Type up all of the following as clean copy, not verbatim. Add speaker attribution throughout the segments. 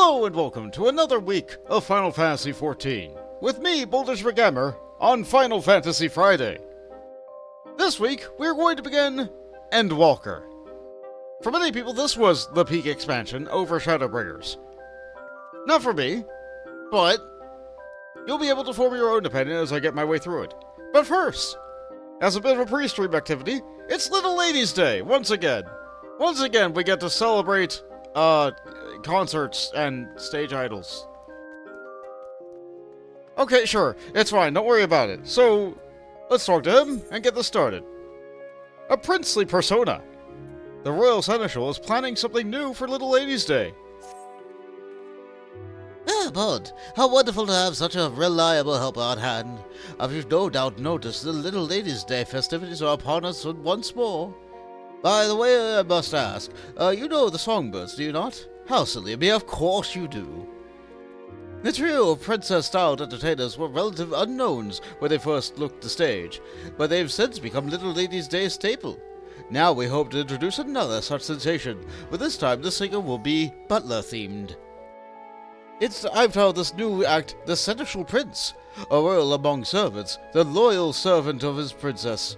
Speaker 1: Hello and welcome to another week of Final Fantasy XIV, with me, Boulder's Regamer, on Final Fantasy Friday. This week, we're going to begin Endwalker. For many people, this was the peak expansion over Shadowbringers. Not for me, but you'll be able to form your own opinion as I get my way through it. But first, as a bit of a pre-stream activity, it's Little Ladies' Day, once again. Once again, we get to celebrate, concerts and stage idols. Okay, sure, it's fine, don't worry about it. So, let's talk to him and get this started. A princely persona. The Royal Seneschal is planning something new for Little Ladies' Day.
Speaker 2: Ah, Bud, how wonderful to have such a reliable helper on hand. As you've no doubt noticed, the Little Ladies' Day festivities are upon us once more. By the way, I must ask, you know the Songbirds, do you not? How silly of me, of course you do. The trio of princess-styled entertainers were relative unknowns when they first looked the stage, but they've since become Little Ladies' Day staple. Now we hope to introduce another such sensation, but this time the singer will be butler-themed. I've titled this new act the Seneschal Prince, a royal among servants, the loyal servant of his princess.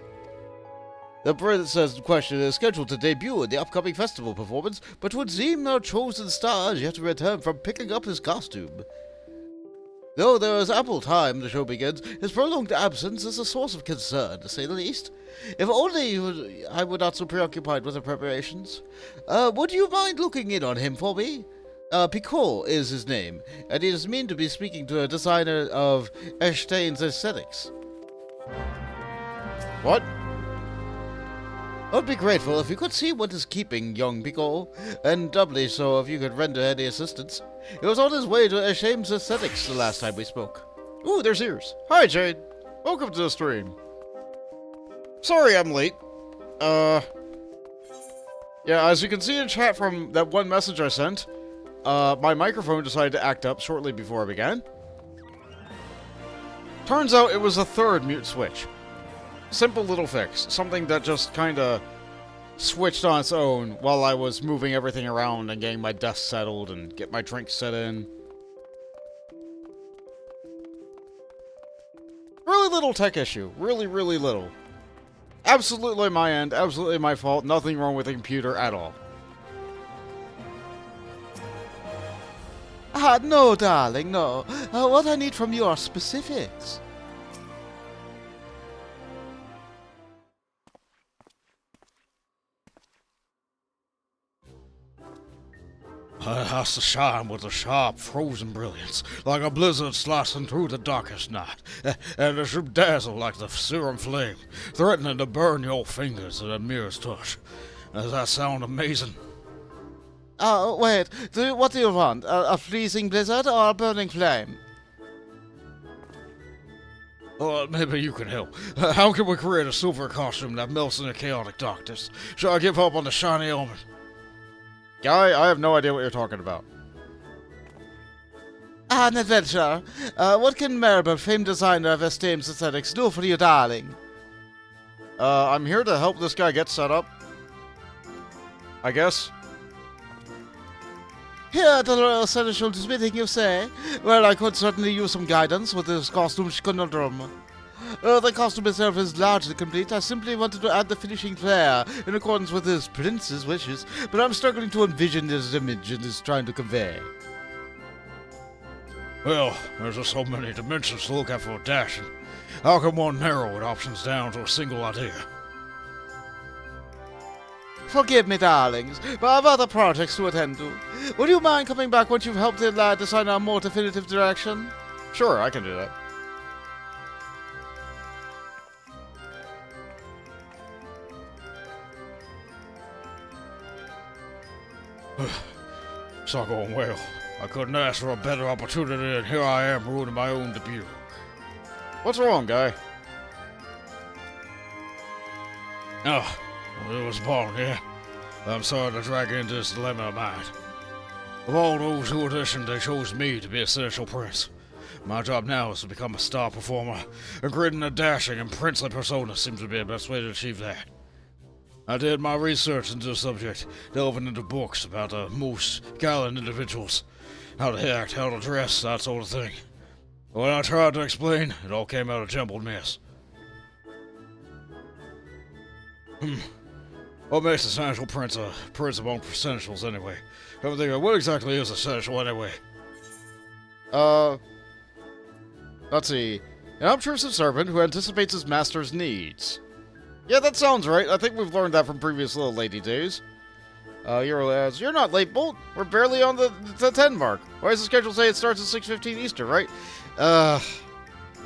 Speaker 2: The princess in question is scheduled to debut in the upcoming festival performance, but would seem our chosen star has yet to return from picking up his costume. Though there is ample time the show begins, his prolonged absence is a source of concern, to say the least. If only I were not so preoccupied with the preparations. Would you mind looking in on him for me? Picot is his name, and he is mean to be speaking to a designer of Eshtain's aesthetics.
Speaker 1: What?
Speaker 2: I'd be grateful if you could see what is keeping young Picot, and doubly so if you could render any assistance. He was on his way to Eshtain's aesthetics the last time we spoke.
Speaker 1: Ooh, there's ears. Hi, Jade. Welcome to the stream. Sorry I'm late. Yeah, as you can see in chat from that one message I sent, my microphone decided to act up shortly before I began. Turns out it was a third mute switch. Simple little fix. Something that just kinda switched on its own while I was moving everything around and getting my desk settled and get my drink set in. Really little tech issue. Really, really little. Absolutely my end. Absolutely my fault. Nothing wrong with the computer at all.
Speaker 2: No, darling, no. What I need from you are specifics.
Speaker 3: It has to shine with a sharp, frozen brilliance, like a blizzard slicing through the darkest night, and it should dazzle like the serum flame, threatening to burn your fingers at a merest touch. Does that sound amazing?
Speaker 2: Wait, what do you want? A freezing blizzard or a burning flame?
Speaker 3: Maybe you can help. How can we create a silver costume that melts in the chaotic darkness? Shall I give up on the shiny element?
Speaker 1: Guy, I have no idea what you're talking about.
Speaker 2: An adventure. What can Maribel, famed designer of Esteem's aesthetics, do for you, darling?
Speaker 1: I'm here to help this guy get set up. I guess.
Speaker 2: Here at the Royal Seneschal's bidding, you say? Well, I could certainly use some guidance with this costume conundrum. The costume itself is largely complete. I simply wanted to add the finishing flair in accordance with his prince's wishes, but I'm struggling to envision his image and is trying to convey.
Speaker 3: Well, there's just so many dimensions to look at for dashing. How can one narrow it options down to a single idea?
Speaker 2: Forgive me, darlings, but I have other projects to attend to. Would you mind coming back once you've helped the lad design a more definitive direction?
Speaker 1: Sure, I can do that.
Speaker 3: It's not going well. I couldn't ask for a better opportunity, and here I am ruining my own debut.
Speaker 1: What's wrong, guy?
Speaker 3: Oh, well, it was Paul again. I'm sorry to drag you into this dilemma of mine. Of all those who auditioned, they chose me to be a Seneschal Prince. My job now is to become a star performer, and creating a dashing and princely persona seems to be the best way to achieve that. I did my research into the subject, delving into books about the most gallant individuals, how to act, how to dress, that sort of thing. When I tried to explain, it all came out a jumbled mess. What makes a seneschal prince a prince among seneschals anyway? Come think of it, what exactly is a seneschal anyway?
Speaker 1: Let's see. An obtrusive servant who anticipates his master's needs. Yeah, that sounds right. I think we've learned that from previous Little Lady days. You're not late, Bolt. We're barely on the 10 mark. Why does the schedule say it starts at 6:15 Eastern, right? I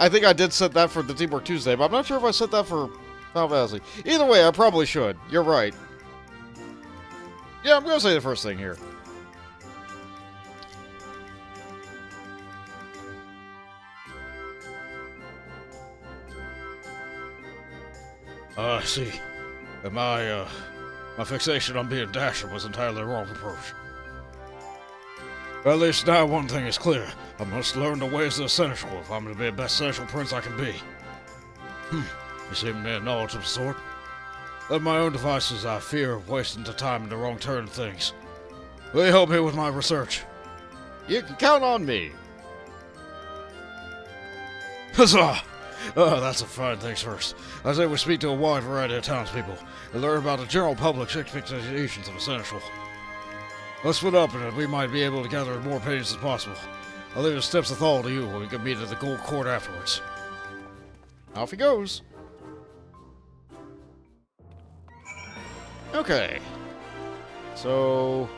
Speaker 1: think I did set that for the Teamwork Tuesday, but I'm not sure if I set that for Final Fantasy. Either way, I probably should. You're right. Yeah, I'm gonna say the first thing here.
Speaker 3: I see. And my fixation on being Dasher was entirely the wrong approach. At least now one thing is clear. I must learn the ways of the seneschal if I'm to be the best seneschal prince I can be. You seem to be a knowledgeable sort. Of my own devices, I fear wasting the time in the wrong turn of things. Will you help me with my research?
Speaker 1: You can count on me.
Speaker 3: Huzzah! Oh, that's a fine things first. I say we speak to a wide variety of townspeople and learn about the general public's expectations of a seneschal. Let's split up and we might be able to gather as more opinions as possible. I'll leave the steps of Thal to you when we can meet at the Gold Court afterwards.
Speaker 1: Off he goes. Okay. So,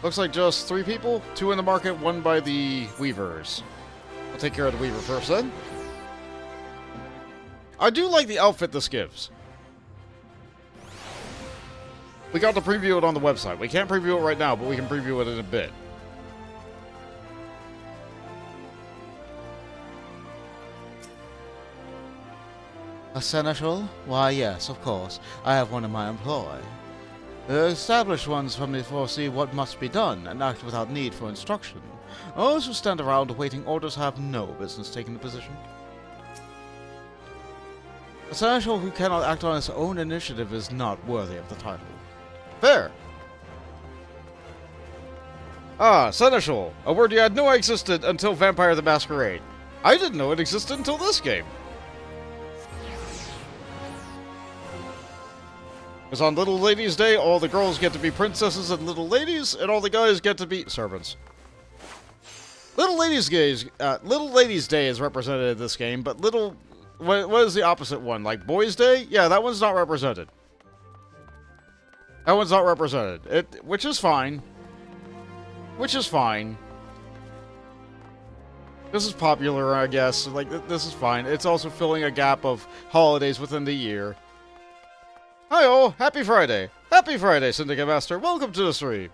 Speaker 1: looks like just 3 people. 2 in the market, 1 by the Weavers. I'll take care of the Weaver first then. I do like the outfit this gives. We got to preview it on the website. We can't preview it right now, but we can preview it in a bit.
Speaker 2: A seneschal? Why, yes, of course. I have one in my employ. The established ones from me foresee what must be done and act without need for instruction. Those who stand around awaiting orders have no business taking the position. A seneschal who cannot act on his own initiative is not worthy of the title.
Speaker 1: Fair. Ah, Seneschal. A word you had no idea existed until Vampire the Masquerade. I didn't know it existed until this game. Because on Little Ladies Day, all the girls get to be princesses and little ladies, and all the guys get to be servants. Little Ladies Day is represented in this game, but what is the opposite one? Like Boys Day? Yeah, that one's not represented. That one's not represented. Which is fine. Which is fine. This is popular, I guess. Like, this is fine. It's also filling a gap of holidays within the year. Hi-oh! Happy Friday! Happy Friday, Syndicate Master! Welcome to the stream!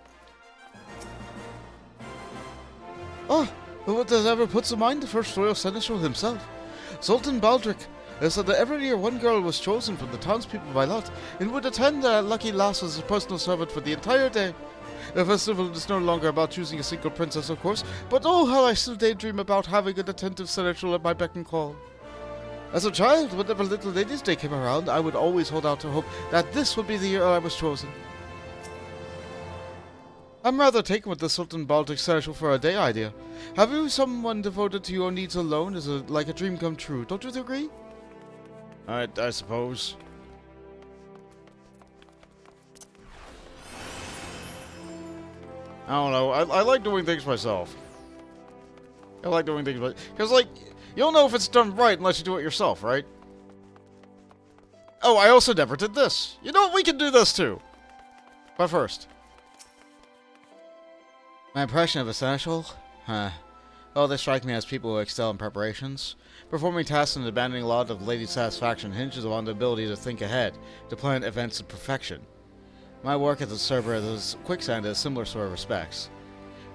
Speaker 2: Oh, what does ever puts in mind the first royal seneschal himself? Sultan Baldric said that every year one girl was chosen from the townspeople by lot and would attend the lucky lass as a personal servant for the entire day. The festival is no longer about choosing a single princess, of course, but oh, how I still daydream about having an attentive seneschal at my beck and call. As a child, whenever Little Ladies' Day came around, I would always hold out to hope that this would be the year I was chosen. I'm rather taken with the Sultan Baldric seneschal for a day idea. Having someone devoted to your needs alone is like a dream come true, don't you agree?
Speaker 1: I suppose. I don't know. I like doing things myself. I like doing things because, like, you don't know if it's done right unless you do it yourself, right? Oh, I also never did this. You know what? We can do this too. But first.
Speaker 2: My impression of a seneschal? Oh, they strike me as people who excel in preparations. Performing tasks and abandoning a lot of lady satisfaction hinges on the ability to think ahead, to plan events with perfection. My work as a server is Quicksand in similar sort of respects.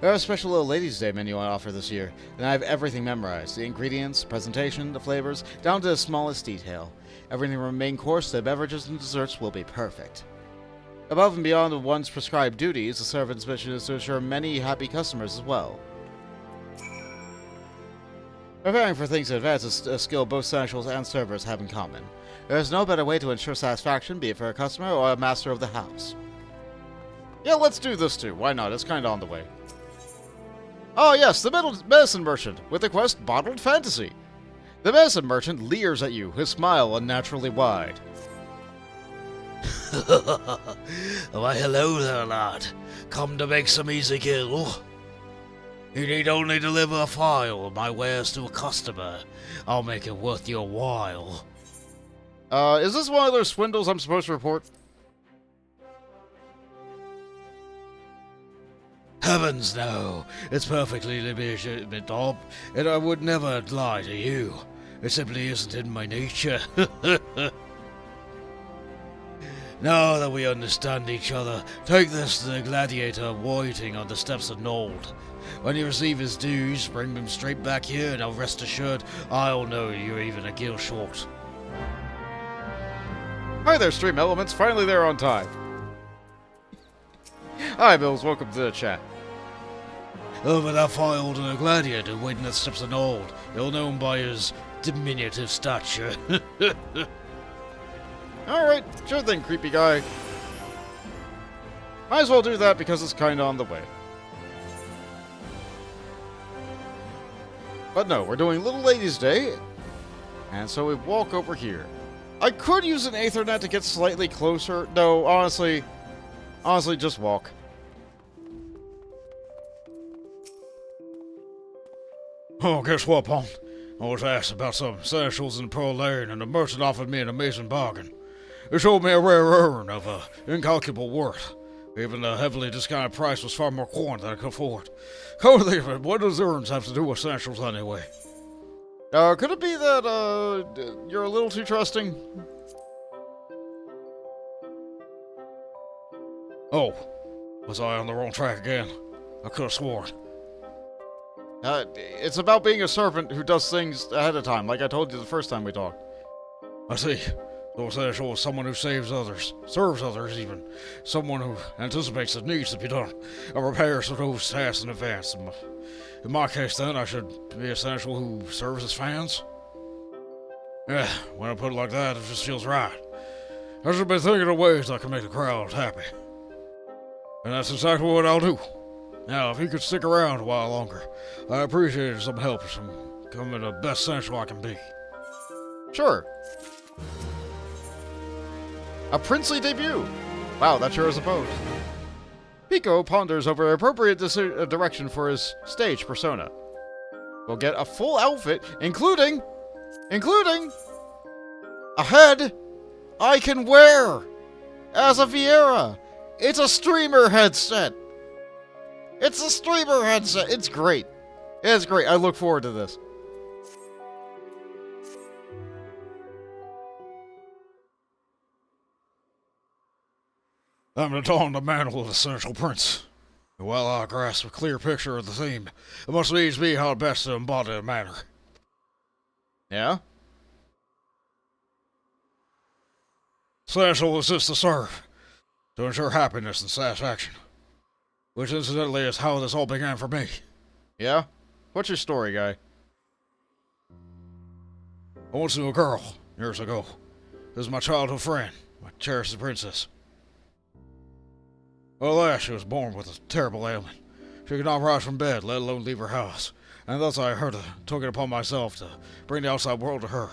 Speaker 2: We have a special Little Ladies' Day menu on offer this year, and I have everything memorized. The ingredients, presentation, the flavors, down to the smallest detail. Everything from main course to beverages and desserts will be perfect. Above and beyond one's prescribed duties, the servant's mission is to ensure many happy customers as well. Preparing for things in advance is a skill both seneschals and servers have in common. There is no better way to ensure satisfaction, be it for a customer or a master of the house.
Speaker 1: Yeah, let's do this too. Why not? It's kind of on the way. Oh yes, the medicine merchant with the quest Bottled Fantasy. The medicine merchant leers at you, his smile unnaturally wide.
Speaker 3: Why, hello there, lad. Come to make some easy kill. You need only deliver a file of my wares to a customer. I'll make it worth your while.
Speaker 1: Is this one of those swindles I'm supposed to report?
Speaker 3: Heavens, no. It's perfectly legitimate, Dob, and I would never lie to you. It simply isn't in my nature. Now that we understand each other, take this to the gladiator waiting on the steps of Nold. When you receive his dues, bring them straight back here, and I'll rest assured I'll know you're even a gill short.
Speaker 1: Hi there, Stream Elements. Finally there on time. Hi, Bills. Welcome to the chat.
Speaker 3: Over that file to the gladiator waiting at the steps of Nold. You'll know him by his diminutive stature.
Speaker 1: Alright, sure thing, creepy guy. Might as well do that because it's kinda on the way. But no, we're doing Little Lady's Day, and so we walk over here. I could use an Aethernet to get slightly closer. No, honestly, just walk.
Speaker 3: Oh, guess what, Pond? I was asked about some essentials in Pearl Lane, and the merchant offered me an amazing bargain. He showed me a rare urn of incalculable worth. Even the heavily discounted price was far more corn than I could afford. Come to think of it, what does urns have to do with essentials anyway?
Speaker 1: Could it be that, you're a little too trusting?
Speaker 3: Oh, was I on the wrong track again? I could have sworn.
Speaker 1: It's about being a servant who does things ahead of time, like I told you the first time we talked.
Speaker 3: I see. So essential is someone who saves others, serves others even. Someone who anticipates what needs to be done, and prepares for those tasks in advance. In my case, then, I should be essential who serves his fans? Yeah, when I put it like that, it just feels right. I should be thinking of ways I can make the crowd happy. And that's exactly what I'll do. Now, if you could stick around a while longer, I appreciate some help from becoming the best essential I can be.
Speaker 1: Sure. A princely debut! Wow, that sure is a pose. Pico ponders over appropriate direction for his stage persona. We'll get a full outfit, including a head I can wear as a Viera. It's a streamer headset. It's a streamer headset. It's great. It's great. I look forward to this.
Speaker 3: I'm to don the mantle of the Essential Prince. And while I grasp a clear picture of the theme, it must needs be how best to embody the manner.
Speaker 1: Yeah?
Speaker 3: Essential is just to serve, to ensure happiness and satisfaction. Which incidentally is how this all began for me.
Speaker 1: Yeah? What's your story, guy?
Speaker 3: I once knew a girl, years ago. It was my childhood friend, my cherished princess. Well, alas, she was born with a terrible ailment. She could not rise from bed, let alone leave her house, and thus I took it upon myself to bring the outside world to her.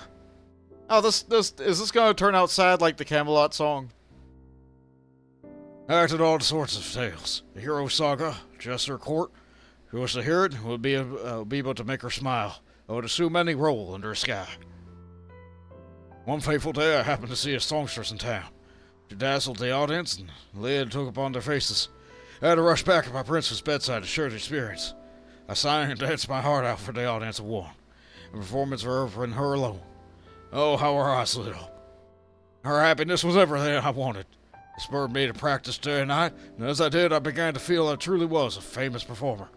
Speaker 1: Oh, is this gonna turn out sad like the Camelot song?
Speaker 3: I acted all sorts of tales. The hero saga, Jester Court. Who was to hear it would be able to make her smile. I would assume any role under a sky. One fateful day, I happened to see a songstress in town. She dazzled the audience, and Lid took upon their faces. I had to rush back at my prince's bedside to share the experience. I sang and danced my heart out for the audience of one. A performance for her and her alone. Oh, how her eyes lit up. Her happiness was everything I wanted. It spurred me to practice day and night, and as I did, I began to feel I truly was a famous performer.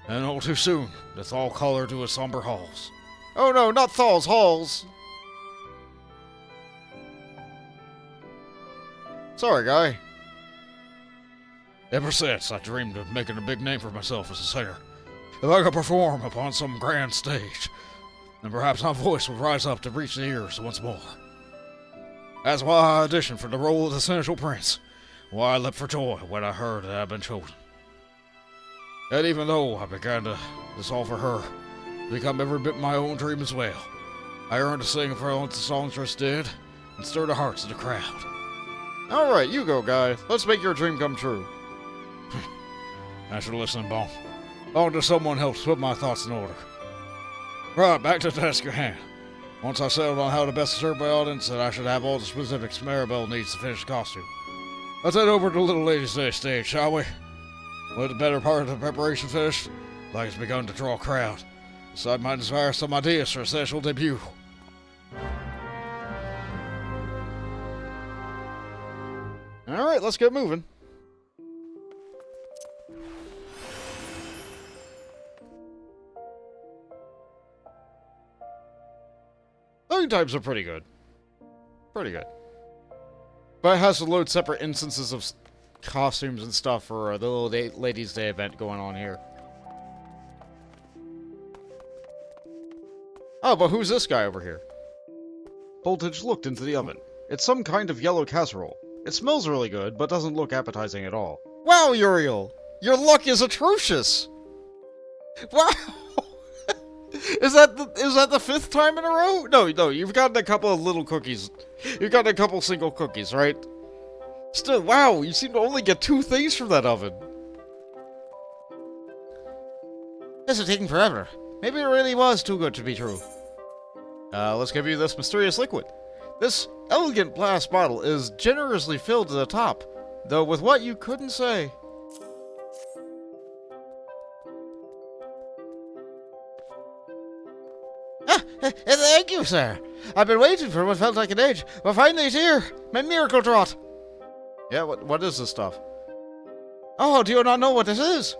Speaker 3: And all too soon, the Thal colored to his somber halls.
Speaker 1: Oh no, not Thal's halls! Sorry, guy.
Speaker 3: Ever since, I dreamed of making a big name for myself as a singer. If I could perform upon some grand stage, then perhaps my voice would rise up to reach the ears once more. That's why I auditioned for the role of the Essential Prince. Well, I leapt for joy when I heard that I'd been chosen. And even though I began to this all for her, become every bit my own dream as well, I earned to sing for once the songstress did, and stir the hearts of the crowd.
Speaker 1: Alright, you go, guy. Let's make your dream come true.
Speaker 3: Thanks for listening, Bon. Long to someone helps put my thoughts in order. Right, back to the task at hand. Once I settled on how to best serve my audience, that I should have all the specifics Maribel needs to finish the costume. Let's head over to the Little Ladies' Day stage, shall we? With the better part of the preparation finished, like it's begun to draw a crowd. So I might inspire some ideas for a special debut.
Speaker 1: Alright, let's get moving. Loading times are pretty good. Pretty good. But it has to load separate instances of costumes and stuff for the Little Ladies' Day event going on here. Oh, but who's this guy over here? Voltage looked into the oven. It's some kind of yellow casserole. It smells really good, but doesn't look appetizing at all. Wow, Uriel! Your luck is atrocious! Wow! Is that the 5th time in a row? No, you've gotten a couple of little cookies. You've gotten a couple single cookies, right? Still, wow, you seem to only get 2 things from that oven.
Speaker 2: This is taking forever. Maybe it really was too good to be true.
Speaker 1: Let's give you this mysterious liquid. This elegant glass bottle is generously filled to the top, though with what you couldn't say.
Speaker 2: Thank you, sir. I've been waiting for what felt like an age, but finally it's here. My miracle draught.
Speaker 1: Yeah, what is this stuff?
Speaker 2: Oh, do you not know what this is?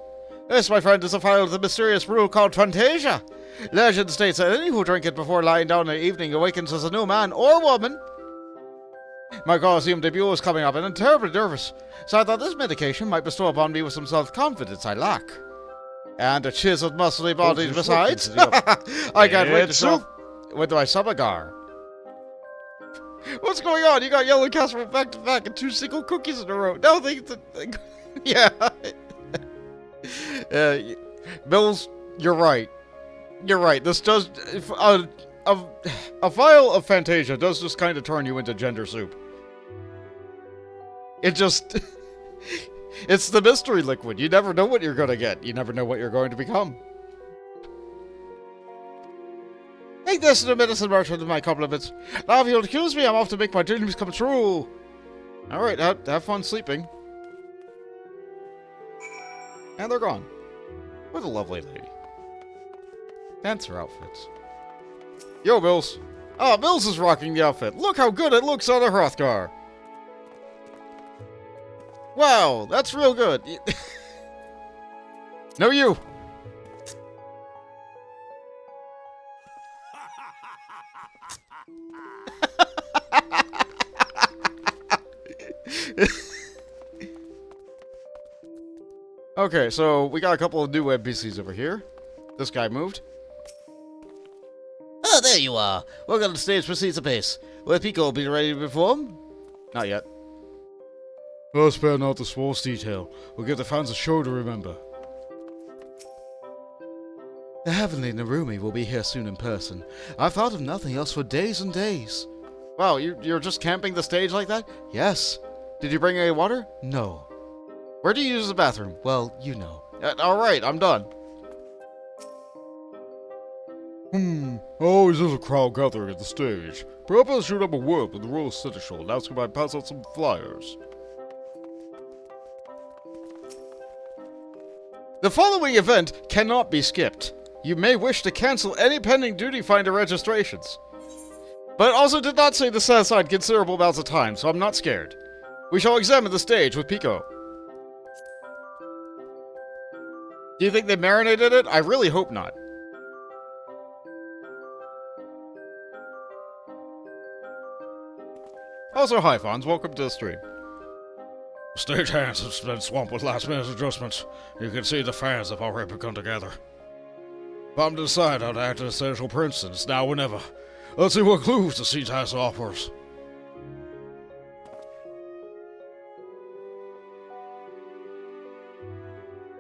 Speaker 1: This, my friend, is a phial of the mysterious brew called Fantasia. Legend states that any who drink it before lying down in the evening awakens as a new man or woman. My Colosseum debut is coming up, and I'm terribly nervous, so I thought this medication might bestow upon me with some self-confidence I lack. And a chiseled, muscly body besides. I can't wait to show off with my subagar. What's going on? You got yellow casserole back to back and 2 single cookies in a row. No, yeah. Bills, you're right. You're right. This does... a vial of Fantasia does just kind of turn you into gender soup. It just... It's the mystery liquid. You never know what you're going to get. You never know what you're going to become. Take this to the medicine merchant with my compliments. Now if you'll excuse me, I'm off to make my dreams come true. Alright, have fun sleeping. And they're gone. What a lovely lady. Dancer outfits. Yo, Bills. Oh, Bills is rocking the outfit. Look how good it looks on a Hrothgar. Wow, that's real good. No, you. Okay, so we got a couple of new NPCs over here. This guy moved.
Speaker 2: Oh, there you are. Work on the stage proceeds apace. Will Pico be ready to perform?
Speaker 1: Not yet.
Speaker 3: I'll spare not the smallest detail. We'll give the fans a show to remember.
Speaker 2: The heavenly Narumi will be here soon in person. I've thought of nothing else for days and days.
Speaker 1: Wow, you're just camping the stage like that?
Speaker 2: Yes.
Speaker 1: Did you bring any water?
Speaker 2: No.
Speaker 1: Where do you use the bathroom?
Speaker 2: Well, you know.
Speaker 1: Alright, I'm done.
Speaker 3: Always is a crowd gathering at the stage. Perhaps I should have a word with the Royal Seneschal and ask him to pass out some flyers.
Speaker 1: The following event cannot be skipped. You may wish to cancel any pending duty finder registrations. But it also did not say to set aside considerable amounts of time, so I'm not scared. We shall examine the stage with Pico. Do you think they marinated it? I really hope not. Also, hi, Fonz. Welcome to the stream.
Speaker 3: Stage hands have been swamped with last-minute adjustments. You can see the fans have already begun to gather. Time to decide how to act as essential prince, and it's now or never. Let's see what clues the sea task offers.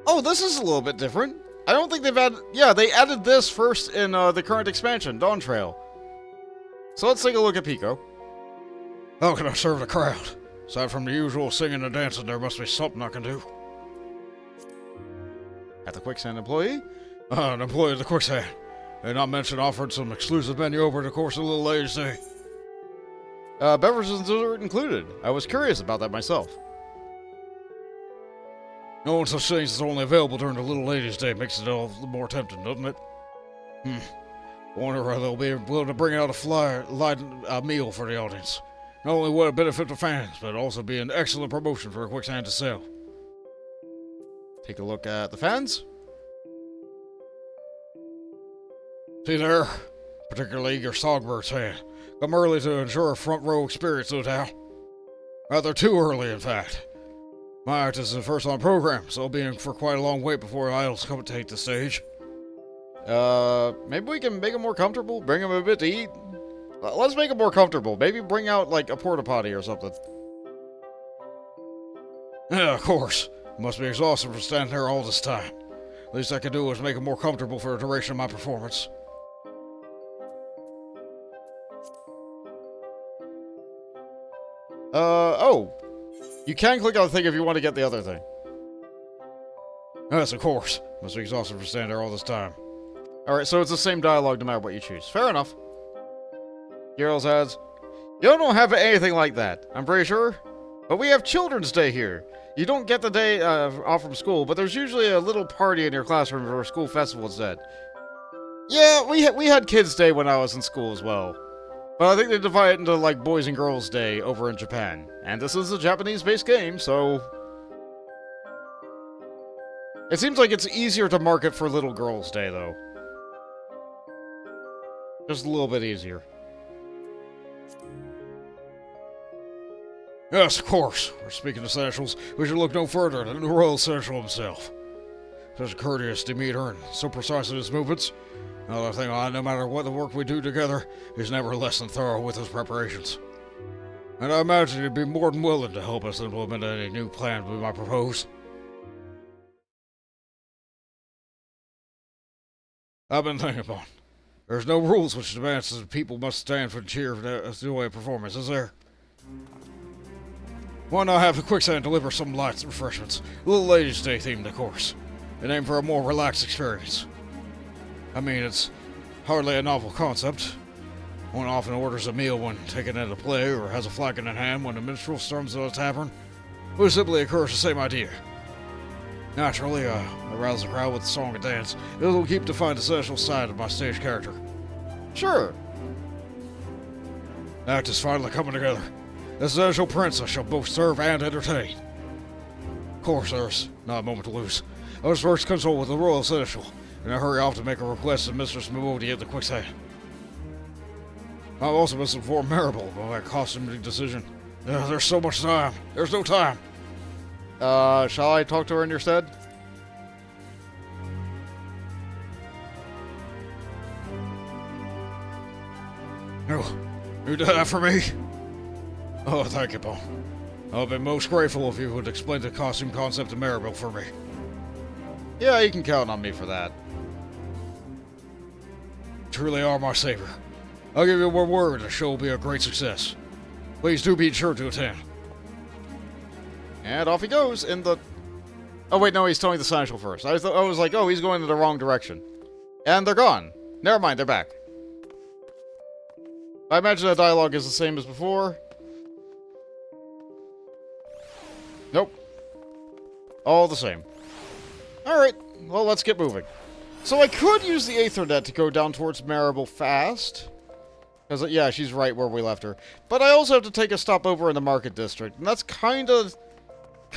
Speaker 1: Oh, this is a little bit different. I don't think they've added... Yeah, they added this first in the current expansion, Dawn Trail. So let's take a look at Pico.
Speaker 3: How can I serve the crowd? Aside from the usual singing and dancing, there must be something I can do.
Speaker 1: At the Quicksand employee?
Speaker 3: An employee of the Quicksand. They not mention offered some exclusive menu over the course of the little lady's day.
Speaker 1: Beverages and dessert included. I was curious about that myself.
Speaker 3: Knowing such things is only available during the little lady's day makes it all the more tempting, doesn't it? I wonder whether they'll be willing to bring out a meal for the audience. Not only would it benefit the fans, but also be an excellent promotion for a Quicksand to sell.
Speaker 1: Take a look at the fans.
Speaker 3: See there? Particularly your Songbirds fan. Come early to ensure a front row experience, no doubt. Rather too early, in fact. My act is the first on program, so I'll be in for quite a long wait before idols come and take the stage.
Speaker 1: Maybe we can make them more comfortable? Bring them a bit to eat? Let's make it more comfortable. Maybe bring out, like, a porta potty or something.
Speaker 3: Yeah, of course. Must be exhausting for standing there all this time. Least I can do is make it more comfortable for the duration of my performance.
Speaker 1: Oh. You can click on the thing if you want to get the other thing.
Speaker 3: Yes, of course. Must be exhausting for standing there all this time.
Speaker 1: Alright, so it's the same dialogue no matter what you choose. Fair enough. Geralt adds, you don't have anything like that, I'm pretty sure. But we have Children's Day here. You don't get the day off from school, but there's usually a little party in your classroom or a school festival instead. Yeah, we had Kids Day when I was in school as well. But I think they divide it into, like, Boys and Girls Day over in Japan. And this is a Japanese-based game, so... It seems like it's easier to market for Little Girls Day, though. Just a little bit easier.
Speaker 3: Yes, of course. We're speaking of Seneschals. We should look no further than the Royal Seneschal himself. Such a courteous demeanor and so precise in his movements. Another thing, no matter what the work we do together, he's never less than thorough with his preparations. And I imagine he'd be more than willing to help us implement any new plan we might propose. I've been thinking about it. There's no rules which demands that people must stand for cheer to a performance, is there? Why not have the Quicksand deliver some light refreshments? Little Ladies' Day themed, of course. And aim for a more relaxed experience. I mean, it's hardly a novel concept. One often orders a meal when taken at a play, or has a flagon in hand when a minstrel storms at a tavern. It simply occurs the same idea. Naturally, arouse the crowd with a song and dance. It'll keep defined the social side of my stage character.
Speaker 1: Sure.
Speaker 3: The act is finally coming together. As Seneschal Prince, I shall both serve and entertain. Of course, there's not a moment to lose. I was first consult with the Royal Seneschal, and I hurry off to make a request of Mistress Mimodi at the Quicksand. I've also been informed Maribel about my costuming decision. There's so much time. There's no time.
Speaker 1: Shall I talk to her in your stead?
Speaker 3: No, you did that for me? Oh, thank you, Paul. I'll be most grateful if you would explain the costume concept to Maribel for me.
Speaker 1: Yeah, you can count on me for that.
Speaker 3: You truly are my savior. I'll give you my word the show will be a great success. Please do be sure to attend.
Speaker 1: And off he goes in the... Oh wait, no, he's telling the Seneschal first. I was like, oh, he's going in the wrong direction. And they're gone. Never mind, they're back. I imagine the dialogue is the same as before. Nope. All the same. Alright, well, let's get moving. So I could use the Aethernet to go down towards Maribel fast. Because, yeah, she's right where we left her. But I also have to take a stop over in the Market District. And that's kind of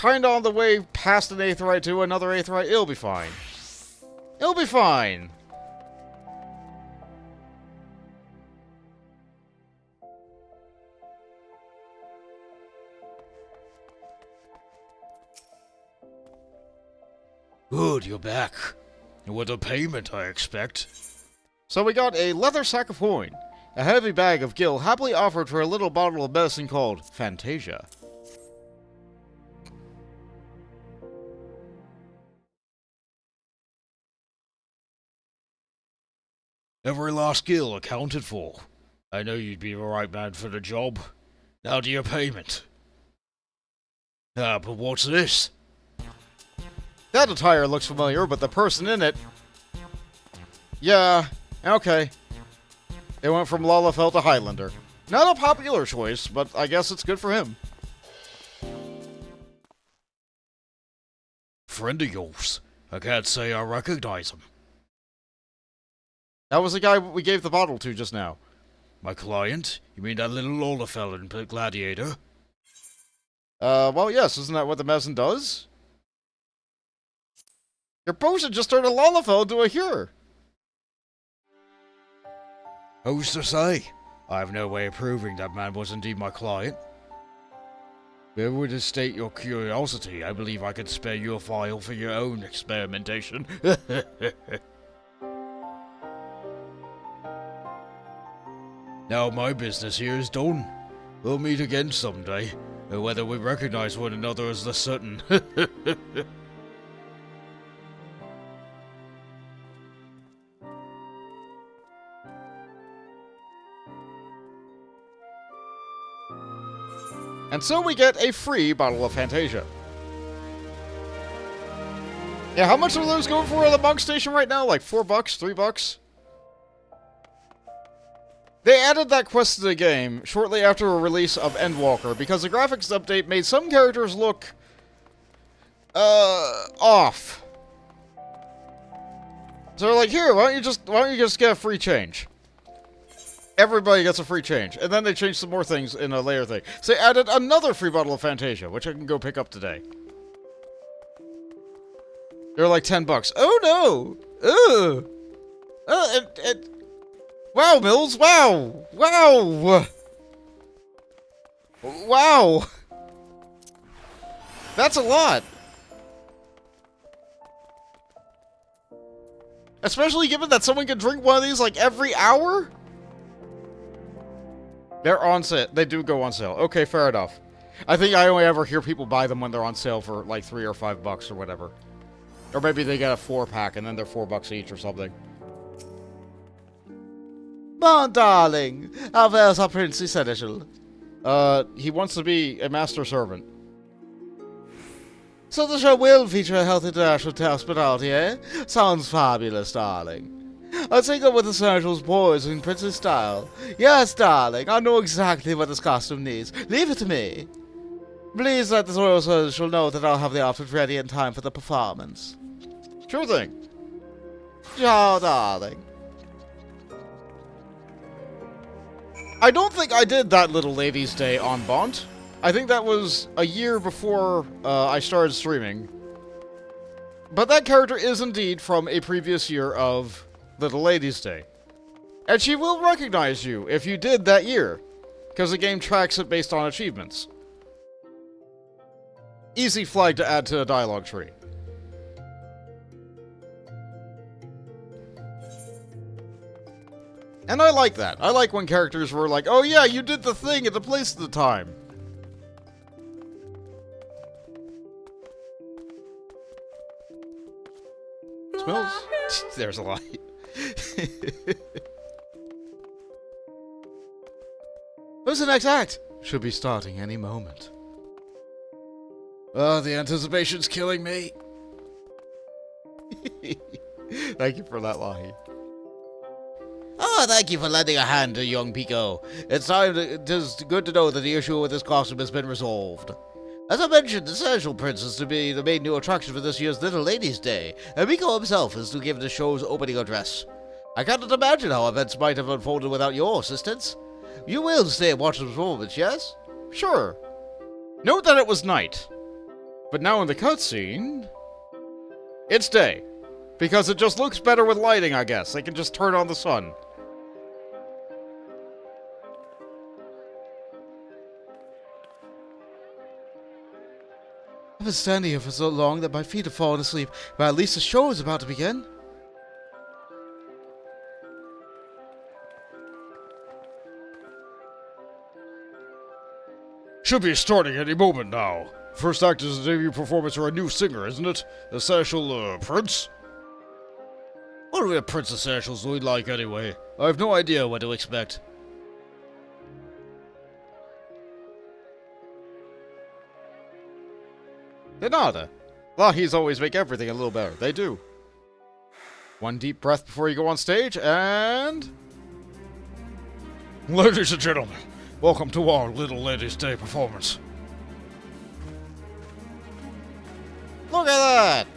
Speaker 1: on the way past an Aetherite to another Aetherite. It'll be fine. It'll be fine.
Speaker 3: Good, you're back. And with a payment, I expect.
Speaker 1: So we got a leather sack of coin, a heavy bag of gil happily offered for a little bottle of medicine called Fantasia.
Speaker 3: Every last skill accounted for. I know you'd be the right man for the job. Now to your payment. Ah, but what's this?
Speaker 1: That attire looks familiar, but the person in it... Yeah, okay. They went from Lalafell to Highlander. Not a popular choice, but I guess it's good for him.
Speaker 3: Friend of yours. I can't say I recognize him.
Speaker 1: That was the guy we gave the bottle to just now.
Speaker 3: My client? You mean that little older fella in Gladiator?
Speaker 1: Well, yes, isn't that what the Mezzan does? Your potion just turned a Lalafell into a Hur.
Speaker 3: Who's to say? I have no way of proving that man was indeed my client. If it would state your curiosity, I believe I could spare you a file for your own experimentation. Now my business here is done. We'll meet again someday, and whether we recognize one another is the certain.
Speaker 1: And so we get a free bottle of Fantasia. Yeah, how much are those going for at the Monk Station right now? Like $4, $3? They added that quest to the game shortly after a release of Endwalker because the graphics update made some characters look... off. So they're like, here, why don't you just get a free change? Everybody gets a free change. And then they changed some more things in a later thing. So they added another free bottle of Fantasia, which I can go pick up today. They're like $10. Oh no! Ugh! Wow, Mills! Wow! Wow! Wow! That's a lot! Especially given that someone can drink one of these like every hour? They're on sale. They do go on sale. Okay, fair enough. I think I only ever hear people buy them when they're on sale for like $3 or $5 or whatever. Or maybe they get a 4-pack and then they're $4 each or something.
Speaker 2: Bon, darling, how fares our princely seneschal?
Speaker 1: He wants to be a master servant.
Speaker 2: So the show will feature a healthy dash of hospitality, eh? Sounds fabulous, darling. A single with the seneschal's poise in princely style. Yes, darling, I know exactly what this costume needs. Leave it to me. Please let the royal seneschal know that I'll have the outfit ready in time for the performance.
Speaker 1: Sure thing.
Speaker 2: Ciao, darling.
Speaker 1: I don't think I did that Little Ladies' Day on Bont. I think that was a year before I started streaming. But that character is indeed from a previous year of Little Ladies' Day. And she will recognize you if you did that year, because the game tracks it based on achievements. Easy flag to add to the dialogue tree. And I like that. I like when characters were like, oh yeah, you did the thing at the place at the time. Smells. There's a light.
Speaker 2: Who's the next act? Should be starting any moment.
Speaker 1: Oh, the anticipation's killing me. Thank you for that, Lahi.
Speaker 2: Oh, thank you for lending a hand to young Pico. It is good to know that the issue with this costume has been resolved. As I mentioned, the Seneschal Prince is to be the main new attraction for this year's Little Ladies' Day, and Pico himself is to give the show's opening address. I cannot imagine how events might have unfolded without your assistance. You will stay and watch the performance, yes?
Speaker 1: Sure. Note that it was night. But now in the cutscene, it's day. Because it just looks better with lighting, I guess. They can just turn on the sun.
Speaker 2: I've been standing here for so long that my feet have fallen asleep, but at least the show is about to begin.
Speaker 3: Should be starting any moment now. First act is a debut performance for a new singer, isn't it? The Seneschal, Prince? What are we Prince Essentials we like anyway? I have no idea what to expect.
Speaker 1: De nada. Lahis always make everything a little better. They do. One deep breath before you go on stage, and...
Speaker 3: Ladies and gentlemen, welcome to our Little Ladies' Day performance.
Speaker 1: Look at that!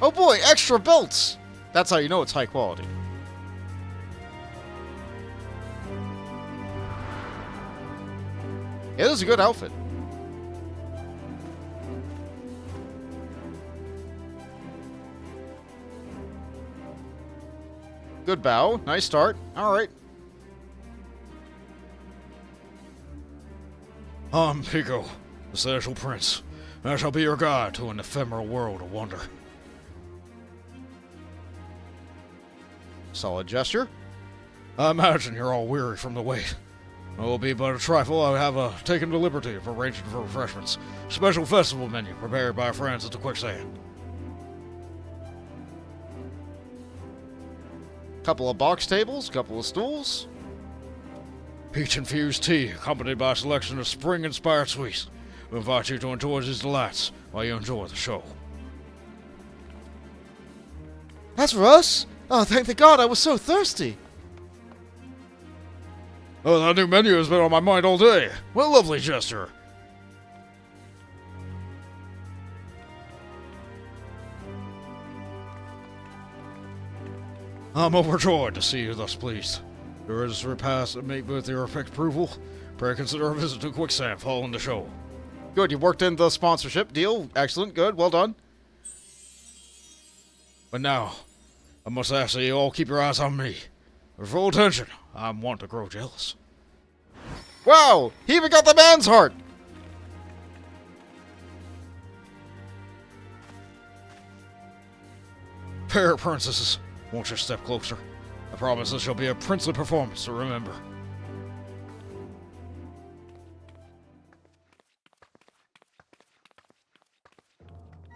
Speaker 1: Oh boy, extra belts! That's how you know it's high quality. It is a good outfit. Good bow. Nice start. Alright.
Speaker 3: I'm Pico, the Celestial Prince, and I shall be your guide to an ephemeral world of wonder.
Speaker 1: Solid gesture.
Speaker 3: I imagine you're all weary from the wait. It will be but a trifle. I have taken the liberty of arranging for refreshments. Special festival menu prepared by our friends at the Quicksand.
Speaker 1: Couple of box tables, couple of stools.
Speaker 3: Peach-infused tea, accompanied by a selection of spring-inspired sweets. We invite you to enjoy these delights while you enjoy the show.
Speaker 2: That's for us? Oh, thank the God, I was so thirsty.
Speaker 3: Oh, that new menu has been on my mind all day. What a lovely gesture. I'm overjoyed to see you thus pleased. There is a repast that make with your perfect approval. Pray consider a visit to Quicksand following the show.
Speaker 1: Good, you worked in the sponsorship deal. Excellent, good, well done.
Speaker 3: But now, I must ask that you all keep your eyes on me. For full attention, I'm one to grow jealous.
Speaker 1: Wow! He even got the man's heart!
Speaker 3: Fair princesses, won't you step closer? I promise this shall be a princely performance to remember.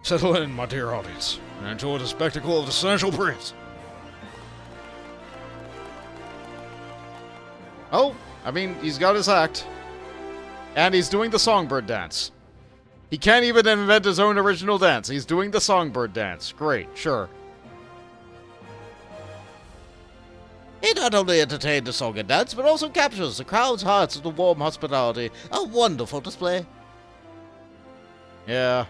Speaker 3: Settle in, my dear audience, and enjoy the spectacle of the Celestial Prince.
Speaker 1: Oh, I mean, he's got his act. And he's doing the songbird dance. He can't even invent his own original dance. He's doing the songbird dance. Great, sure.
Speaker 2: He not only entertained the song and dance, but also captures the crowd's hearts with the warm hospitality. A wonderful display.
Speaker 1: Yeah.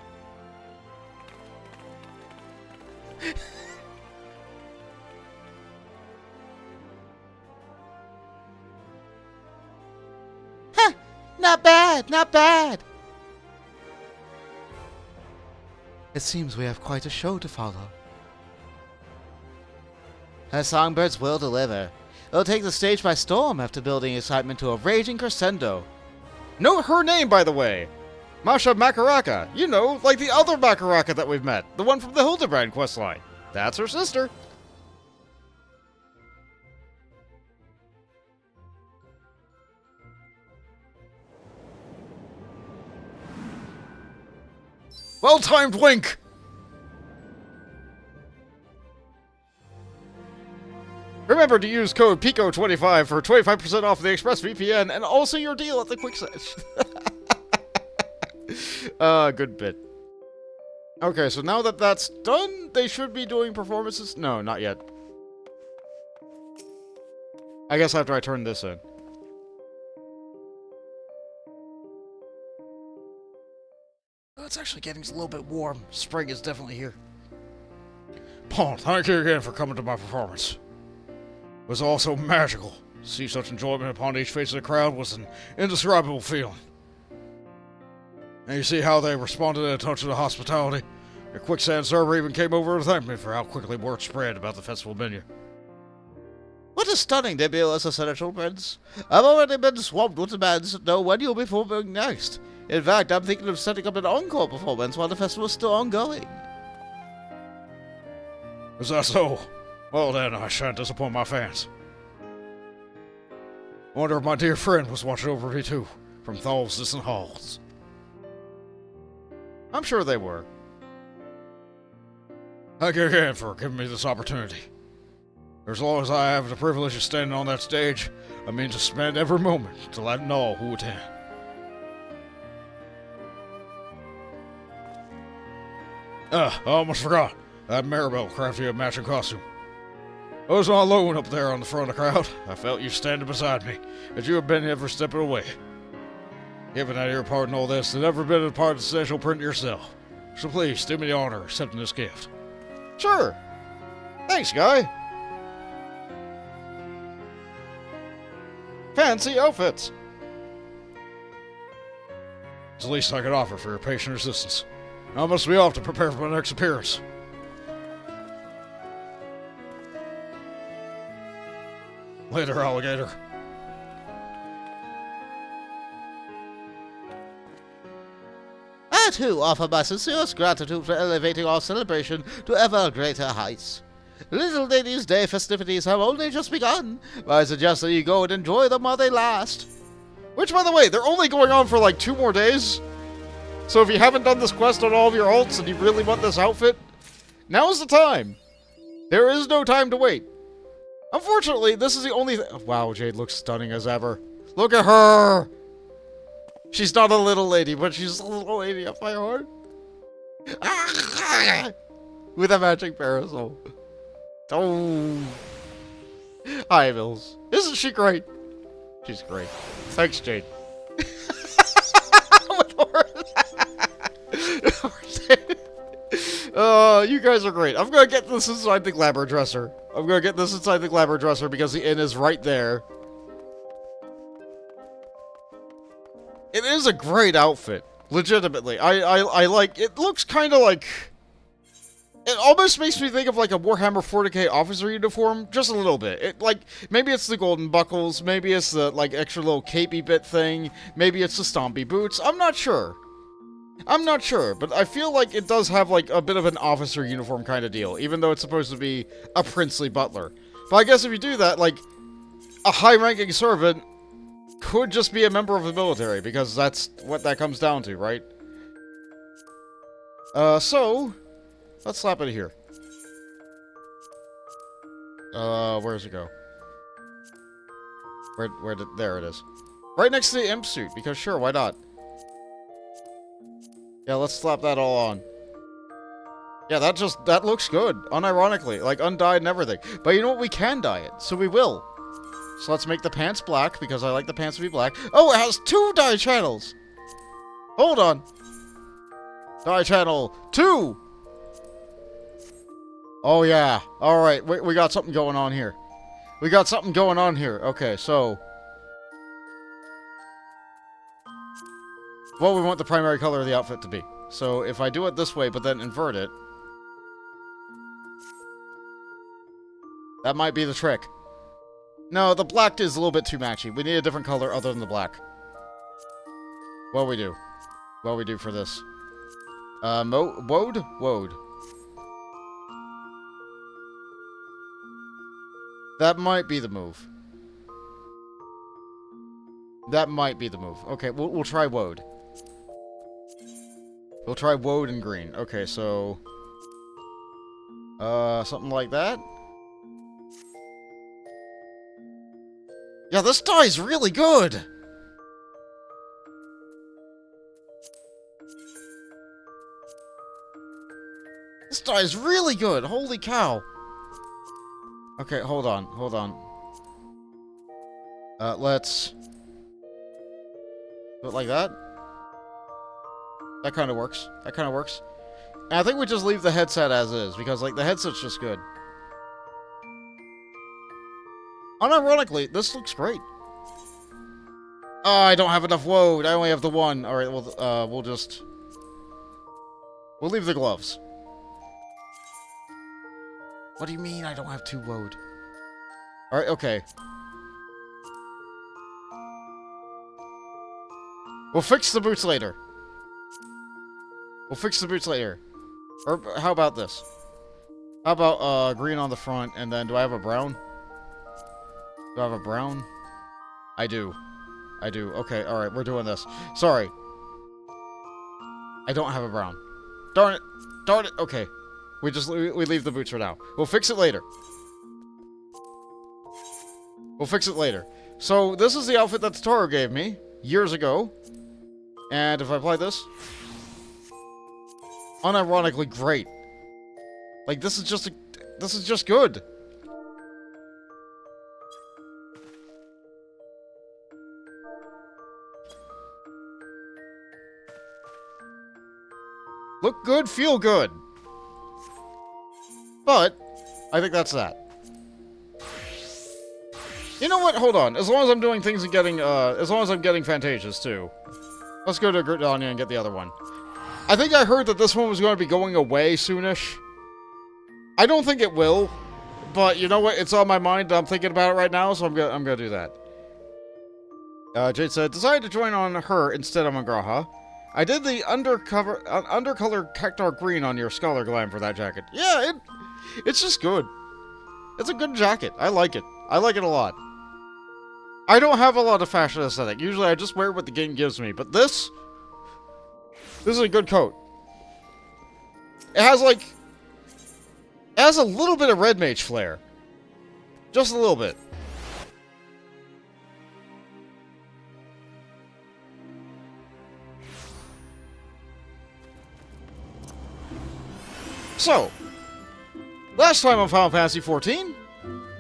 Speaker 2: Not bad, not bad. It seems we have quite a show to follow. Her songbirds will deliver. They'll take the stage by storm after building excitement to a raging crescendo.
Speaker 1: Note her name, by the way. Masha Makaraka. You know, like the other Makaraka that we've met. The one from the Hildebrand questline. That's her sister.
Speaker 3: Well-timed wink!
Speaker 1: Remember to use code PICO25 for 25% off the ExpressVPN and also your deal at the Quicksand. Good bit. Okay, so now that that's done, they should be doing performances. No, not yet. I guess after I turn this in.
Speaker 2: Oh, it's actually getting a little bit warm. Spring is definitely here.
Speaker 3: Paul, thank you again for coming to my performance. It was all so magical. To see such enjoyment upon each face of the crowd was an indescribable feeling. And you see how they responded at a touch of the hospitality? Your Quicksand server even came over to thank me for how quickly word spread about the festival menu.
Speaker 2: What a stunning debut as a Celestial Prince. I've already been swamped with demands to know when you'll be performing next. In fact, I'm thinking of setting up an encore performance while the festival is still ongoing.
Speaker 3: Is that so? Well then, I shan't disappoint my fans. I wonder if my dear friend was watching over me too, from Thal's distant halls.
Speaker 1: I'm sure they were.
Speaker 3: Thank you again for giving me this opportunity. For as long as I have the privilege of standing on that stage, I mean to spend every moment delighting all who attend. I almost forgot. I had Maribel craft you a matching costume. I was all alone up there on the front of the crowd. I felt you standing beside me, as you have been every step of the way. Given that you're part in all this, and never been a part of the special print yourself. So please, do me the honor of accepting this gift.
Speaker 1: Sure. Thanks, guy. Fancy outfits.
Speaker 3: It's the least I could offer for your patient assistance. I must be off to prepare for my next appearance. Later, alligator.
Speaker 2: I too offer my sincerest gratitude for elevating our celebration to ever greater heights. Little Lady's Day festivities have only just begun, but I suggest that you go and enjoy them while they last.
Speaker 1: Which, by the way, they're only going on for like 2 more days. So if you haven't done this quest on all of your alts and you really want this outfit, now's the time. There is no time to wait. Unfortunately, this is the only wow, Jade looks stunning as ever. Look at her! She's not a little lady, but she's a little lady of my heart. With a magic parasol. Oh. Hi, Mills. Isn't she great? She's great. Thanks, Jade. You guys are great. I'm gonna get this inside the glamour dresser. Because the inn is right there. It is a great outfit. Legitimately. I like... It looks kind of like... It almost makes me think of like a Warhammer 40k officer uniform. Just a little bit. It like... Maybe it's the golden buckles. Maybe it's the like extra little capey bit thing. Maybe it's the stompy boots. I'm not sure. But I feel like it does have like a bit of an officer uniform kind of deal. Even though it's supposed to be a princely butler. But I guess if you do that, like... A high-ranking servant... could just be a member of the military, because that's what that comes down to, right? So... Let's slap it here. Where does it go? There it is. Right next to the imp suit, because sure, why not? Yeah, let's slap that all on. Yeah, that looks good, unironically, like undyed and everything. But you know what, we can dye it, so we will. So let's make the pants black, because I like the pants to be black. Oh, it has 2 dye channels! Hold on. Dye channel 2! Oh, yeah. Alright, we got something going on here. Okay, so... Well, we want the primary color of the outfit to be. So, if I do it this way, but then invert it... That might be the trick. No, the black is a little bit too matchy. We need a different color other than the black. What we do for this? Woad? Woad. That might be the move. Okay, we'll try Woad. We'll try Woad in green. Okay, so... something like that? Yeah, this dye's really good! This dye's really good! Holy cow! Okay, hold on. Let's... do it like that? That kind of works. And I think we just leave the headset as is, because, like, the headset's just good. Unironically, this looks great. Oh, I don't have enough woad. I only have the 1. Alright, well, we'll leave the gloves. What do you mean I don't have 2 woad? Alright, okay. We'll fix the boots later. Or how about this? How about, green on the front, and then do I have a brown? I do. Okay, alright, we're doing this. Sorry. I don't have a brown. Darn it. Okay. We leave the boots for now. We'll fix it later. We'll fix it later. So, this is the outfit that Taro gave me years ago. And if I apply this... unironically great. Like, this is just good. Look good, feel good. But, I think that's that. You know what? Hold on. As long as I'm doing things and getting, as long as I'm getting Fantasias, too. Let's go to Gridania and get the other one. I think I heard that this one was going to be going away soonish. I don't think it will. But, you know what? It's on my mind. I'm thinking about it right now, so I'm gonna do that. Jade said, decided to join on her instead of Mangraha. I did the undercolor cactar green on your Scholar Glam for that jacket. Yeah, it's just good. It's a good jacket. I like it. I like it a lot. I don't have a lot of fashion aesthetic. Usually I just wear what the game gives me. But this is a good coat. It has like... it has a little bit of Red Mage flair. Just a little bit. So, last time on Final Fantasy XIV,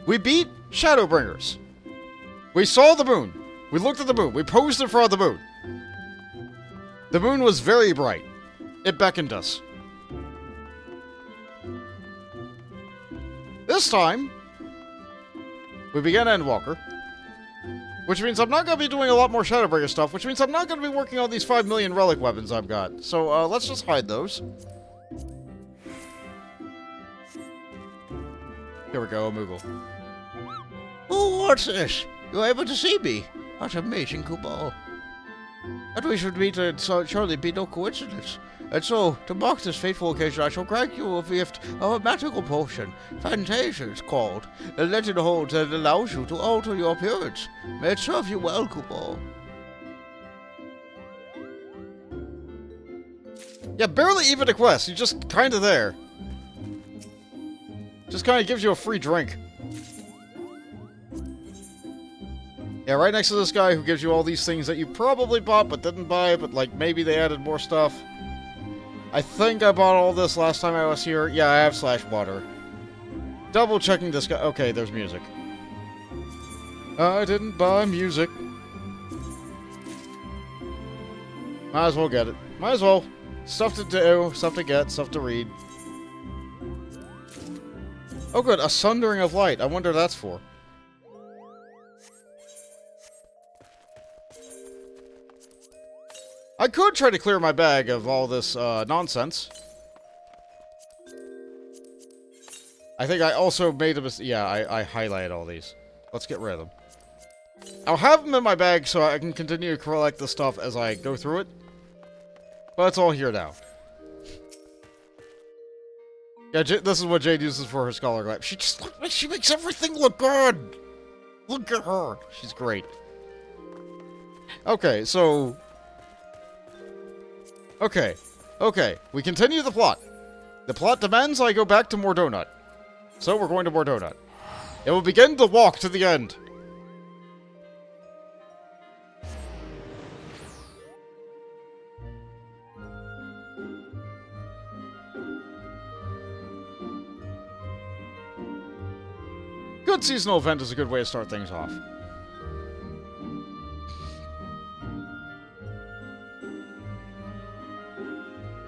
Speaker 1: we beat Shadowbringers. We saw the moon. We looked at the moon. We posed in front of the moon. The moon was very bright. It beckoned us. This time, we began Endwalker, which means I'm not going to be doing a lot more Shadowbringer stuff, which means I'm not going to be working on these 5 million relic weapons I've got. So, let's just hide those. Here we go, Moogle.
Speaker 2: Oh, what's this? You're able to see me. What amazing Kubal. That we should meet would surely be no coincidence. And so, to mark this fateful occasion, I shall grant you a gift of a magical potion. Fantasias called. A legend holds that allows you to alter your appearance. May it serve you well, Kubal.
Speaker 1: Yeah, barely even a quest. You're just kind of there. Just kind of gives you a free drink. Yeah, right next to this guy who gives you all these things that you probably bought but didn't buy, but like maybe they added more stuff. I think I bought all this last time I was here. Yeah, I have Slash Water. Double checking this guy. Okay, there's music. I didn't buy music. Might as well get it. Might as well. Stuff to do, stuff to get, stuff to read. Oh good, a Sundering of Light. I wonder what that's for. I could try to clear my bag of all this nonsense. I think I also made a mistake. Yeah, I highlighted all these. Let's get rid of them. I'll have them in my bag so I can continue to collect the stuff as I go through it. But it's all here now. Yeah, this is what Jade uses for her Scholar Glam. She makes everything look good! Look at her! She's great. Okay, so... Okay. We continue the plot. The plot demands I go back to Mordonut. So we're going to Mordonut. It will begin the walk to the end. Good seasonal event is a good way to start things off.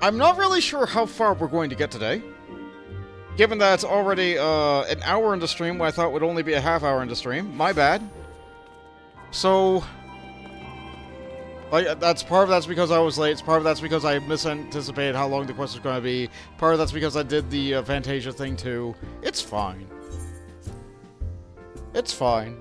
Speaker 1: I'm not really sure how far we're going to get today. Given that it's already an hour into stream, when I thought it would only be a half hour into stream. My bad. So... like, part of that's because I was late. Part of that's because I misanticipated how long the quest was going to be. Part of that's because I did the Fantasia thing too. It's fine. It's fine.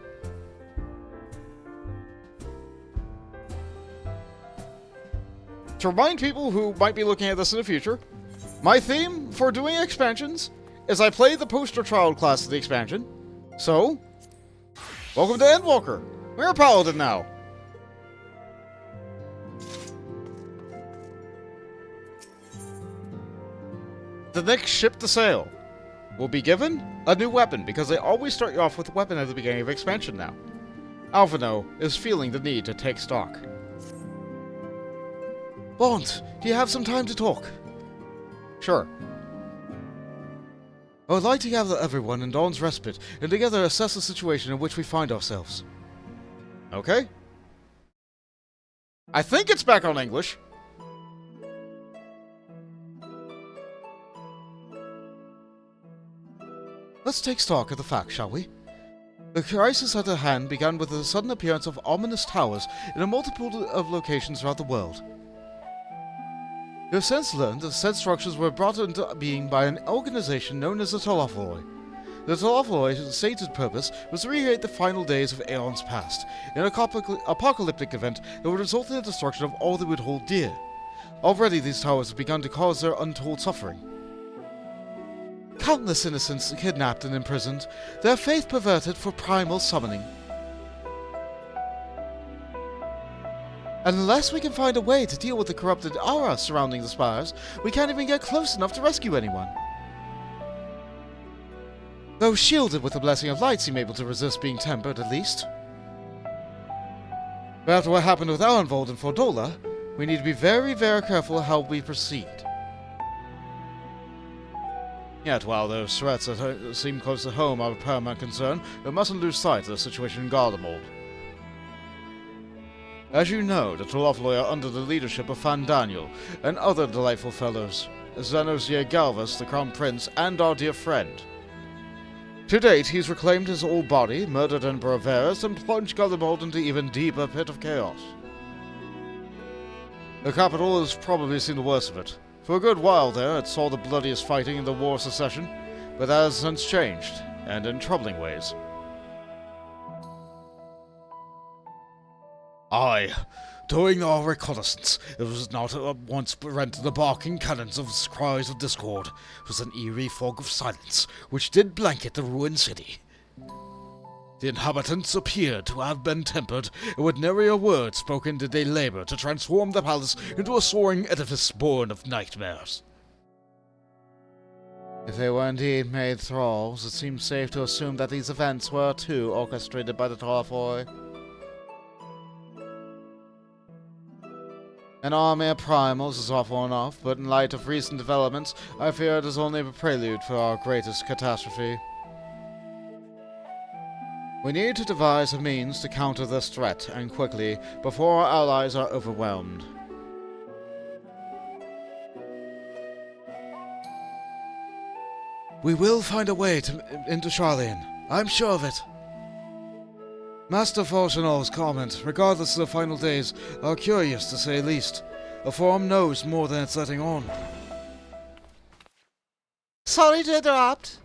Speaker 1: To remind people who might be looking at this in the future, my theme for doing expansions is I play the poster child class of the expansion. So, welcome to Endwalker. We're a paladin now. The next ship to sail will be given a new weapon, because they always start you off with a weapon at the beginning of expansion now. Alvino is feeling the need to take stock. Bond, do you have some time to talk? Sure. I would like to gather everyone in Dawn's Respite and together assess the situation in which we find ourselves. Okay. I think it's back on English. Let's take stock of the facts, shall we? The crisis at hand began with the sudden appearance of ominous towers in a multitude of locations throughout the world. We have since learned that said structures were brought into being by an organization known as the Tolopholoi. The Tolopholoi stated purpose was to recreate the final days of aeons past, in an apocalyptic event that would result in the destruction of all they would hold dear. Already these towers have begun to cause their untold suffering. Countless innocents kidnapped and imprisoned, their faith perverted for primal summoning. And unless we can find a way to deal with the corrupted aura surrounding the spires, we can't even get close enough to rescue anyone. Though shielded with the blessing of light, seem able to resist being tempered at least. But after what happened with Alanvold and Fordola, we need to be very, very careful how we proceed. Yet, while those threats that seem close to home are of paramount concern, we mustn't lose sight of the situation in Gardermold. As you know, the Tolopholoi are under the leadership of Fandaniel and other delightful fellows, Xenosier Galvas, the Crown Prince, and our dear friend. To date, he's reclaimed his old body, murdered Emperor Varus, and plunged Gardermold into even deeper pit of chaos. The capital has probably seen the worst of it. For a good while there, it saw the bloodiest fighting in the War of Secession, but that has since changed, and in troubling ways.
Speaker 3: Aye. During our reconnaissance, it was not at once rent the barking cannons of cries of discord. It was an eerie fog of silence, which did blanket the ruined city. The inhabitants appeared to have been tempered, and with nary a word spoken did they labor to transform the palace into a soaring edifice born of nightmares.
Speaker 2: If they were indeed made thralls, it seems safe to assume that these events were too orchestrated by the Tolopholoi. An army of primals is awful enough, but in light of recent developments, I fear it is only a prelude for our greatest catastrophe. We need to devise a means to counter this threat, and quickly, before our allies are overwhelmed. We will find a way into Sharleyan. I'm sure of it. Master Fortunal's comment, regardless of the final days, are curious to say least. The Forum knows more than it's letting on.
Speaker 4: Sorry to interrupt.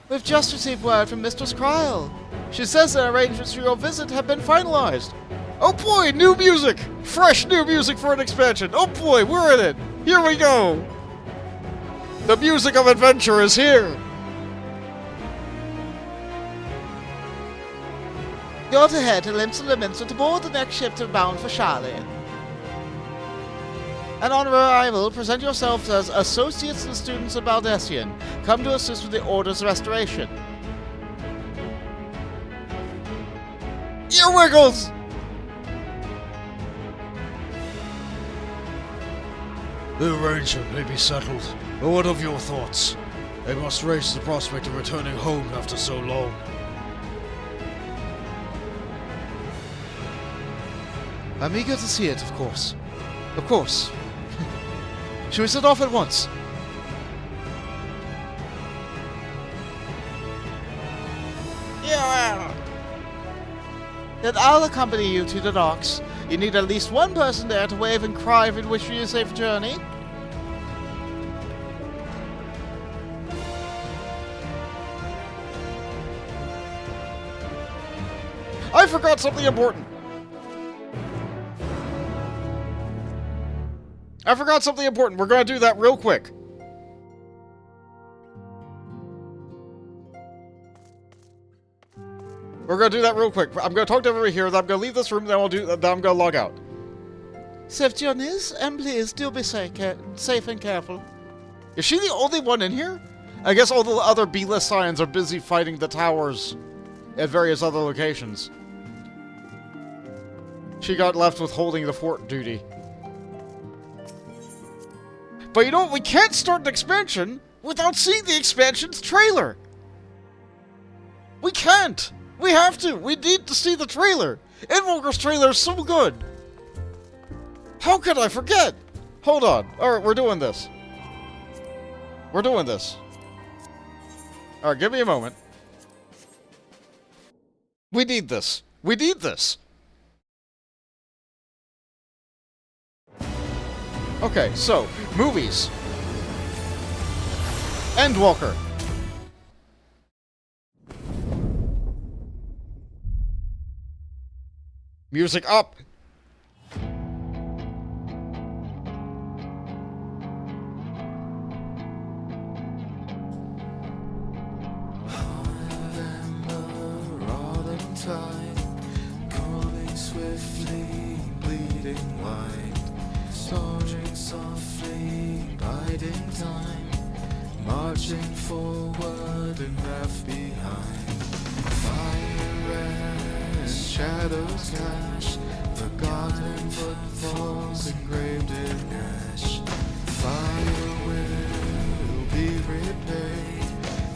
Speaker 4: We've just received word from Mistress Kryl. She says the arrangements for your visit have been finalized.
Speaker 1: Oh boy, new music! Fresh new music for an expansion! Oh boy, we're in it! Here we go! The music of adventure is here!
Speaker 4: You're to head to Limsa to board the next ship to bound for Sharleyan. And on arrival, present yourselves as associates and students of Baldessian, come to assist with the Order's restoration.
Speaker 1: Earwiggles!
Speaker 3: The arrangement may be settled, but what of your thoughts? I must raise the prospect of returning home after so long.
Speaker 1: I'm eager to see it, of course. Of course. Shall we set off at once?
Speaker 4: Yeah. Then I'll accompany you to the docks. You need at least one person there to wave and cry if it wish you a safe journey.
Speaker 1: I forgot something important! We're gonna do that real quick. I'm gonna talk to everybody here, then I'm gonna leave this room, then I'm gonna log out.
Speaker 4: Safety on his, and please do be safe and careful.
Speaker 1: Is she the only one in here? I guess all the other B-list scions are busy fighting the towers at various other locations. She got left with holding the fort duty. But you know what? We can't start an expansion without seeing the expansion's trailer. We can't. We have to. We need to see the trailer. Endwalker's trailer is so good. How could I forget? Hold on. Alright, we're doing this. We're doing this. Alright, give me a moment. We need this. We need this. Okay, so, movies. Endwalker. Music up.
Speaker 5: Calling swiftly, bleeding white, soaring softly, biding time, marching forward and left behind. Fire as shadows clash, forgotten footfalls engraved in ash. Fire will be repaid,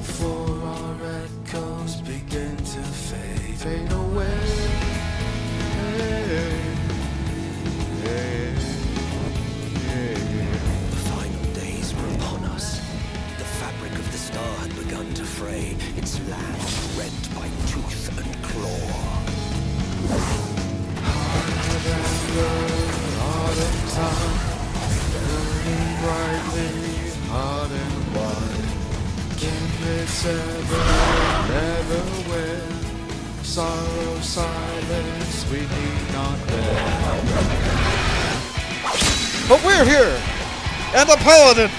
Speaker 5: for our echoes begin to fade away.
Speaker 6: The final days were upon us. The fabric of the star had begun to fray, its land rent by tooth and claw.
Speaker 5: Hard and the autumn sun, burning brightly, hot and wide. Kindlets ever, never win. Sorrow, silence, we need not bear.
Speaker 1: But we're here! And the paladin!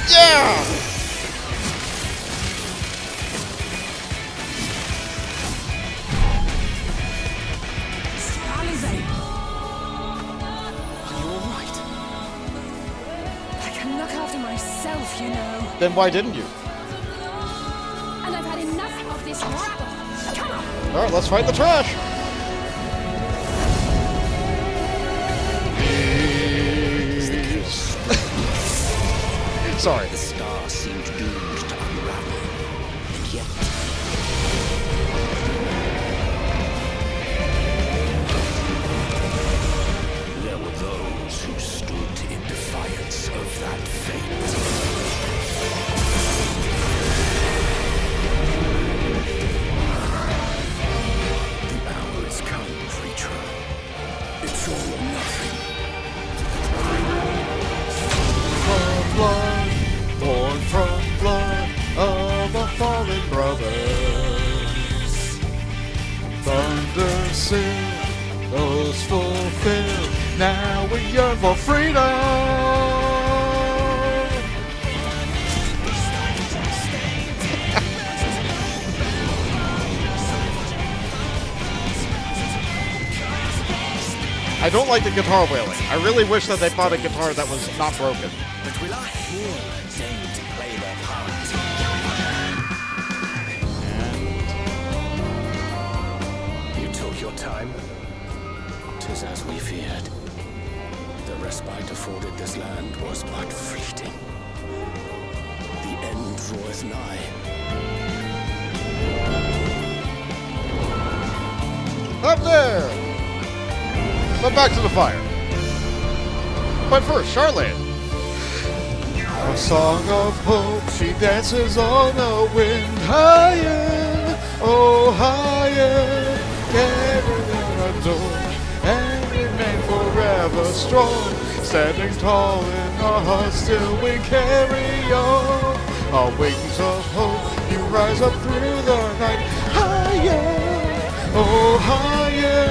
Speaker 1: Yeah!
Speaker 7: Are you alright? I can look after myself, you know.
Speaker 1: Then why didn't you?
Speaker 7: And I've had enough of this rabble. Come on!
Speaker 1: Alright, let's fight the trash! Sorry.
Speaker 6: The star seemed doomed to unravel, and yet there were those who stood in defiance of that fate. The hour has come, creature. It's all or nothing.
Speaker 5: Blood, born from blood of our fallen brothers. Thunder seal, those fulfilled. Now we yearn for freedom.
Speaker 1: I don't like the guitar wailing. I really wish that they bought a guitar that was not broken.
Speaker 6: But will our heroes deign to play their part? You took your time. 'Tis as we feared. The respite afforded this land was but fleeting. The end draweth nigh.
Speaker 1: Up there! But back to the fire. But first, Sharleyan.
Speaker 5: A song of hope, she dances on the wind. Higher, oh higher, carried our door, and remain forever strong. Standing tall in our hearts till we carry on. Our wings of hope, you rise up through the night. Higher, oh higher,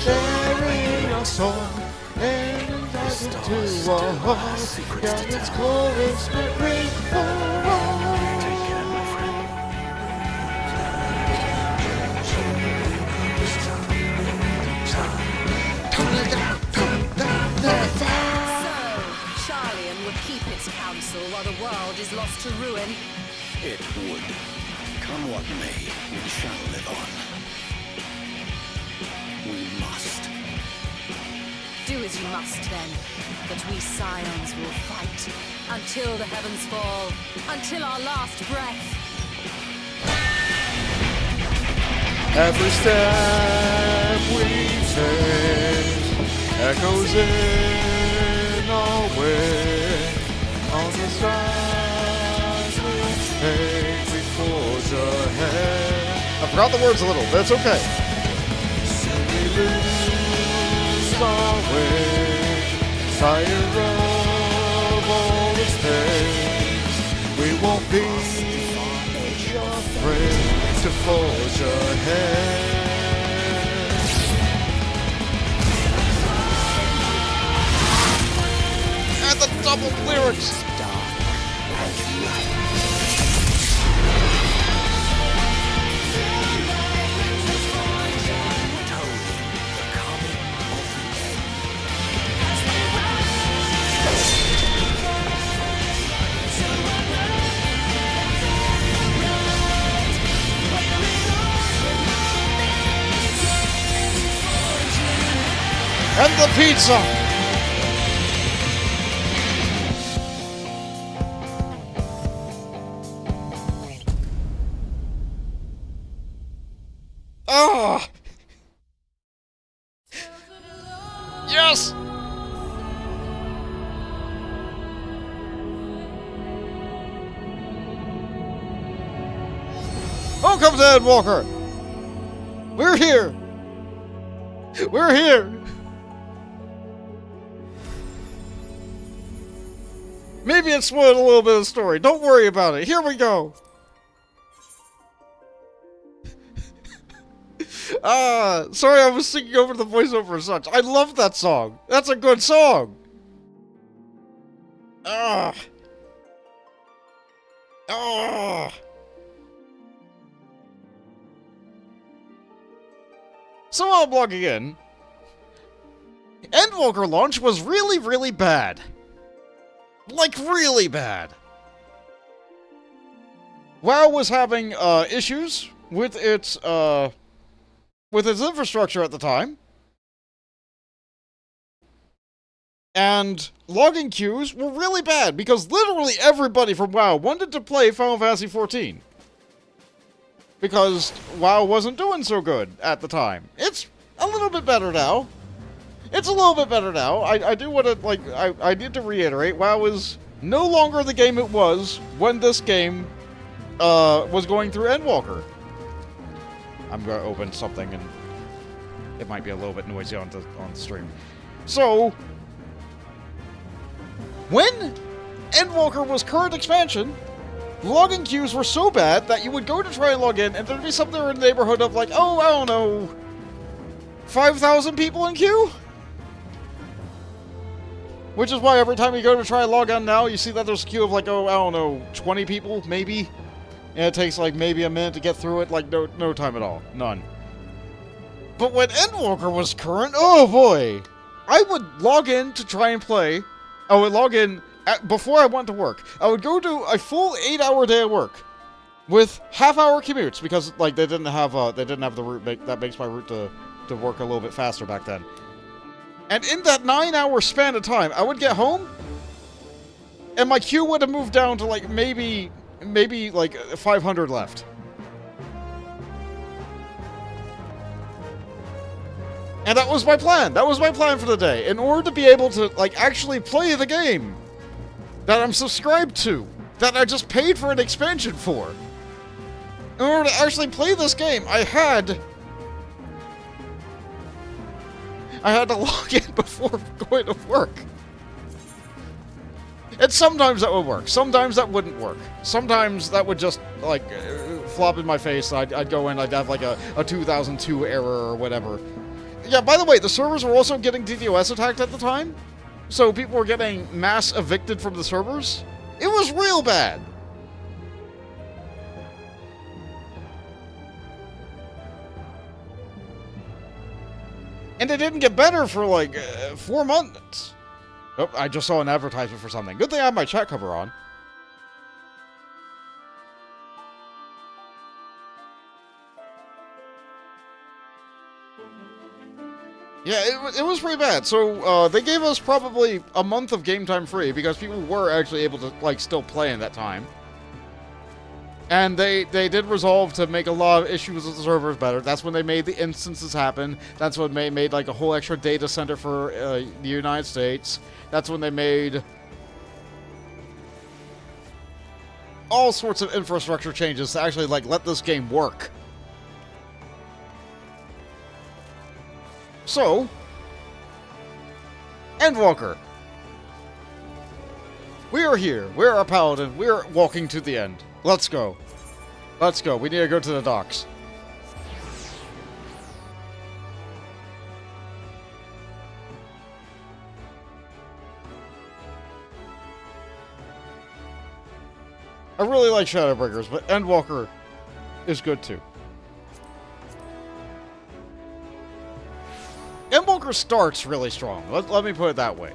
Speaker 5: carrying our song. And rise into our hearts. Yeah, it's chorus, but bring for all.
Speaker 6: Take care, my friend.
Speaker 7: its counsel while the world is lost to ruin.
Speaker 6: It would. Come what may, we shall live on. We must.
Speaker 7: Do as you must then, but we scions will fight until the heavens fall, until our last breath.
Speaker 5: Every step we take echoes in our wind. On the skies we take, we forge ahead.
Speaker 1: I forgot the words a little, but it's okay.
Speaker 5: Soon we lose our way, tired of all this pain. We won't be afraid to forge ahead.
Speaker 1: And the double lyrics! And the pizza! Ah! Yes! Welcome to Endwalker! We're here! We're here! Maybe it spoiled a little bit of the story. Don't worry about it. Here we go. Sorry I was singing over the voiceover and such. I love that song. That's a good song. Ah. Ah. So while I'm logging in, Endwalker launch was really, really bad. Like, really bad. WoW was having, issues with its infrastructure at the time. And logging queues were really bad, because literally everybody from WoW wanted to play Final Fantasy XIV. Because WoW wasn't doing so good at the time. It's a little bit better now. It's a little bit better now. I do want to, like, I need to reiterate, WoW is no longer the game it was when this game was going through Endwalker. I'm going to open something and it might be a little bit noisy on the stream. So, when Endwalker was current expansion, logging queues were so bad that you would go to try and log in and there'd be something in the neighborhood of like, oh, I don't know, 5,000 people in queue? Which is why every time you go to try and log on now, you see that there's a queue of like, oh, I don't know, 20 people, maybe? And it takes like maybe a minute to get through it, like no time at all. None. But when Endwalker was current, oh boy! I would log in to try and play. I would log in before I went to work. I would go do a full 8-hour day at work with half-hour commutes because like they didn't have the route that makes my route to work a little bit faster back then. And in that 9-hour span of time, I would get home, and my queue would have moved down to like maybe like 500 left. And that was my plan. That was my plan for the day. In order to be able to like actually play the game that I'm subscribed to, that I just paid for an expansion for. In order to actually play this game, I had to log in before going to work. And sometimes that would work. Sometimes that wouldn't work. Sometimes that would just, like, flop in my face. I'd go in, I'd have, like, a 2002 error or whatever. Yeah, by the way, the servers were also getting DDoS attacked at the time. So people were getting mass evicted from the servers. It was real bad. And it didn't get better for, like, 4 months. Oh, I just saw an advertisement for something. Good thing I have my chat cover on. Yeah, it was pretty bad. So, they gave us probably a month of game time free because people were actually able to, like, still play in that time. And they did resolve to make a lot of issues with the servers better. That's when they made the instances happen. That's when they made, like, a whole extra data center for the United States. That's when they made all sorts of infrastructure changes to actually, like, let this game work. So, Endwalker. We are here. We're a paladin. We're walking to the end. Let's go. Let's go. We need to go to the docks. I really like Shadowbringers, but Endwalker is good too. Endwalker starts really strong. Let me put it that way.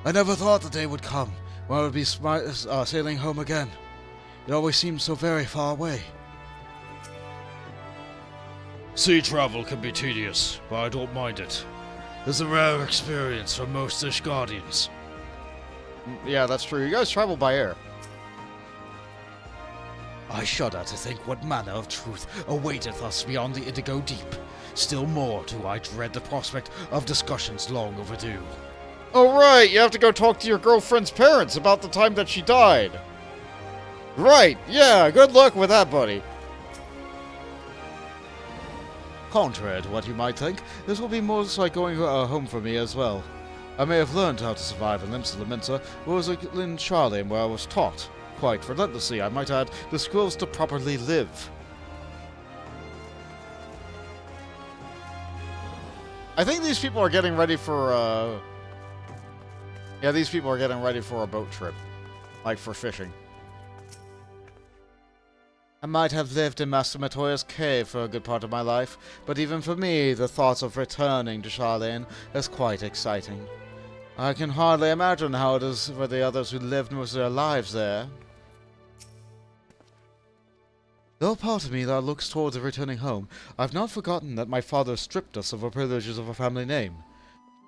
Speaker 2: I never thought the day would come when I would be sailing home again. It always seemed so very far away.
Speaker 3: Sea travel can be tedious, but I don't mind it. It's a rare experience for most Ishgardians.
Speaker 1: Yeah, that's true. You guys travel by air.
Speaker 2: I shudder to think what manner of truth awaiteth us beyond the Indigo Deep. Still more do I dread the prospect of discussions long overdue.
Speaker 1: Oh, right, you have to go talk to your girlfriend's parents about the time that she died. Right, yeah, good luck with that, buddy.
Speaker 2: Contrary to what you might think, this will be most like going home for me as well. I may have learned how to survive in Limsa Laminsa, whereas in Sharleyan where I was taught, quite relentlessly, I might add, the skills to properly live.
Speaker 1: I think these people are getting ready for, yeah, these people are getting ready for a boat trip. Like, for fishing.
Speaker 2: I might have lived in Master Matoya's cave for a good part of my life, but even for me, the thought of returning to Sharleyan is quite exciting. I can hardly imagine how it is for the others who lived most of their lives there. Though part of me that looks towards returning home, I've not forgotten that my father stripped us of the privileges of a family name.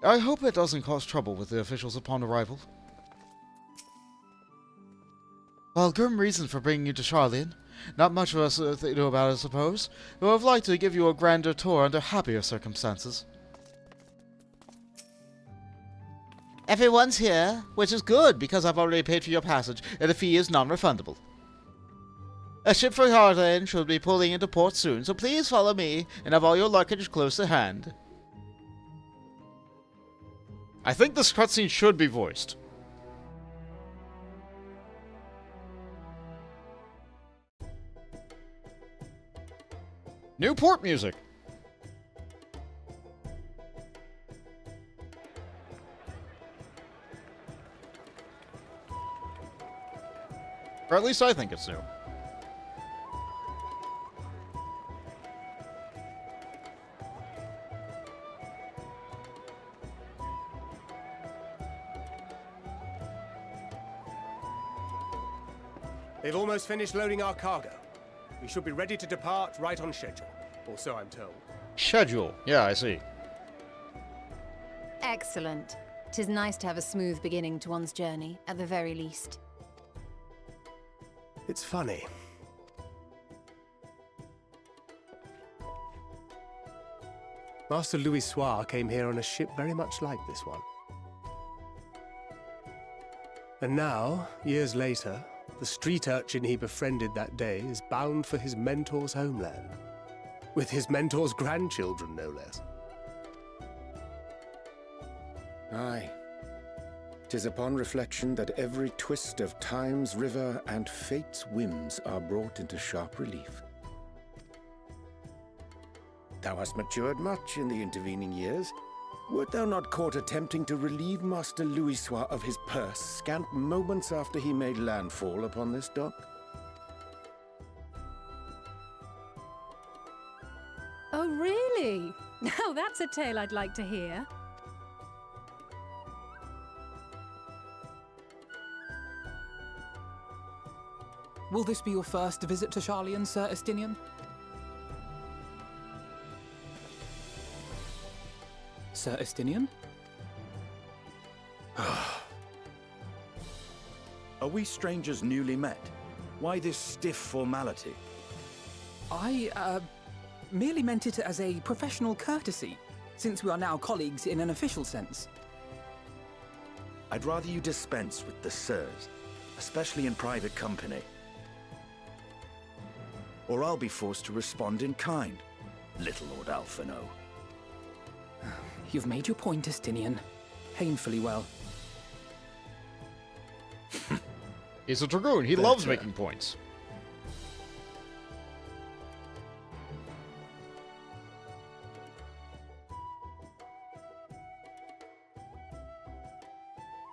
Speaker 2: I hope it doesn't cause trouble with the officials upon arrival. Well, grim reason for bringing you to Sharleyan. Not much of us to know about, I suppose. We would have liked to give you a grander tour under happier circumstances. Everyone's here, which is good, because I've already paid for your passage, and the fee is non-refundable. A ship for Sharleyan should be pulling into port soon, so please follow me, and have all your luggage close to hand.
Speaker 1: I think this cutscene should be voiced. New port music. Or at least I think it's new.
Speaker 6: They've almost finished loading our cargo. We should be ready to depart right on schedule, or so I'm told.
Speaker 1: Schedule. Yeah, I see.
Speaker 7: Excellent. 'Tis nice to have a smooth beginning to one's journey, at the very least.
Speaker 6: It's funny. Master Louis Soir came here on a ship very much like this one. And now, years later, the street urchin he befriended that day is bound for his mentor's homeland. With his mentor's grandchildren, no less.
Speaker 8: Aye. 'Tis upon reflection that every twist of time's river and fate's whims are brought into sharp relief. Thou hast matured much in the intervening years. Wert thou not caught attempting to relieve Master Louis Soir of his purse scant moments after he made landfall upon this dock?
Speaker 7: Oh, really? Now that's a tale I'd like to hear.
Speaker 9: Will this be your first visit to Sharleyan, Sir Estinian? Sir Estinian?
Speaker 10: Are we strangers newly met? Why this stiff formality?
Speaker 9: I, merely meant it as a professional courtesy, since we are now colleagues in an official sense.
Speaker 10: I'd rather you dispense with the sirs, especially in private company. Or I'll be forced to respond in kind, little Lord Alphino.
Speaker 9: You've made your point, Estinian. Painfully well.
Speaker 1: He's a Dragoon. He loves making points.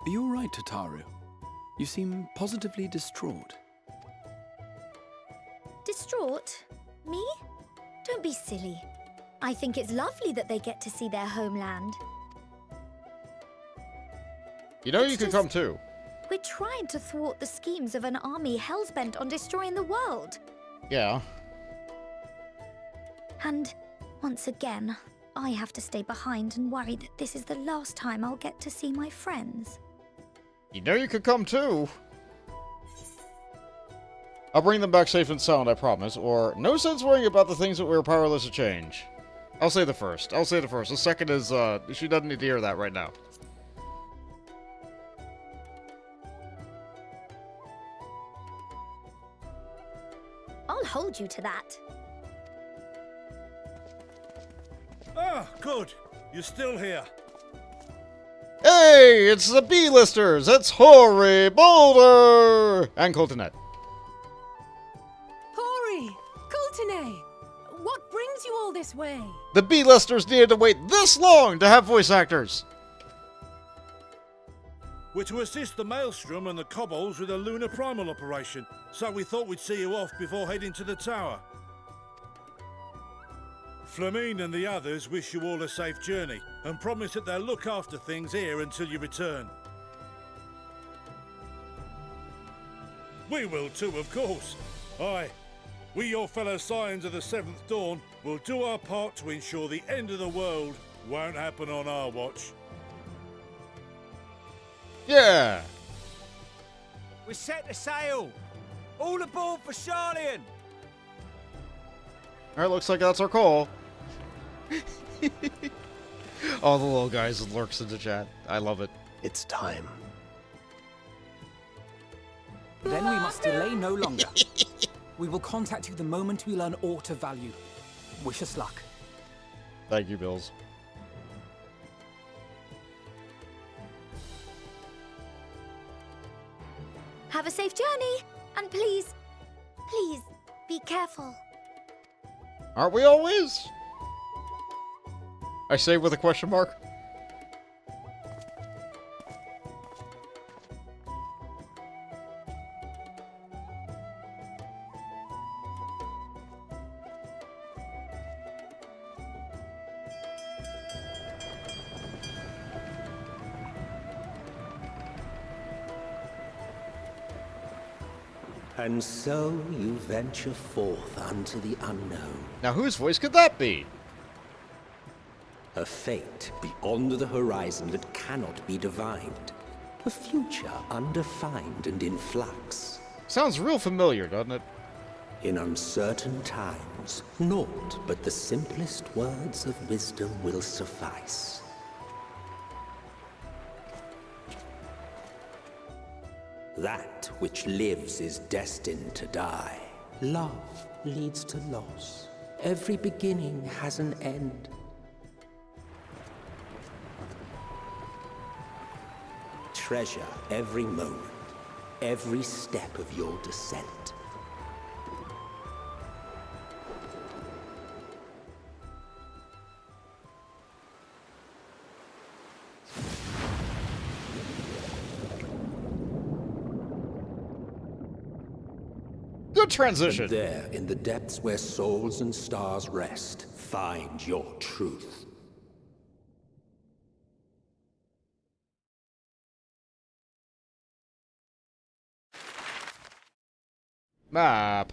Speaker 11: Are you all right, Tataru? You seem positively distraught.
Speaker 12: Distraught? Me? Don't be silly. I think it's lovely that they get to see their homeland.
Speaker 1: You know, you can come too.
Speaker 12: We're trying to thwart the schemes of an army hell's-bent on destroying the world.
Speaker 1: Yeah.
Speaker 12: And once again, I have to stay behind and worry that this is the last time I'll get to see my friends.
Speaker 1: You know you could come too. I'll bring them back safe and sound, I promise. Or, no sense worrying about the things that we're powerless to change. I'll say the first. The second is, she doesn't need to hear that right now.
Speaker 12: I'll hold you to that.
Speaker 13: Ah, good. You're still here.
Speaker 1: Hey, it's the B-listers! It's Hori, Boulder, and Coltonet.
Speaker 7: Hori! Coulternay! What brings you all this way?
Speaker 1: The B-listers needed to wait this long to have voice actors.
Speaker 13: We're to assist the Maelstrom and the Kobolds with a lunar primal operation, so we thought we'd see you off before heading to the tower. Flamine and the others wish you all a safe journey, and promise that they'll look after things here until you return. We will too, of course. Aye, we your fellow Scions of the Seventh Dawn will do our part to ensure the end of the world won't happen on our watch.
Speaker 1: Yeah.
Speaker 14: We're set to sail. All aboard for Sharleyan.
Speaker 1: Alright, looks like that's our call. All the little guys that lurks in the chat. I love it.
Speaker 8: It's time.
Speaker 9: Then we must delay no longer. We will contact you the moment we learn aught of value. Wish us luck.
Speaker 1: Thank you, Bills.
Speaker 12: Have a safe journey, and please, please, be careful.
Speaker 1: Aren't we always? I say with a question mark.
Speaker 6: And so you venture forth unto the unknown.
Speaker 1: Now whose voice could that be?
Speaker 6: A fate beyond the horizon that cannot be divined. A future undefined and in flux.
Speaker 1: Sounds real familiar, doesn't it?
Speaker 6: In uncertain times, naught but the simplest words of wisdom will suffice. That which lives is destined to die. Love leads to loss. Every beginning has an end. Treasure every moment, every step of your descent.
Speaker 1: Good transition.
Speaker 6: And there, in the depths where souls and stars rest, find your truth.
Speaker 1: Map.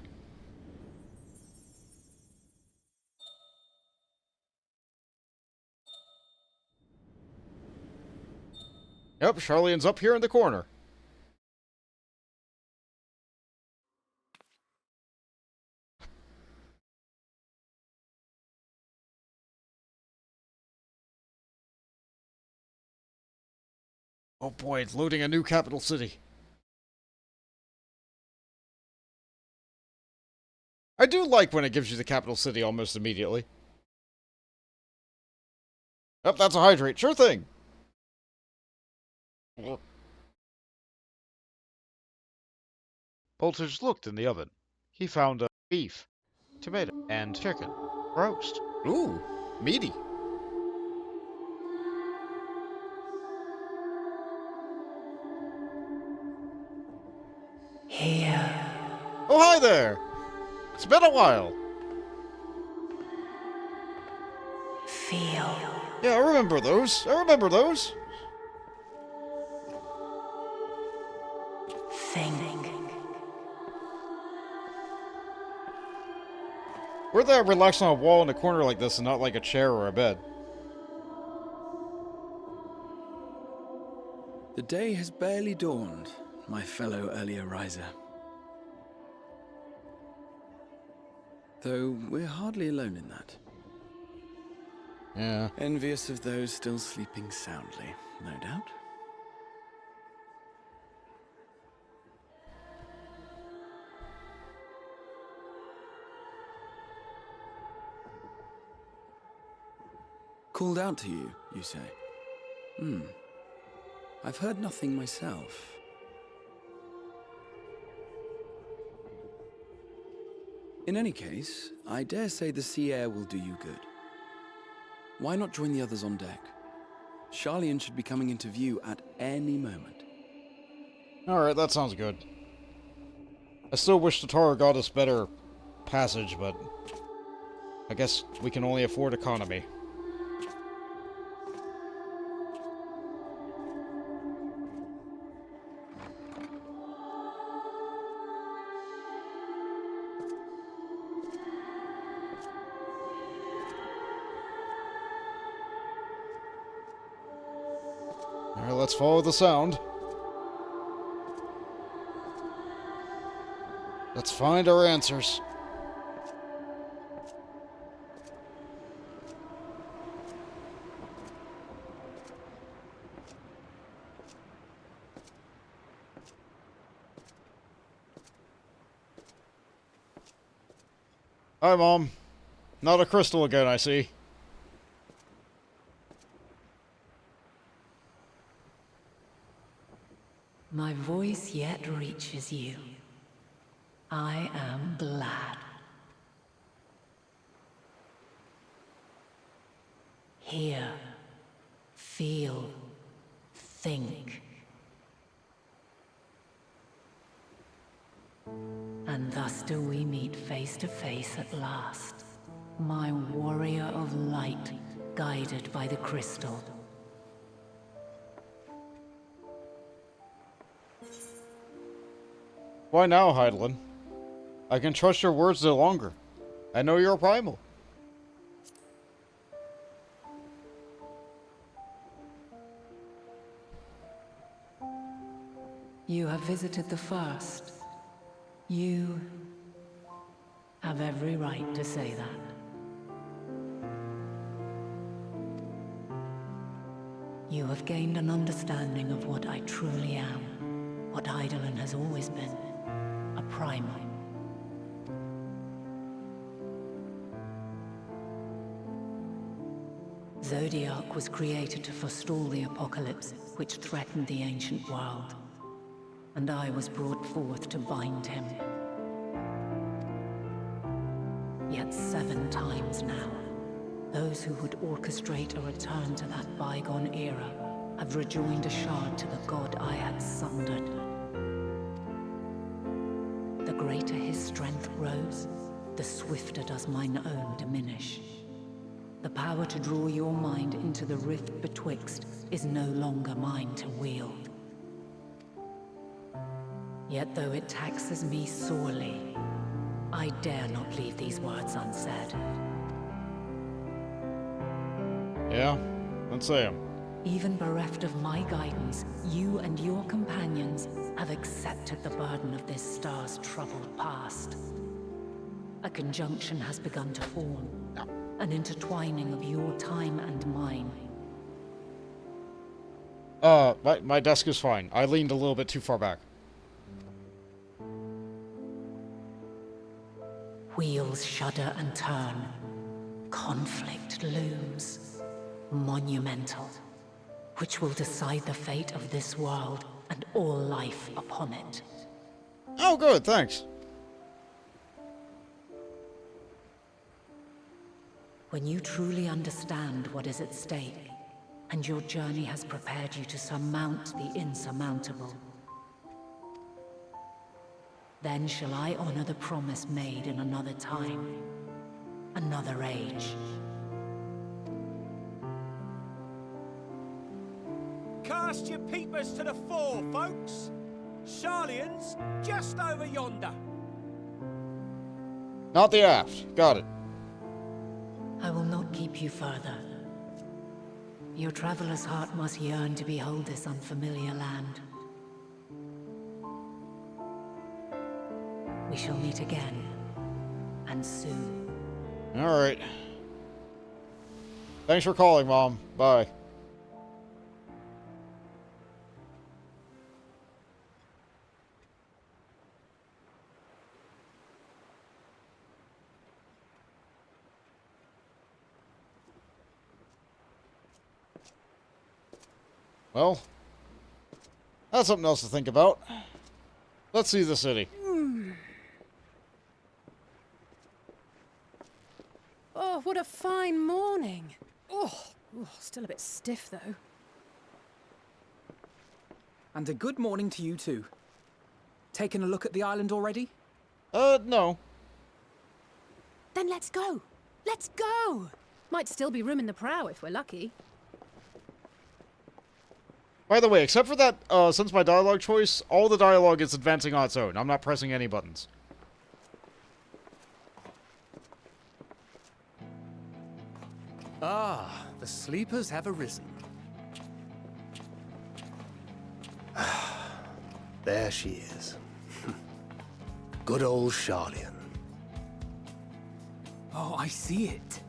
Speaker 1: Yep, Sharleyan's up here in the corner. Oh boy, it's loading a new capital city. I do like when it gives you the capital city almost immediately. Oh, that's a hydrate. Sure thing. Boltage looked in the oven. He found beef, tomato, and chicken. Roast. Ooh, meaty.
Speaker 15: Here.
Speaker 1: Oh, hi there. It's been a while.
Speaker 15: Feel.
Speaker 1: Yeah, I remember those. I remember those.
Speaker 15: Think.
Speaker 1: Where'd that relax on a wall in a corner like this and not like a chair or a bed?
Speaker 11: The day has barely dawned, my fellow earlier riser. Though we're hardly alone in that.
Speaker 1: Yeah.
Speaker 11: Envious of those still sleeping soundly, no doubt. Called out to you, you say? I've heard nothing myself. In any case, I dare say the sea air will do you good. Why not join the others on deck? Sharleyan should be coming into view at any moment.
Speaker 1: Alright, that sounds good. I still wish the Tara got us better passage, but I guess we can only afford economy. Alright, let's follow the sound. Let's find our answers. Hi, Mom. Not a crystal again, I see.
Speaker 15: My voice yet reaches you. I am glad. Hear, feel, think. And thus do we meet face to face at last, my warrior of light, guided by the crystal.
Speaker 1: Why now, Hydaelyn? I can trust your words no longer. I know you're a primal.
Speaker 15: You have visited the first. You have every right to say that. You have gained an understanding of what I truly am, what Hydaelyn has always been, a primal. Zodiac was created to forestall the apocalypse which threatened the ancient world, and I was brought forth to bind him. Yet 7 times now, those who would orchestrate a return to that bygone era have rejoined a shard to the god I had sundered. The greater his strength grows, the swifter does mine own diminish. The power to draw your mind into the rift betwixt is no longer mine to wield. Yet though it taxes me sorely, I dare not leave these words unsaid.
Speaker 1: Yeah, let's say 'em.
Speaker 15: Even bereft of my guidance, you and your companions have accepted the burden of this star's troubled past. A conjunction has begun to form, an intertwining of your time and mine.
Speaker 1: My desk is fine. I leaned a little bit too far back.
Speaker 15: Wheels shudder and turn. Conflict looms. Monumental. Which will decide the fate of this world and all life upon it.
Speaker 1: Oh, good, thanks.
Speaker 15: When you truly understand what is at stake, and your journey has prepared you to surmount the insurmountable, then shall I honor the promise made in another time, another age.
Speaker 14: Cast your peepers to the fore, folks. Sharleyan's just over yonder.
Speaker 1: Not the aft. Got it.
Speaker 15: I will not keep you further. Your traveler's heart must yearn to behold this unfamiliar land. We shall meet again, and soon.
Speaker 1: Alright. Thanks for calling, Mom. Bye. Well, that's something else to think about. Let's see the city.
Speaker 16: Oh, what a fine morning. Oh, still a bit stiff, though.
Speaker 9: And a good morning to you, too. Taken a look at the island already?
Speaker 1: No.
Speaker 16: Then let's go. Let's go! Might still be room in the prow if we're lucky.
Speaker 1: By the way, except for that, since my dialogue choice, all the dialogue is advancing on its own. I'm not pressing any buttons.
Speaker 17: Ah, the sleepers have arisen. There she is. Good old Sharleyan.
Speaker 9: Oh, I see it.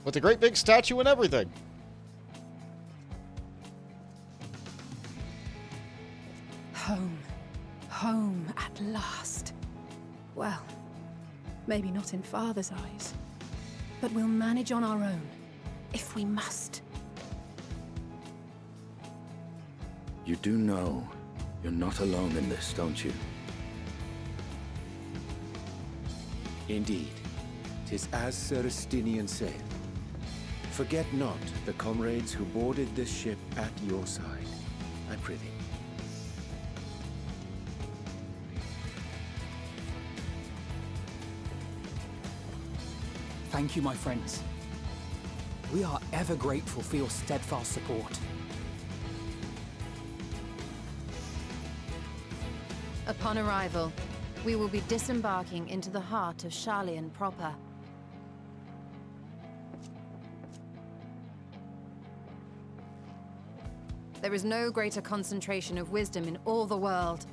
Speaker 1: With the great big statue and everything.
Speaker 16: Home. Home at last. Well, maybe not in Father's eyes. But we'll manage on our own, if we must.
Speaker 10: You do know you're not alone in this, don't you?
Speaker 8: Indeed. 'Tis as Sir Estinian said. Forget not the comrades who boarded this ship at your side, I prithee.
Speaker 9: Thank you, my friends. We are ever grateful for your steadfast support.
Speaker 7: Upon arrival, we will be disembarking into the heart of Sharleyan proper. There is no greater concentration of wisdom in all the world.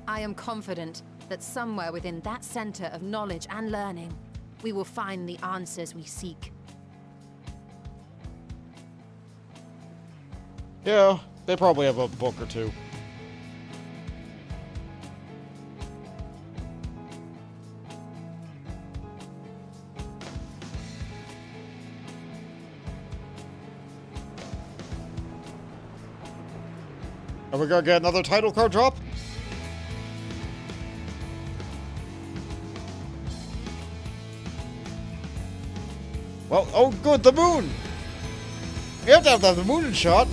Speaker 7: I am confident that somewhere within that center of knowledge and learning, we will find the answers we seek.
Speaker 1: Yeah, they probably have a book or two. Are we gonna get another title card drop? Well, oh good, the moon! You have to have the moon shot.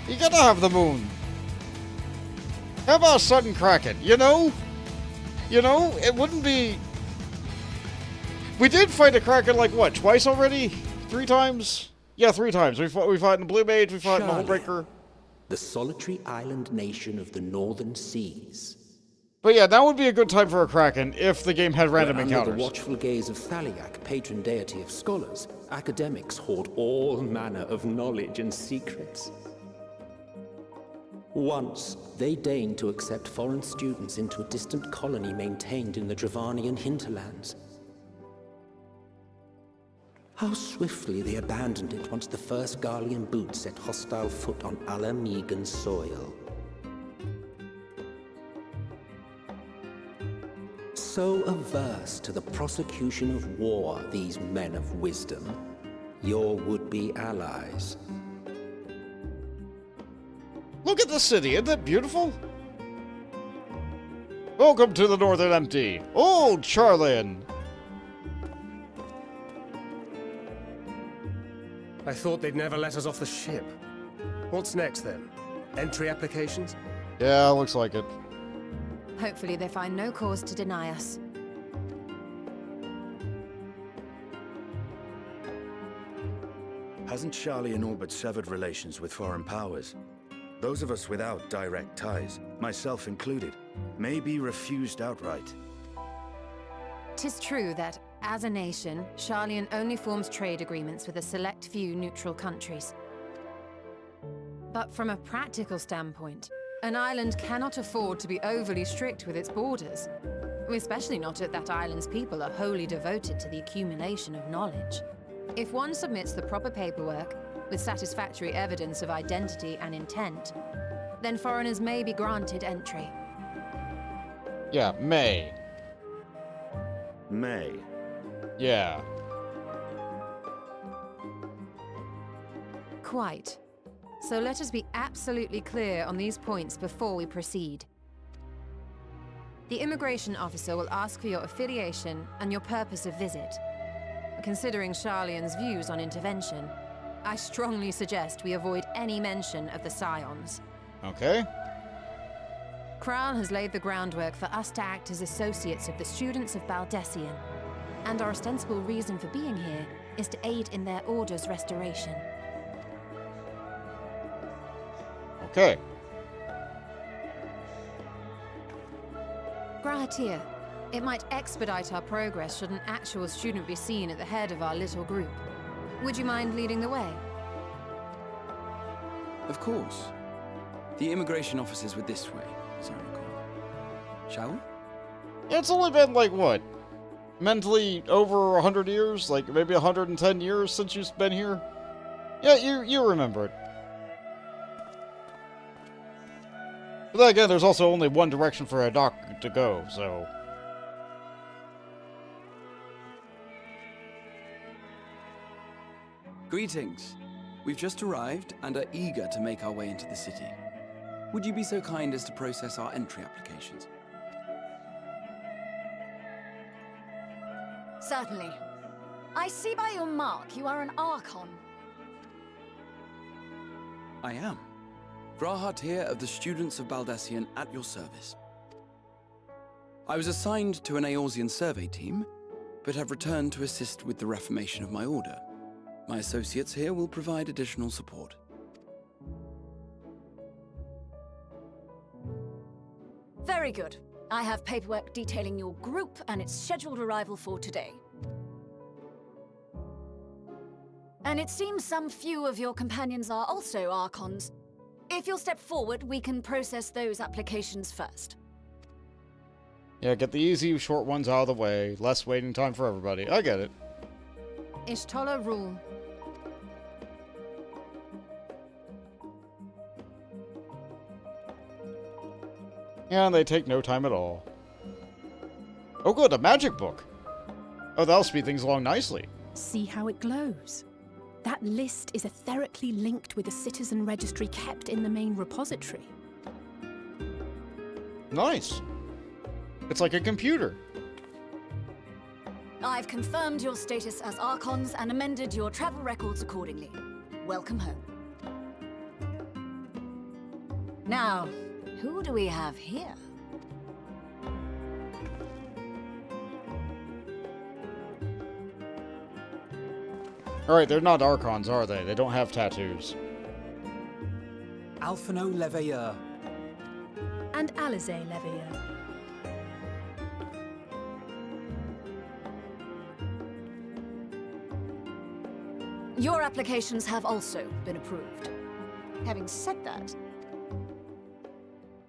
Speaker 1: You gotta have the moon. How about a sudden kraken? You know, it wouldn't be. We did fight a kraken like what? Twice already? 3 times? Yeah, 3 times. We fought in the Blue Mage. We fought in the Hullbreaker.
Speaker 8: The solitary island nation of the northern seas.
Speaker 1: But yeah, that would be a good time for a kraken if the game had random
Speaker 8: Under
Speaker 1: encounters.
Speaker 8: the watchful gaze of Thaliak, patron deity of scholars, academics hoard all manner of knowledge and secrets. Once, they deigned to accept foreign students into a distant colony maintained in the Dravanian hinterlands. How swiftly they abandoned it once the first Garlean boot set hostile foot on Alamegan soil. So averse to the prosecution of war, these men of wisdom, your would-be allies.
Speaker 1: Look at the city, isn't it beautiful? Welcome to the Northern Empty, old Sharleyan.
Speaker 17: I thought they'd never let us off the ship. What's next then? Entry applications?
Speaker 1: Yeah, looks like it.
Speaker 7: Hopefully they find no cause to deny us.
Speaker 10: Hasn't Sharleyan all but severed relations with foreign powers? Those of us without direct ties, myself included, may be refused outright.
Speaker 7: 'Tis true that, as a nation, Sharleyan only forms trade agreements with a select few neutral countries. But from a practical standpoint, an island cannot afford to be overly strict with its borders, especially not if that island's people are wholly devoted to the accumulation of knowledge. If one submits the proper paperwork, with satisfactory evidence of identity and intent, then foreigners may be granted entry.
Speaker 1: Yeah, may.
Speaker 10: May.
Speaker 1: Yeah.
Speaker 7: Quite. So let us be absolutely clear on these points before we proceed. The immigration officer will ask for your affiliation and your purpose of visit. Considering Sharleyan's views on intervention, I strongly suggest we avoid any mention of the Scions.
Speaker 1: Okay.
Speaker 7: Kral has laid the groundwork for us to act as associates of the students of Baldessian, and our ostensible reason for being here is to aid in their order's restoration.
Speaker 1: Okay.
Speaker 7: Grahatir, it might expedite our progress should an actual student be seen at the head of our little group. Would you mind leading the way?
Speaker 11: Of course. The immigration officers were this way, as I recall. Shall we?
Speaker 1: It's only been, like, what? Mentally over 100 years? Like, maybe 110 years since you've been here? Yeah, you remember it. But then again, there's also only one direction for a dock to go, so...
Speaker 11: Greetings. We've just arrived and are eager to make our way into the city. Would you be so kind as to process our entry applications?
Speaker 18: Certainly. I see by your mark you are an Archon.
Speaker 11: I am. Grahatir of the Students of Baldessian at your service. I was assigned to an Eorzean survey team, but have returned to assist with the reformation of my order. My associates here will provide additional support.
Speaker 18: Very good. I have paperwork detailing your group and its scheduled arrival for today. And it seems some few of your companions are also Archons. If you'll step forward, we can process those applications first.
Speaker 1: Yeah, get the easy, short ones out of the way. Less waiting time for everybody. I get it.
Speaker 7: Ishtola rule.
Speaker 1: And they take no time at all. Oh good, a magic book! Oh, that'll speed things along nicely.
Speaker 16: See how it glows? That list is etherically linked with a citizen registry kept in the main repository.
Speaker 1: Nice. It's like a computer.
Speaker 18: I've confirmed your status as Archons and amended your travel records accordingly. Welcome home. Now, who do we have here?
Speaker 1: Alright, they're not Archons, are they? They don't have tattoos.
Speaker 9: Alphino Leveilleur.
Speaker 16: And Alize Leveilleur.
Speaker 18: Your applications have also been approved. Having said that,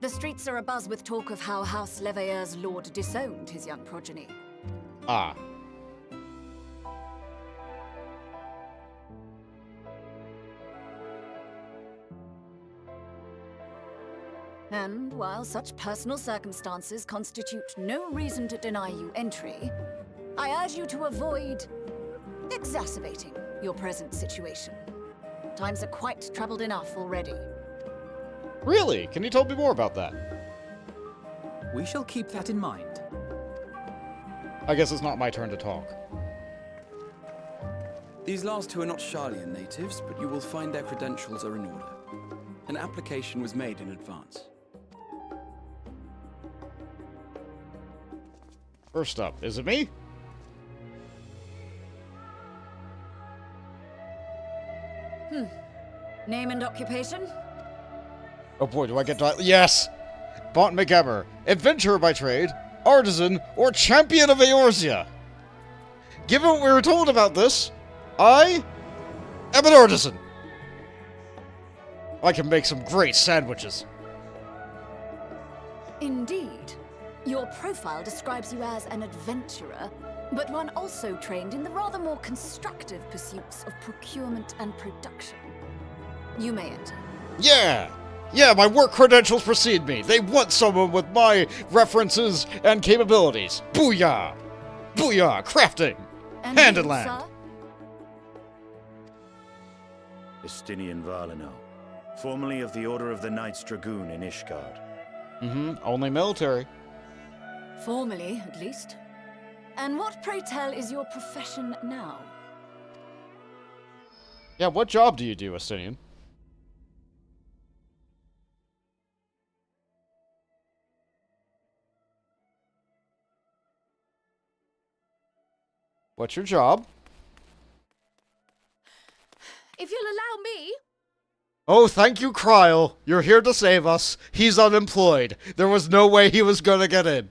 Speaker 18: the streets are abuzz with talk of how House Leveilleur's lord disowned his young progeny.
Speaker 1: Ah.
Speaker 18: And while such personal circumstances constitute no reason to deny you entry, I urge you to avoid exacerbating your present situation. Times are quite troubled enough already.
Speaker 1: Really? Can you tell me more about that?
Speaker 9: We shall keep that in mind.
Speaker 1: I guess it's not my turn to talk.
Speaker 11: These last two are not Sharleyan natives, but you will find their credentials are in order. An application was made in advance.
Speaker 1: First up, is it me?
Speaker 18: Name and occupation?
Speaker 1: Oh boy, do I get yes! Bont McGemmer, adventurer by trade, artisan, or champion of Eorzea. Given what we were told about this, I am an artisan. I can make some great sandwiches.
Speaker 18: Indeed. Your profile describes you as an adventurer, but one also trained in the rather more constructive pursuits of procurement and production. You may enter.
Speaker 1: Yeah! Yeah, my work credentials precede me. They want someone with my references and capabilities. Booyah! Booyah! Crafting!
Speaker 18: And
Speaker 1: Hand
Speaker 18: you,
Speaker 1: in land!
Speaker 18: sir?
Speaker 10: Estinian Valino, formerly of the Order of the Knights Dragoon in Ishgard.
Speaker 1: Only military.
Speaker 18: Formally, at least. And what, pray tell, is your profession now?
Speaker 1: Yeah, what job do you do, Estinian? What's your job?
Speaker 16: If you'll allow me...
Speaker 1: Oh, thank you, Kryl. You're here to save us. He's unemployed. There was no way he was gonna get in.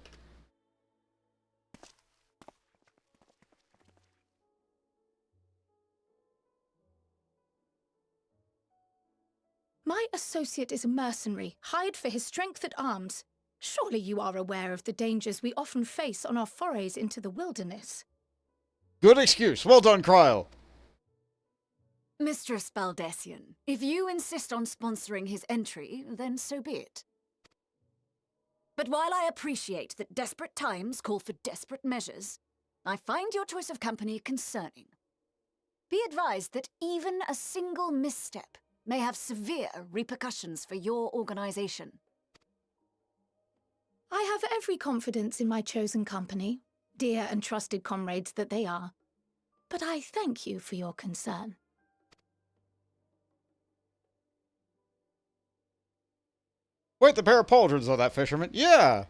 Speaker 16: My associate is a mercenary, hired for his strength at arms. Surely you are aware of the dangers we often face on our forays into the wilderness.
Speaker 1: Good excuse. Well done, Kryl.
Speaker 18: Mistress Baldessian, if you insist on sponsoring his entry, then so be it. But while I appreciate that desperate times call for desperate measures, I find your choice of company concerning. Be advised that even a single misstep may have severe repercussions for your organization.
Speaker 16: I have every confidence in my chosen company, dear and trusted comrades that they are. But I thank you for your concern.
Speaker 1: Wait, the pair of pauldrons on that fisherman? Yeah!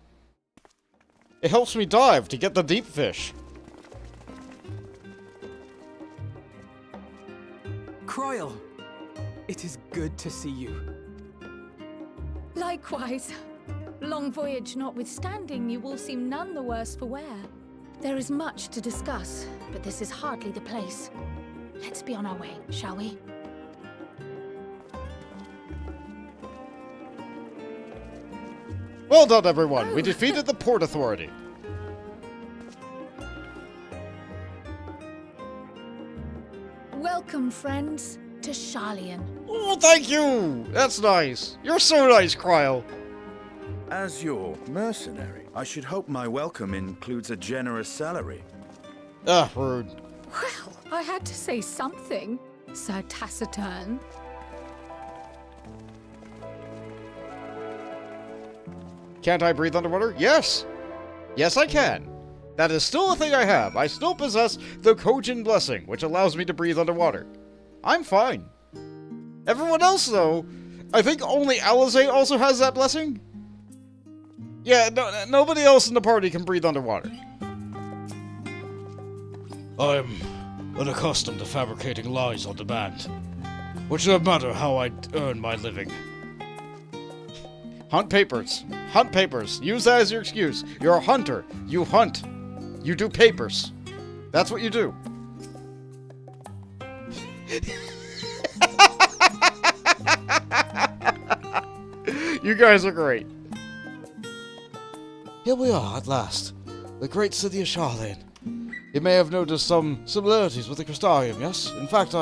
Speaker 1: It helps me dive to get the deep fish.
Speaker 9: Kryl, it is good to see you.
Speaker 16: Likewise. Long voyage notwithstanding, you will seem none the worse for wear. There is much to discuss, but this is hardly the place. Let's be on our way, shall we?
Speaker 1: Well done, everyone. We defeated the Port Authority.
Speaker 16: Welcome, friends, to Sharleyan.
Speaker 1: Oh, thank you! That's nice. You're so nice, Kryl.
Speaker 10: As your mercenary, I should hope my welcome includes a generous salary.
Speaker 1: Ah, rude.
Speaker 16: Well, I had to say something, Sir Taciturn.
Speaker 1: Can't I breathe underwater? Yes! Yes, I can. That is still a thing I have. I still possess the Kojin Blessing, which allows me to breathe underwater. I'm fine. Everyone else, though, I think only Alizé also has that blessing? Yeah, nobody else in the party can breathe underwater.
Speaker 3: I'm unaccustomed to fabricating lies on demand. Which doesn't matter how I earn my living.
Speaker 1: Hunt papers. Hunt papers. Use that as your excuse. You're a hunter. You hunt. You do papers. That's what you do. You guys are great.
Speaker 5: Here we are, at last. The great city of Sharleyan. You may have noticed some similarities with the Crystarium, yes? In fact,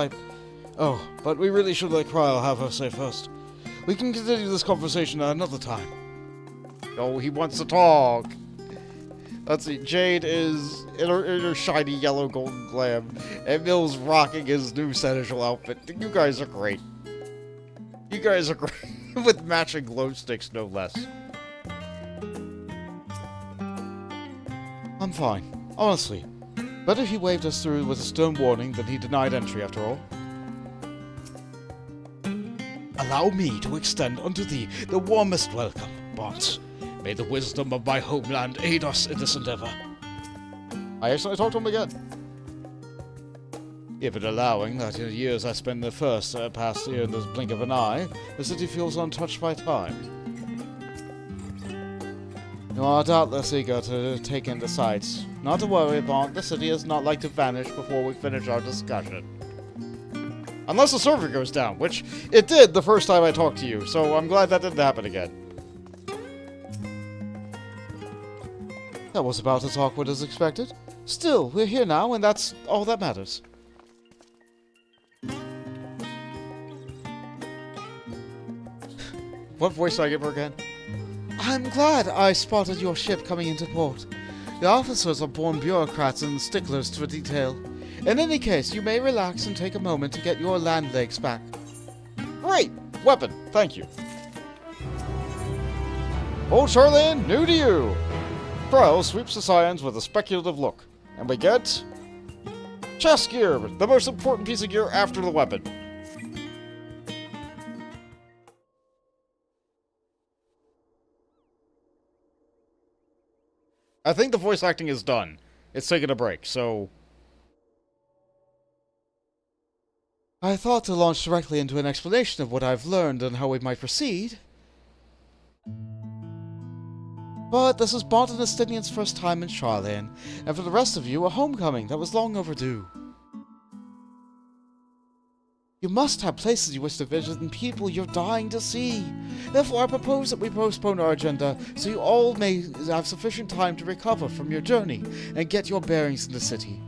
Speaker 5: Oh, but we really should let Kryl have her say first. We can continue this conversation at another time.
Speaker 1: Oh, he wants to talk. Let's see. Jade is in her shiny yellow golden glam, and Mill's rocking his new seneschal outfit. You guys are great. You guys are great. With matching glow sticks, no less.
Speaker 5: I'm fine. Honestly. Better he waved us through with a stern warning than he denied entry, after all. Allow me to extend unto thee the warmest welcome, Bont. May the wisdom of my homeland aid us in this endeavor.
Speaker 1: I actually talked to him again.
Speaker 5: Even allowing that in the years I spent the first past here in the blink of an eye, the city feels untouched by time. You are doubtless eager to take in the sights. Not to worry, Bont, the city is not like to vanish before we finish our discussion.
Speaker 1: Unless the server goes down, which it did the first time I talked to you, so I'm glad that didn't happen again.
Speaker 5: That was about as awkward as expected. Still, we're here now, and that's all that matters.
Speaker 1: What voice do I give her again?
Speaker 5: I'm glad I spotted your ship coming into port. The officers are born bureaucrats and sticklers for detail. In any case, you may relax and take a moment to get your land legs back.
Speaker 1: Great! Weapon, thank you. Old Sharleyan, new to you! Kryl sweeps the scions with a speculative look, and we get... chest gear, the most important piece of gear after the weapon. I think the voice acting is done. It's taking a break, so...
Speaker 5: I thought to launch directly into an explanation of what I've learned and how we might proceed. But this is Bont and Estinian's first time in Sharleyan, and for the rest of you, a homecoming that was long overdue. You must have places you wish to visit and people you're dying to see. Therefore, I propose that we postpone our agenda so you all may have sufficient time to recover from your journey and get your bearings in the city.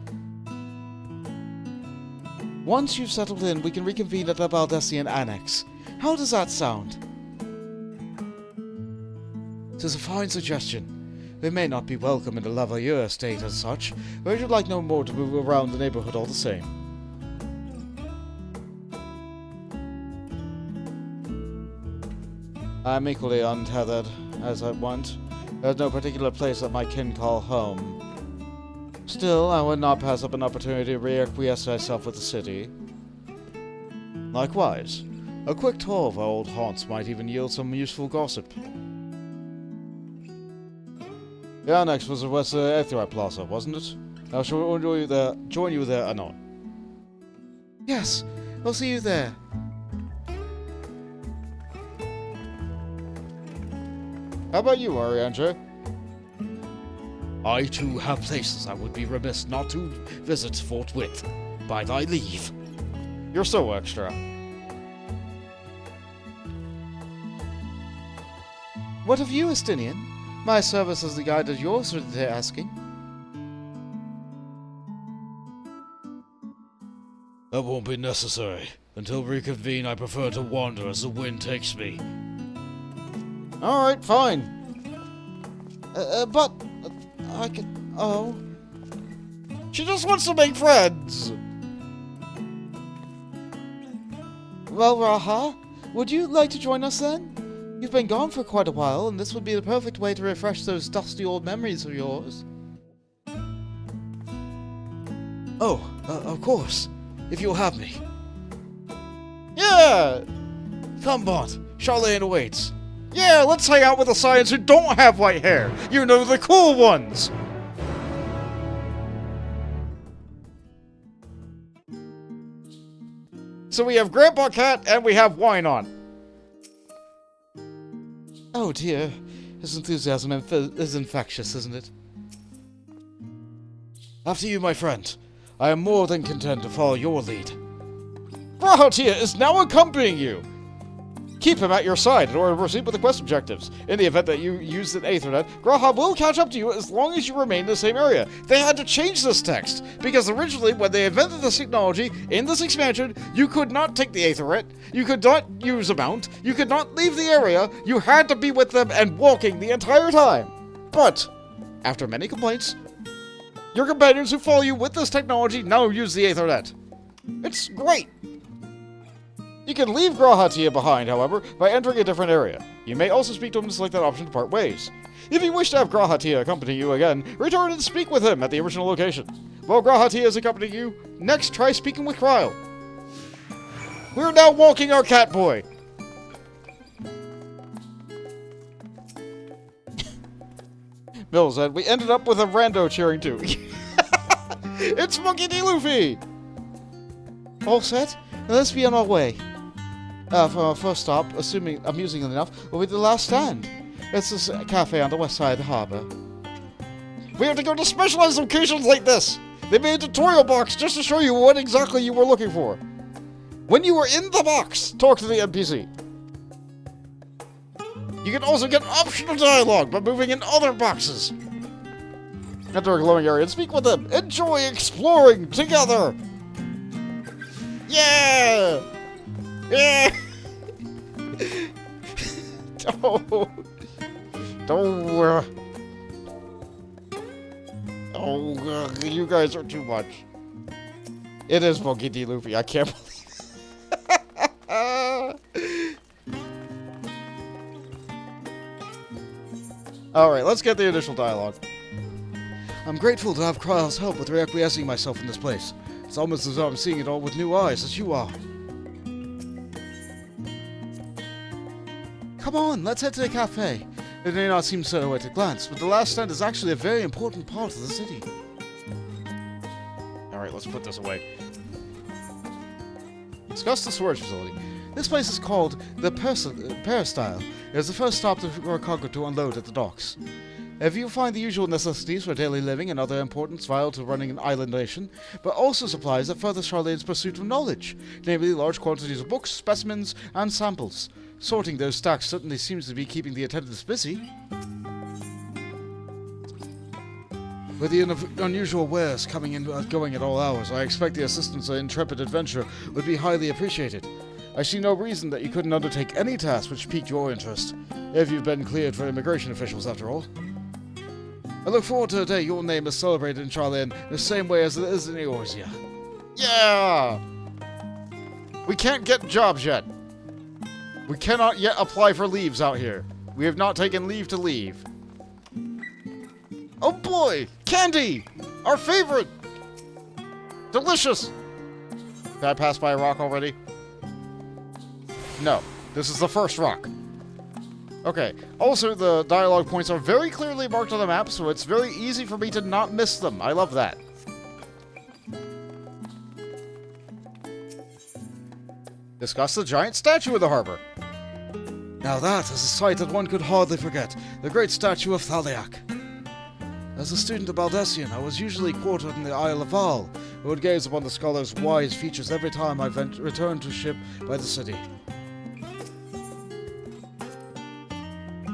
Speaker 5: Once you've settled in, we can reconvene at the Baldessian Annex. How does that sound? 'Tis a fine suggestion. We may not be welcome in the Lavalier estate as such, but I should like no more to move around the neighborhood all the same. I'm equally untethered, as I want. There's no particular place that my kin call home. Still, I would not pass up an opportunity to reacquiesce myself with the city. Likewise, a quick tour of our old haunts might even yield some useful gossip. The annex was at West Aethra Plaza, wasn't it? I shall join you there anon. Yes, I'll see you there.
Speaker 1: How about you, Ariandre?
Speaker 3: I too have places I would be remiss not to visit forthwith, by thy leave.
Speaker 1: You're so extra.
Speaker 5: What of you, Estinian? My service as the guide is yours for the asking.
Speaker 3: That won't be necessary. Until reconvene, I prefer to wander as the wind takes me.
Speaker 1: Alright, fine.
Speaker 5: But... I can... Oh...
Speaker 1: She just wants to make friends!
Speaker 5: Well, Raha, would you like to join us then? You've been gone for quite a while, and this would be the perfect way to refresh those dusty old memories of yours. Oh, of course. If you'll have me.
Speaker 1: Yeah!
Speaker 5: Come, Bont.
Speaker 1: Sharleyan awaits. Yeah, let's hang out with the Scions who don't have white hair. You know, the cool ones. So we have Grandpa Cat and we have wine on. Oh dear, his enthusiasm is infectious, isn't it? After you, my friend. I am more than content to follow your lead. Grahatia is now accompanying you! Keep him at your side in order to proceed with the quest objectives. In the event that you use an Aethernet, Graha will catch up to you as long as you remain in the same area. They had to change this text, because originally when they invented this technology, in this expansion, you could not take the Aethernet, you could not use a mount, you could not leave the area, you had to be with them and walking the entire time. But, after many complaints, your companions who follow you with this technology now use the Aethernet. It's great! You can leave Grahatia behind, however, by entering a different area. You may also speak to him to select that option to part ways. If you wish to have Grahatia accompany you again, return and speak with him at the original location. While Grahatia is accompanying you, next try speaking with Cryle. We're now walking our cat boy. Bill said, we ended up with a rando cheering too. It's Monkey D. Luffy! All set? Now let's be on our way. For our first stop, amusingly enough, will be the last stand. It's this cafe on the west side of the harbor. We have to go to specialized locations like this! They made a tutorial box just to show you what exactly you were looking for. When you were in the box, talk to the NPC. You can also get optional dialogue by moving in other boxes. Enter a glowing area and speak with them. Enjoy exploring together! Yeah! Yeah! Oh, you guys are too much. It is Monkey D. Luffy, I can't believe it. Alright, let's get the initial dialogue. I'm grateful to have Kryle's help with reacquiescing myself in this place. It's almost as though I'm seeing it all with new eyes, as you are. Come on, let's head to the cafe. It may not seem so at a glance, but the last stand is actually a very important part of the city. Alright, let's put this away. Discuss the storage facility. This place is called the Peristyle. It is the first stop for a cargo to unload at the docks. If you find the usual necessities for daily living and other importance vital to running an island nation, but also supplies that further Sharleyan's pursuit of knowledge, namely large quantities of books, specimens, and samples. Sorting those stacks certainly seems to be keeping the attendants busy. With the unusual wares coming in and going at all hours, I expect the assistance of intrepid adventurer would be highly appreciated. I see no reason that you couldn't undertake any task which piqued your interest, if you've been cleared for immigration officials after all. I look forward to the day your name is celebrated in Sharleyan the same way as it is in Eorzea. Yeah! We can't get jobs yet. We cannot yet apply for leaves out here. We have not taken leave to leave. Oh boy! Candy! Our favorite! Delicious! Did I pass by a rock already? No. This is the first rock. Okay. Also, the dialogue points are very clearly marked on the map, so it's very easy for me to not miss them. I love that. Discuss the giant statue in the harbor. Now that is a sight that one could hardly forget. The great statue of Thaliak. As a student of Baldesion, I was usually quartered in the Isle of Val, and would gaze upon the scholar's wise features every time I returned to ship by the city.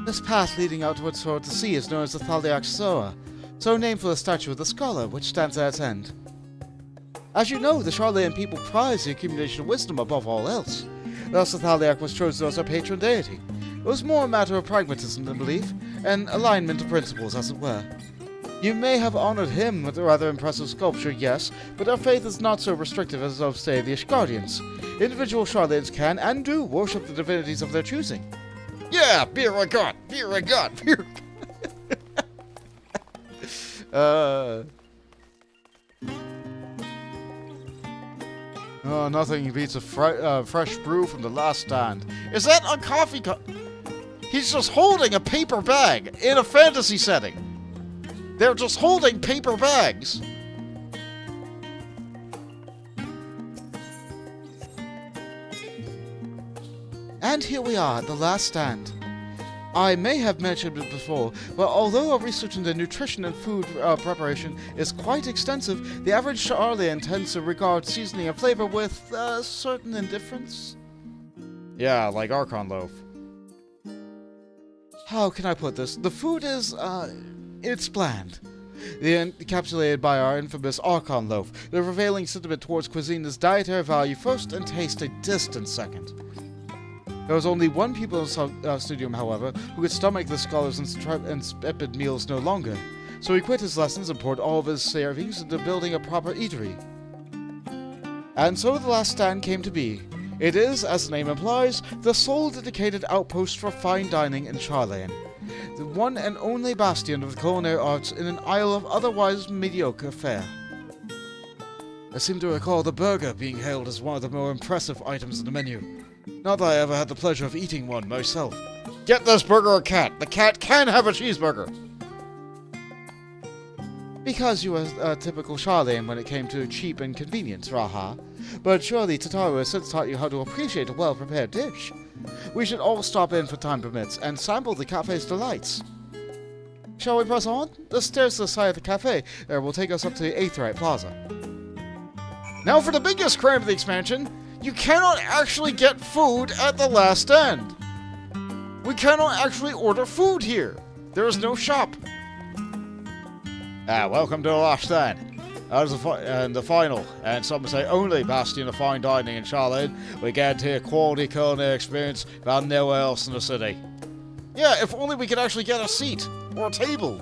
Speaker 1: This path leading outwards toward the sea is known as the Thaliak Soa, so named for the statue of the scholar, which stands at its end. As you know, the Sharleyan people prize the accumulation of wisdom above all else. Thus the Thaliak was chosen as our patron deity. It was more a matter of pragmatism than belief, an alignment of principles, as it were. You may have honored him with a rather impressive sculpture, yes, but our faith is not so restrictive as of, say, the Ishgardians. Individual Sharlayans can, and do, worship the divinities of their choosing. Yeah, beer I got, beer I got, beer.
Speaker 5: Oh, nothing beats a fresh brew from the last stand.
Speaker 1: Is that a coffee cup? He's just holding a paper bag in a fantasy setting. They're just holding paper bags.
Speaker 2: And here we are at the last stand. I may have mentioned it before, but although our research into nutrition and food preparation is quite extensive, the average Sharleyan tends to regard seasoning and flavor with a certain indifference.
Speaker 1: Yeah, like Archon loaf.
Speaker 2: How can I put this? The food is, it's bland. Encapsulated by our infamous Archon loaf, the prevailing sentiment towards cuisine is dietary value first and taste a distant second. There was only one pupil in Studium, however, who could stomach the scholars' insipid meals no longer, so he quit his lessons and poured all of his savings into building a proper eatery. And so the last stand came to be. It is, as the name implies, the sole dedicated outpost for fine dining in Sharleyan, the one and only bastion of the culinary arts in an isle of otherwise mediocre fare. I seem to recall the burger being hailed as one of the more impressive items in the menu. Not that I ever had the pleasure of eating one myself.
Speaker 1: Get this burger a cat. The cat can have a cheeseburger.
Speaker 2: Because you were a typical Sharleyan when it came to cheap and convenience, Raha. But surely Tataru has since taught you how to appreciate a well-prepared dish. We should all stop in for time permits and sample the cafe's delights. Shall we press on? The stairs to the side of the cafe there will take us up to the Aetherite Plaza.
Speaker 1: Now for the biggest crime of the expansion, you cannot actually get food at the last stand. We cannot actually order food here. There is no shop. Welcome to the last stand. As the final, and some say only bastion of fine dining in Sharleyan, we guarantee a quality culinary experience found nowhere else in the city. Yeah, if only we could actually get a seat or a table.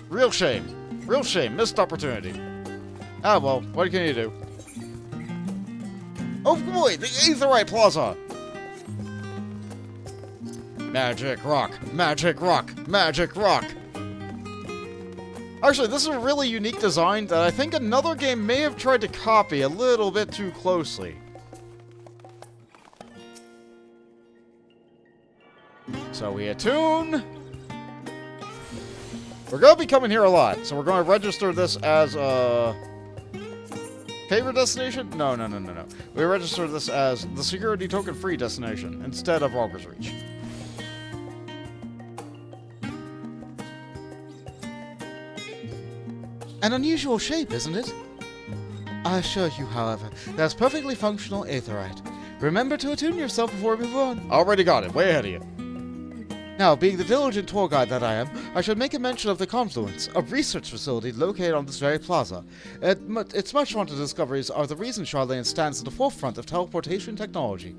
Speaker 1: Real shame. Real shame. Missed opportunity. Ah well, what can you do? Oh boy, the Aetherite Plaza! Magic rock, magic rock, magic rock! Actually, this is a really unique design that I think another game may have tried to copy a little bit too closely. So we attune. We're going to be coming here a lot, so we're going to register this as a favorite destination? No. We register this as the security token free destination instead of Walker's Reach.
Speaker 2: An unusual shape, isn't it? I assure you, however, that's perfectly functional aetherite. Remember to attune yourself before we move on.
Speaker 1: Already got it, way ahead of you.
Speaker 2: Now, being the diligent tour guide that I am, I should make a mention of the Confluence, a research facility located on this very plaza. Its much wanted discoveries are the reason Sharleyan stands at the forefront of teleportation technology.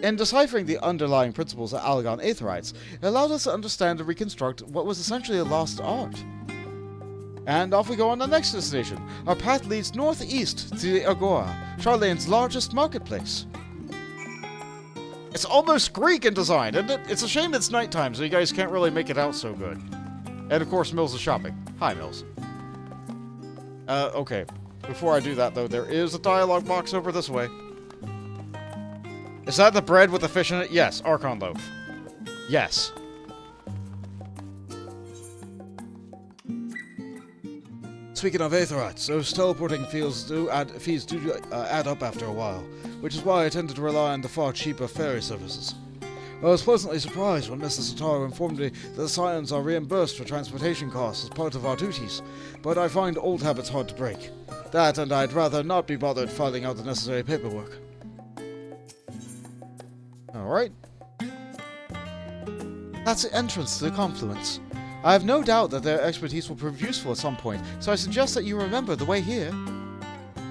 Speaker 2: In deciphering the underlying principles of Allagan aetherites, it allowed us to understand and reconstruct what was essentially a lost art. And off we go on the next destination. Our path leads northeast to the Agora, Sharleyan's largest marketplace.
Speaker 1: It's almost Greek in design, isn't it? It's a shame it's nighttime, so you guys can't really make it out so good. And of course, Mills is shopping. Hi, Mills. Okay. Before I do that, though, there is a dialogue box over this way. Is that the bread with the fish in it? Yes, Archon loaf. Yes.
Speaker 2: Speaking of aetherites, those teleporting fees do add up after a while, which is why I tended to rely on the far cheaper ferry services. I was pleasantly surprised when Mr. Sataru informed me that the Scions are reimbursed for transportation costs as part of our duties, but I find old habits hard to break. That, and I'd rather not be bothered filing out the necessary paperwork.
Speaker 1: Alright.
Speaker 2: That's the entrance to the Confluence. I have no doubt that their expertise will prove useful at some point, so I suggest that you remember the way here.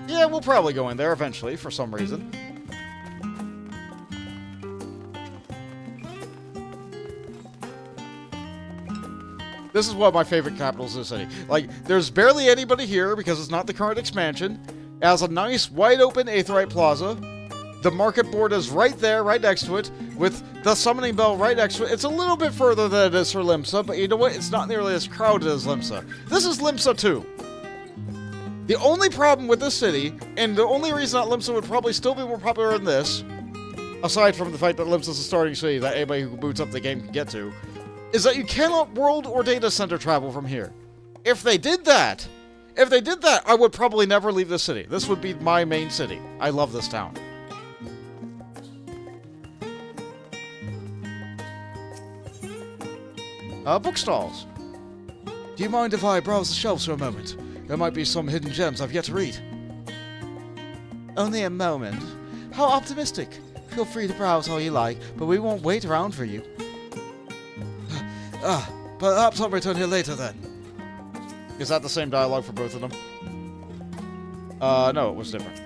Speaker 1: Yeah, we'll probably go in there eventually, for some reason. This is one of my favorite capitals of the city. Like, there's barely anybody here because it's not the current expansion. It has a nice, wide-open Aetherite Plaza. The market board is right there, right next to it, with the summoning bell right next to it. It's a little bit further than it is for Limsa, but you know what? It's not nearly as crowded as Limsa. This is Limsa 2. The only problem with this city, and the only reason that Limsa would probably still be more popular than this, aside from the fact that Limsa's a starting city that anybody who boots up the game can get to, is that you cannot world or data center travel from here. If they did that, I would probably never leave this city. This would be my main city. I love this town. Bookstalls. Do you mind if I browse the shelves for a moment? There might be some hidden gems I've yet to read.
Speaker 4: Only a moment. How optimistic. Feel free to browse all you like, but we won't wait around for you.
Speaker 1: Perhaps I'll return here later then. Is that the same dialogue for both of them? No, it was different.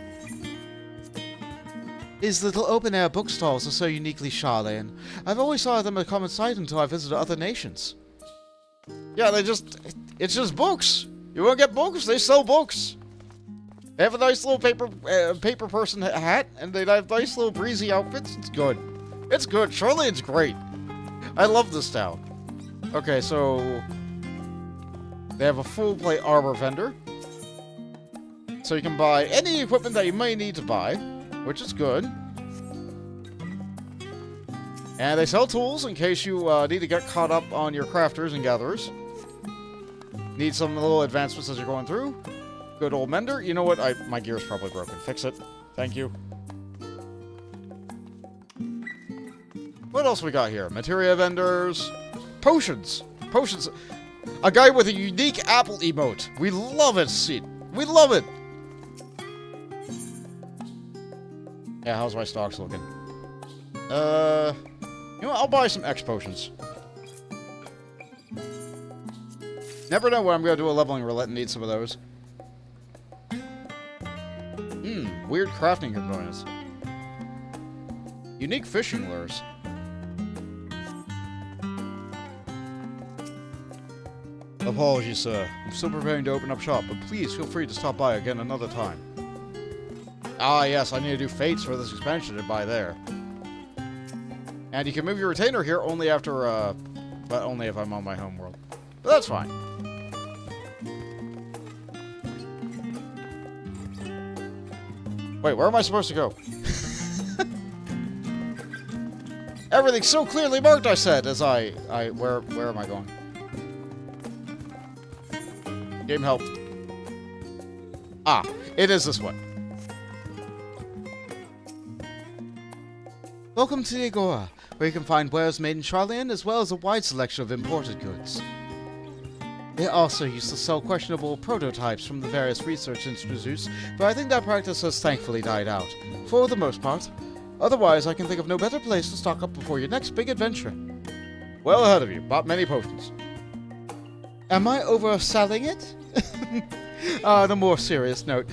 Speaker 4: These little open-air bookstalls are so uniquely Sharleyan. I've always thought them a common sight until I visited other nations.
Speaker 1: Yeah, it's just books. You want to get books? They sell books. They have a nice little paper person hat, and they have nice little breezy outfits. It's good. It's good. Sharleyan's great. I love this town. Okay, so they have a full plate armor vendor. So you can buy any equipment that you may need to buy, which is good. And they sell tools in case you need to get caught up on your crafters and gatherers. Need some little advancements as you're going through. Good old mender. You know what? My gear's probably broken. Fix it. Thank you. What else we got here? Materia vendors. Potions. Potions. A guy with a unique apple emote. We love it, Seed. We love it. Yeah, how's my stocks looking? You know what? I'll buy some X potions. Never know when I'm going to do a leveling roulette and need some of those. Weird crafting components. Unique fishing lures. Apologies, sir. I'm still preparing to open up shop, but please feel free to stop by again another time. Ah, yes, I need to do fates for this expansion and buy there. And you can move your retainer here only after, but only if I'm on my home world. But that's fine. Wait, where am I supposed to go? Everything's so clearly marked, I said, as where am I going? Game help. Ah, it is this way.
Speaker 4: Welcome to the Agora, where you can find wares made in Sharleyan as well as a wide selection of imported goods. They also used to sell questionable prototypes from the various research institutes, but I think that practice has thankfully died out, for the most part. Otherwise, I can think of no better place to stock up before your next big adventure.
Speaker 1: Well ahead of you. Bought many potions.
Speaker 4: Am I overselling it? On a more serious note,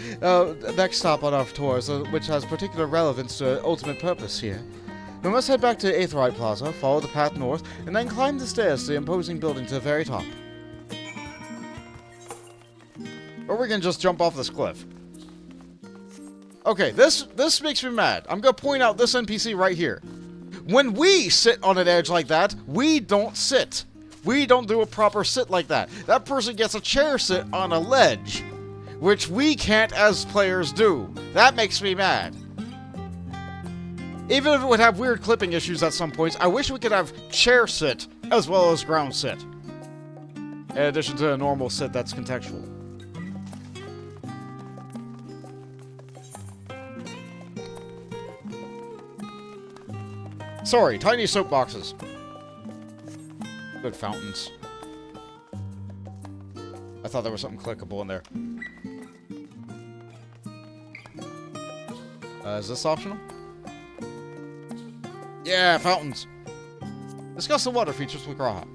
Speaker 4: next stop on our tours, which has particular relevance to our ultimate purpose here. We must head back to Aetherite Plaza, follow the path north, and then climb the stairs to the imposing building to the very top.
Speaker 1: Or we can just jump off this cliff. Okay, this makes me mad. I'm gonna point out this NPC right here. When we sit on an edge like that, we don't sit. We don't do a proper sit like that. That person gets a chair sit on a ledge, which we can't as players do. That makes me mad. Even if it would have weird clipping issues at some points, I wish we could have chair sit as well as ground sit. In addition to a normal sit that's contextual. Sorry, tiny soapboxes. Good fountains. I thought there was something clickable in there. Is this optional? Yeah, fountains. Discuss the water features with Graha.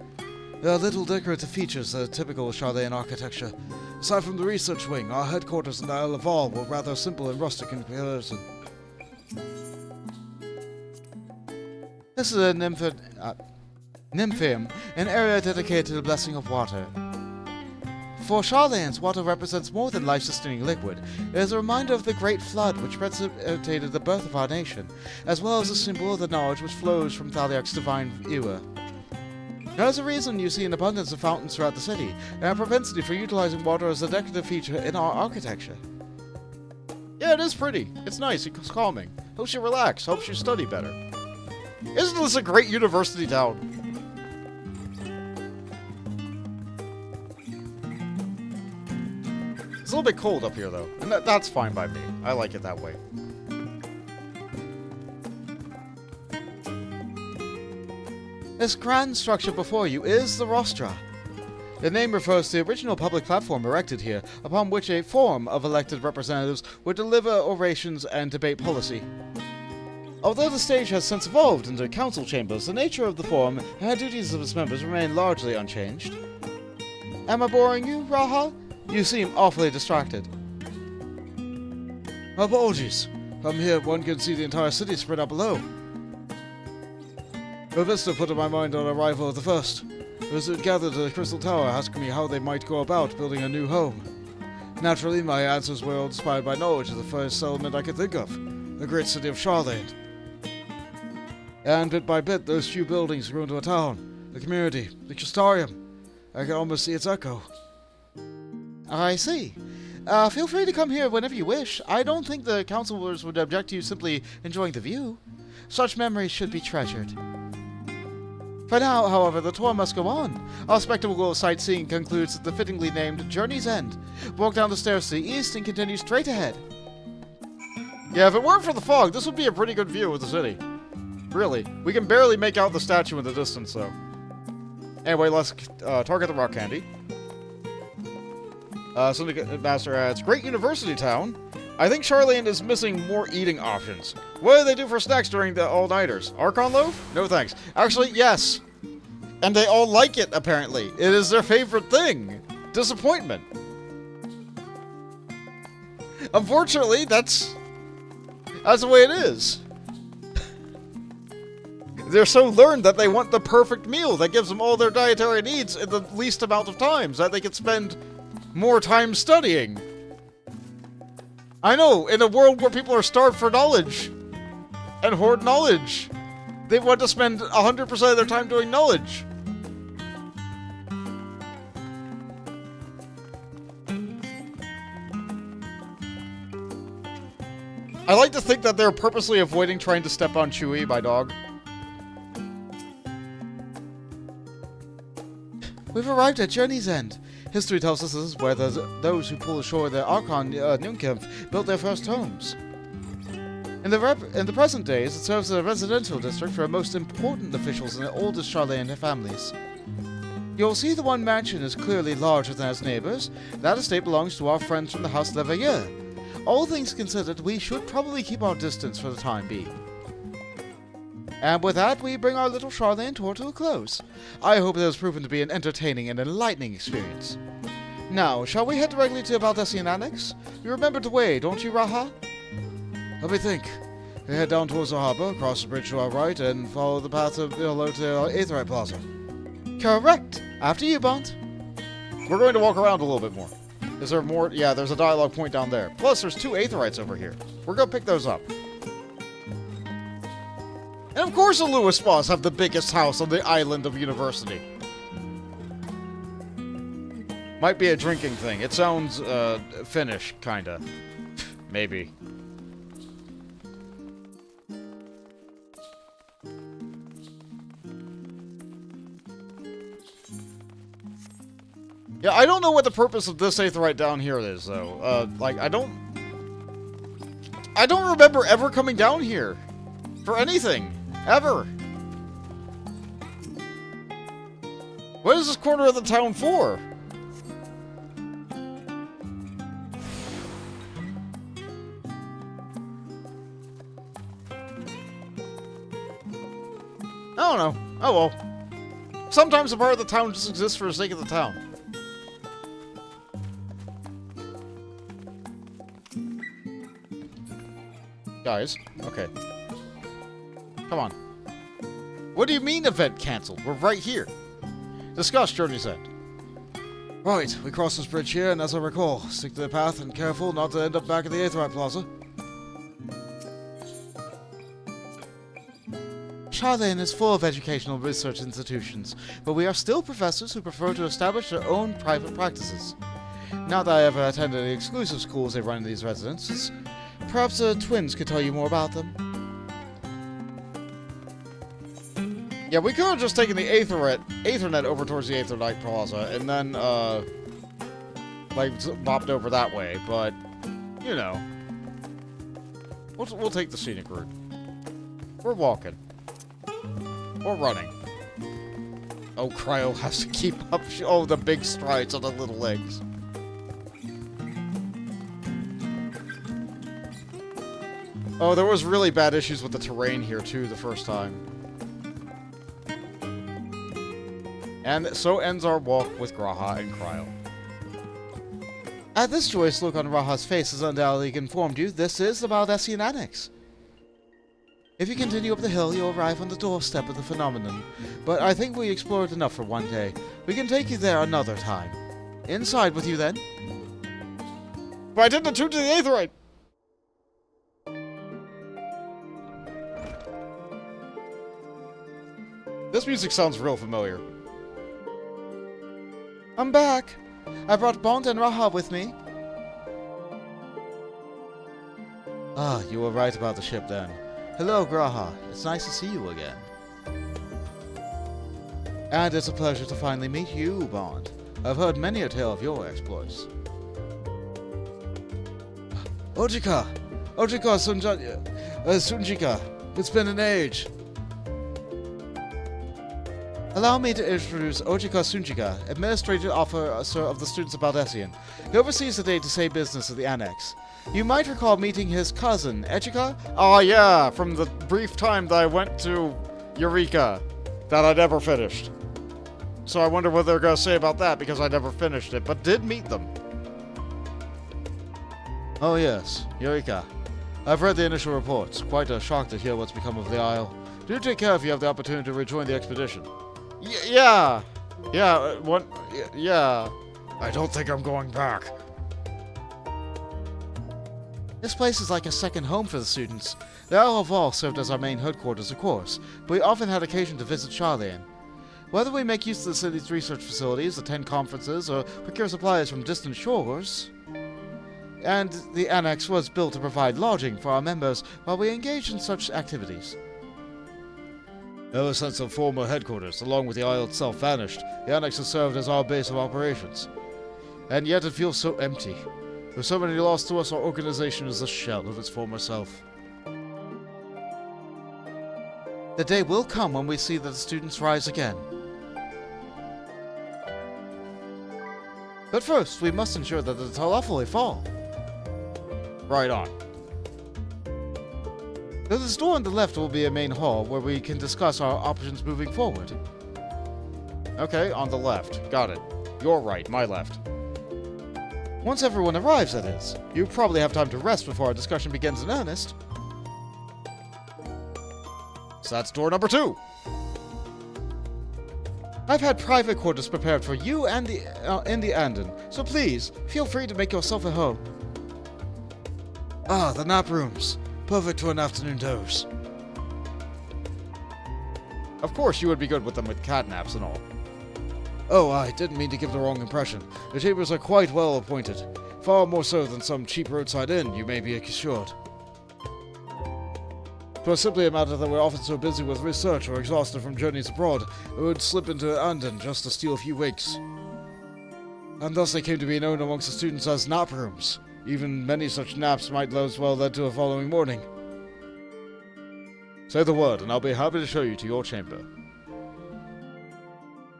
Speaker 4: There are little decorative features that are typical of Sharleyan architecture. Aside from the research wing, our headquarters in Isle of All were rather simple and rustic in comparison. This is a nymphium, an area dedicated to the blessing of water. For Sharlayans, water represents more than life-sustaining liquid. It is a reminder of the Great Flood which precipitated the birth of our nation, as well as a symbol of the knowledge which flows from Thaliak's divine ewer. There's a reason you see an abundance of fountains throughout the city, and a propensity for utilizing water as a decorative feature in our architecture.
Speaker 1: Yeah, it is pretty. It's nice. It's calming. Helps you relax. Helps you study better. Isn't this a great university town? It's a little bit cold up here, though. And that's fine by me. I like it that way.
Speaker 4: This grand structure before you is the Rostra. The name refers to the original public platform erected here, upon which a forum of elected representatives would deliver orations and debate policy. Although the stage has since evolved into council chambers, the nature of the forum and the duties of its members remain largely unchanged. Am I boring you, Raha? You seem awfully distracted.
Speaker 5: Apologies. From here, one can see the entire city spread out below. A vista put in my mind on arrival of the first. Those who had gathered at the Crystal Tower asking me how they might go about building a new home. Naturally, my answers were all inspired by knowledge of the first settlement I could think of, the great city of Sharleyan. And bit by bit, those few buildings grew into a town, a community, the Crystarium. I can almost see its echo.
Speaker 4: I see. Feel free to come here whenever you wish. I don't think the councilors would object to you simply enjoying the view. Such memories should be treasured. For now, however, the tour must go on. Our spectacle of sightseeing concludes at the fittingly named Journey's End. Walk down the stairs to the east and continue straight ahead.
Speaker 1: Yeah, if it weren't for the fog, this would be a pretty good view of the city. Really. We can barely make out the statue in the distance, though. Anyway, let's target the rock candy. Syndicate Master adds, great university town. I think Sharleyan is missing more eating options. What do they do for snacks during the all-nighters? Archon loaf? No thanks. Actually, yes. And they all like it, apparently. It is their favorite thing. Disappointment. Unfortunately, that's the way it is. They're so learned that they want the perfect meal that gives them all their dietary needs in the least amount of time, so that they can spend more time studying. I know, in a world where people are starved for knowledge and hoard knowledge, they want to spend 100% of their time doing knowledge. I like to think that they're purposely avoiding trying to step on Chewie, my dog.
Speaker 4: We've arrived at Journey's End. History tells us this is where those who pull ashore the Archon Nunkiv built their first homes. In the present days, it serves as a residential district for the most important officials and the oldest Sharleyan families. You'll see the one mansion is clearly larger than its neighbors. That estate belongs to our friends from the House Leveilleur. All things considered, we should probably keep our distance for the time being. And with that, we bring our little Sharleyan tour to a close. I hope it has proven to be an entertaining and enlightening experience. Now, shall we head directly to the Baldesion Annex? You remember the way, don't you, Raha?
Speaker 5: Let me think. We head down towards the harbor, cross the bridge to our right, and follow the path below to Aetheryte Plaza.
Speaker 4: Correct. After you, Bont.
Speaker 1: We're going to walk around a little bit more. Is there more? Yeah, there's a dialogue point down there. Plus, there's 2 Aetherites over here. We're going to pick those up. And of course the Lewis Spas have the biggest house on the island of University. Might be a drinking thing. It sounds, Finnish, kinda. Maybe. Yeah, I don't know what the purpose of this Aetherite down here is, though. Like, I don't remember ever coming down here. For anything. Ever. What is this corner of the town for? I don't know. Oh well. Sometimes a part of the town just exists for the sake of the town. Guys, okay. Come on. What do you mean event cancelled? We're right here. Discuss Journey's End.
Speaker 5: Right, we cross this bridge here, and as I recall, stick to the path and careful not to end up back at the Aetheryte Plaza.
Speaker 4: Sharleyan is full of educational research institutions, but we are still professors who prefer to establish their own private practices. Not that I ever attended the exclusive schools they run in these residences. Perhaps the twins could tell you more about them.
Speaker 1: Yeah, we could have just taken the Aethernet over towards the Aethernet Plaza and then, like, bopped over that way, but, you know. We'll take the scenic route. We're walking. Or running. Oh, Cryo has to keep up the big strides on the little legs. Oh, there was really bad issues with the terrain here, too, the first time. And so ends our walk with Graha and Cryo.
Speaker 4: This joyous look on Raha's face has undoubtedly informed you this is the Baldessian Annex. If you continue up the hill, you'll arrive on the doorstep of the phenomenon, but I think we explored enough for one day. We can take you there another time. Inside with you, then.
Speaker 1: But I didn't attune to the Aetherite! This music sounds real familiar.
Speaker 4: I'm back. I brought Bond and Raha with me. Ah, you were right about the ship then. Hello, Graha. It's nice to see you again. And it's a pleasure to finally meet you, Bond. I've heard many a tale of your exploits. Ojika! Ojika Sunjika! It's been an age. Allow me to introduce Ojika Sunjika, Administrative Officer of the Students of Baldessian. He oversees the day-to-day business of the Annex. You might recall meeting his cousin, Echika?
Speaker 1: Oh yeah, from the brief time that I went to Eureka, that I never finished. So I wonder what they're going to say about that, because I never finished it, but did meet them.
Speaker 4: Oh yes, Eureka. I've read the initial reports. Quite a shock to hear what's become of the Isle. Do take care if you have the opportunity to rejoin the expedition.
Speaker 1: Yeah. I don't think I'm going back.
Speaker 4: This place is like a second home for the students. The Isle of Vol served as our main headquarters, of course, but we often had occasion to visit Sharleyan. Whether we make use of the city's research facilities, attend conferences, or procure supplies from distant shores, and the Annex was built to provide lodging for our members while we engage in such activities.
Speaker 1: Ever since the former headquarters, along with the Isle itself, vanished, the Annex has served as our base of operations. And yet it feels so empty. With so many lost to us, our organization is a shell of its former self.
Speaker 4: The day will come when we see that the students rise again. But first, we must ensure that the Talafoli fall.
Speaker 1: Right on.
Speaker 4: This door on the left will be a main hall where we can discuss our options moving forward.
Speaker 1: Okay, on the left. Got it. Your right, my left.
Speaker 4: Once everyone arrives, that is. You probably have time to rest before our discussion begins in earnest.
Speaker 1: So that's door number 2.
Speaker 4: I've had private quarters prepared for you and in the Anden, so please, feel free to make yourself at home. Ah, the nap rooms. Perfect to an afternoon dose.
Speaker 1: Of course you would be good with them with cat naps and all.
Speaker 4: Oh, I didn't mean to give the wrong impression. The chambers are quite well appointed. Far more so than some cheap roadside inn, you may be assured. 'Twas simply a matter that we're often so busy with research or exhausted from journeys abroad, we would slip into Anden just to steal a few winks. And thus they came to be known amongst the students as nap rooms. Even many such naps might as well lead to a following morning.
Speaker 1: Say the word, and I'll be happy to show you to your chamber.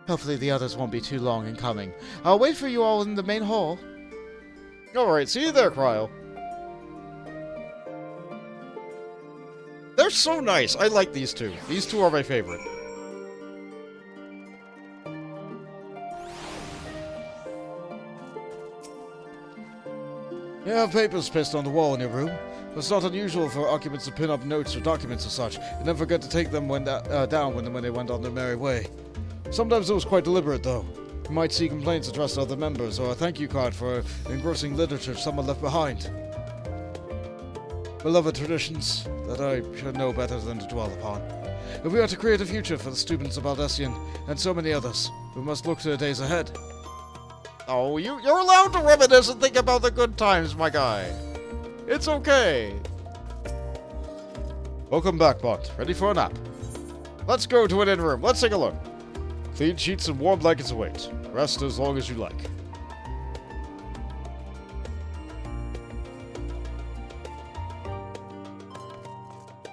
Speaker 4: Hopefully the others won't be too long in coming. I'll wait for you all in the main hall.
Speaker 1: Alright, see you there, Cryo. They're so nice. I like these two. These two are my favorite.
Speaker 4: You have papers pasted on the wall in your room. It's not unusual for occupants to pin up notes or documents or such, and then forget to take them down when they went on their merry way. Sometimes it was quite deliberate, though. You might see complaints addressed to other members, or a thank you card for engrossing literature someone left behind. Beloved traditions that I should know better than to dwell upon.
Speaker 5: If we are to create a future for the students of Baldesion and so many others, we must look to the days ahead.
Speaker 1: Oh, you're allowed to reminisce and think about the good times, my guy. It's okay. Welcome back, Bond. Ready for a nap? Let's go to an inn room. Let's take a look. Clean sheets and warm blankets await. Rest as long as you like.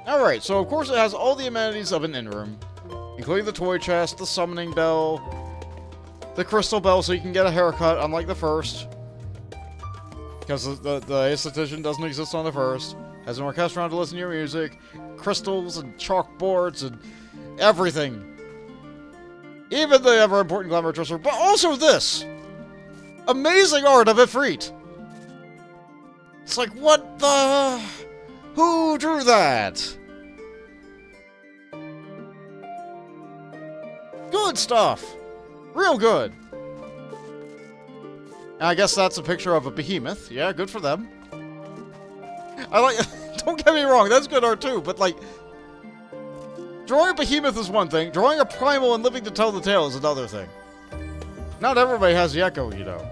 Speaker 1: Alright, so of course it has all the amenities of an inn room, including the toy chest, the summoning bell, the crystal bell so you can get a haircut, unlike the first. Because the esthetician doesn't exist on the first. Has an orchestra to listen to your music, crystals and chalkboards and everything. Even the ever-important glamour dresser, but also this! Amazing art of Ifrit! It's like, what the... Who drew that? Good stuff! Real good! And I guess that's a picture of a behemoth. Yeah, good for them. I like... Don't get me wrong, that's good art too, but like... Drawing a behemoth is one thing, drawing a primal and living to tell the tale is another thing. Not everybody has the Echo, you know.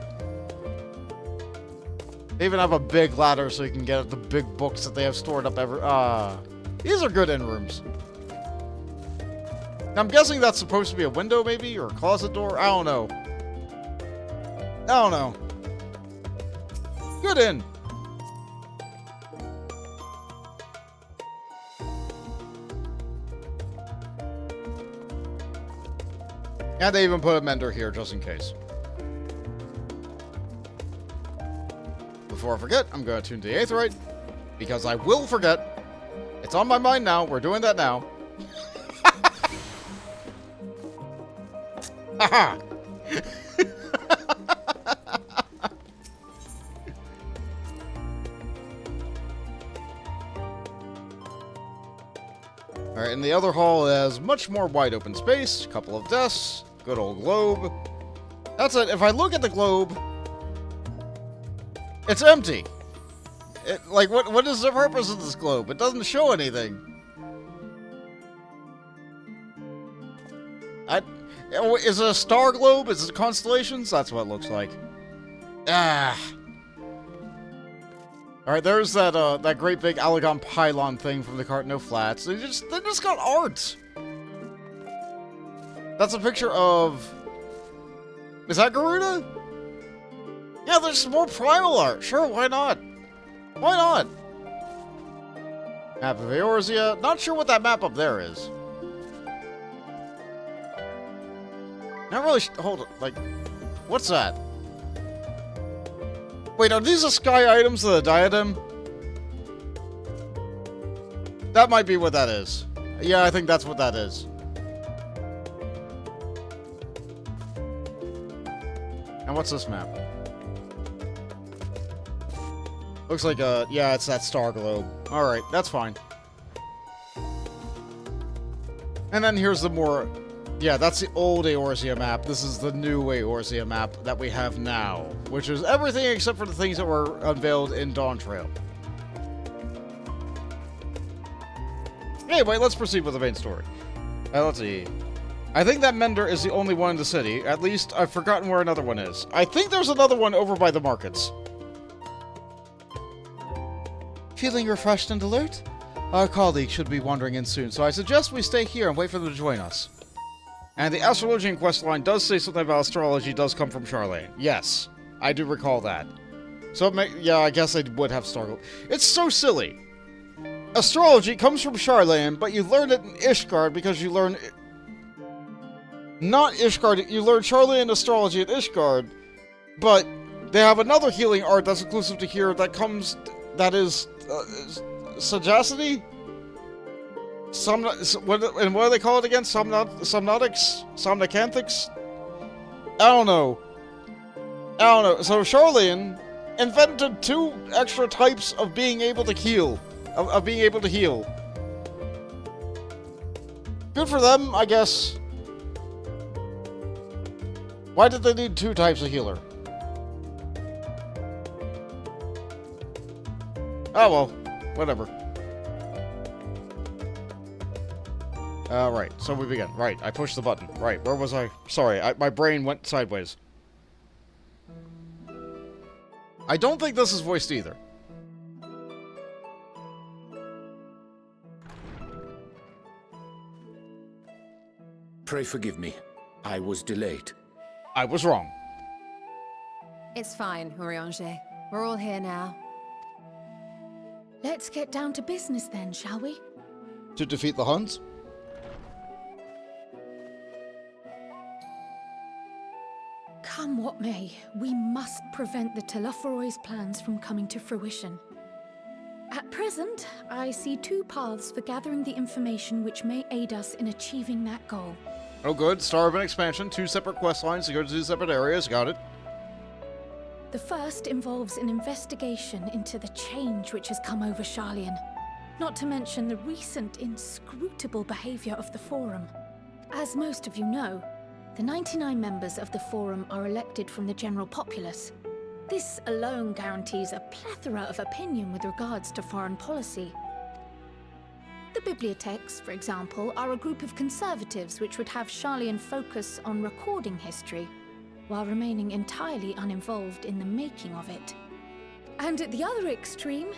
Speaker 1: They even have a big ladder so you can get at the big books that they have stored up these are good inn rooms. Now, I'm guessing that's supposed to be a window, maybe? Or a closet door? I don't know. I don't know. Good inn. And they even put a mender here, just in case. Before I forget, I'm going to tune to the Aetheryte, because I will forget. It's on my mind now. We're doing that now. Haha! Alright, and the other hall has much more wide open space, a couple of desks, good old globe. That's it. If I look at the globe, it's empty. Like, what is the purpose of this globe? It doesn't show anything. Is it a star globe? Is it constellations? That's what it looks like. Ah. Alright, there's that great big Allegon pylon thing from the cart, no flats. They just got art. That's a picture of... Is that Garuda? Yeah, there's more primal art. Sure, why not? Why not? Map of Eorzea. Not sure what that map up there is. Not really. Hold on. Like, what's that? Wait, are these the sky items of the diadem? That might be what that is. Yeah, I think that's what that is. And what's this map? Looks like yeah, it's that star globe. Alright, that's fine. And then here's the more... Yeah, that's the old Eorzea map. This is the new Eorzea map that we have now. Which is everything except for the things that were unveiled in Dawn Trail. Anyway, let's proceed with the main story. Let's see. I think that Mender is the only one in the city. At least, I've forgotten where another one is. I think there's another one over by the markets.
Speaker 4: Feeling refreshed and alert? Our colleagues should be wandering in soon, so I suggest we stay here and wait for them to join us.
Speaker 1: And the Astrologian questline does say something about astrology does come from Sharleyan. Yes, I do recall that. So, yeah, I guess they would have Starglow. It's so silly. Astrology comes from Sharleyan, but you learn it in Ishgard because you learn... Not Ishgard, you learn Sharleyan astrology at Ishgard, but they have another healing art that's exclusive to here that comes... That is... sagacity? What do they call it again? Somnotics? Somnicanthics? I don't know. So Sharleyan invented 2 extra types of being able to heal. Of being able to heal. Good for them, I guess. Why did they need 2 types of healer? Oh well, whatever. Right, so we begin. Right, I pushed the button. Right, where was I? Sorry, my brain went sideways. I don't think this is voiced either.
Speaker 8: Pray forgive me. I was delayed.
Speaker 1: I was wrong.
Speaker 7: It's fine, Urianger. We're all here now.
Speaker 16: Let's get down to business then, shall we?
Speaker 1: To defeat the Huns?
Speaker 16: Come what may, we must prevent the Telophoroi's plans from coming to fruition. At present, I see two paths for gathering the information which may aid us in achieving that goal.
Speaker 1: Oh good, Star of an Expansion, 2 separate quest lines to go to 2 separate areas, got it.
Speaker 16: The first involves an investigation into the change which has come over Sharleyan, not to mention the recent inscrutable behavior of the Forum. As most of you know, the 99 members of the Forum are elected from the general populace. This alone guarantees a plethora of opinion with regards to foreign policy. The bibliotheques, for example, are a group of conservatives which would have Sharleyan focus on recording history, while remaining entirely uninvolved in the making of it. And at the other extreme,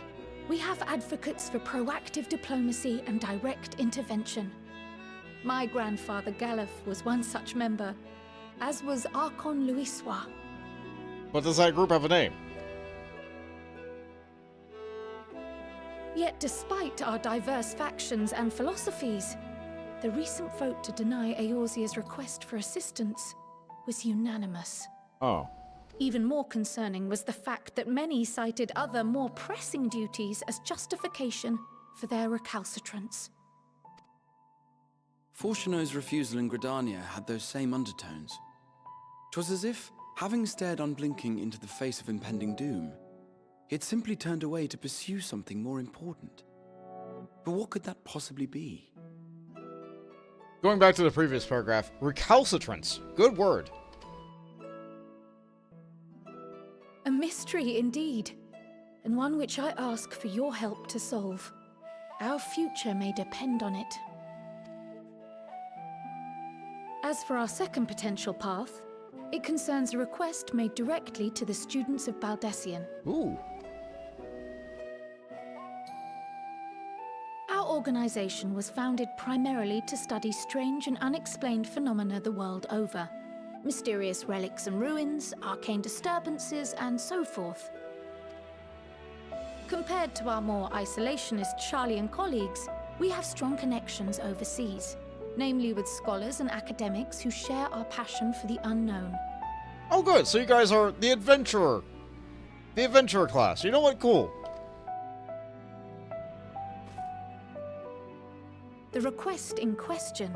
Speaker 16: we have advocates for proactive diplomacy and direct intervention. My grandfather Galef was one such member, as was Archon Louisois.
Speaker 1: But does that group have a name?
Speaker 16: Yet despite our diverse factions and philosophies, the recent vote to deny Eorzea's request for assistance was unanimous.
Speaker 1: Oh.
Speaker 16: Even more concerning was the fact that many cited other, more pressing duties as justification for their recalcitrance.
Speaker 11: Fortuno's refusal in Gridania had those same undertones. 'Twas as if, having stared unblinking into the face of impending doom, he had simply turned away to pursue something more important. But what could that possibly be?
Speaker 1: Going back to the previous paragraph, recalcitrance. Good word.
Speaker 16: A mystery indeed, and one which I ask for your help to solve. Our future may depend on it. As for our second potential path, it concerns a request made directly to the students of Baldesion.
Speaker 1: Ooh.
Speaker 16: Our organization was founded primarily to study strange and unexplained phenomena the world over. Mysterious relics and ruins, arcane disturbances, and so forth. Compared to our more isolationist Sharleyan colleagues, we have strong connections overseas, namely with scholars and academics who share our passion for the unknown.
Speaker 1: Oh good, so you guys are the adventurer. The adventurer class. You know what? Cool.
Speaker 16: The request in question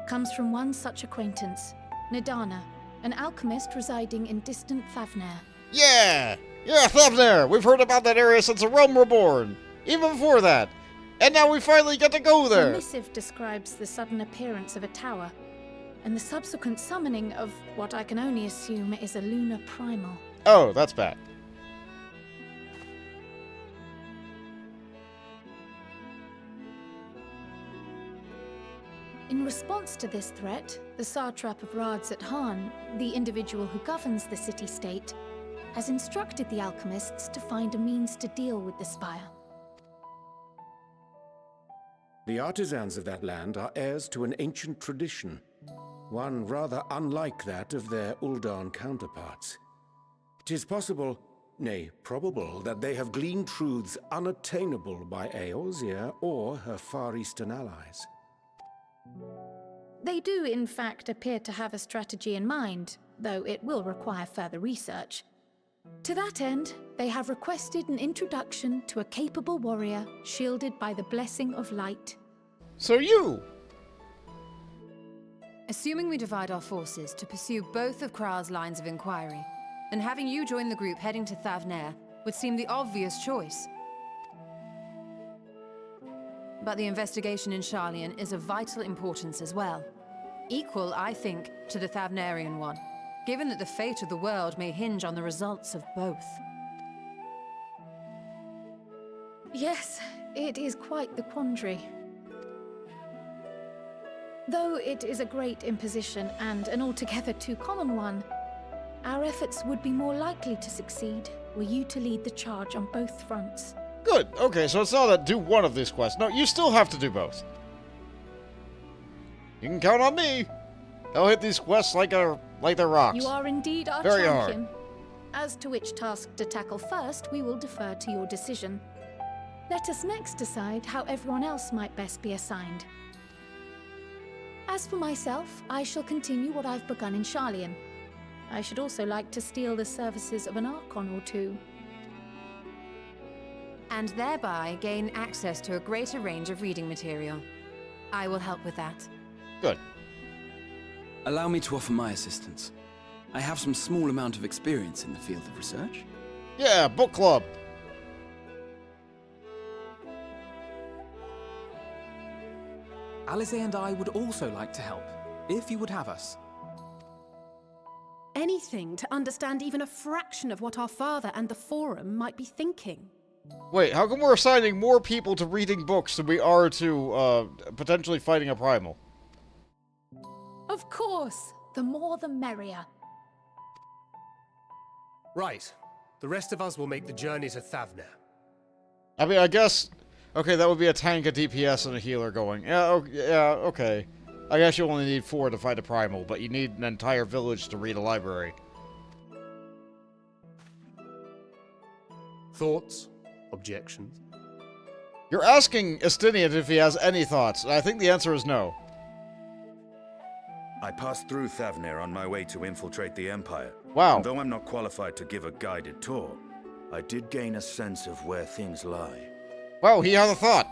Speaker 16: comes from one such acquaintance, Nadana, an alchemist residing in distant Thavnair.
Speaker 1: Yeah! Yeah, Thavnair! We've heard about that area since the Realm Reborn! Even before that! And now we finally get to go there!
Speaker 16: The missive describes the sudden appearance of a tower, and the subsequent summoning of what I can only assume is a lunar primal.
Speaker 1: Oh, that's bad.
Speaker 16: In response to this threat, the satrap of Radzat-Han, the individual who governs the city-state, has instructed the alchemists to find a means to deal with the spire.
Speaker 8: The artisans of that land are heirs to an ancient tradition, one rather unlike that of their Uldan counterparts. It is possible, nay, probable, that they have gleaned truths unattainable by Eorzea or her Far Eastern allies.
Speaker 16: They do, in fact, appear to have a strategy in mind, though it will require further research. To that end, they have requested an introduction to a capable warrior shielded by the blessing of light.
Speaker 1: So you!
Speaker 7: Assuming we divide our forces to pursue both of Kral's lines of inquiry, then having you join the group heading to Thavnair would seem the obvious choice. But the investigation in Sharleyan is of vital importance as well. Equal, I think, to the Thavnairian one, given that the fate of the world may hinge on the results of both.
Speaker 16: Yes, it is quite the quandary.
Speaker 12: Though it is a great imposition and an altogether too common one, our efforts would be more likely to succeed were you to lead the charge on both fronts.
Speaker 1: Good. Okay, so it's not that do one of these quests. No, you still have to do both. You can count on me. I'll hit these quests like they're rocks.
Speaker 12: You are indeed our
Speaker 1: Very
Speaker 12: champion.
Speaker 1: hard.
Speaker 12: As to which task to tackle first, we will defer to your decision. Let us next decide how everyone else might best be assigned. As for myself, I shall continue what I've begun in Sharleyan. I should also like to steal the services of an Archon or two.
Speaker 7: And thereby gain access to a greater range of reading material. I will help with that.
Speaker 1: Good.
Speaker 11: Allow me to offer my assistance. I have some small amount of experience in the field of research.
Speaker 1: Yeah, book club.
Speaker 9: Alize and I would also like to help, if you would have us.
Speaker 16: Anything to understand even a fraction of what our father and the Forum might be thinking.
Speaker 1: Wait, how come we're assigning more people to reading books than we are to, potentially fighting a primal?
Speaker 12: Of course, the more the merrier.
Speaker 17: Right. The rest of us will make the journey to Thavner.
Speaker 1: I mean, I guess... Okay, that would be a tank, a DPS, and a healer going. Yeah, okay. I guess you only need 4 to fight a primal, but you need an entire village to read a library.
Speaker 17: Thoughts? Objections?
Speaker 1: You're asking Estinian if he has any thoughts, and I think the answer is no.
Speaker 10: I passed through Thavner on my way to infiltrate the Empire.
Speaker 1: Wow.
Speaker 10: And though I'm not qualified to give a guided tour, I did gain a sense of where things lie.
Speaker 1: Wow, he has a thought.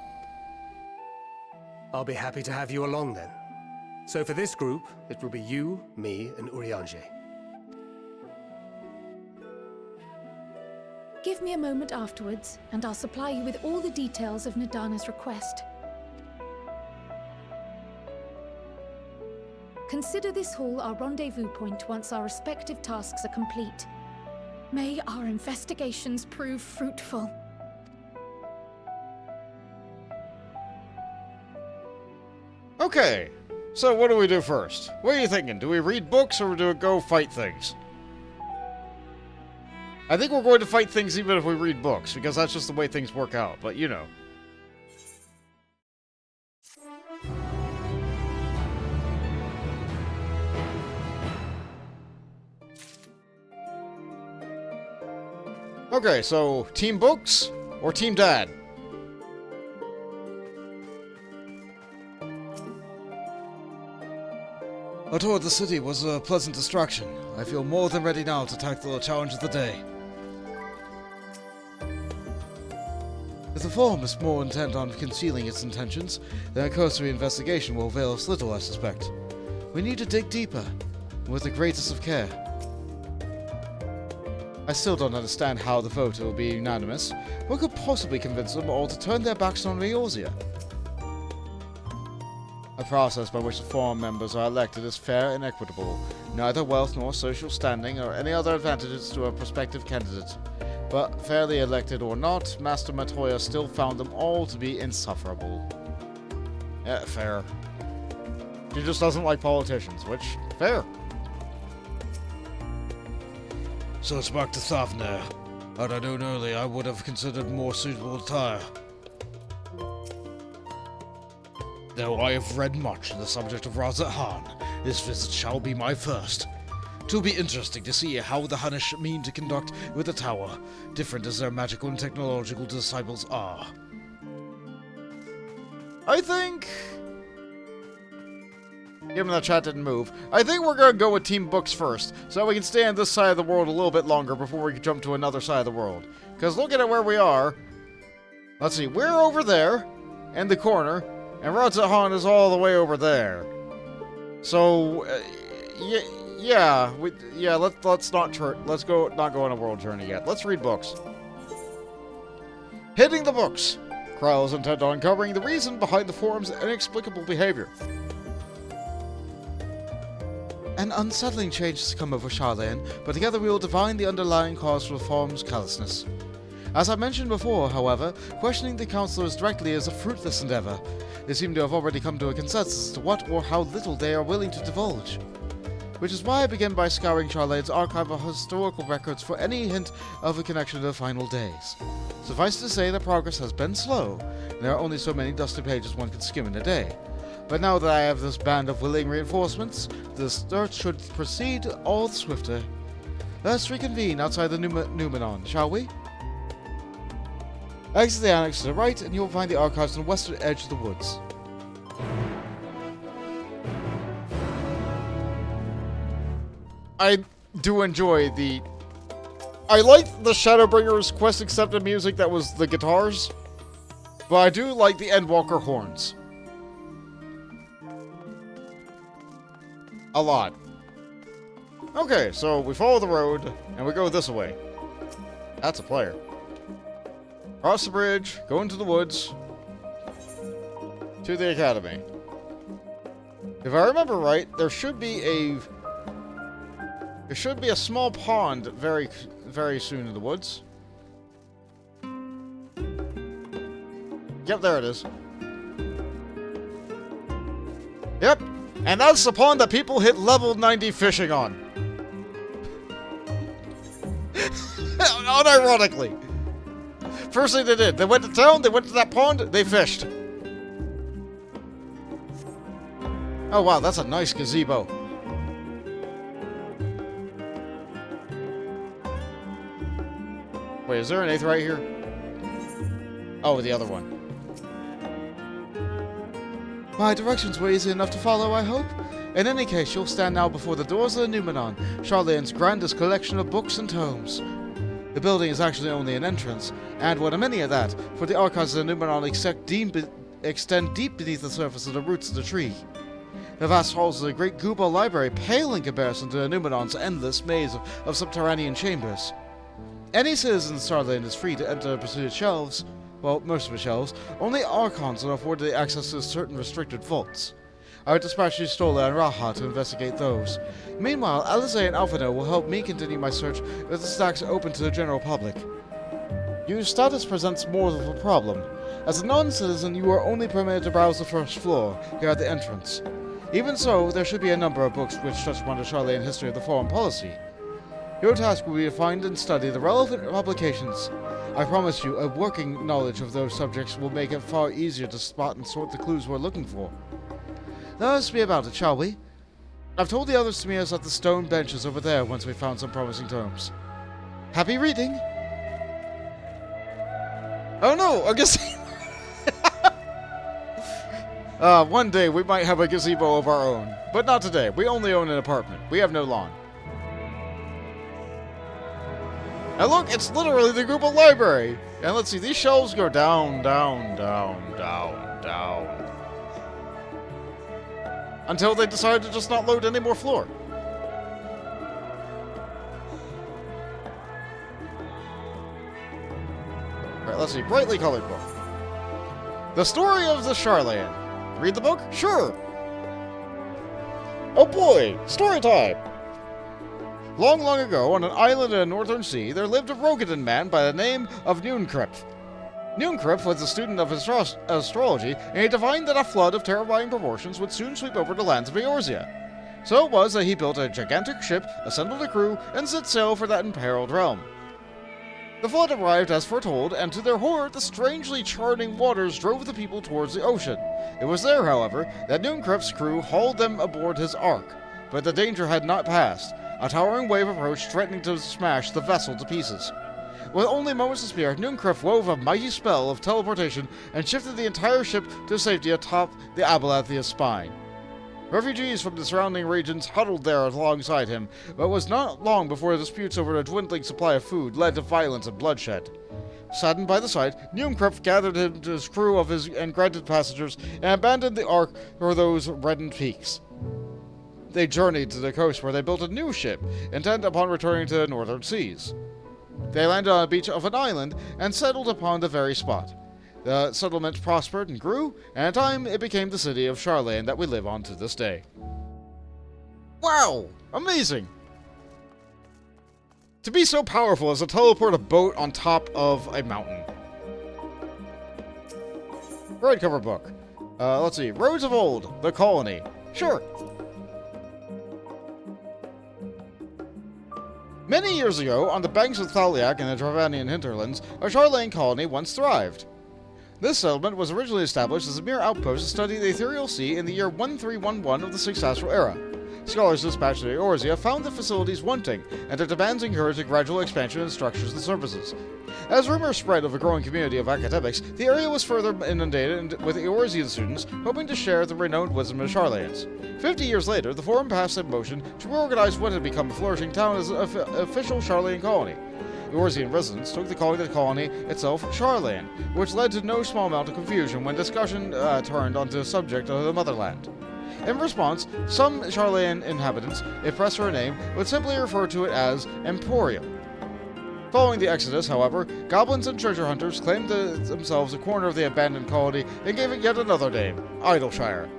Speaker 17: I'll be happy to have you along then. So for this group, it will be you, me, and Urianger.
Speaker 12: Give me a moment afterwards, and I'll supply you with all the details of Nadana's request. Consider this hall our rendezvous point once our respective tasks are complete. May our investigations prove fruitful.
Speaker 1: Okay, so what do we do first? What are you thinking? Do we read books or do we go fight things? I think we're going to fight things even if we read books, because that's just the way things work out, but you know. Okay, so Team Books or Team Dad?
Speaker 5: A tour of the city was a pleasant distraction. I feel more than ready now to tackle the challenge of the day. If the Forum is more intent on concealing its intentions, then a cursory investigation will avail us little, I suspect. We need to dig deeper, with the greatest of care. I still don't understand how the vote will be unanimous. What could possibly convince them all to turn their backs on Eorzea? A process by which the Forum members are elected is fair and equitable. Neither wealth nor social standing or any other advantages to a prospective candidate. But fairly elected or not, Master Matoya still found them all to be insufferable. Yeah, fair. She just doesn't like politicians, which, fair.
Speaker 3: So it's back to Thavner. Had I known earlier, I would have considered more suitable attire. Though I have read much on the subject of Razat Han, this visit shall be my first. 'Twill be interesting to see how the Hunnish mean to conduct with the tower, different as their magical and technological disciples are.
Speaker 1: I think... Given that chat didn't move, I think we're gonna go with Team Books first, so we can stay on this side of the world a little bit longer before we can jump to another side of the world. Because looking at where we are... Let's see, we're over there, in the corner, and Razat Han is all the way over there. So, let's not go on a world journey yet. Let's read books. Hitting the books. Kryle is intent on uncovering the reason behind the Forum's inexplicable behavior.
Speaker 4: An unsettling change has come over Sharleyan, but together we will divine the underlying cause for the Forum's callousness. As I mentioned before, however, questioning the councillors directly is a fruitless endeavour. They seem to have already come to a consensus as to what or how little they are willing to divulge. Which is why I begin by scouring Sharleyan's archive of historical records for any hint of a connection to the final days. Suffice to say that progress has been slow, and there are only so many dusty pages one can skim in a day. But now that I have this band of willing reinforcements, the search should proceed all the swifter. Let's reconvene outside the Numenon, shall we? Exit the annex to the right, and you will find the archives on the western edge of the woods.
Speaker 1: I do enjoy the... I like the Shadowbringers quest accepted music that was the guitars, but I do like the Endwalker horns. A lot. Okay, so we follow the road, and we go this way. That's a player. Cross the bridge, go into the woods, to the academy. If I remember right, there should be a small pond very soon in the woods. Yep, there it is. Yep, and that's the pond that people hit level 90 fishing on. Unironically. First thing they did, they went to town, they went to that pond, they fished. Oh wow, that's a nice gazebo. Wait, is there an 8th right here? Oh, the other one.
Speaker 4: My directions were easy enough to follow, I hope. In any case, you'll stand now before the doors of the Numenon, Sharleyan's grandest collection of books and tomes. The building is actually only an entrance, and what a many of that, for the archives of the Numenon extend deep beneath the surface of the roots of the tree. The vast halls of the great Guba library pale in comparison to the Numenon's endless maze of subterranean chambers. Any citizen of Sharleyan is free to enter the pursued shelves, well, most of the shelves. Only Archons are afforded access to certain restricted vaults. I would dispatch Stola and Raha to investigate those. Meanwhile, Alizé and Alphino will help me continue my search with the stacks open to the general public. Your status presents more of a problem. As a non-citizen, you are only permitted to browse the first floor, here at the entrance. Even so, there should be a number of books which touch upon the Sharleyan history of the foreign policy. Your task will be to find and study the relevant publications. I promise you, a working knowledge of those subjects will make it far easier to spot and sort the clues we're looking for. Let us be about it, shall we? I've told the others to meet us at the stone benches over there once we've found some promising tomes. Happy reading!
Speaker 1: Oh no, a gazebo! One day we might have a gazebo of our own, but not today. We only own an apartment. We have no lawn. And look, it's literally the Guba library! And let's see, these shelves go down, down, down, down, down. Until they decide to just not load any more floor. Alright, let's see. Brightly colored book. The Story of the Sharleyan. Read the book? Sure! Oh boy! Story time! Long, long ago, on an island in the northern sea, there lived a Rogadan man by the name of Noonkrip. Noonkrip was a student of astrology, and he divined that a flood of terrifying proportions would soon sweep over the lands of Eorzea. So it was that he built a gigantic ship, assembled a crew, and set sail for that imperiled realm. The flood arrived as foretold, and to their horror, the strangely charting waters drove the people towards the ocean. It was there, however, that Noonkrip's crew hauled them aboard his ark, but the danger had not passed. A towering wave approached, threatening to smash the vessel to pieces. With only moments to spare, Noonkrip wove a mighty spell of teleportation and shifted the entire ship to safety atop the Abalathia's spine. Refugees from the surrounding regions huddled there alongside him, but it was not long before disputes over the dwindling supply of food led to violence and bloodshed. Saddened by the sight, Noonkrip gathered him to his crew and granted passengers and abandoned the ark for those reddened peaks. They journeyed to the coast where they built a new ship, intent upon returning to the northern seas. They landed on a beach of an island and settled upon the very spot. The settlement prospered and grew, and in time it became the city of Sharleyan that we live on to this day. Wow! Amazing! To be so powerful as to teleport a boat on top of a mountain. Red cover book. Let's see. Roads of Old, the colony. Sure. Many years ago, on the banks of Thaliak in the Dravanian hinterlands, a Sharleyan colony once thrived. This settlement was originally established as a mere outpost to study the ethereal sea in the year 1311 of the Sixth Astral Era. Scholars dispatched to Eorzea found the facilities wanting, and their demands encouraged a gradual expansion in structures and services. As rumors spread of a growing community of academics, the area was further inundated with Eorzean students hoping to share the renowned wisdom of Sharlayans. 50 years later, the Forum passed a motion to reorganize what had become a flourishing town as an official Sharleyan colony. Eorzean residents took the colony itself Sharleyan, which led to no small amount of confusion when discussion turned onto the subject of the motherland. In response, some Sharleyan inhabitants, if pressed for a name, would simply refer to it as Emporium. Following the Exodus, however, goblins and treasure hunters claimed to themselves a corner of the abandoned colony and gave it yet another name, Idleshire.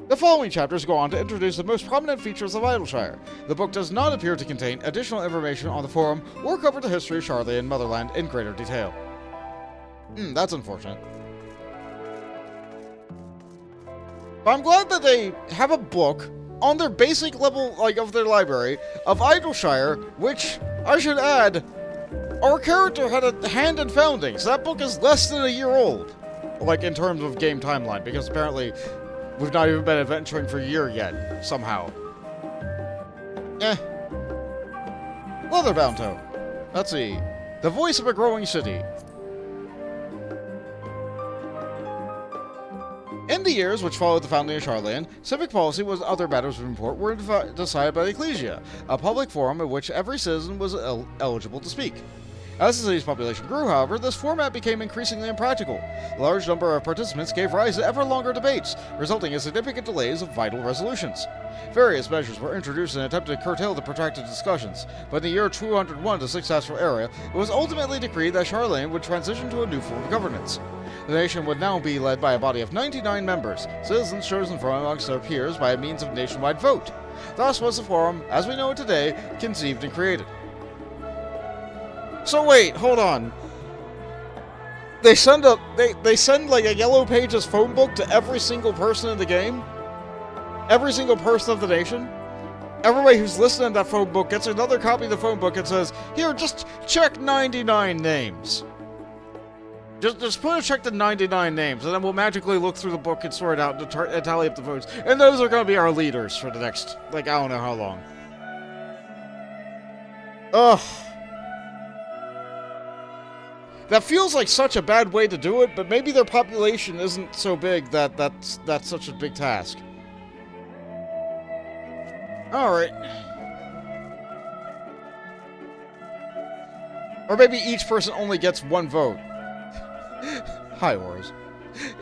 Speaker 1: The following chapters go on to introduce the most prominent features of Idleshire. The book does not appear to contain additional information on the Forum or cover the history of Sharleyan Motherland in greater detail. That's unfortunate. But I'm glad that they have a book on their basic level, of their library, of Idleshire, which, I should add, our character had a hand in founding, so that book is less than a year old. In terms of game timeline, because apparently we've not even been adventuring for a year yet, somehow. Leatherbound Tome. Let's see. The Voice of a Growing City. In the years which followed the founding of Sharleyan, civic policy and other matters of import were decided by the Ecclesia, a public forum in which every citizen was eligible to speak. As the city's population grew, however, this format became increasingly impractical. A large number of participants gave rise to ever longer debates, resulting in significant delays of vital resolutions. Various measures were introduced in an attempt to curtail the protracted discussions, but in the year 201 to 6th Astral Era, it was ultimately decreed that Sharleyan would transition to a new form of governance. The nation would now be led by a body of 99 members, citizens chosen from amongst their peers by means of nationwide vote. Thus was the Forum, as we know it today, conceived and created. So wait, hold on. They send a Yellow Pages phone book to every single person in the game? Every single person of the nation? Everybody who's listening to that phone book gets another copy of the phone book and says, here, just check 99 names. Just put a check to 99 names, and then we'll magically look through the book and sort it out and tally up the votes. And those are going to be our leaders for the next, I don't know how long. Ugh. That feels like such a bad way to do it, but maybe their population isn't so big that that's such a big task. Alright. Or maybe each person only gets one vote. Hi, Wars.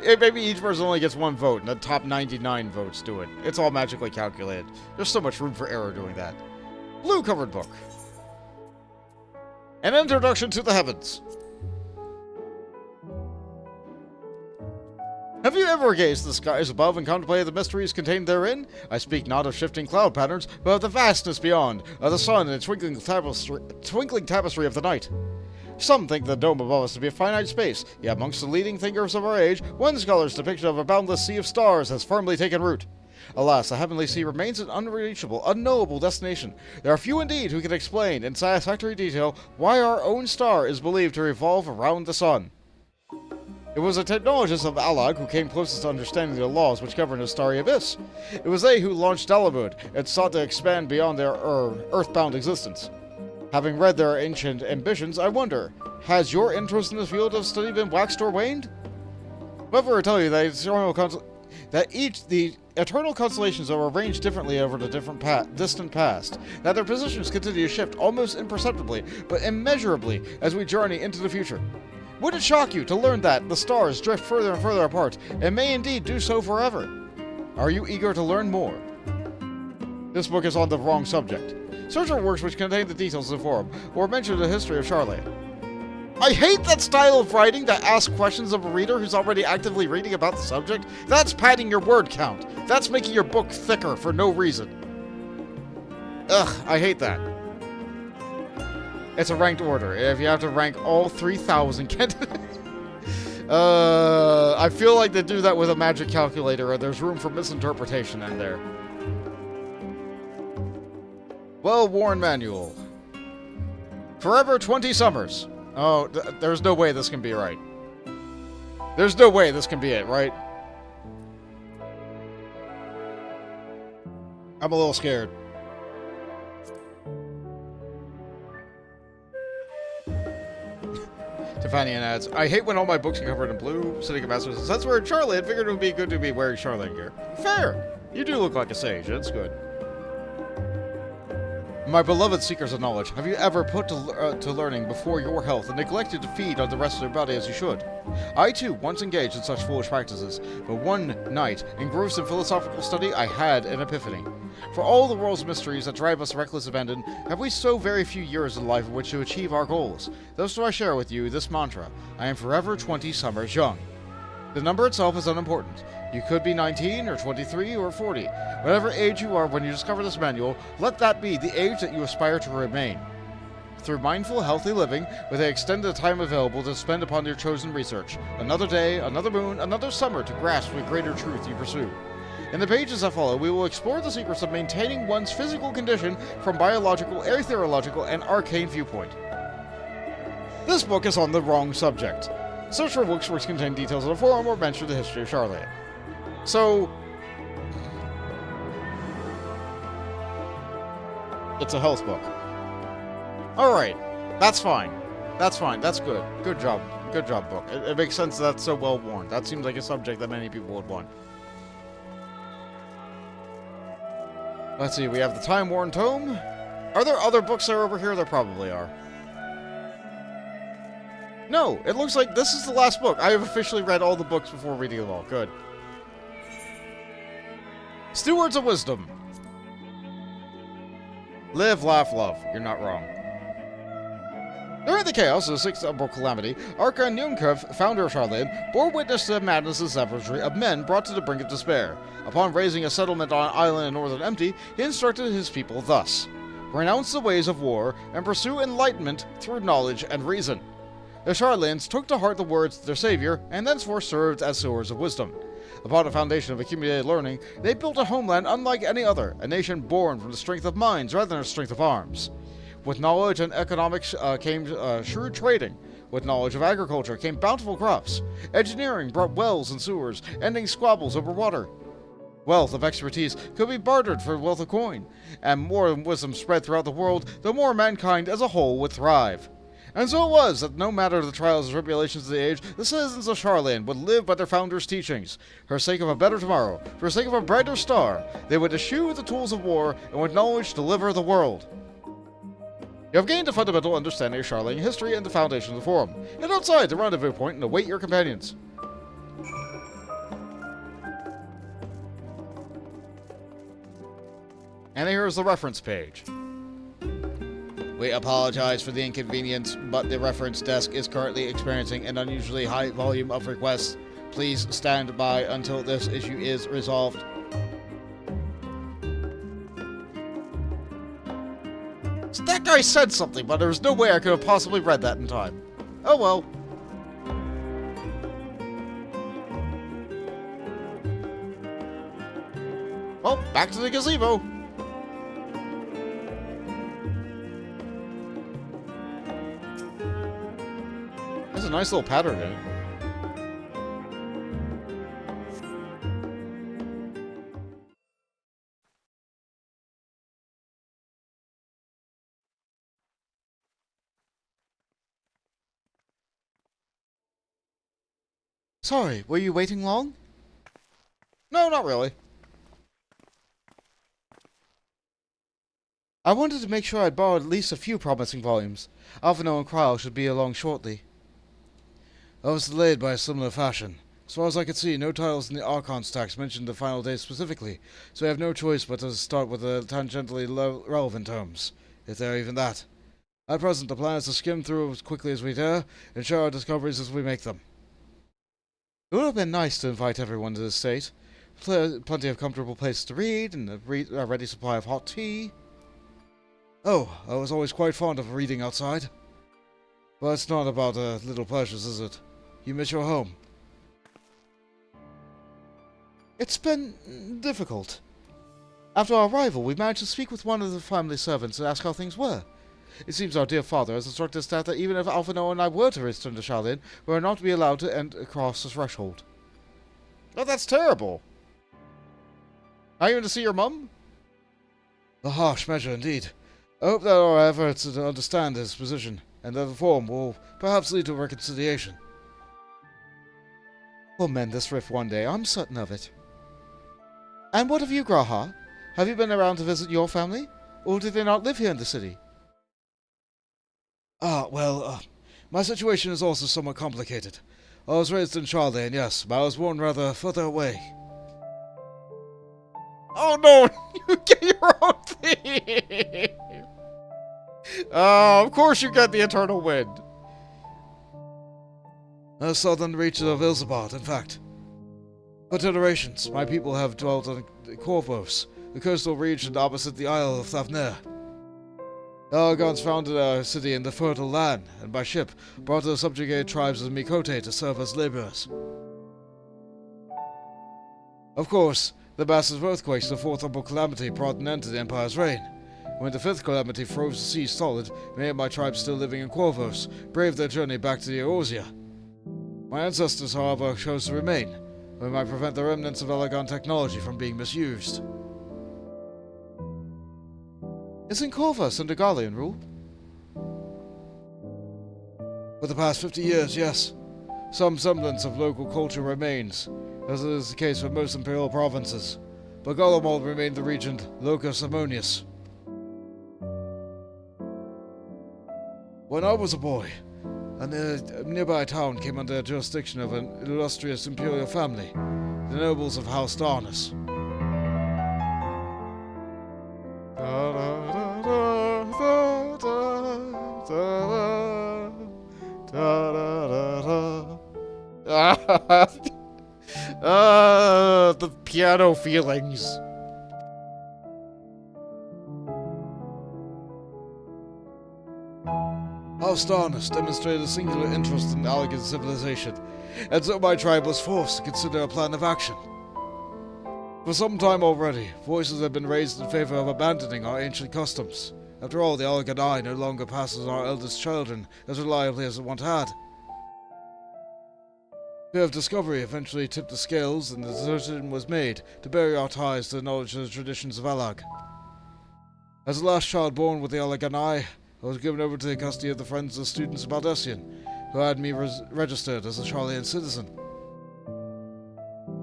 Speaker 1: Maybe each person only gets one vote, and the top 99 votes do it. It's all magically calculated. There's so much room for error doing that. Blue covered book. An Introduction to the Heavens. Have you ever gazed at the skies above and contemplated the mysteries contained therein? I speak not of shifting cloud patterns, but of the vastness beyond, of the sun and the twinkling tapestry of the night. Some think the dome above us to be a finite space, yet amongst the leading thinkers of our age, one scholar's depiction of a boundless sea of stars has firmly taken root. Alas, the heavenly sea remains an unreachable, unknowable destination. There are few indeed who can explain in satisfactory detail why our own star is believed to revolve around the sun. It was the technologists of Alag who came closest to understanding the laws which govern the starry abyss. It was they who launched Dalamud and sought to expand beyond their earthbound existence. Having read their ancient ambitions, I wonder, has your interest in this field of study been waxed or waned? Whoever will tell you that the eternal constellations are arranged differently over the distant past, that their positions continue to shift almost imperceptibly, but immeasurably as we journey into the future. Would it shock you to learn that the stars drift further and further apart, and may indeed do so forever? Are you eager to learn more? This book is on the wrong subject. Search for works which contain the details of the Forum, or mention the history of Sharleyan. I hate that style of writing that asks questions of a reader who's already actively reading about the subject. That's padding your word count. That's making your book thicker for no reason. Ugh, I hate that. It's a ranked order. If you have to rank all 3,000 candidates. I feel like they do that with a magic calculator, and there's room for misinterpretation in there. Well-worn manual. Forever 20 summers. Oh, there's no way this can be right. There's no way this can be it, right? I'm a little scared. Tefanian adds, I hate when all my books are covered in blue. Sitting at Masters says, that's where Sharleyan figured it would be good to be wearing Sharleyan gear. Fair! You do look like a sage, that's good. My beloved seekers of knowledge, have you ever put to learning before your health and neglected to feed on the rest of your body as you should? I too once engaged in such foolish practices, but one night, engrossed in philosophical study, I had an epiphany. For all the world's mysteries that drive us reckless abandon, have we so very few years in life in which to achieve our goals? Thus do I share with you this mantra, I am forever 20 summers young. The number itself is unimportant. You could be 19, or 23, or 40. Whatever age you are when you discover this manual, let that be the age that you aspire to remain. Through mindful, healthy living, with the extended time available to spend upon your chosen research, another day, another moon, another summer to grasp the greater truth you pursue. In the pages that follow, we will explore the secrets of maintaining one's physical condition from biological, aetherological, and arcane viewpoint. This book is on the wrong subject. Search for books which contain details of the forum or mention the history of Sharleyan. So, it's a health book. Alright, that's fine. That's fine, that's good. Good job. Good job, book. It makes sense that that's so well worn. That seems like a subject that many people would want. Let's see, we have the time-worn tome. Are there other books that are over here? There probably are. No, it looks like this is the last book. I have officially read all the books before reading them all. Good. Stewards of Wisdom. Live, laugh, love. You're not wrong. During the chaos of the Sixth Umbral Calamity, Archon Nyunkev, founder of Sharleyan, bore witness to the madness and savagery of men brought to the brink of despair. Upon raising a settlement on an island in northern Empty, he instructed his people thus: renounce the ways of war, and pursue enlightenment through knowledge and reason. The Sharlayans took to heart the words of their savior, and thenceforth served as stewards of wisdom. Upon a foundation of accumulated learning, they built a homeland unlike any other, a nation born from the strength of minds rather than the strength of arms. With knowledge and economics came shrewd trading. With knowledge of agriculture came bountiful crops. Engineering brought wells and sewers, ending squabbles over water. Wealth of expertise could be bartered for wealth of coin, and more wisdom spread throughout the world, the more mankind as a whole would thrive. And so it was that no matter the trials and tribulations of the age, the citizens of Sharleyan would live by their founder's teachings. For the sake of a better tomorrow, for the sake of a brighter star, they would eschew the tools of war, and with knowledge deliver the world. You have gained a fundamental understanding of Sharleyan history and the foundation of the forum. Head outside the rendezvous point and await your companions. And here is the reference page. We apologize for the inconvenience, but the reference desk is currently experiencing an unusually high volume of requests. Please stand by until this issue is resolved. So that guy said something, but there's no way I could have possibly read that in time. Oh well. Well, back to the gazebo. There's a nice little pattern in it. Sorry, were you waiting long? No, not really. I wanted to make sure I'd borrowed at least a few promising volumes. Alphino and Cryle should be along shortly. I was delayed by a similar fashion. As far as I could see, no titles in the Archon's text mentioned the final day specifically, so I have no choice but to start with the tangentially relevant tomes, if they're even that. At present, the plan is to skim through as quickly as we dare, and share our discoveries as we make them. It would have been nice to invite everyone to the estate. Plenty of comfortable places to read, and a ready supply of hot tea. Oh, I was always quite fond of reading outside. But it's not about little pleasures, is it?
Speaker 5: You miss your home?
Speaker 4: It's been difficult. After our arrival, we managed to speak with one of the family servants and ask how things were. It seems our dear father has instructed his staff that even if Alphino and I were to return to Sharleyan, we are not to be allowed to cross the threshold.
Speaker 1: Oh, that's terrible. Not even to see your mum?
Speaker 5: A harsh measure indeed. I hope that our efforts to understand his position and that reform will perhaps lead to reconciliation.
Speaker 4: We'll mend this rift one day, I'm certain of it. And what of you, Graha? Have you been around to visit your family? Or do they not live here in the city?
Speaker 5: My situation is also somewhat complicated. I was raised in Sharleyan, yes, but I was born rather further away.
Speaker 1: Oh no! You get your own thing! Oh, of course you get the Eternal Wind.
Speaker 5: The southern reaches of Ilzabad, in fact. For generations, my people have dwelt on Corvos, the coastal region opposite the Isle of Thavner. The Argons founded our city in the fertile land, and by ship brought the subjugated tribes of Mikote to serve as laborers. Of course, the massive earthquakes, the fourth double calamity, brought an end to the Empire's reign. When the fifth calamity froze the sea solid, many of my tribes still living in Corvos braved their journey back to the Eorzea. My ancestors, however, chose to remain, we might prevent the remnants of Elegon technology from being misused.
Speaker 4: Isn't Corvus under Garlean rule?
Speaker 5: For the past 50 years, yes. Some semblance of local culture remains, as is the case for most imperial provinces, but Garlemald remained the regent Locus Ammonius. When I was a boy, a nearby town came under the jurisdiction of an illustrious imperial family, the nobles of House Darnus.
Speaker 1: The piano feelings.
Speaker 5: House Darnus demonstrated a singular interest in Allegan civilization, and so my tribe was forced to consider a plan of action. For some time already, voices have been raised in favor of abandoning our ancient customs. After all, the Allegan no longer passes our eldest children as reliably as it once had. Fear of discovery eventually tipped the scales, and the decision was made to bury our ties to the knowledge of the traditions of Allag. As the last child born with the Allegan I was given over to the custody of the friends of the students of Baldessian, who had me registered as a Sharleyan citizen.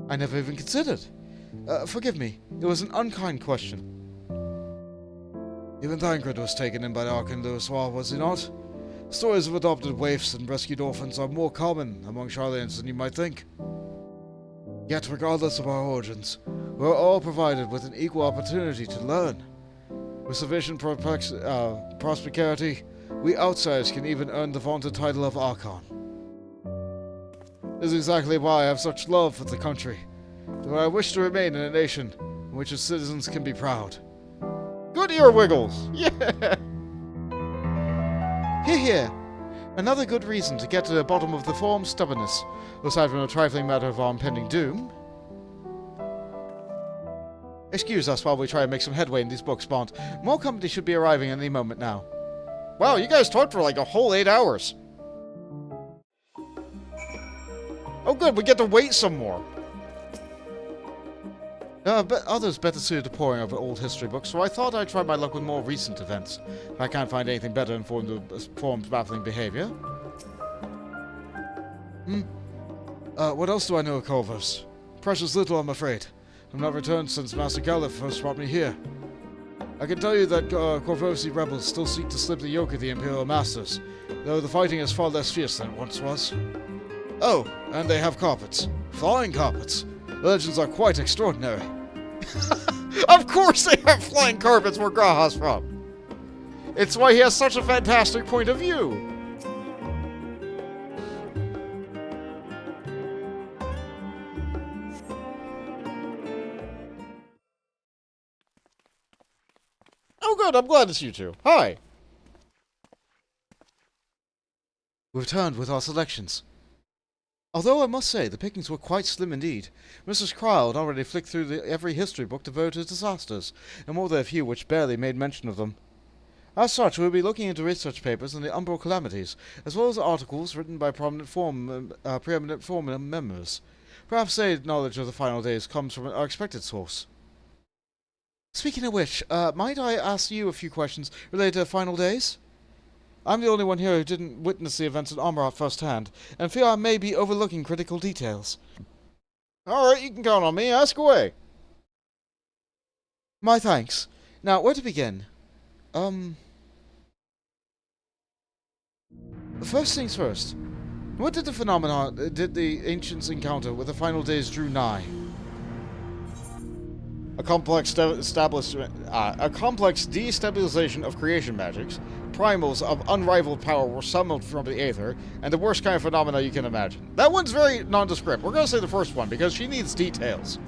Speaker 4: I never even considered. Forgive me, it was an unkind question.
Speaker 5: Even Thancred was taken in by the Archon Louisois, was he not? Stories of adopted waifs and rescued orphans are more common among Sharlayans than you might think. Yet, regardless of our origins, we are all provided with an equal opportunity to learn. With sufficient prosperity, we outsiders can even earn the vaunted title of Archon. This is exactly why I have such love for the country, though I wish to remain in a nation in which its citizens can be proud.
Speaker 1: Good ear wiggles! Yeah!
Speaker 4: Here. Another good reason to get to the bottom of the form's stubbornness, aside from a trifling matter of our impending doom. Excuse us while we try and make some headway in these books, Bond. More company should be arriving any moment now.
Speaker 1: Wow, you guys talked for like a whole 8 hours. Oh good, we get to wait some more.
Speaker 4: But others better suited to poring over old history books, so I thought I'd try my luck with more recent events. If I can't find anything better informed of Form's baffling behavior.
Speaker 5: What else do I know of Corvus? Precious little, I'm afraid. I've not returned since Master Galif first brought me here. I can tell you that Corvosi rebels still seek to slip the yoke of the Imperial Masters, though the fighting is far less fierce than it once was. Oh, and they have carpets. Flying carpets. The legends are quite extraordinary.
Speaker 1: Of course they have flying carpets where Graha's from. It's why he has such a fantastic point of view. Oh good, I'm glad it's you two. Hi.
Speaker 4: We've returned with our selections. Although I must say, the pickings were quite slim indeed. Mrs. Cryle had already flicked through every history book devoted to disasters, and more than a few which barely made mention of them. As such, we'll be looking into research papers on the Umbral calamities, as well as articles written by preeminent forum members. Perhaps their knowledge of the final days comes from an unexpected source. Speaking of which, might I ask you a few questions related to the final days? I'm the only one here who didn't witness the events in Amarat firsthand, and fear I may be overlooking critical details.
Speaker 1: Alright, you can count on me. Ask away.
Speaker 4: My thanks. Now, where to begin? First things first. What did the ancients encounter when the final days drew nigh?
Speaker 1: A complex destabilization of creation magics. Primals of unrivaled power were summoned from the aether, and the worst kind of phenomena you can imagine. That one's very nondescript. We're going to say the first one, because she needs details.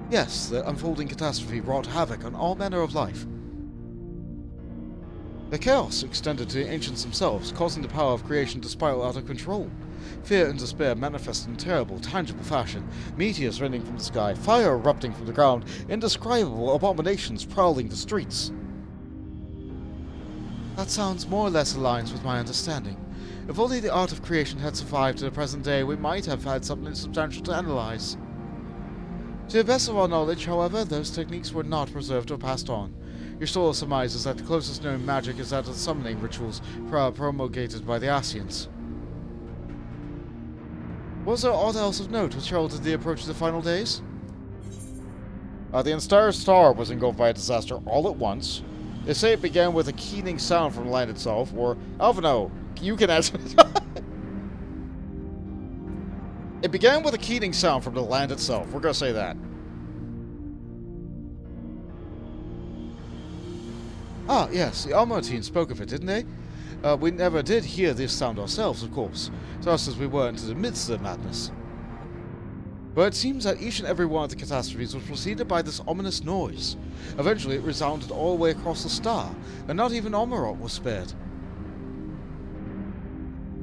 Speaker 4: Yes, the unfolding catastrophe wrought havoc on all manner of life. The chaos extended to the ancients themselves, causing the power of creation to spiral out of control. Fear and despair manifested in terrible, tangible fashion, meteors raining from the sky, fire erupting from the ground, indescribable abominations prowling the streets. That sounds more or less aligns with my understanding. If only the art of creation had survived to the present day, we might have had something substantial to analyze. To the best of our knowledge, however, those techniques were not preserved or passed on. Your soul surmises that the closest known magic is that of the summoning rituals promulgated by the Asians. Was there aught else of note which heralded the approach of the final days?
Speaker 1: The entire star was engulfed by a disaster all at once. They say it began with a keening sound from the land itself, or... Alvino, you can answer... It began with a keening sound from the land itself. We're gonna say that.
Speaker 4: Ah, yes, the Alma-team spoke of it, didn't they? We never did hear this sound ourselves, of course, just as we were into the midst of the madness. But it seems that each and every one of the catastrophes was preceded by this ominous noise. Eventually it resounded all the way across the star, and not even Omerot was spared.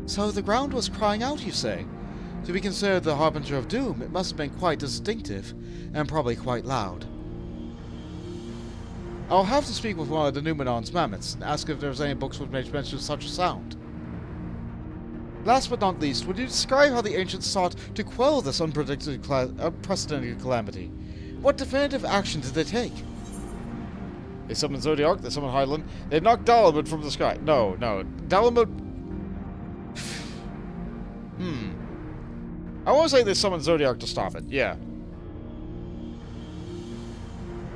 Speaker 4: So the ground was crying out, you say? To be considered the harbinger of doom, it must have been quite distinctive, and probably quite loud. I'll have to speak with one of the Numenon's mammoths and ask if there's any books which make mention of such a sound. Last but not least, would you describe how the ancients sought to quell this unprecedented calamity? What definitive action did they take?
Speaker 1: They summoned Zodiac, they summoned Hydaelyn, they knocked Dalamud from the sky. No. Dalamud... I want to say they summoned Zodiac to stop it, yeah.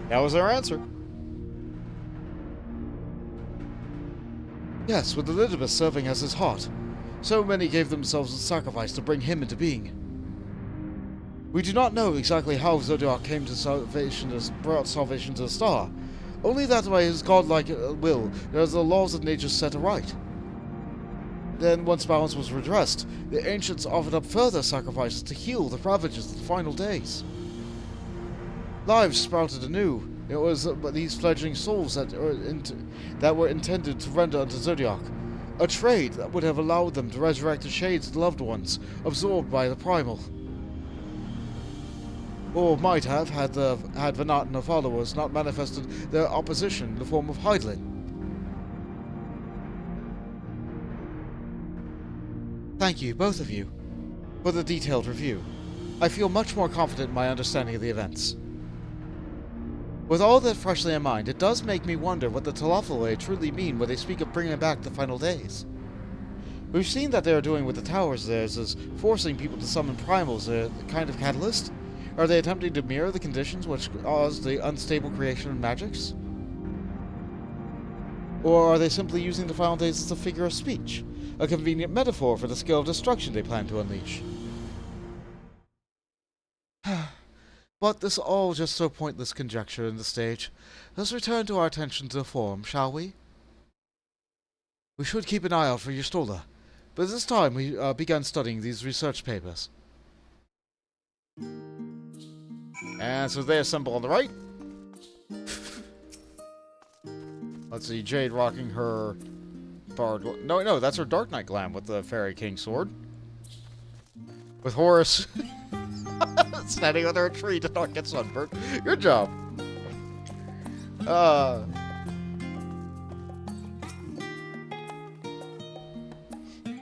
Speaker 1: That was their answer.
Speaker 4: Yes, with Elizabeth serving as his heart. So many gave themselves as sacrifice to bring him into being. We do not know exactly how Zodiac came to brought salvation to the star, only that by his godlike will, as the laws of nature set aright. Then, once balance was redressed, the ancients offered up further sacrifices to heal the ravages of the final days. Lives sprouted anew. It was these fledgling souls that were intended to render unto Zodiac a trade that would have allowed them to resurrect the shades of the loved ones absorbed by the primal. Or might have, had Venat followers not manifested their opposition in the form of Hydaelyn. Thank you, both of you, for the detailed review. I feel much more confident in my understanding of the events. With all that freshly in mind, it does make me wonder what the Telophile truly mean when they speak of bringing back the final days. We've seen that they are doing with the towers theirs is forcing people to summon primals, a kind of catalyst. Are they attempting to mirror the conditions which caused the unstable creation of magics? Or are they simply using the final days as a figure of speech? A convenient metaphor for the scale of destruction they plan to unleash. But this is all just so pointless conjecture in the stage. Let's return to our attention to the forum, shall we? We should keep an eye out for Y'shtola, but this time we began studying these research papers.
Speaker 1: And so they assemble on the right. Let's see, Jade rocking her borrowed... No, that's her Dark Knight glam with the Fairy King sword. With Horus standing under a tree to not get sunburned. Good job.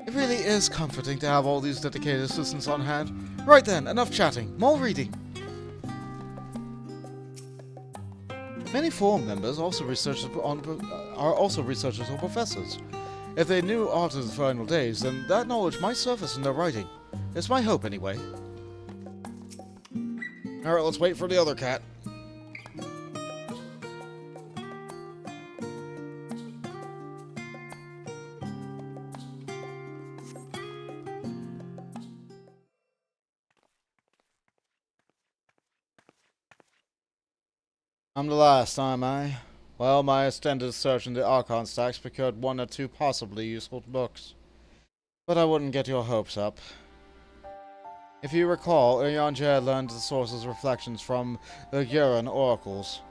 Speaker 4: It really is comforting to have all these dedicated assistants on hand. Right then, enough chatting. More reading. Many forum members are also researchers or professors. If they knew art of the final days, then that knowledge might surface in their writing. It's my hope, anyway.
Speaker 1: Alright, let's wait for the other cat.
Speaker 4: I'm the last, am I? Well, my extended search in the Archon stacks procured 1 or 2 possibly useful books. But I wouldn't get your hopes up. If you recall, Uyanja learned the source's reflections from the Gurren oracles.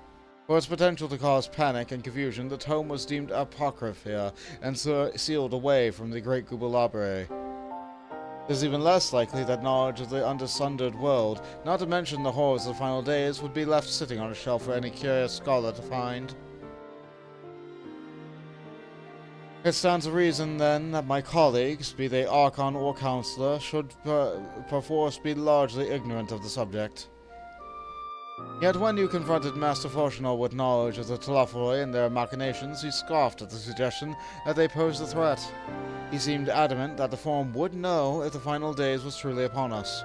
Speaker 4: For its potential to cause panic and confusion, the tome was deemed apocrypha and sealed away from the Great Google Library. It is even less likely that knowledge of the undersundered world, not to mention the horrors of the final days, would be left sitting on a shelf for any curious scholar to find. It stands to reason, then, that my colleagues, be they Archon or Counselor, should perforce be largely ignorant of the subject. Yet when you confronted Master Fortunal with knowledge of the Telophoroi and their machinations, he scoffed at the suggestion that they posed a threat. He seemed adamant that the Forum would know if the final days was truly upon us.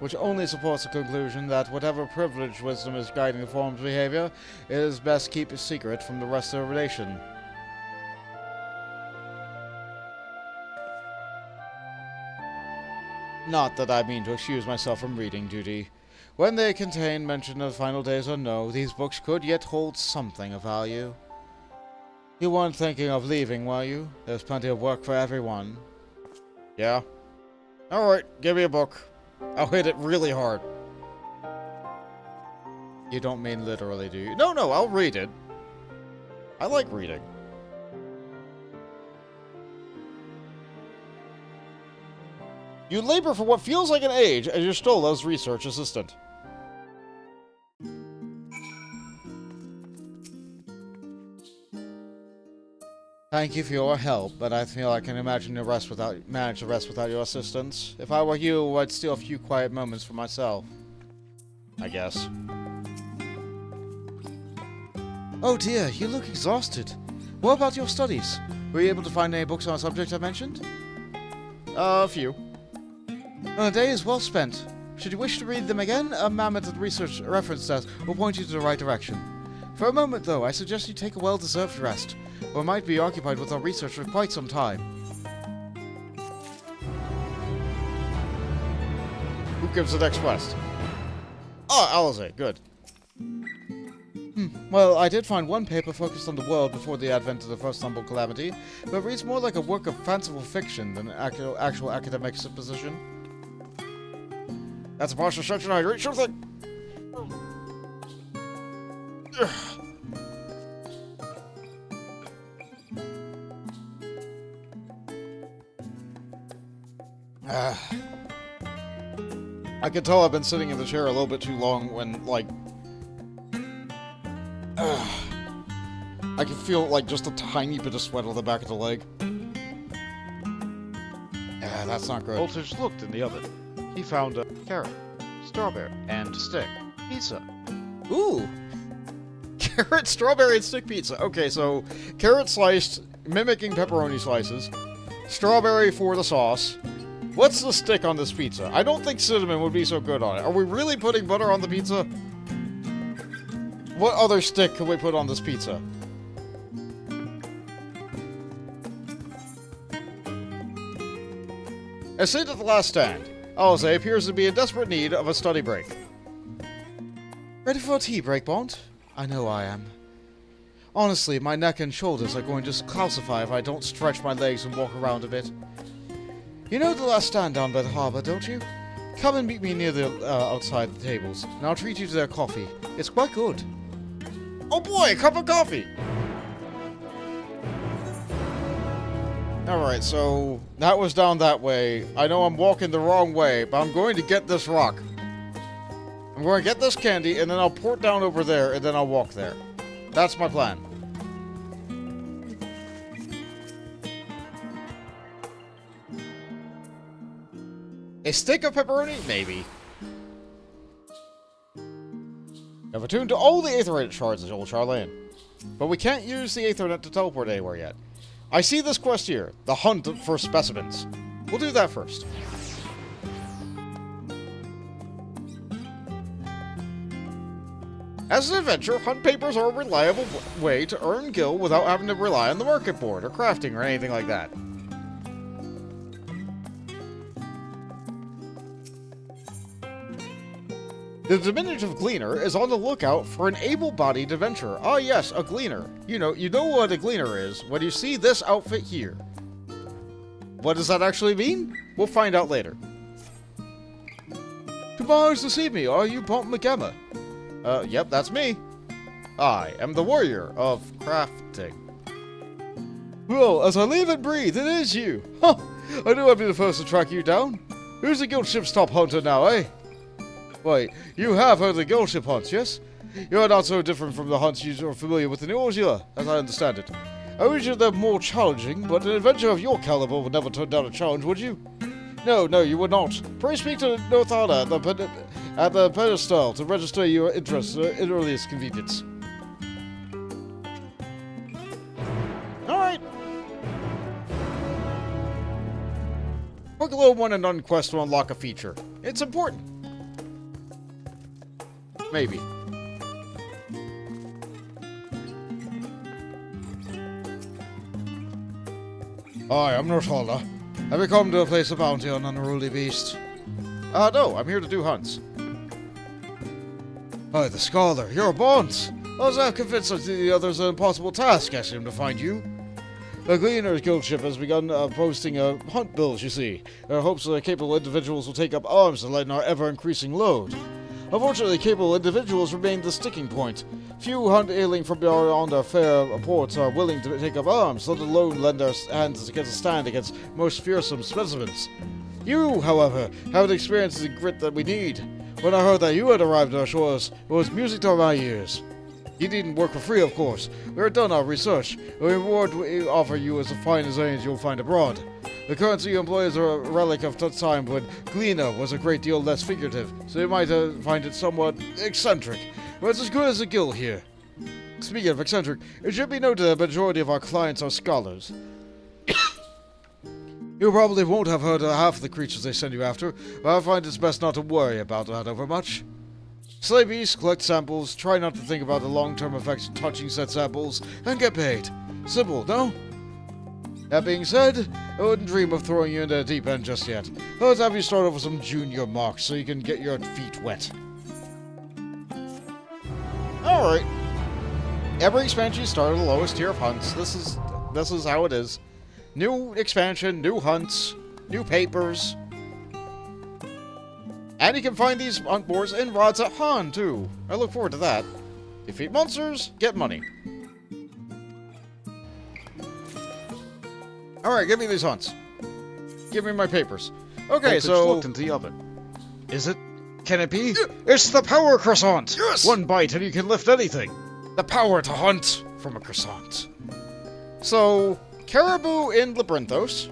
Speaker 4: Which only supports the conclusion that whatever privileged wisdom is guiding the Forum's behavior, it is best keep a secret from the rest of the relation. Not that I mean to excuse myself from reading duty. When they contain mention of final days or no, these books could yet hold something of value. You weren't thinking of leaving, were you? There's plenty of work for everyone.
Speaker 1: Yeah. Alright, give me a book. I'll hit it really hard.
Speaker 4: You don't mean literally, do you?
Speaker 1: No, I'll read it. I like reading. You labor for what feels like an age, and you're still Love's research assistant.
Speaker 4: Thank you for your help, but I feel I can manage the rest without your assistance. If I were you, I'd steal a few quiet moments for myself.
Speaker 1: I guess.
Speaker 4: Oh dear, you look exhausted. What about your studies? Were you able to find any books on a subject I mentioned?
Speaker 1: A few.
Speaker 4: A day is well spent. Should you wish to read them again, a mammoth at the research reference desk will point you to the right direction. For a moment, though, I suggest you take a well-deserved rest, or might be occupied with our research for quite some time.
Speaker 1: Who gives the next quest? Oh, Alize, good.
Speaker 4: Well, I did find one paper focused on the world before the advent of the first tumble calamity, but it reads more like a work of fanciful fiction than an actual academic supposition.
Speaker 1: That's a partial stretch and hydrate, sure thing! I can tell I've been sitting in the chair a little bit too long when, like... I can feel, like, just a tiny bit of sweat on the back of the leg. Yeah, that's not good.
Speaker 5: Voltage looked in the oven. He found a carrot, strawberry, and stick pizza.
Speaker 1: Ooh! Carrot, strawberry, and stick pizza. Okay, so carrot sliced, mimicking pepperoni slices. Strawberry for the sauce. What's the stick on this pizza? I don't think cinnamon would be so good on it. Are we really putting butter on the pizza? What other stick can we put on this pizza? As seen at the last stand, Alize appears to be in desperate need of a study break.
Speaker 4: Ready for a tea break, Bond? I know I am. Honestly, my neck and shoulders are going to calcify if I don't stretch my legs and walk around a bit. You know the last stand down by the harbor, don't you? Come and meet me near the outside the tables, and I'll treat you to their coffee. It's quite good.
Speaker 1: Oh boy, a cup of coffee! Alright, so that was down that way. I know I'm walking the wrong way, but I'm going to get this rock. I'm going to get this candy, and then I'll port down over there, and then I'll walk there. That's my plan. A stick of pepperoni? Maybe. I've attuned to all the Aethernet shards of old Sharleyan. But we can't use the Aethernet to teleport anywhere yet. I see this quest here, the hunt for specimens. We'll do that first. As an adventure, hunt papers are a reliable way to earn gil without having to rely on the market board, or crafting, or anything like that. The diminutive gleaner is on the lookout for an able-bodied adventurer. Ah yes, a gleaner. You know what a gleaner is when you see this outfit here. What does that actually mean? We'll find out later. Surprised to see me, are you Pomp McGemma? Yep, that's me. I am the warrior of crafting. Well, as I live and breathe, it is you. Huh, I knew I'd be the first to track you down. Who's the guild ship's top hunter now, eh? Wait, you have heard of the guild ship hunts, yes? You're not so different from the hunts you are familiar with in Eorzea, as I understand it. I wish they're more challenging, but an adventure of your caliber would never turn down a challenge, would you? No, you would not. Pray speak to Northana at the pedestal to register your interest at earliest convenience. Alright. Quick little one and done quest to unlock a feature. It's important. Maybe. Hi, I'm Northalda. Have you come to place a bounty on an unruly beast? No, I'm here to do hunts. Hi, the scholar. You're Bonds. As I've convinced the others an impossible task asking him to find you. The Gleaner's Guild ship has begun posting hunt bills, you see. Their hopes that capable individuals will take up arms to lighten our ever-increasing load. Unfortunately, capable individuals remain the sticking point. Few hunt ailing from beyond our fair ports are willing to take up arms, let alone lend their hands against a stand against most fearsome specimens. You, however, have the experience and grit that we need. When I heard that you had arrived at our shores, it was music to my ears. You needn't work for free, of course. We have done our research. The reward we offer you is as fine as any you'll find abroad. The currency you employ is a relic of the time when Gleaner was a great deal less figurative, so you might find it somewhat eccentric, but it's as good as a guild here. Speaking of eccentric, it should be noted that the majority of our clients are scholars. You probably won't have heard of half the creatures they send you after, but I find it's best not to worry about that overmuch. Slay beasts, collect samples, try not to think about the long-term effects of touching said samples, and get paid. Simple, no? That being said, I wouldn't dream of throwing you into the deep end just yet. Let's have you start off with some junior marks so you can get your feet wet. Alright. Every expansion you start at the lowest tier of hunts. This is how it is. New expansion, new hunts, new papers. And you can find these hunt boards in Rods at Han, too. I look forward to that. Defeat monsters, get money. Alright, give me these hunts. Give me my papers. Okay, so...
Speaker 5: looked into the oven. Is it? Can it be? It's the power croissant!
Speaker 1: Yes!
Speaker 5: One bite and you can lift anything.
Speaker 1: The power to hunt from a croissant. So, caribou in Labyrinthos.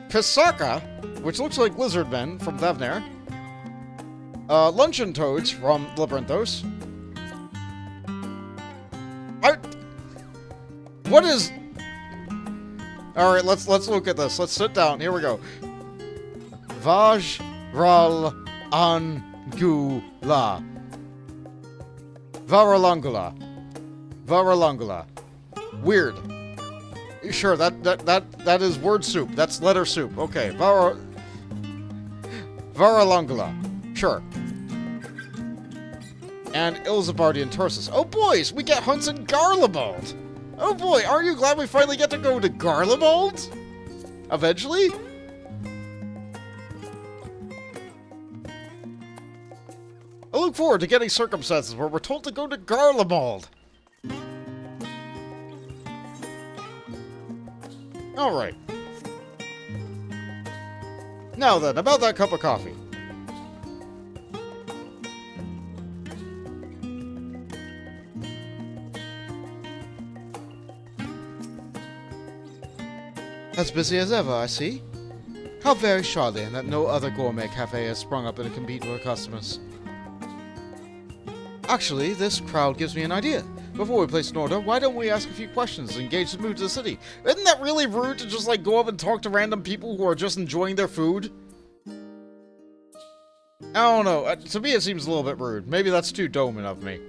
Speaker 1: Pisaka, which looks like lizard men from Thevner. Luncheon toads from Labyrinthos. What is... Alright, let's look at this. Let's sit down. Here we go. Vajral Angula. Varalangula. Weird. Sure, that is word soup. That's letter soup. Okay, Varalangula. Sure. And Ilzabardi and Tarsus. Oh boys, we get hunts in Garlemald! Oh boy, aren't you glad we finally get to go to Garlemald? Eventually? I look forward to getting circumstances where we're told to go to Garlemald. Alright. Now then, about that cup of coffee.
Speaker 4: As busy as ever, I see. How very Sharleyan that no other gourmet cafe has sprung up to compete with our customers. Actually, this crowd gives me an idea. Before we place an order, why don't we ask a few questions and gauge the mood of the city?
Speaker 1: Isn't that really rude to just, like, go up and talk to random people who are just enjoying their food? I don't know. To me, it seems a little bit rude. Maybe that's too doming of me.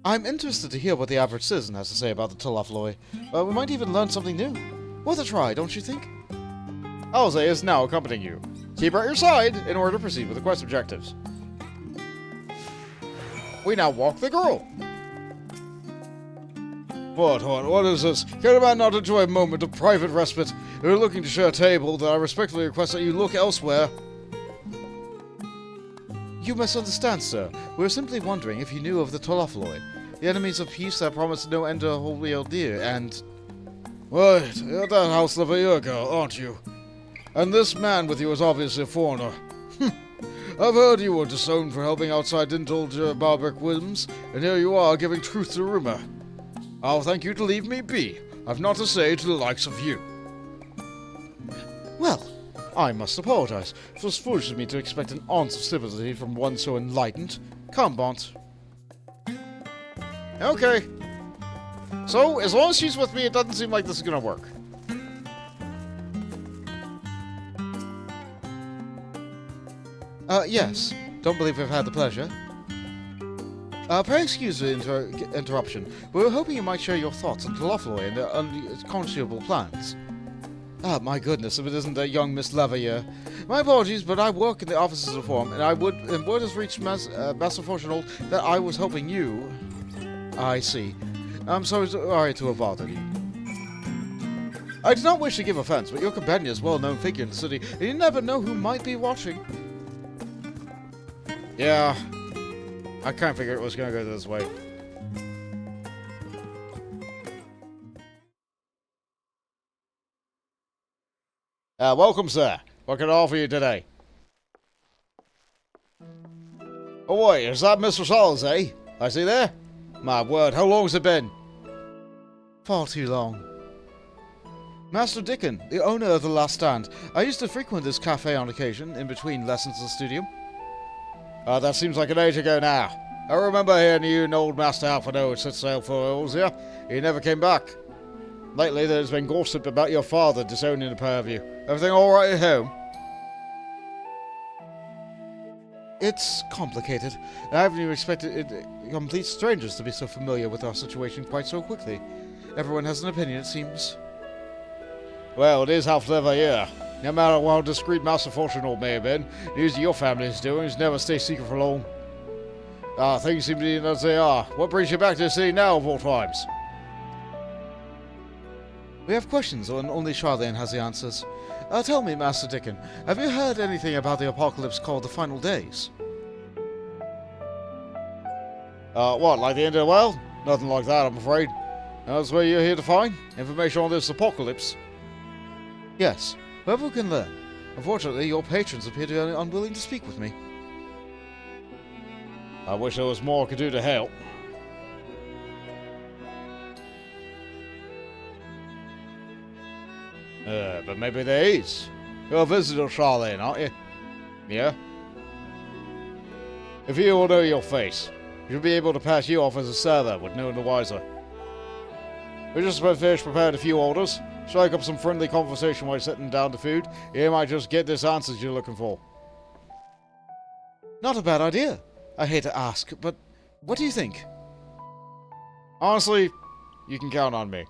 Speaker 4: I'm interested to hear what the average citizen has to say about the Tulafloy. We might even learn something new. Worth a try, don't you think?
Speaker 1: Alze is now accompanying you. Keep her at your side in order to proceed with the quest objectives. We now walk the girl.
Speaker 3: What is this? Can a man not enjoy a moment of private respite? If you're looking to share a table, then I respectfully request that you look elsewhere.
Speaker 4: You misunderstand, sir. We were simply wondering if you knew of the Tulafloy, the enemies of peace that promised no end to holy ordeal, and...
Speaker 3: Right, you're at that house of a year ago, aren't you? And this man with you is obviously a foreigner. I've heard you were disowned for helping outside indulge your barbaric whims, and here you are giving truth to rumor. I'll thank you to leave me be. I've not to say to the likes of you.
Speaker 4: Well, I must apologize. It was foolish of me to expect an ounce of sympathy from one so enlightened. Come, Bont.
Speaker 1: Okay. So, as long as she's with me, it doesn't seem like this is gonna work.
Speaker 4: Yes. Don't believe we've had the pleasure. Pray excuse the interruption. We were hoping you might share your thoughts on Tulafloy and their unconscionable plans. Ah, my goodness, if it isn't that young Miss Leveilleur. My apologies, but I work in the offices of Forum, and word has reached Master Fortunal that I was hoping you... I see. I'm sorry to have bothered you. I do not wish to give offense, but your companion is a well-known figure in the city, and you never know who might be watching.
Speaker 1: Yeah. I kind of figured it was going to go this way. Welcome, sir. What can I offer you today? Oh, wait, is that Mr. Solis, eh? I see there? My word, how long has it been?
Speaker 4: Far too long. Master Dickon, the owner of the Last Stand. I used to frequent this cafe on occasion, in between lessons at the studio.
Speaker 1: That seems like an age ago now. I remember hearing you and old Master Alphado had set sail for Elsia. He never came back. Lately, there's been gossip about your father disowning the pair of you. Everything alright at home?
Speaker 4: It's complicated. I haven't even expected complete strangers to be so familiar with our situation quite so quickly. Everyone has an opinion, it seems.
Speaker 1: Well, it is half clever, yeah. No matter how discreet Master Fortunal may have been, news of your family's doings never stay secret for long. Things seem to be as they are. What brings you back to the city now of all times?
Speaker 4: We have questions, and only Sharleyan has the answers. Tell me, Master Dickon, have you heard anything about the apocalypse called the Final Days?
Speaker 1: What, like the end of the world? Nothing like that, I'm afraid. That's what you're here to find? Information on this apocalypse?
Speaker 4: Yes, whoever can learn. Unfortunately, your patrons appear to be unwilling to speak with me.
Speaker 1: I wish there was more I could do to help. But maybe there is. You're a visitor, Sharleyan, aren't you? Yeah? If you will know your face, you'll be able to pass you off as a server with no one the wiser. We just about finished preparing a few orders. Strike up some friendly conversation while sitting down to food. You might just get this answers you're looking for.
Speaker 4: Not a bad idea. I hate to ask, but what do you think?
Speaker 1: Honestly, you can count on me.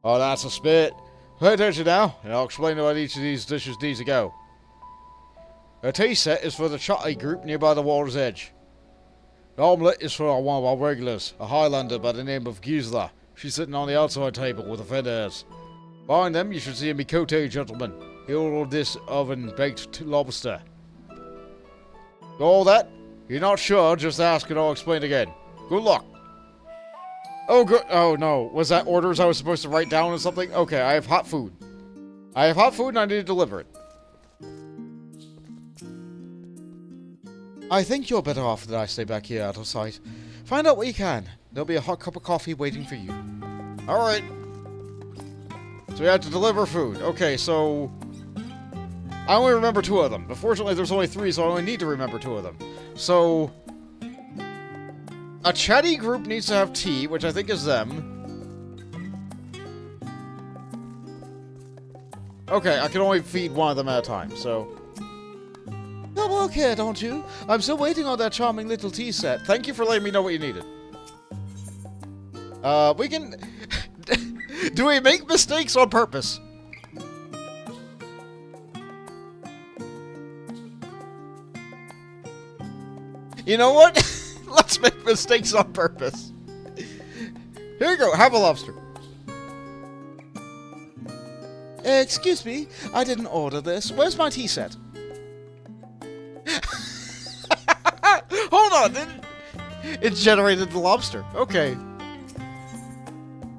Speaker 1: Oh, that's a spit. Pay attention now, and I'll explain what each of these dishes needs to go. A tea set is for the chatty group nearby the water's edge. The omelette is for one of our regulars, a Highlander by the name of Gisela. She's sitting on the outside table with the feathers. Behind them, you should see a Mikote gentleman. He ordered this oven-baked lobster. All that? You're not sure? Just ask and I'll explain again. Good luck. Oh, good. Oh, no. Was that orders I was supposed to write down or something? Okay, I have hot food. I have hot food and I need to deliver it.
Speaker 4: I think you're better off that I stay back here out of sight. Find out what you can. There'll be a hot cup of coffee waiting for you.
Speaker 1: Alright. So we have to deliver food. Okay, so... I only remember 2 of them. But fortunately, there's only 3, so I only need to remember 2 of them. So... a chatty group needs to have tea, which I think is them. Okay, I can only feed one of them at a time, so...
Speaker 4: You'll work here, don't you? I'm still waiting on that charming little tea set.
Speaker 1: Thank you for letting me know what you needed. We can... Do we make mistakes on purpose? You know what? Let's make mistakes on purpose. Here you go, have a lobster.
Speaker 4: Excuse me, I didn't order this. Where's my tea set?
Speaker 1: Hold on, it generated the lobster. Okay.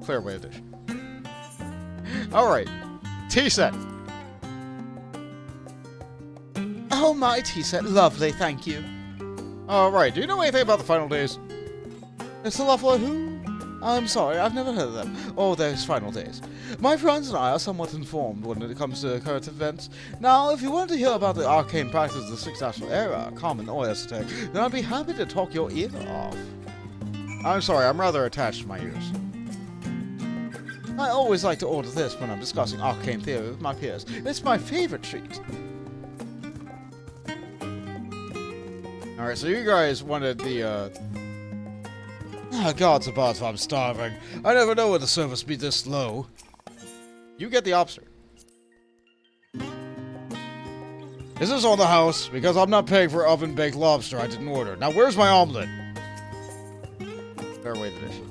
Speaker 1: Clear way to dish. Alright, tea set.
Speaker 4: Oh, my tea set. Lovely, thank you.
Speaker 1: Alright, do you know anything about the final days?
Speaker 4: It's a lovely who? I'm sorry, I've never heard of them. Oh, those final days. My friends and I are somewhat informed when it comes to current events. Now, if you want to hear about the arcane practices of the 6th Astral Era, common or esoteric, then I'd be happy to talk your ear off.
Speaker 1: I'm sorry, I'm rather attached to my ears.
Speaker 4: I always like to order this when I'm discussing arcane theory with my peers. It's my favorite treat.
Speaker 1: Alright, so you guys wanted the,
Speaker 3: Gods above, I'm starving. I never know when the service be this low.
Speaker 1: You get the lobster.
Speaker 3: Is this on the house? Because I'm not paying for oven-baked lobster I didn't order. Now, where's my omelet?
Speaker 1: Fair way to dish.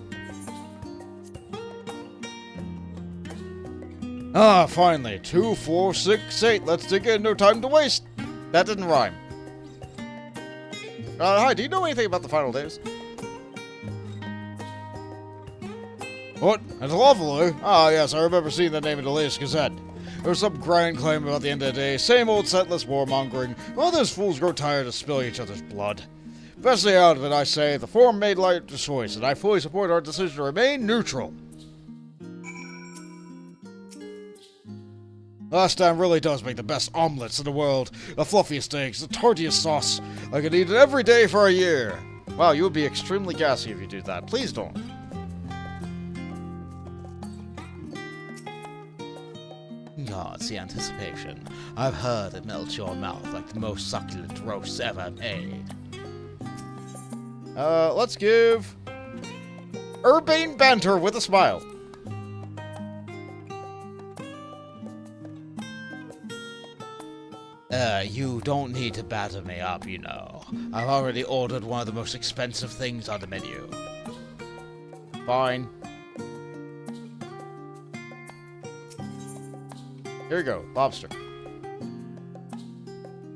Speaker 3: Ah, finally. 2, 4, 6, 8. Let's dig in. No time to waste.
Speaker 1: That didn't rhyme. Hi, do you know anything about the final days?
Speaker 3: What? It's lawful, eh? Ah, yes, I remember seeing the name in the latest Gazette. There was some grand claim about the end of the day. Same old senseless warmongering. All those fools grow tired of spilling each other's blood. Best stay out of it, I say. The forum made light choice, and I fully support our decision to remain neutral. Last time really does make the best omelets in the world. The fluffiest eggs, the tartiest sauce. I could eat it every day for a year.
Speaker 1: Wow, you would be extremely gassy if you do that. Please don't.
Speaker 2: Oh, it's the anticipation. I've heard it melts your mouth like the most succulent roast ever made.
Speaker 1: Let's give... Urbane Banter with a smile.
Speaker 2: You don't need to batter me up, you know. I've already ordered one of the most expensive things on the menu.
Speaker 1: Fine. Here you go, lobster.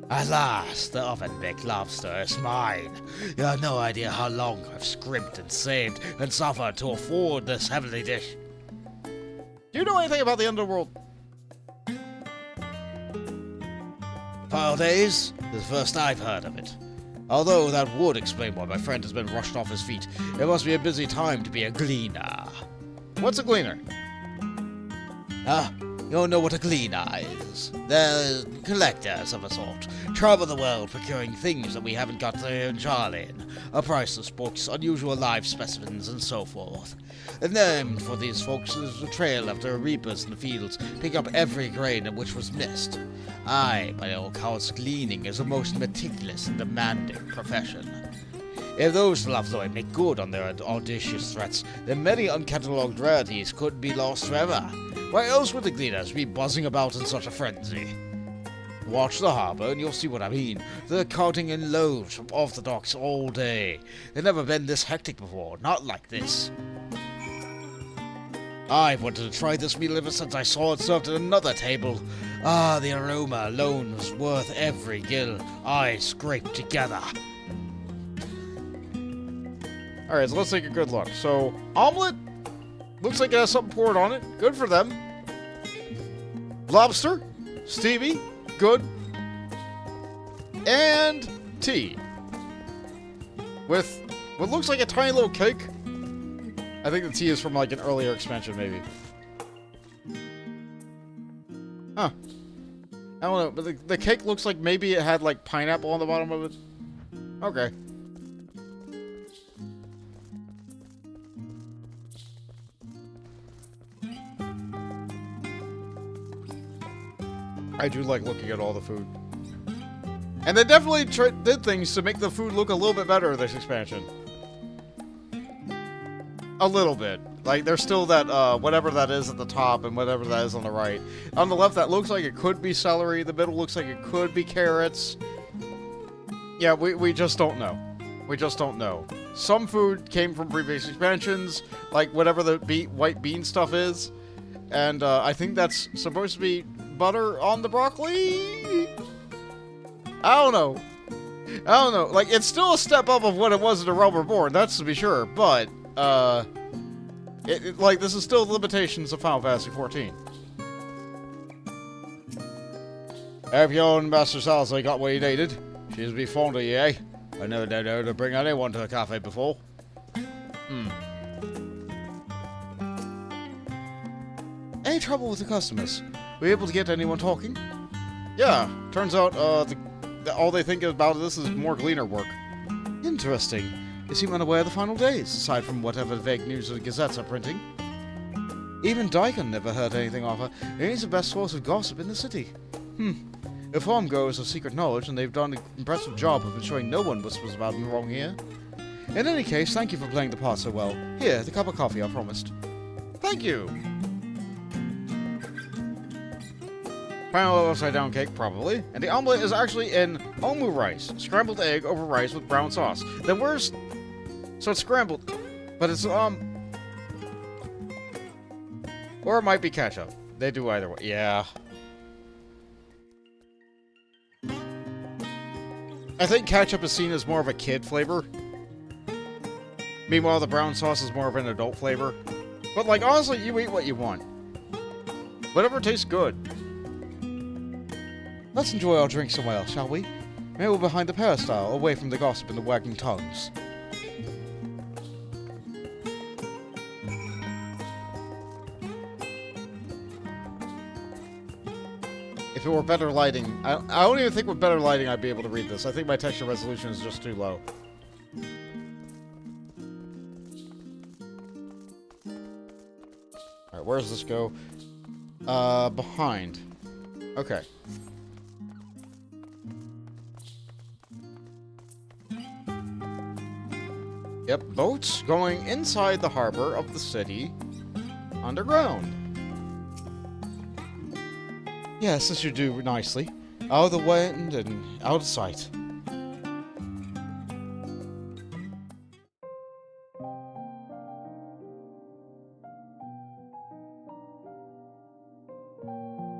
Speaker 2: At last, the oven-baked lobster is mine. You have no idea how long I've scrimped and saved and suffered to afford this heavenly dish.
Speaker 1: Do you know anything about the underworld?
Speaker 2: Final days? The first I've heard of it. Although that would explain why my friend has been rushed off his feet. It must be a busy time to be a gleaner.
Speaker 1: What's a gleaner?
Speaker 2: You don't know what a gleaner is. They're collectors of a sort. Travel the world procuring things that we haven't got here in Sharleyan. Priceless books, unusual live specimens, and so forth. The name for these folks is a trail after reapers in the fields, pick up every grain of which was missed. Aye, by all counts, gleaning is a most meticulous and demanding profession. If those Loveloy make good on their audacious threats, then many uncatalogued rarities could be lost forever. Why else would the gleaners be buzzing about in such a frenzy? Watch the harbor and you'll see what I mean. They're carting in loads from off the docks all day. They've never been this hectic before, not like this. I've wanted to try this meal ever since I saw it served at another table. Ah, the aroma alone was worth every gill I scraped together.
Speaker 1: Alright, so let's take a good look. So, omelet. Looks like it has something poured on it. Good for them. Lobster. Stevie. Good. And tea. With what looks like a tiny little cake. I think the tea is from like an earlier expansion, maybe. Huh. I don't know, but the cake looks like maybe it had like pineapple on the bottom of it. Okay. I do like looking at all the food. And they definitely did things to make the food look a little bit better this expansion. A little bit. Like, there's still that, whatever that is at the top and whatever that is on the right. On the left, that looks like it could be celery. The middle looks like it could be carrots. Yeah, we just don't know. We just don't know. Some food came from previous expansions, like whatever the white bean stuff is. And, I think that's supposed to be butter on the broccoli? I don't know. I don't know. Like, it's still a step up of what it was in The Realm Reborn, that's to be sure. But, like, this is still the limitations of Final Fantasy XIV. Have you and Master Salazar got what you needed? She's be fond of you, eh? I never know to bring anyone to the cafe before.
Speaker 4: Any trouble with the customers? Were you able to get anyone talking?
Speaker 1: Yeah, turns out, all they think about this is more gleaner work.
Speaker 4: Interesting. They seem unaware of the final days, aside from whatever vague news the gazettes are printing. Even Daikon never heard anything of her, and he's the best source of gossip in the city. If harm goes of secret knowledge, and they've done an impressive job of ensuring no one whispers about them wrong here. In any case, thank you for playing the part so well. Here, the cup of coffee I promised.
Speaker 1: Thank you! Final upside down cake, probably. And the omelet is actually in omu rice. Scrambled egg over rice with brown sauce. Then where's... So it's scrambled. But it's, Or it might be ketchup. They do either way. Yeah. I think ketchup is seen as more of a kid flavor. Meanwhile, the brown sauce is more of an adult flavor. But, like, honestly, you eat what you want. Whatever tastes good.
Speaker 4: Let's enjoy our drink somewhere else, shall we? Maybe we're behind the peristyle, away from the gossip and the wagging tongues.
Speaker 1: If it were better lighting... I don't even think with better lighting I'd be able to read this. I think my texture resolution is just too low. Alright, where does this go? Behind. Okay. Yep, boats going inside the harbor of the city underground.
Speaker 4: Yes, this should do nicely. Out of the wind and out of sight.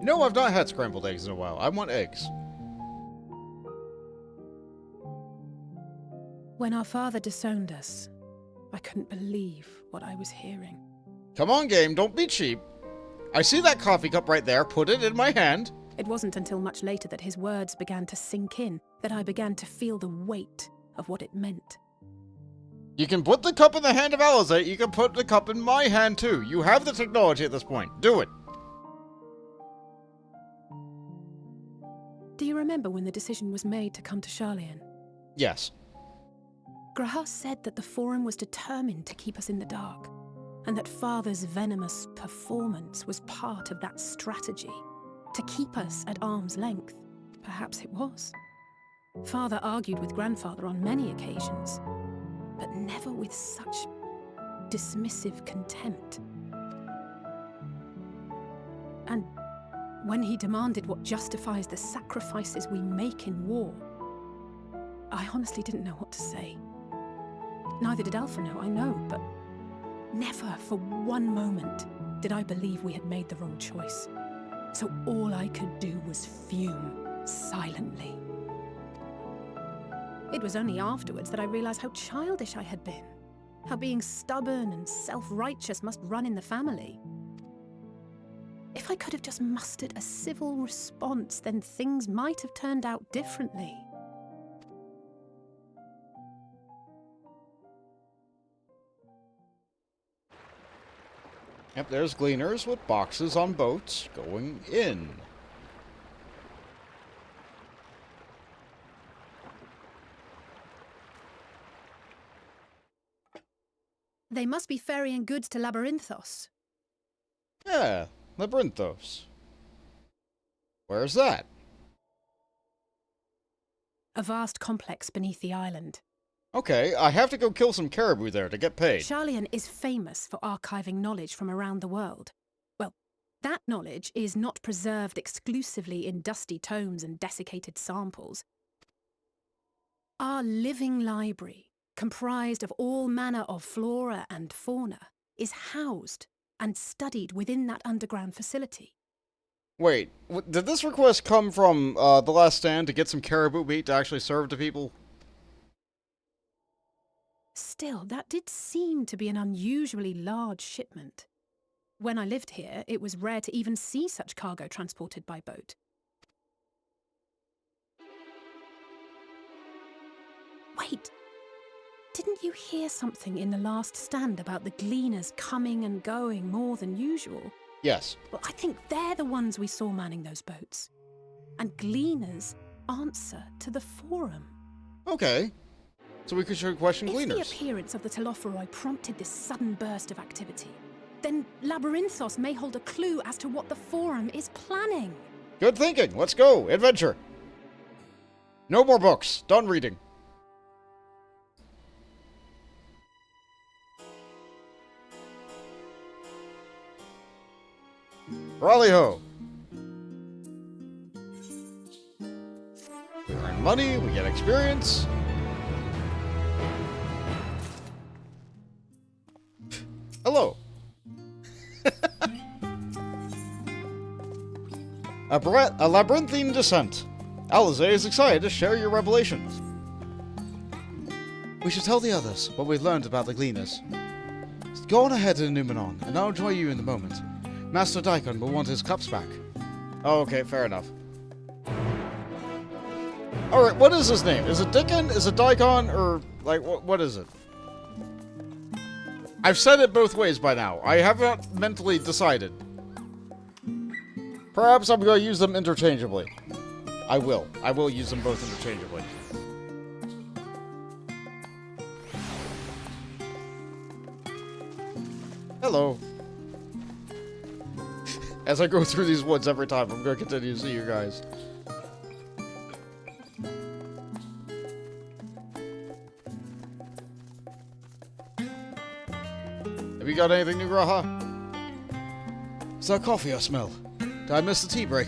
Speaker 1: No, I've not had scrambled eggs in a while. I want eggs.
Speaker 16: When our father disowned us, I couldn't believe what I was hearing.
Speaker 1: Come on, game, don't be cheap. I see that coffee cup right there. Put it in my hand.
Speaker 16: It wasn't until much later that his words began to sink in, that I began to feel the weight of what it meant.
Speaker 1: You can put the cup in the hand of Alizé. You can put the cup in my hand, too. You have the technology at this point. Do it.
Speaker 16: Do you remember when the decision was made to come to Sharleyan?
Speaker 1: Yes.
Speaker 16: Graham said that the Forum was determined to keep us in the dark, and that Father's venomous performance was part of that strategy, to keep us at arm's length. Perhaps it was. Father argued with Grandfather on many occasions, but never with such dismissive contempt. And when he demanded what justifies the sacrifices we make in war, I honestly didn't know what to say. Neither did Alpha know, I know, but never for one moment did I believe we had made the wrong choice. So all I could do was fume silently. It was only afterwards that I realized how childish I had been. How being stubborn and self-righteous must run in the family. If I could have just mustered a civil response, then things might have turned out differently.
Speaker 1: Yep, there's gleaners with boxes on boats going in.
Speaker 16: They must be ferrying goods to Labyrinthos.
Speaker 1: Yeah, Labyrinthos. Where's that?
Speaker 16: A vast complex beneath the island.
Speaker 1: Okay, I have to go kill some caribou there to get paid.
Speaker 16: Sharleyan is famous for archiving knowledge from around the world. Well, that knowledge is not preserved exclusively in dusty tomes and desiccated samples. Our living library, comprised of all manner of flora and fauna, is housed and studied within that underground facility.
Speaker 1: Wait, did this request come from The Last Stand to get some caribou meat to actually serve to people?
Speaker 16: Still, that did seem to be an unusually large shipment. When I lived here, it was rare to even see such cargo transported by boat. Wait! Didn't you hear something in The Last Stand about the gleaners coming and going more than usual?
Speaker 1: Yes.
Speaker 16: Well, I think they're the ones we saw manning those boats. And gleaners answer to the forum.
Speaker 1: Okay. So we could question gleaners.
Speaker 16: If the appearance of the Telophoroi prompted this sudden burst of activity, then Labyrinthos may hold a clue as to what the forum is planning.
Speaker 1: Good thinking. Let's go. Adventure. No more books. Done reading. Rally ho! We earn money, we get experience. Hello. A labyrinthine descent. Alize is excited to share your revelations.
Speaker 4: We should tell the others what we've learned about the Gleaners. Go on ahead to Numenon, and I'll join you in the moment. Master Daikon will want his cups back.
Speaker 1: Oh, okay, fair enough. Alright, what is his name? Is it Dickon? Is it Daikon? Or, like, what is it? I've said it both ways by now. I haven't mentally decided. Perhaps I'm going to use them interchangeably. I will. I will use them both interchangeably. Hello. As I go through these woods every time, I'm going to continue to see you guys. Have you got anything new, Graha?
Speaker 4: Is that coffee I smell? Did I miss the tea break?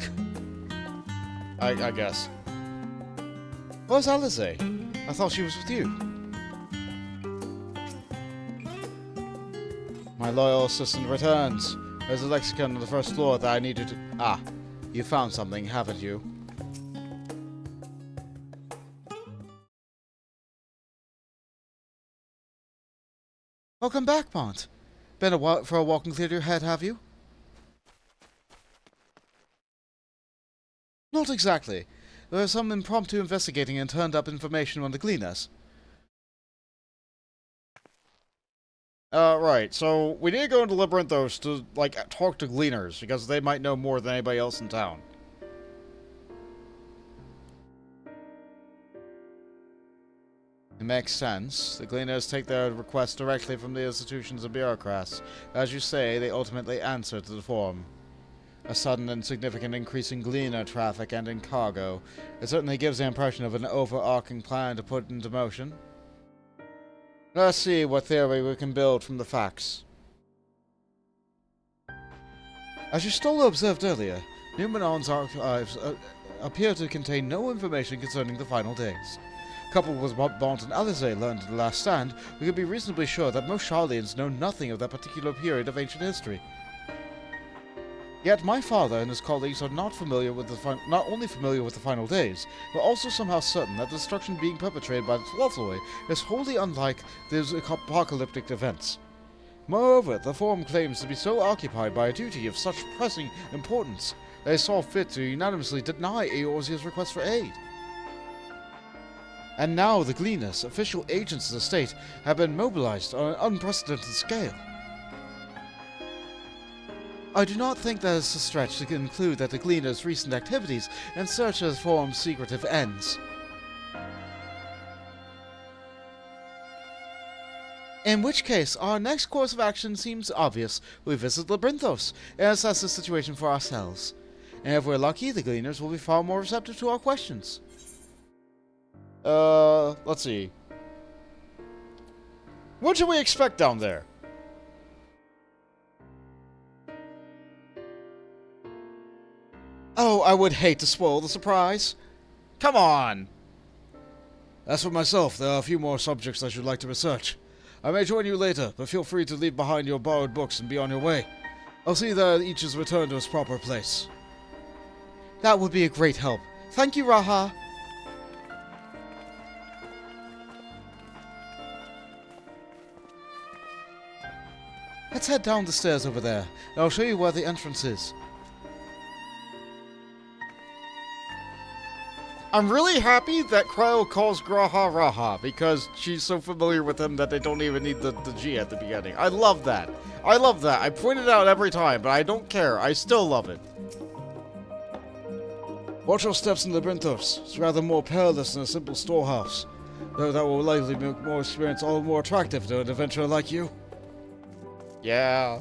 Speaker 1: I guess.
Speaker 4: Where's Alize? I thought she was with you. My loyal assistant returns. There's a lexicon on the first floor that I needed to... Ah, you found something, haven't you? Welcome back, Mont. Been for a walk and cleared your head, have you? Not exactly. There was some impromptu investigating and turned up information on the Gleaners.
Speaker 1: Right, so we need to go into Labyrinthos to, like, talk to Gleaners, because they might know more than anybody else in town.
Speaker 4: It makes sense. The Gleaners take their requests directly from the institutions and bureaucrats. As you say, they ultimately answer to the forum. A sudden and significant increase in Gleaner traffic and in cargo. It certainly gives the impression of an overarching plan to put into motion. Let's see what theory we can build from the facts. As you still observed earlier, Numenon's archives appear to contain no information concerning the final days. Coupled with what Bont and Alize learned at the Last Stand, we could be reasonably sure that most Sharleyans know nothing of that particular period of ancient history. Yet my father and his colleagues are not only familiar with the final days, but also somehow certain that the destruction being perpetrated by the Tlothloi is wholly unlike those apocalyptic events. Moreover, the Forum claims to be so occupied by a duty of such pressing importance, they saw fit to unanimously deny Eorzea's request for aid. And now the Gleaners, official agents of the state, have been mobilized on an unprecedented scale. I do not think that it's a stretch to conclude that the Gleaners' recent activities in search of the Forum's secretive ends. In which case, our next course of action seems obvious. We visit Labyrinthos and assess the situation for ourselves. And if we're lucky, the Gleaners will be far more receptive to our questions.
Speaker 1: Let's see. What should we expect down there?
Speaker 4: Oh, I would hate to spoil the surprise.
Speaker 1: Come on!
Speaker 3: As for myself, there are a few more subjects I should like to research. I may join you later, but feel free to leave behind your borrowed books and be on your way. I'll see that each is returned to its proper place.
Speaker 4: That would be a great help. Thank you, Raha. Let's head down the stairs over there, and I'll show you where the entrance is.
Speaker 1: I'm really happy that Cryo calls Graha Raha, because she's so familiar with him that they don't even need the G at the beginning. I love that. I love that. I point it out every time, but I don't care. I still love it.
Speaker 3: Watch your steps in Labyrinthos. It's rather more perilous than a simple storehouse, though that will likely make more experience all the more attractive to an adventurer like you.
Speaker 1: Yeah.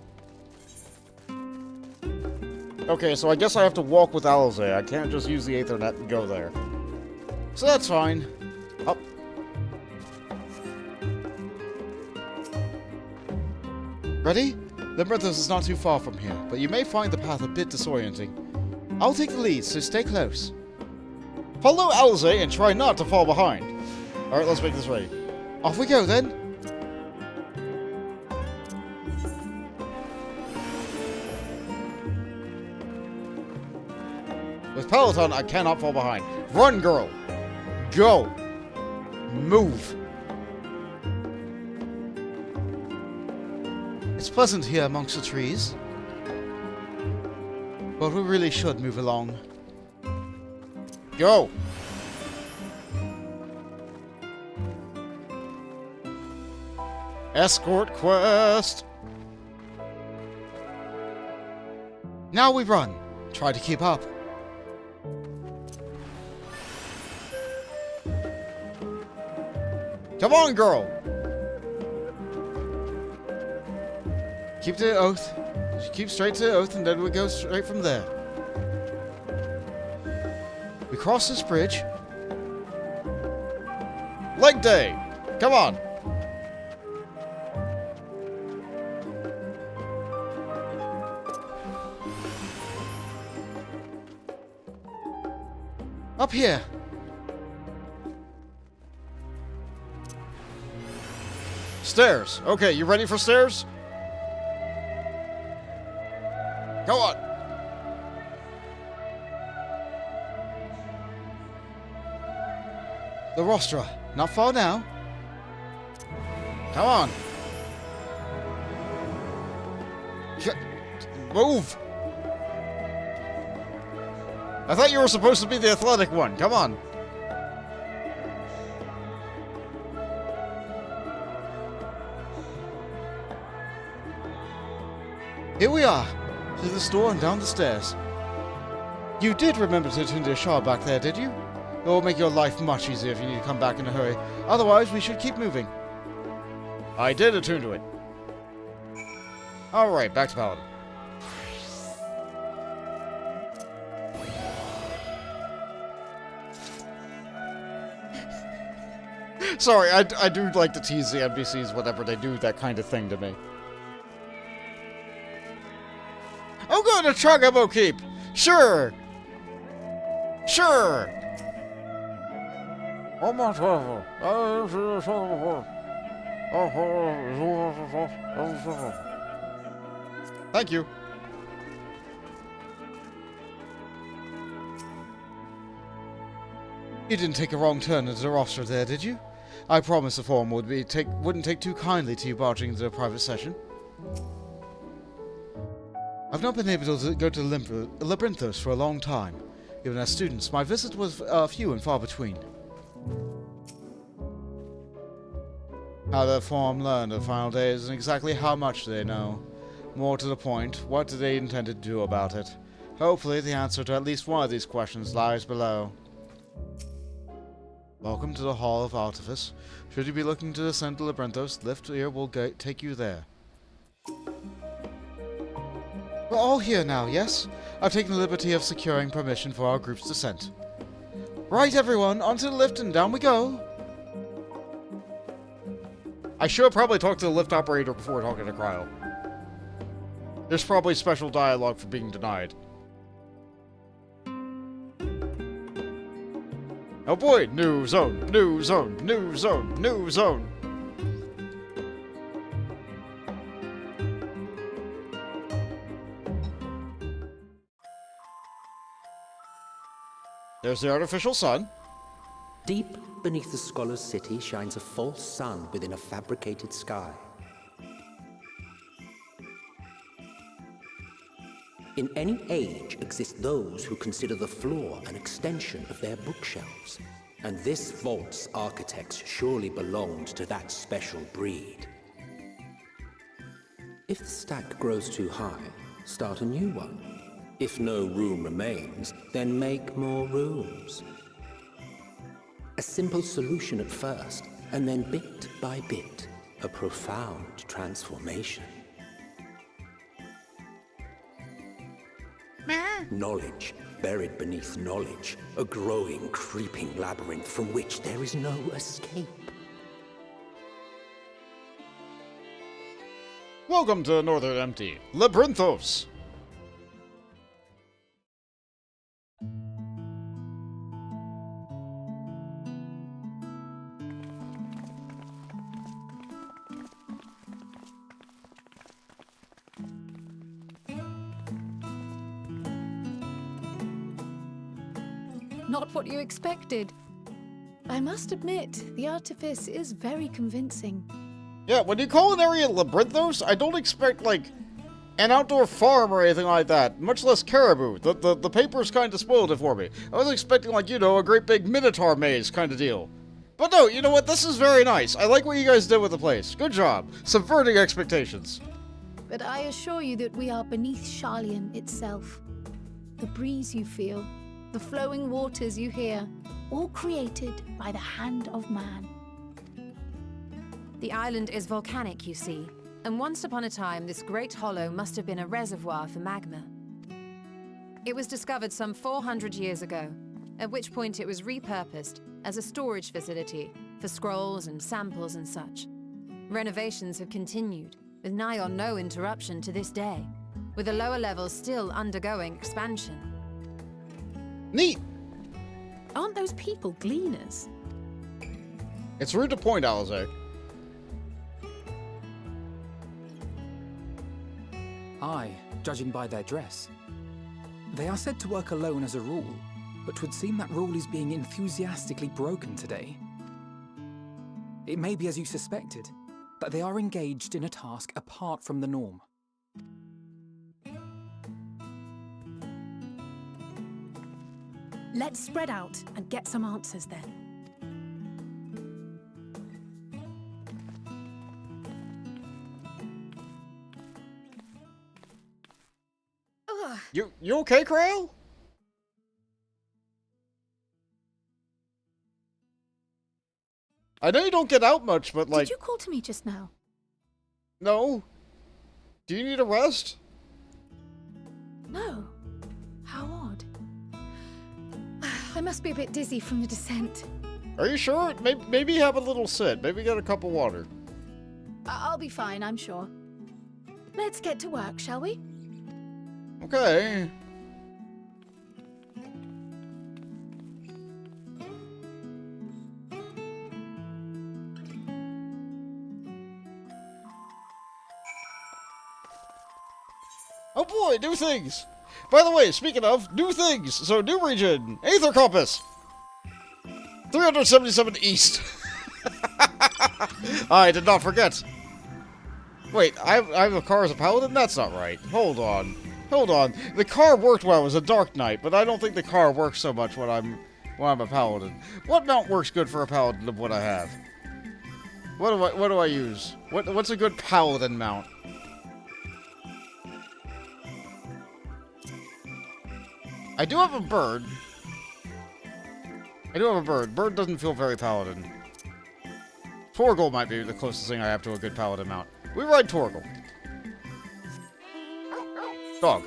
Speaker 1: Okay, so I guess I have to walk with Alizé. I can't just use the Aethernet and go there. So that's fine. Up.
Speaker 4: Ready? Labyrinthos is not too far from here, but you may find the path a bit disorienting. I'll take the lead, so stay close.
Speaker 1: Follow Alizé and try not to fall behind. Alright, let's make this ready.
Speaker 4: Off we go, then.
Speaker 1: With Peloton, I cannot fall behind. Run, girl! Go! Move!
Speaker 4: It's pleasant here amongst the trees. But we really should move along.
Speaker 1: Go! Escort quest!
Speaker 4: Now we run. Try to keep up.
Speaker 1: Come on, girl!
Speaker 4: Keep to the oath. Keep straight to the oath, and then we go straight from there. We cross this bridge.
Speaker 1: Leg day! Come on!
Speaker 4: Up here.
Speaker 1: Stairs. Okay, you ready for stairs? Go on.
Speaker 4: The rostra. Not far now.
Speaker 1: Come on. Move. I thought you were supposed to be the athletic one. Come on.
Speaker 4: Here we are. To the store and down the stairs. You did remember to attune to Shar back there, did you? It will make your life much easier if you need to come back in a hurry. Otherwise, we should keep moving.
Speaker 1: I did attune to it. Alright, back to Paladin. Sorry, I do like to tease the NPCs whenever they do that kind of thing to me. I'm going to Chagabo Keep! Sure! Sure! Thank you.
Speaker 4: You didn't take a wrong turn into the roster there, did you? I promised the forum wouldn't take too kindly to you barging into a private session. I've not been able to go to Labyrinthos for a long time. Even as students, my visit was few and far between. How the forum learned the final days and exactly how much they know. More to the point, what do they intend to do about it? Hopefully the answer to at least one of these questions lies below. Welcome to the Hall of Artifice. Should you be looking to descend to Labyrinthos, lift here will take you there. We're all here now, yes? I've taken the liberty of securing permission for our group's descent. Right, everyone, onto the lift and down we go!
Speaker 1: I should have probably talked to the lift operator before talking to Cryo. There's probably special dialogue for being denied. Oh boy, new zone, new zone, new zone, new zone. There's the artificial sun.
Speaker 19: Deep beneath the scholar's city shines a false sun within a fabricated sky. In any age exist those who consider the floor an extension of their bookshelves, and this vault's architects surely belonged to that special breed. If the stack grows too high, start a new one. If no room remains, then make more rooms. A simple solution at first, and then bit by bit, a profound transformation. Knowledge, buried beneath knowledge, a growing, creeping labyrinth from which there is no escape.
Speaker 1: Welcome to Northern Empty, Labyrinthos!
Speaker 12: Not what you expected. I must admit, the artifice is very convincing.
Speaker 1: Yeah, when you call an area Labyrinthos, I don't expect, like, an outdoor farm or anything like that, much less caribou. The paper's kind of spoiled it for me. I was expecting, like, you know, a great big Minotaur maze kind of deal. But no, you know what, this is very nice. I like what you guys did with the place. Good job. Subverting expectations.
Speaker 12: But I assure you that we are beneath Sharleyan itself. The breeze you feel, the flowing waters you hear, all created by the hand of man.
Speaker 7: The island is volcanic, you see, and once upon a time this great hollow must have been a reservoir for magma. It was discovered some 400 years ago, at which point it was repurposed as a storage facility for scrolls and samples and such. Renovations have continued, with nigh on no interruption to this day, with the lower levels still undergoing expansion.
Speaker 1: Neat!
Speaker 16: Aren't those people gleaners?
Speaker 1: It's rude to point, Alize.
Speaker 9: Aye, judging by their dress. They are said to work alone as a rule, but 'twould seem that rule is being enthusiastically broken today. It may be as you suspected, that they are engaged in a task apart from the norm.
Speaker 16: Let's spread out and get some answers then.
Speaker 1: You okay, Krail? I know you don't get out much, but like...
Speaker 12: Did you call to me just now?
Speaker 1: No. Do you need a rest?
Speaker 12: No. How odd. I must be a bit dizzy from the descent.
Speaker 1: Are you sure? Maybe have a little sit. Maybe get a cup of water.
Speaker 12: I'll be fine, I'm sure. Let's get to work, shall we?
Speaker 1: Okay. Oh boy, new things! By the way, speaking of, new things! So, new region! Aether Compass! 377 east. I did not forget. Wait, I have a car as a paladin? That's not right. Hold on. The car worked well as a dark knight, but I don't think the car works so much when I'm a paladin. What mount works good for a paladin of what I have? What do I use? What's a good paladin mount? I do have a bird. Bird doesn't feel very paladin. Torgal might be the closest thing I have to a good paladin mount. We ride Torgal. Dog.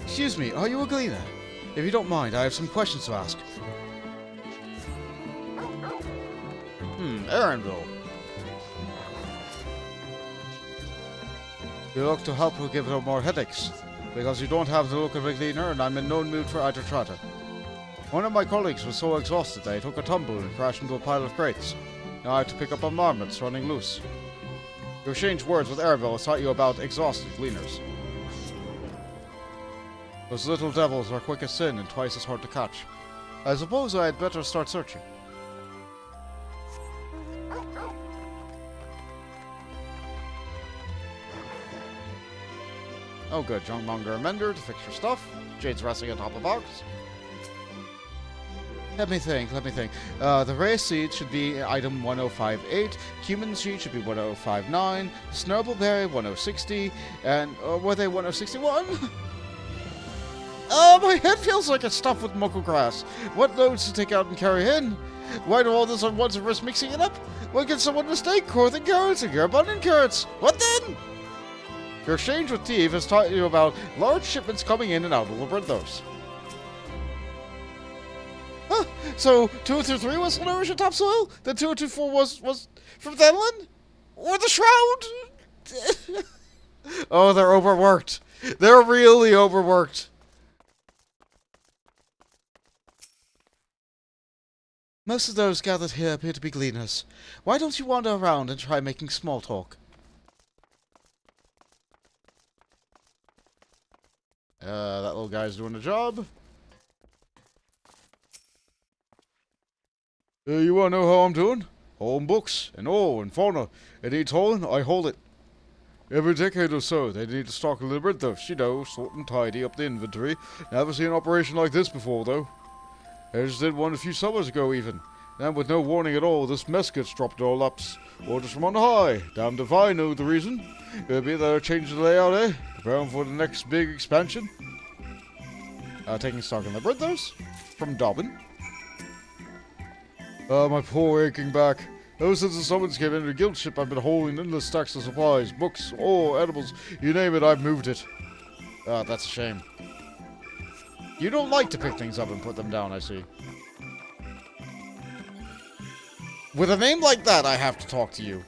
Speaker 4: Excuse me, are you a gleaner? If you don't mind, I have some questions to ask.
Speaker 1: Aaronville.
Speaker 4: You look to help her give her more headaches, because you don't have the look of a gleaner, and I'm in no mood for either chatter. One of my colleagues was so exhausted that he took a tumble and crashed into a pile of crates. Now I have to pick up on marmots running loose. You exchanged words with Erebel taught you about exhausted gleaners. Those little devils are quick as sin and twice as hard to catch. I suppose I had better start searching.
Speaker 1: Oh good, Junkmonger Mender to fix your stuff. Jade's resting atop a box.
Speaker 4: Let me think. The Ray Seed should be item 1058, Cumin Seed should be 1059, Snurbbleberry 1060, and were they 1061? My head feels like it's stuffed with muckle grass. What loads to take out and carry in? Why do all this at once and risk mixing it up? Why can someone mistake corn and carrots and get abundant carrots? What then? Your exchange with Steve has taught you about large shipments coming in and out of Labyrinthos. Huh, so 2023 was Flourish Topsoil? Then 2024 was from Thenland? Or the Shroud? Oh, they're overworked. They're really overworked. Most of those gathered here appear to be gleaners. Why don't you wander around and try making small talk?
Speaker 1: That little guy's doing a job.
Speaker 5: You wanna know how I'm doing? Hauling books, and fauna. It needs hauling, I haul it. Every decade or so, they need to stock a labyrinth, sort and tidy up the inventory. Never seen an operation like this before, though. I just did one a few summers ago, even. And with no warning at all, this mess gets dropped all ups. Orders from on high. Damned if I know the reason. Maybe they'll change the layout, eh? Preparing for the next big expansion.
Speaker 1: Taking stock in Labyrinthos. From Dobbin.
Speaker 5: My poor aching back. Ever since the summons came into the guild ship, I've been hauling endless stacks of supplies, books, ore, edibles, you name it, I've moved it.
Speaker 1: That's a shame. You don't like to pick things up and put them down, I see. With a name like that, I have to talk to you.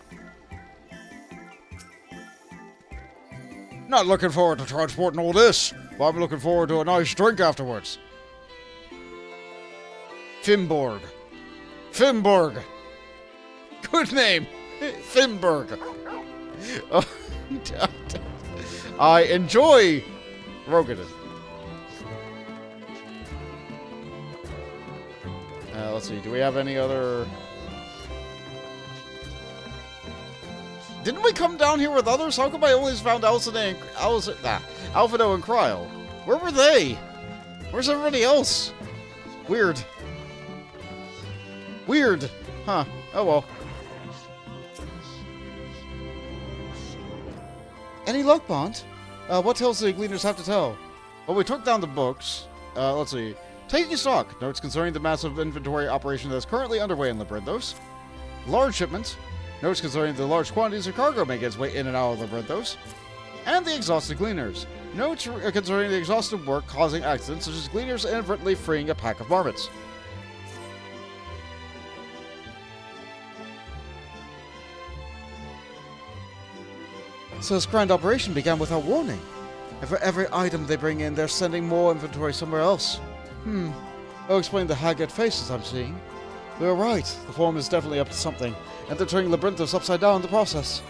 Speaker 5: Not looking forward to transporting all this, but I'm looking forward to a nice drink afterwards.
Speaker 1: Fimborg. Good name. Fimborg. Oh, I enjoy Rogadin. Let's see, do we have any other... Didn't we come down here with others? How come I only found Alphado and Cryle? Where were they? Where's everybody else? Weird. Huh. Oh well.
Speaker 4: Any luck, Bont?
Speaker 1: What tales do the Gleaners have to tell? Well, we took down the books. Let's see. Taking stock. Notes concerning the massive inventory operation that is currently underway in Labyrinthos. Large shipments. Notes concerning the large quantities of cargo making its way in and out of Labyrinthos. And the exhausted Gleaners. Notes concerning the exhausted work causing accidents, such as Gleaners inadvertently freeing a pack of marmots.
Speaker 4: So this grand operation began without warning. And for every item they bring in, they're sending more inventory somewhere else. That'll explain the haggard faces I'm seeing. They're right, the form is definitely up to something, and they're turning Labyrinthos upside down in the process.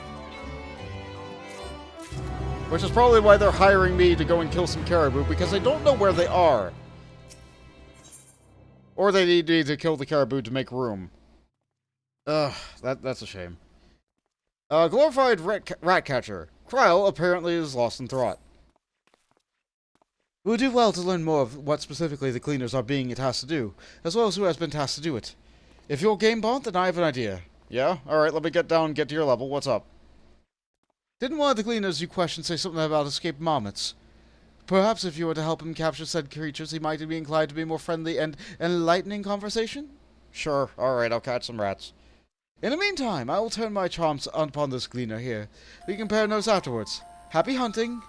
Speaker 1: Which is probably why they're hiring me to go and kill some caribou, because they don't know where they are. Or they need me to kill the caribou to make room. Ugh, that's a shame. Glorified rat catcher. Kryl apparently is lost in thought.
Speaker 4: We would do well to learn more of what specifically the cleaners are being tasked to do, as well as who has been tasked to do it. If you're game bond, then I have an idea.
Speaker 1: Yeah? Alright, let me get down and get to your level. What's up?
Speaker 4: Didn't one of the cleaners you questioned say something about escaped marmots? Perhaps if you were to help him capture said creatures, he might be inclined to be more friendly and enlightening conversation?
Speaker 1: Sure. Alright, I'll catch some rats.
Speaker 4: In the meantime, I will turn my charms upon this cleaner here. We compare notes afterwards. Happy hunting!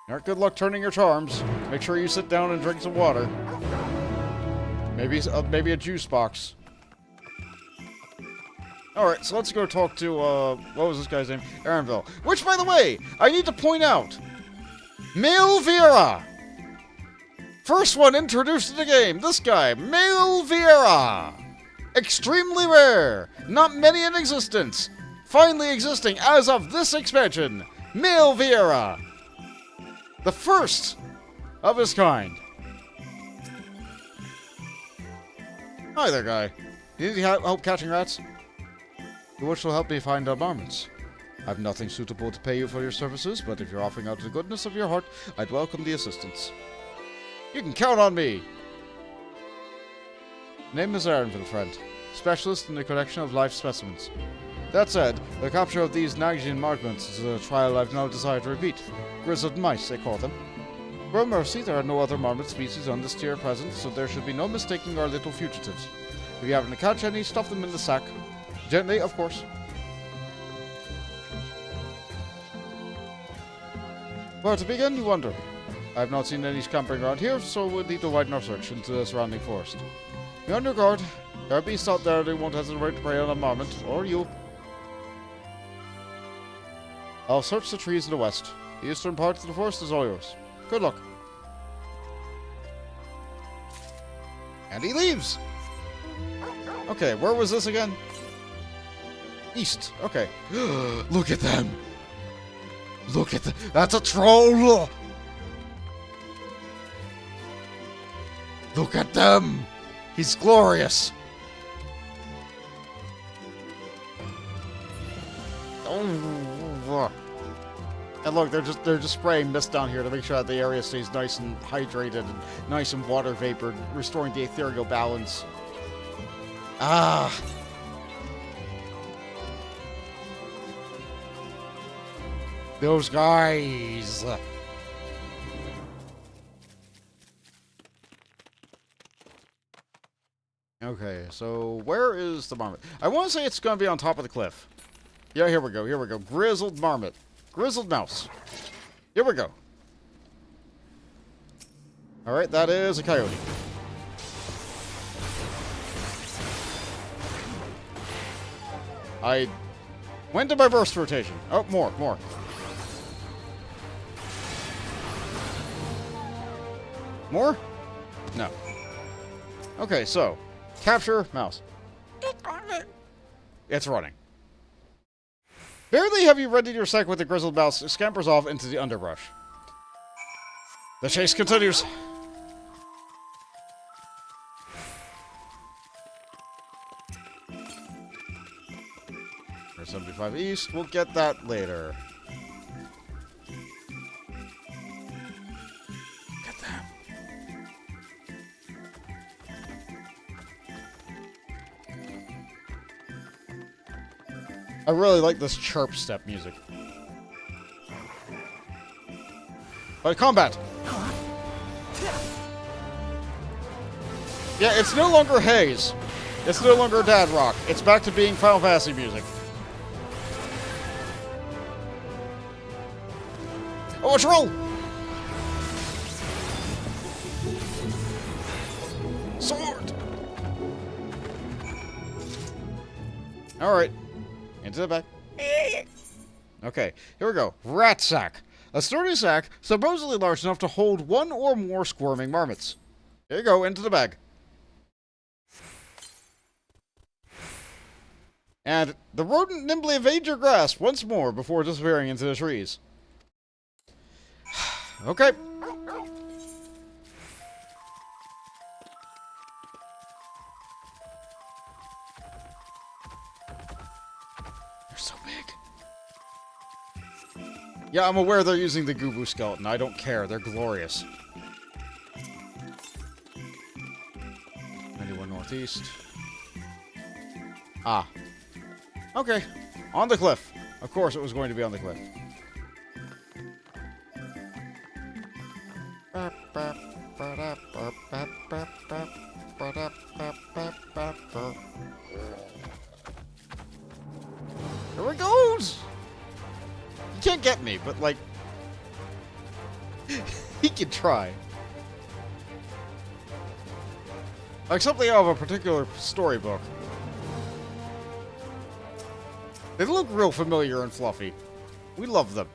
Speaker 1: Alright, good luck turning your charms. Make sure you sit down and drink some water. Maybe a juice box. Alright, so let's go talk to, what was this guy's name? Aaronville. Which, by the way, I need to point out. Malvira! First one introduced to the game. This guy, Malvira! Extremely rare. Not many in existence. Finally existing as of this expansion. Malvira! The first of his kind. Hi there, guy. You need help catching rats?
Speaker 4: Which will help me find our marmots. I have nothing suitable to pay you for your services, but if you're offering out of the goodness of your heart, I'd welcome the assistance.
Speaker 1: You can count on me.
Speaker 4: Name is Aaronville, friend. Specialist in the collection of live specimens. That said, the capture of these Nagyan marmots is a trial I've no desire to repeat. Grizzled mice, they call them. For mercy, there are no other marmot species on this tier present, so there should be no mistaking our little fugitives. If you happen to catch any, stuff them in the sack. Gently, of course. Where to begin, you wonder? I have not seen any scampering around here, so we'll need to widen our search into the surrounding forest. Be on your guard. There are beasts out there that won't hesitate to prey on a marmot, or you. I'll search the trees in the west. The eastern part of the forest is all yours. Good luck.
Speaker 1: And he leaves! Okay, where was this again? East. Okay.
Speaker 4: Look at them! Look at that's a troll! Look at them! He's glorious!
Speaker 1: Oh. And look, they're just spraying mist down here to make sure that the area stays nice and hydrated and nice and water vapor, restoring the ethereal balance. Ah! Those guys! Okay, so where is the marmot? I want to say it's going to be on top of the cliff. Yeah, here we go. Grizzled marmot. Grizzled mouse. Here we go. Alright, that is a coyote. I went to my burst rotation. Oh, more. More? No. Okay, so, capture mouse. It's running. Barely have you readied your sack with the grizzled mouse, it scampers off into the underbrush. The chase continues. 75 east, we'll get that later. Get them. I really like this chirp step music. But combat! Yeah, it's no longer Haze. It's no longer Dad Rock. It's back to being Final Fantasy music. Oh, a troll! Sword! Alright. Into the back. Okay, here we go. Rat sack. A sturdy sack, supposedly large enough to hold one or more squirming marmots. Here you go, into the bag. And the rodent nimbly evades your grasp once more before disappearing into the trees. Okay. They're so big. Yeah, I'm aware they're using the Gubu skeleton. I don't care. They're glorious. 91 northeast. Ah. Okay. On the cliff. Of course it was going to be on the cliff. There it goes! He can't get me, but like... he can try. Like something out of a particular storybook. They look real familiar and fluffy. We love them.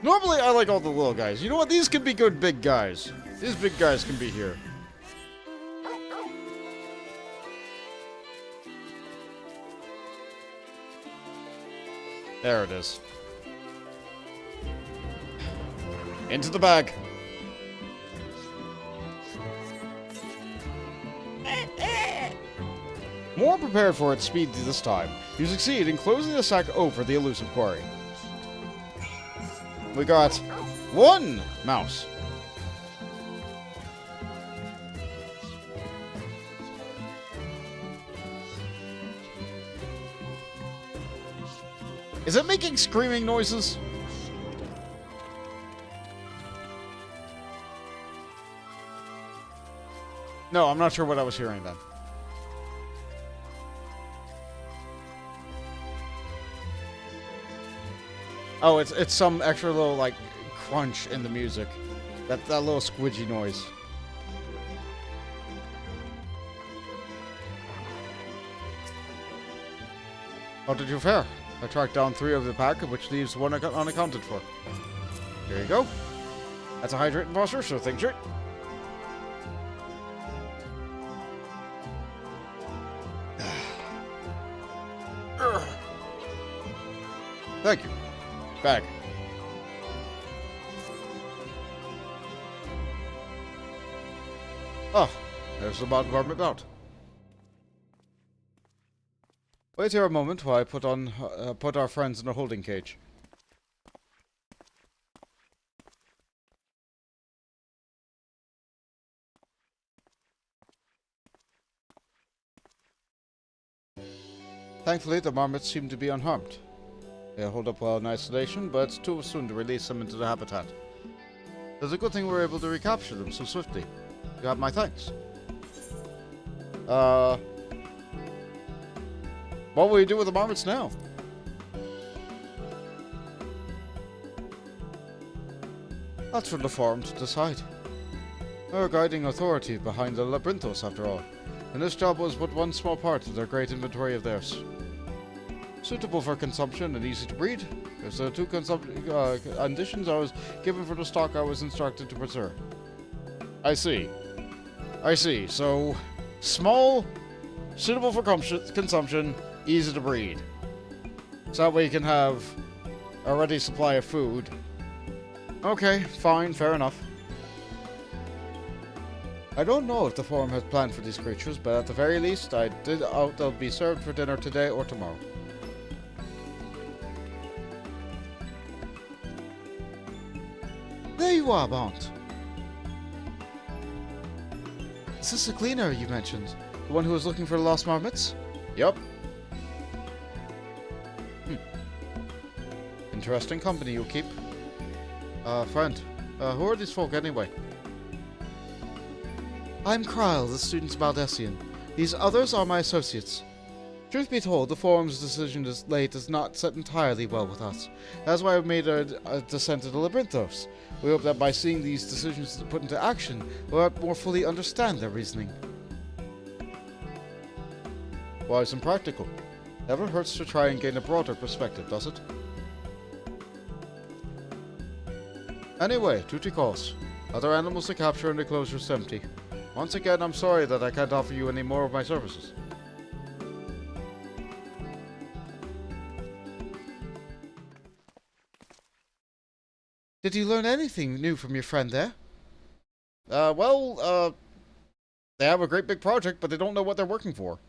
Speaker 1: Normally, I like all the little guys. You know what? These can be good big guys. These big guys can be here. There it is. Into the bag. More prepared for its speed this time. You succeed in closing the sack over the elusive quarry. We got one mouse. Is it making screaming noises? No, I'm not sure what I was hearing then. Oh, it's some extra little, like, crunch in the music. That little squidgy noise. How did you fare? I tracked down 3 of the pack, which leaves 1 unaccounted for. Here you go. That's a hydrate imposter, so think straight. Thank you. Bag. Oh, there's the bombardment out. Wait here a moment while I put our friends in a holding cage. Thankfully, the marmots seem to be unharmed. They hold up well in isolation, but it's too soon to release them into the habitat. It's a good thing we were able to recapture them so swiftly. You have my thanks. What will you do with the marmots now? That's for the forum to decide. We're a guiding authority behind the Labyrinthos, after all, and this job was but one small part of their great inventory of theirs. Suitable for consumption and easy to breed, there's the 2 conditions I was given for the stock I was instructed to preserve. I see. I see. So, small, suitable for consumption, easy to breed. So that way you can have a ready supply of food. Okay, fine, fair enough. I don't know if the forum has planned for these creatures, but at the very least, I doubt they'll be served for dinner today or tomorrow. There you are, Bont. Is this the cleaner you mentioned? The one who was looking for the lost marmots? Yup. Interesting company you keep. Friend, who are these folk anyway? I'm Kryle, the student of Baldessian. These others are my associates. Truth be told, the forum's decision this late does not sit entirely well with us. That's why I've made a descent to the Labyrinthos. We hope that by seeing these decisions put into action, we'll more fully understand their reasoning. Wise and practical. Never hurts to try and gain a broader perspective, does it? Anyway, duty calls. Other animals to capture and the closure's empty. Once again, I'm sorry that I can't offer you any more of my services.
Speaker 4: Did you learn anything new from your friend there?
Speaker 1: They have a great big project, but they don't know what they're working for.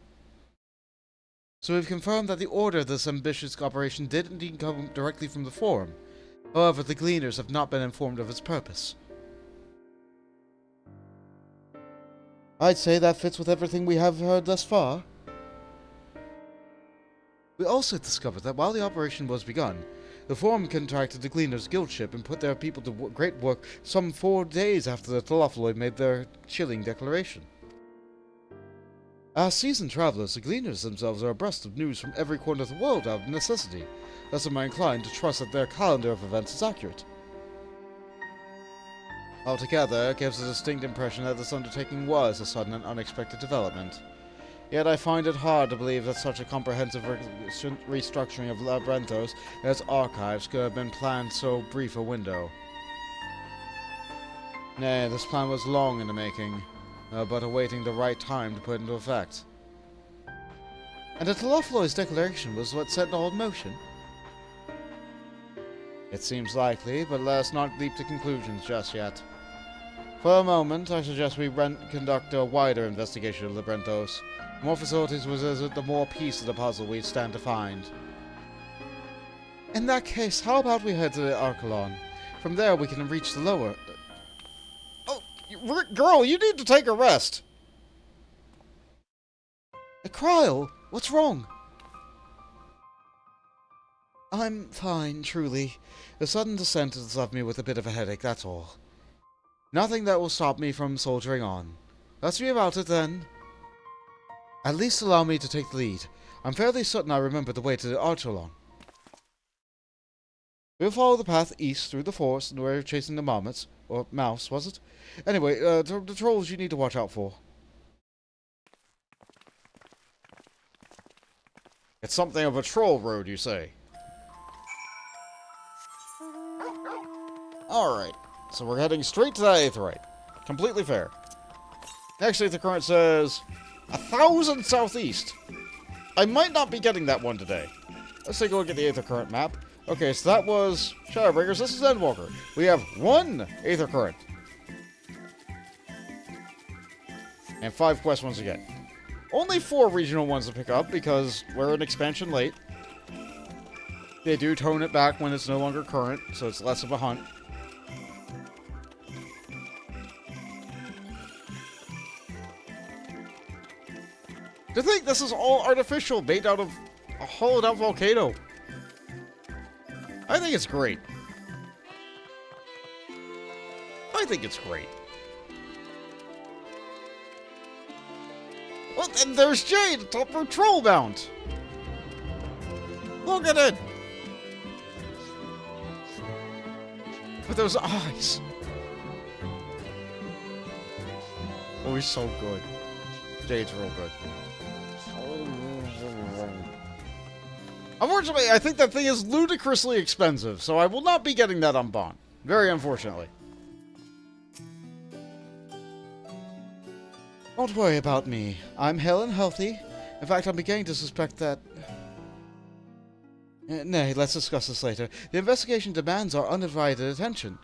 Speaker 4: So we've confirmed that the order of this ambitious operation did indeed come directly from the Forum. However, the Gleaners have not been informed of its purpose. I'd say that fits with everything we have heard thus far. We also discovered that while the operation was begun, the Forum contracted the Gleaners' guild ship and put their people to great work some 4 days after the Telophiloi made their chilling declaration. As seasoned travelers, the Gleaners themselves are abreast of news from every corner of the world out of necessity, thus am I inclined to trust that their calendar of events is accurate. Altogether, it gives a distinct impression that this undertaking was a sudden and unexpected development. Yet I find it hard to believe that such a comprehensive restructuring of Labrenthos and its archives could have been planned so brief a window. Nay, this plan was long in the making, but awaiting the right time to put into effect. And the Telophiloi's declaration was what set it all in motion? It seems likely, but let us not leap to conclusions just yet. For a moment, I suggest we conduct a wider investigation of Labrenthos. The more facilities we visit, the more piece of the puzzle we stand to find. In that case, how about we head to the Archelon? From there we can reach the lower...
Speaker 1: Girl, you need to take a rest!
Speaker 4: Kryl, what's wrong? I'm fine, truly. The sudden descent has left me with a bit of a headache, that's all. Nothing that will stop me from soldiering on. Let's be about it, then. At least allow me to take the lead. I'm fairly certain I remember the way to the Archelon. We'll follow the path east through the forest and we're chasing the marmots. Or mouse, was it? Anyway, the trolls you need to watch out for.
Speaker 1: It's something of a troll road, you say? Alright, so we're heading straight to that aetheryte. Completely fair. Next aether current says 1,000 southeast. I might not be getting that one today. Let's take a look at the aether current map. Okay, so that was Shadowbreakers. This is Endwalker. We have 1 aether current. And 5 quests once again. Only 4 regional ones to pick up because we're an expansion late. They do tone it back when it's no longer current, so it's less of a hunt. To think this is all artificial, made out of a hollowed out volcano. I think it's great. I think it's great. Well, and there's Jade atop her troll mount. Look at it. With those eyes. Oh, he's so good. Jade's real good. Unfortunately, I think that thing is ludicrously expensive, so I will not be getting that on Bond. Very unfortunately.
Speaker 4: Don't worry about me. I'm hale and healthy. In fact, I'm beginning to suspect that... Nay, let's discuss this later. The investigation demands our undivided attention.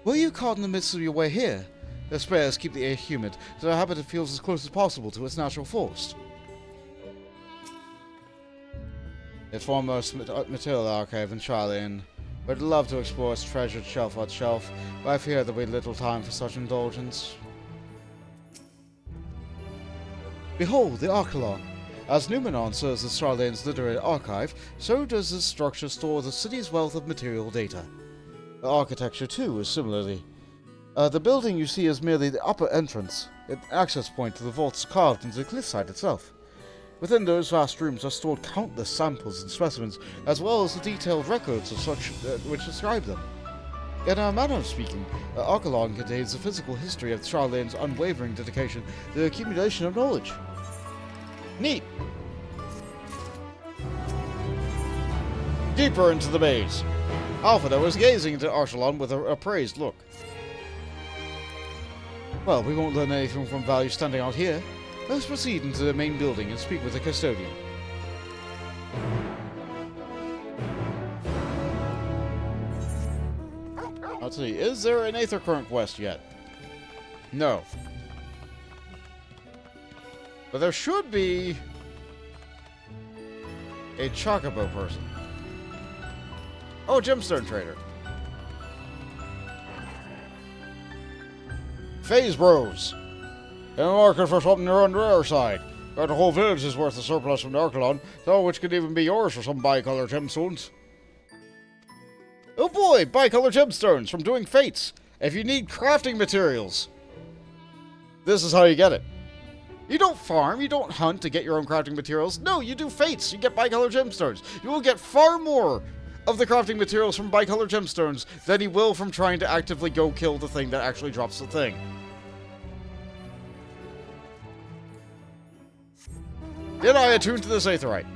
Speaker 4: Were you caught in the midst of your way here? The sprayers keep the air humid, so the habitat feels as close as possible to its natural forest. The foremost material archive in Sharleyan. Would love to explore its treasured shelf on shelf, but I fear there'll be little time for such indulgence. Behold, the Archelon. As Numenon serves as Sharleyan's literary archive, so does this structure store the city's wealth of material data. The architecture, too, is similarly. The building you see is merely the upper entrance, an access point to the vaults carved into the cliffside itself. Within those vast rooms are stored countless samples and specimens, as well as the detailed records of such which describe them. In a manner of speaking, Archelon contains the physical history of Sharleyan's unwavering dedication to the accumulation of knowledge.
Speaker 1: Neat! Deeper into the maze. Alpha was gazing into Archelon with an appraised look.
Speaker 4: Well, we won't learn anything from value standing out here. Let's proceed into the main building and speak with the custodian.
Speaker 1: let's see. Is there an Aether Current quest yet? No. But there should be a Chocobo person. Oh, Gemstone Trader. Phase Bros. In the market for something on the rare side. Got the whole village's worth of surplus from the Archelon, so which could even be yours for some bicolor gemstones. Oh boy, bicolor gemstones from doing fates. If you need crafting materials, this is how you get it. You don't farm, you don't hunt to get your own crafting materials. No, you do fates. You get bicolor gemstones. You will get far more of the crafting materials from bicolor gemstones than you will from trying to actively go kill the thing that actually drops the thing. Did I attune to this aetherite?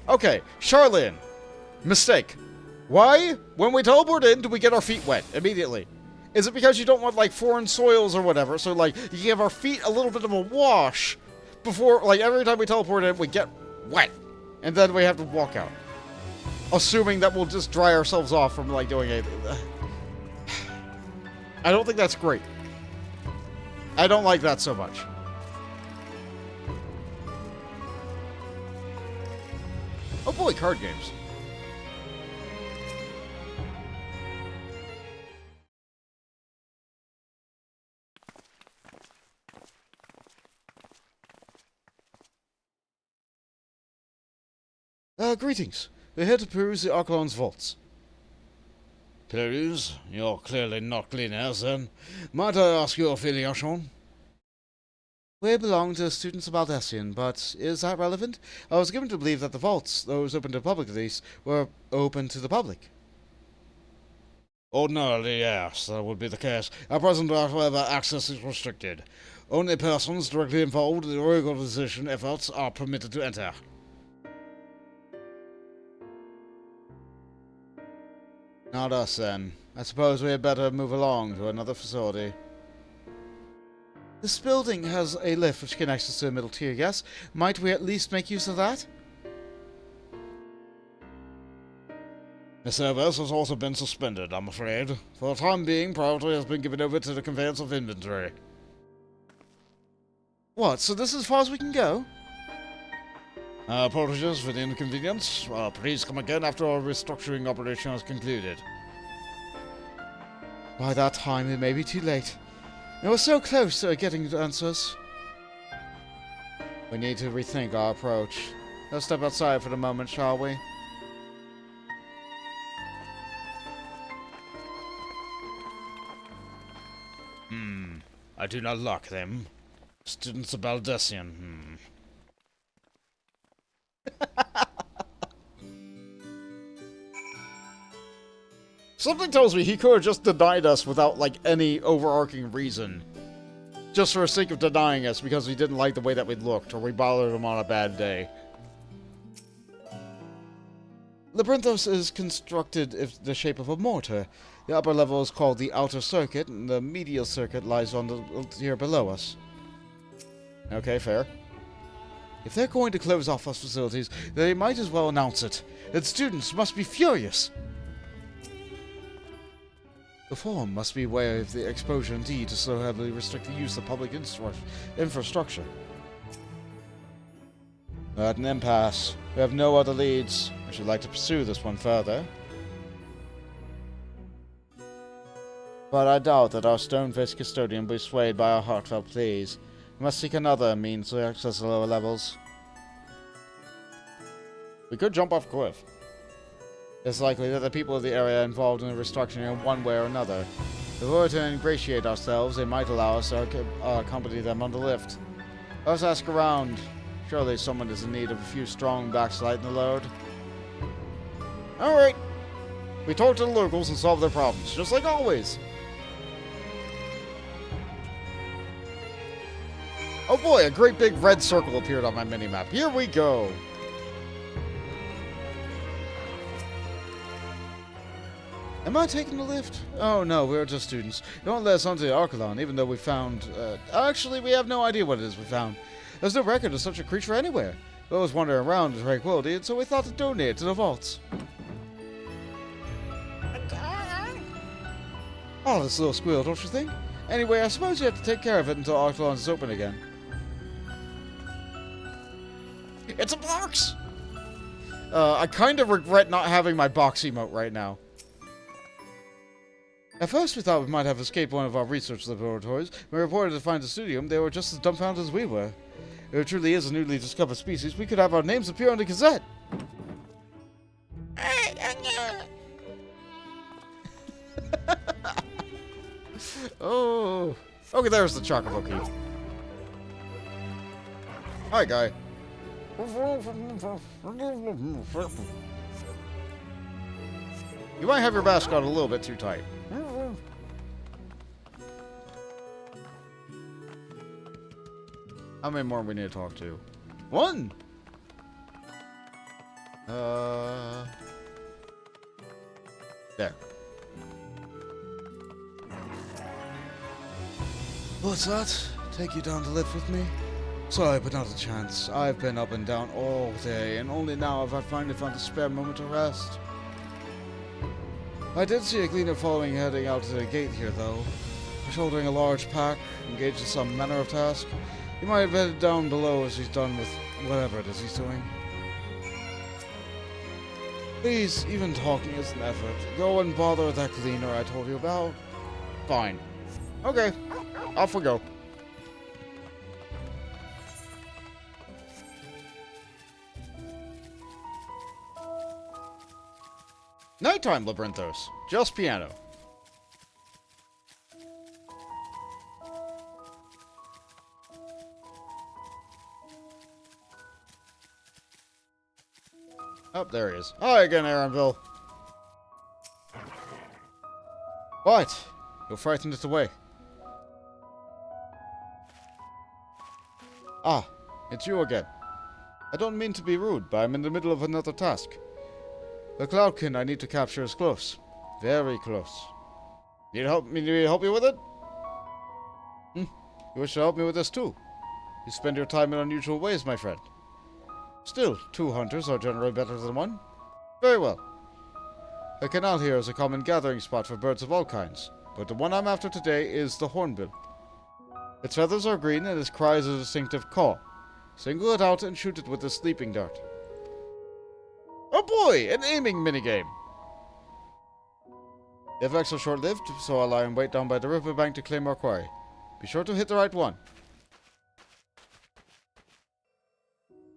Speaker 1: Okay, Sharleyan. Mistake. Why, when we teleport in, do we get our feet wet immediately? Is it because you don't want, like, foreign soils or whatever? So, like, you give our feet a little bit of a wash before, like, every time we teleport in, we get wet. And then we have to walk out. Assuming that we'll just dry ourselves off from, like, doing anything. I don't think that's great. I don't like that so much. Oh boy, card games. Greetings. We're here to peruse the Archelon's vaults.
Speaker 3: Peruse? You're clearly not cleaners, then. Might I ask your affiliation?
Speaker 4: We belong to students of Baldesion, but is that relevant? I was given to believe that the vaults, those open to the public at least, were open to the public.
Speaker 3: Ordinarily, yes, that would be the case. At present, however, access is restricted. Only persons directly involved in the organization efforts are permitted to enter.
Speaker 4: Not us, then. I suppose we had better move along to another facility. This building has a lift which connects us to the middle tier, yes? Might we at least make use of that?
Speaker 3: The service has also been suspended, I'm afraid. For the time being, priority has been given over to the conveyance of inventory.
Speaker 4: What, so this is as far as we can go?
Speaker 3: Apologies for the inconvenience. Please come again after our restructuring operation has concluded.
Speaker 4: By that time, it may be too late. And we're so close to getting answers. We need to rethink our approach. Let's step outside for the moment, shall we?
Speaker 3: I do not like them. Students of Baldesion,
Speaker 1: Something tells me he could have just denied us without, like, any overarching reason. Just for the sake of denying us because he didn't like the way that we looked, or we bothered him on a bad day.
Speaker 4: Labyrinthos is constructed in the shape of a mortar. The upper level is called the outer circuit, and the medial circuit lies on the tier below us.
Speaker 1: Okay, fair.
Speaker 4: If they're going to close off our facilities, they might as well announce it. And students must be furious. The Forum must be aware of the exposure indeed to so heavily restrict the use of public infrastructure.
Speaker 1: We're at an impasse. We have no other leads. I should like to pursue this one further. But I doubt that our stone-faced custodian will be swayed by our heartfelt pleas. We must seek another means to access the lower levels. We could jump off a cliff. It's likely that the people of the area are involved in the restructuring in one way or another. If we were to ingratiate ourselves, they might allow us to accompany them on the lift. Let's ask around. Surely someone is in need of a few strong backs to lighten the load. Alright. We talk to the locals and solve their problems, just like always. Oh boy, a great big red circle appeared on my minimap. Here we go.
Speaker 4: Am I taking the lift? Oh no, we're just students. Don't let us onto the Archelon, even though we found... actually, we have no idea what it is we found. There's no record of such a creature anywhere. We was wandering around in tranquility, and so we thought to donate it to the vaults. Oh, this little squeal, don't you think? Anyway, I suppose you have to take care of it until Archelon is open again.
Speaker 1: It's a box! I kind of regret not having my box emote right now.
Speaker 4: At first we thought we might have escaped one of our research laboratories. When we reported to find the studium, they were just as dumbfounded as we were. If it truly is a newly discovered species, we could have our names appear on the Gazette.
Speaker 1: Oh. Okay, there's the chocobo key. Hi, guy. You might have your mascot a little bit too tight. How many more we need to talk to? One! There.
Speaker 4: What's that? Take you down to live with me? Sorry, but not a chance. I've been up and down all day, and only now have I finally found a spare moment to rest. I did see a gleaner following heading out to the gate here, though. Shouldering a large pack, engaged in some manner of task. He might have headed down below as he's done with whatever it is he's doing. Please, even talking is an effort. Go and bother that gleaner I told you about.
Speaker 1: Fine. Okay, off we go. Nighttime Labyrinthos. Just piano. Oh, there he is. Hi again, Aaronville. What? You frightened it away. Ah, it's you again. I don't mean to be rude, but I'm in the middle of another task. The Cloudkin I need to capture is close. Very close. Need me to help you with it? You wish to help me with this too. You spend your time in unusual ways, my friend. Still, 2 hunters are generally better than 1. Very well. The canal here is a common gathering spot for birds of all kinds, but the one I'm after today is the hornbill. Its feathers are green and its cry is a distinctive caw. Single it out and shoot it with a sleeping dart. Oh boy, an aiming minigame. The effects are short-lived, so I'll lie in wait down by the riverbank to claim our quarry. Be sure to hit the right one.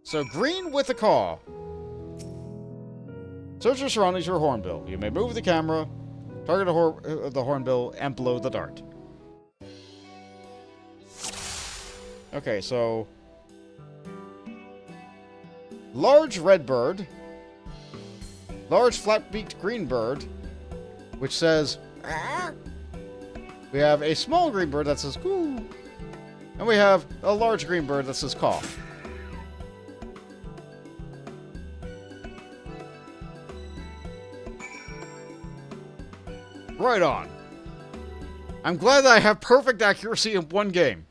Speaker 1: So green with a caw. Search your surroundings for a hornbill. You may move the camera, target the hornbill, and blow the dart. Okay, so large red bird, large flat-beaked green bird, which says "ah." We have a small green bird that says coo, and we have a large green bird that says caw. Right on. I'm glad that I have perfect accuracy in one game.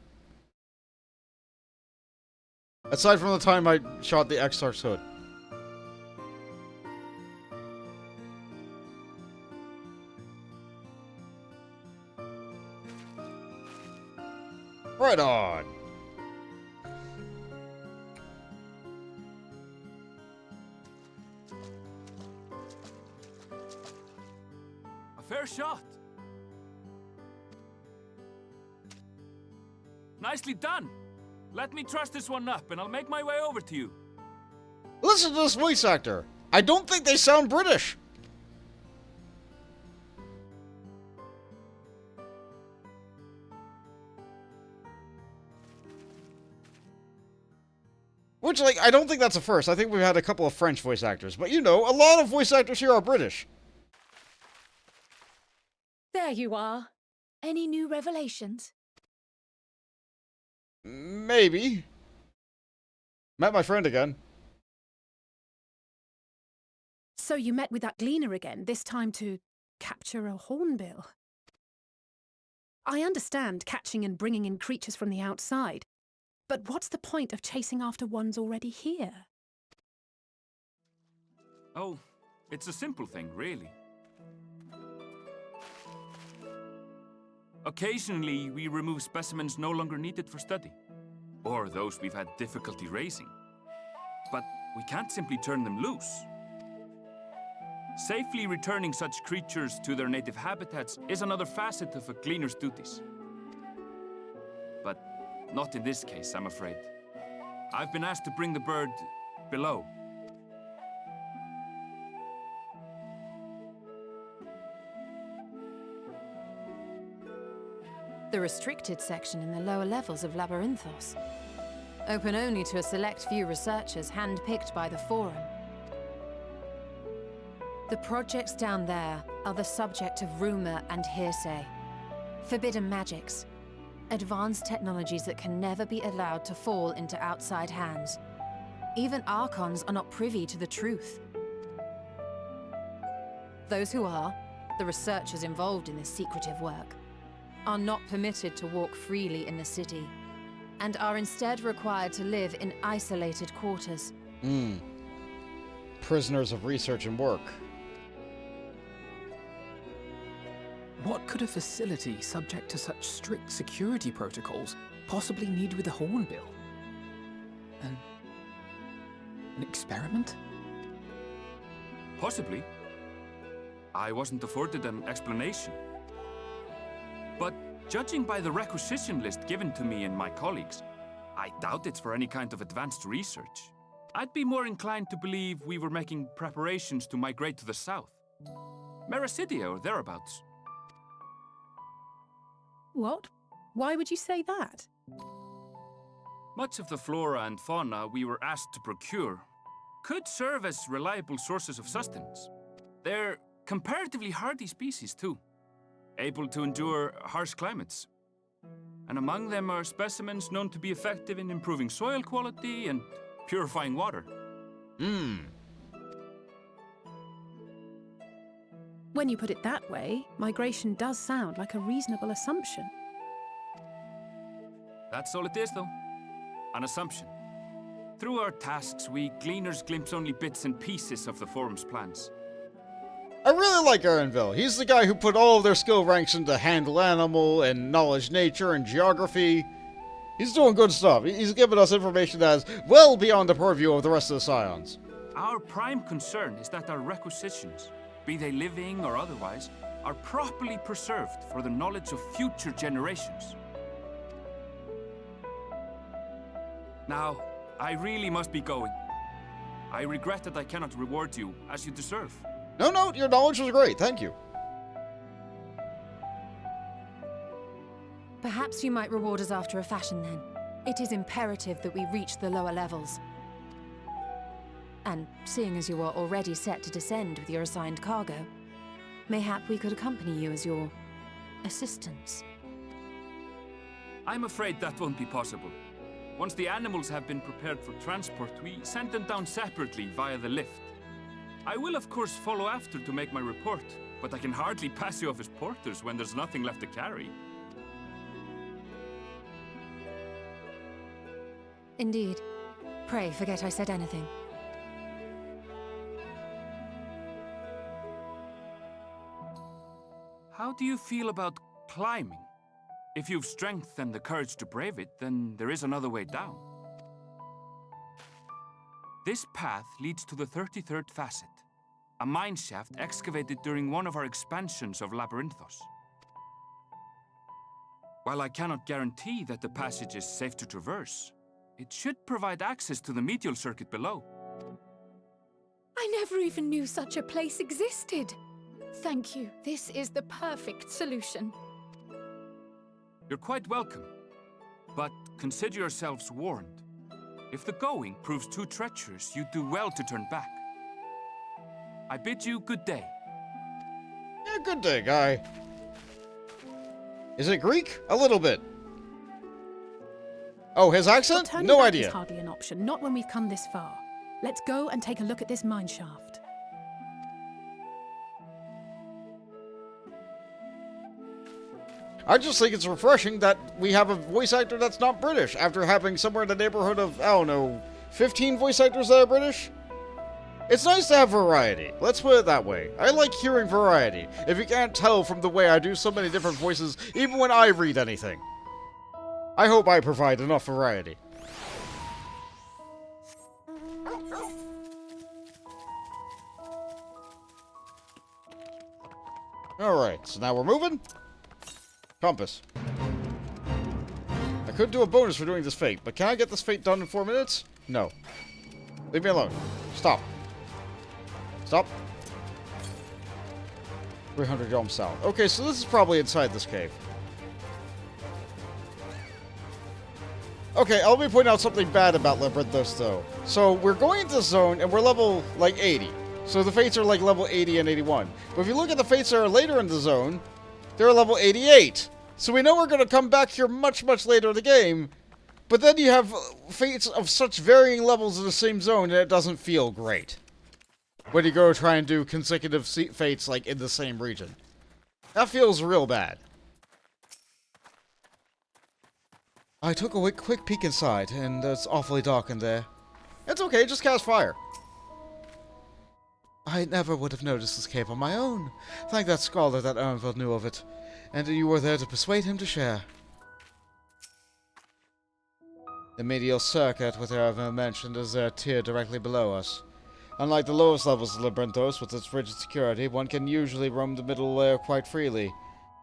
Speaker 1: Aside from the time I shot the Exarch's hood. Right on.
Speaker 20: A fair shot. Nicely done. Let me truss this one up, and I'll make my way over to you.
Speaker 1: Listen to this voice actor. I don't think they sound British. Which, like, I don't think that's a first. I think we've had a couple of French voice actors. But, you know, a lot of voice actors here are British.
Speaker 12: There you are. Any new revelations?
Speaker 1: Maybe. Met my friend again.
Speaker 16: So you met with that gleaner again, this time to capture a hornbill. I understand catching and bringing in creatures from the outside, but what's the point of chasing after ones already here?
Speaker 20: Oh, it's a simple thing, really. Occasionally, we remove specimens no longer needed for study, or those we've had difficulty raising. But we can't simply turn them loose. Safely returning such creatures to their native habitats is another facet of a cleaner's duties. But not in this case, I'm afraid. I've been asked to bring the bird below.
Speaker 7: The restricted section in the lower levels of Labyrinthos. Open only to a select few researchers handpicked by the Forum. The projects down there are the subject of rumor and hearsay. Forbidden magics. Advanced technologies that can never be allowed to fall into outside hands. Even Archons are not privy to the truth. Those who are, the researchers involved in this secretive work, are not permitted to walk freely in the city, and are instead required to live in isolated quarters.
Speaker 1: Prisoners of research and work.
Speaker 9: What could a facility subject to such strict security protocols possibly need with a hornbill? An experiment?
Speaker 20: Possibly. I wasn't afforded an explanation. But judging by the requisition list given to me and my colleagues, I doubt it's for any kind of advanced research. I'd be more inclined to believe we were making preparations to migrate to the south. Mericidia or thereabouts.
Speaker 16: What? Why would you say that?
Speaker 20: Much of the flora and fauna we were asked to procure could serve as reliable sources of sustenance. They're comparatively hardy species, too, able to endure harsh climates. And among them are specimens known to be effective in improving soil quality and purifying water.
Speaker 16: When you put it that way, migration does sound like a reasonable assumption.
Speaker 20: That's all it is, though. An assumption. Through our tasks, we gleaners glimpse only bits and pieces of the Forum's plans.
Speaker 1: I really like Erenville. He's the guy who put all of their skill ranks into handle animal and knowledge nature and geography. He's doing good stuff. He's giving us information that is well beyond the purview of the rest of the Scions.
Speaker 20: Our prime concern is that our requisitions, be they living or otherwise, are properly preserved for the knowledge of future generations. Now, I really must be going. I regret that I cannot reward you as you deserve.
Speaker 1: No, your knowledge was great, thank you.
Speaker 7: Perhaps you might reward us after a fashion then. It is imperative that we reach the lower levels. And seeing as you are already set to descend with your assigned cargo, mayhap we could accompany you as your assistants.
Speaker 20: I'm afraid that won't be possible. Once the animals have been prepared for transport, we send them down separately via the lift. I will of course follow after to make my report, but I can hardly pass you off as porters when there's nothing left to carry.
Speaker 7: Indeed. Pray forget I said anything.
Speaker 20: How do you feel about climbing? If you've strength and the courage to brave it, then there is another way down. This path leads to the 33rd facet, a mineshaft excavated during one of our expansions of Labyrinthos. While I cannot guarantee that the passage is safe to traverse, it should provide access to the medial circuit below.
Speaker 12: I never even knew such a place existed. Thank you. This is the perfect solution.
Speaker 20: You're quite welcome, but consider yourselves warned. If the going proves too treacherous, you do well to turn back. I bid you good day.
Speaker 1: Yeah, good day, guy. Is it Greek? A little bit. Oh, his accent?
Speaker 16: Turning
Speaker 1: No
Speaker 16: back
Speaker 1: idea.
Speaker 16: is hardly an option, not when we've come this far. Let's go and take a look at this mine shaft.
Speaker 1: I just think it's refreshing that we have a voice actor that's not British, after having somewhere in the neighborhood of, I don't know, 15 voice actors that are British? It's nice to have variety. Let's put it that way. I like hearing variety. If you can't tell from the way I do so many different voices, even when I read anything. I hope I provide enough variety. Alright, so now we're moving. Compass. I could do a bonus for doing this fate, but can I get this fate done in 4 minutes? No. Leave me alone. Stop. Stop. 300 yalms south. Okay, so this is probably inside this cave. Okay, let me point out something bad about Labyrinthos, though. So, we're going into the zone, and we're level, like, 80. So the fates are, like, level 80 and 81. But if you look at the fates that are later in the zone, they're level 88. So we know we're going to come back here much, much later in the game. But then you have fates of such varying levels in the same zone, and it doesn't feel great. When you go try and do consecutive fates, like, in the same region. That feels real bad.
Speaker 4: I took a quick peek inside, and it's awfully dark in there.
Speaker 1: It's okay, just cast fire.
Speaker 4: I never would have noticed this cave on my own. Thank that scholar that Erenville knew of it, and you were there to persuade him to share. The medial circuit, which Erenville mentioned, is a tier directly below us. Unlike the lowest levels of Labyrinthos, with its rigid security, one can usually roam the middle layer quite freely.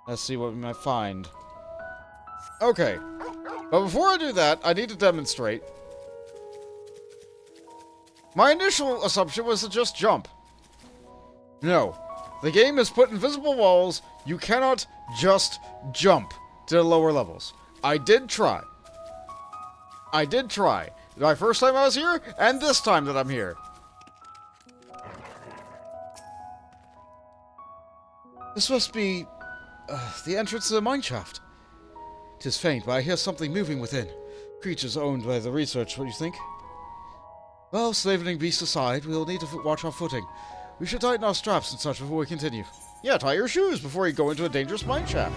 Speaker 4: Let's see what we might find.
Speaker 1: Okay. But before I do that, I need to demonstrate. My initial assumption was to just jump. No. The game has put invisible walls. You cannot just jump to the lower levels. I did try. I did try. My first time I was here, and this time that I'm here.
Speaker 4: This must be the entrance to the mineshaft. 'Tis faint, but I hear something moving within. Creatures owned by the research, what do you think? Well, slavening beasts aside, we'll need to watch our footing. We should tighten our straps and such before we continue.
Speaker 1: Yeah, tie your shoes before you go into a dangerous mineshaft.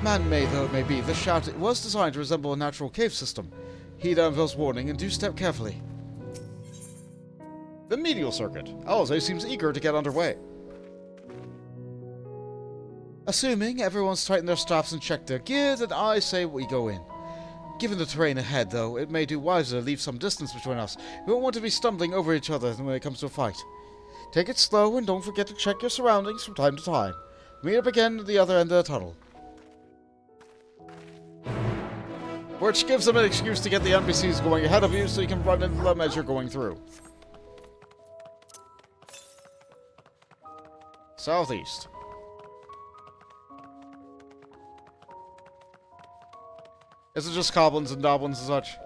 Speaker 4: Man-made though it may be, this shaft was designed to resemble a natural cave system. Heed Erenville's warning and do step carefully.
Speaker 1: The medial circuit. Alize seems eager to get underway.
Speaker 4: Assuming everyone's tightened their straps and checked their gear, then I say we go in. Given the terrain ahead, though, it may do wiser to leave some distance between us. We don't want to be stumbling over each other when it comes to a fight. Take it slow and don't forget to check your surroundings from time to time. Meet up again at the other end of the tunnel.
Speaker 1: Which gives them an excuse to get the NPCs going ahead of you so you can run into them as you're going through. Southeast. Is it just goblins and goblins and such?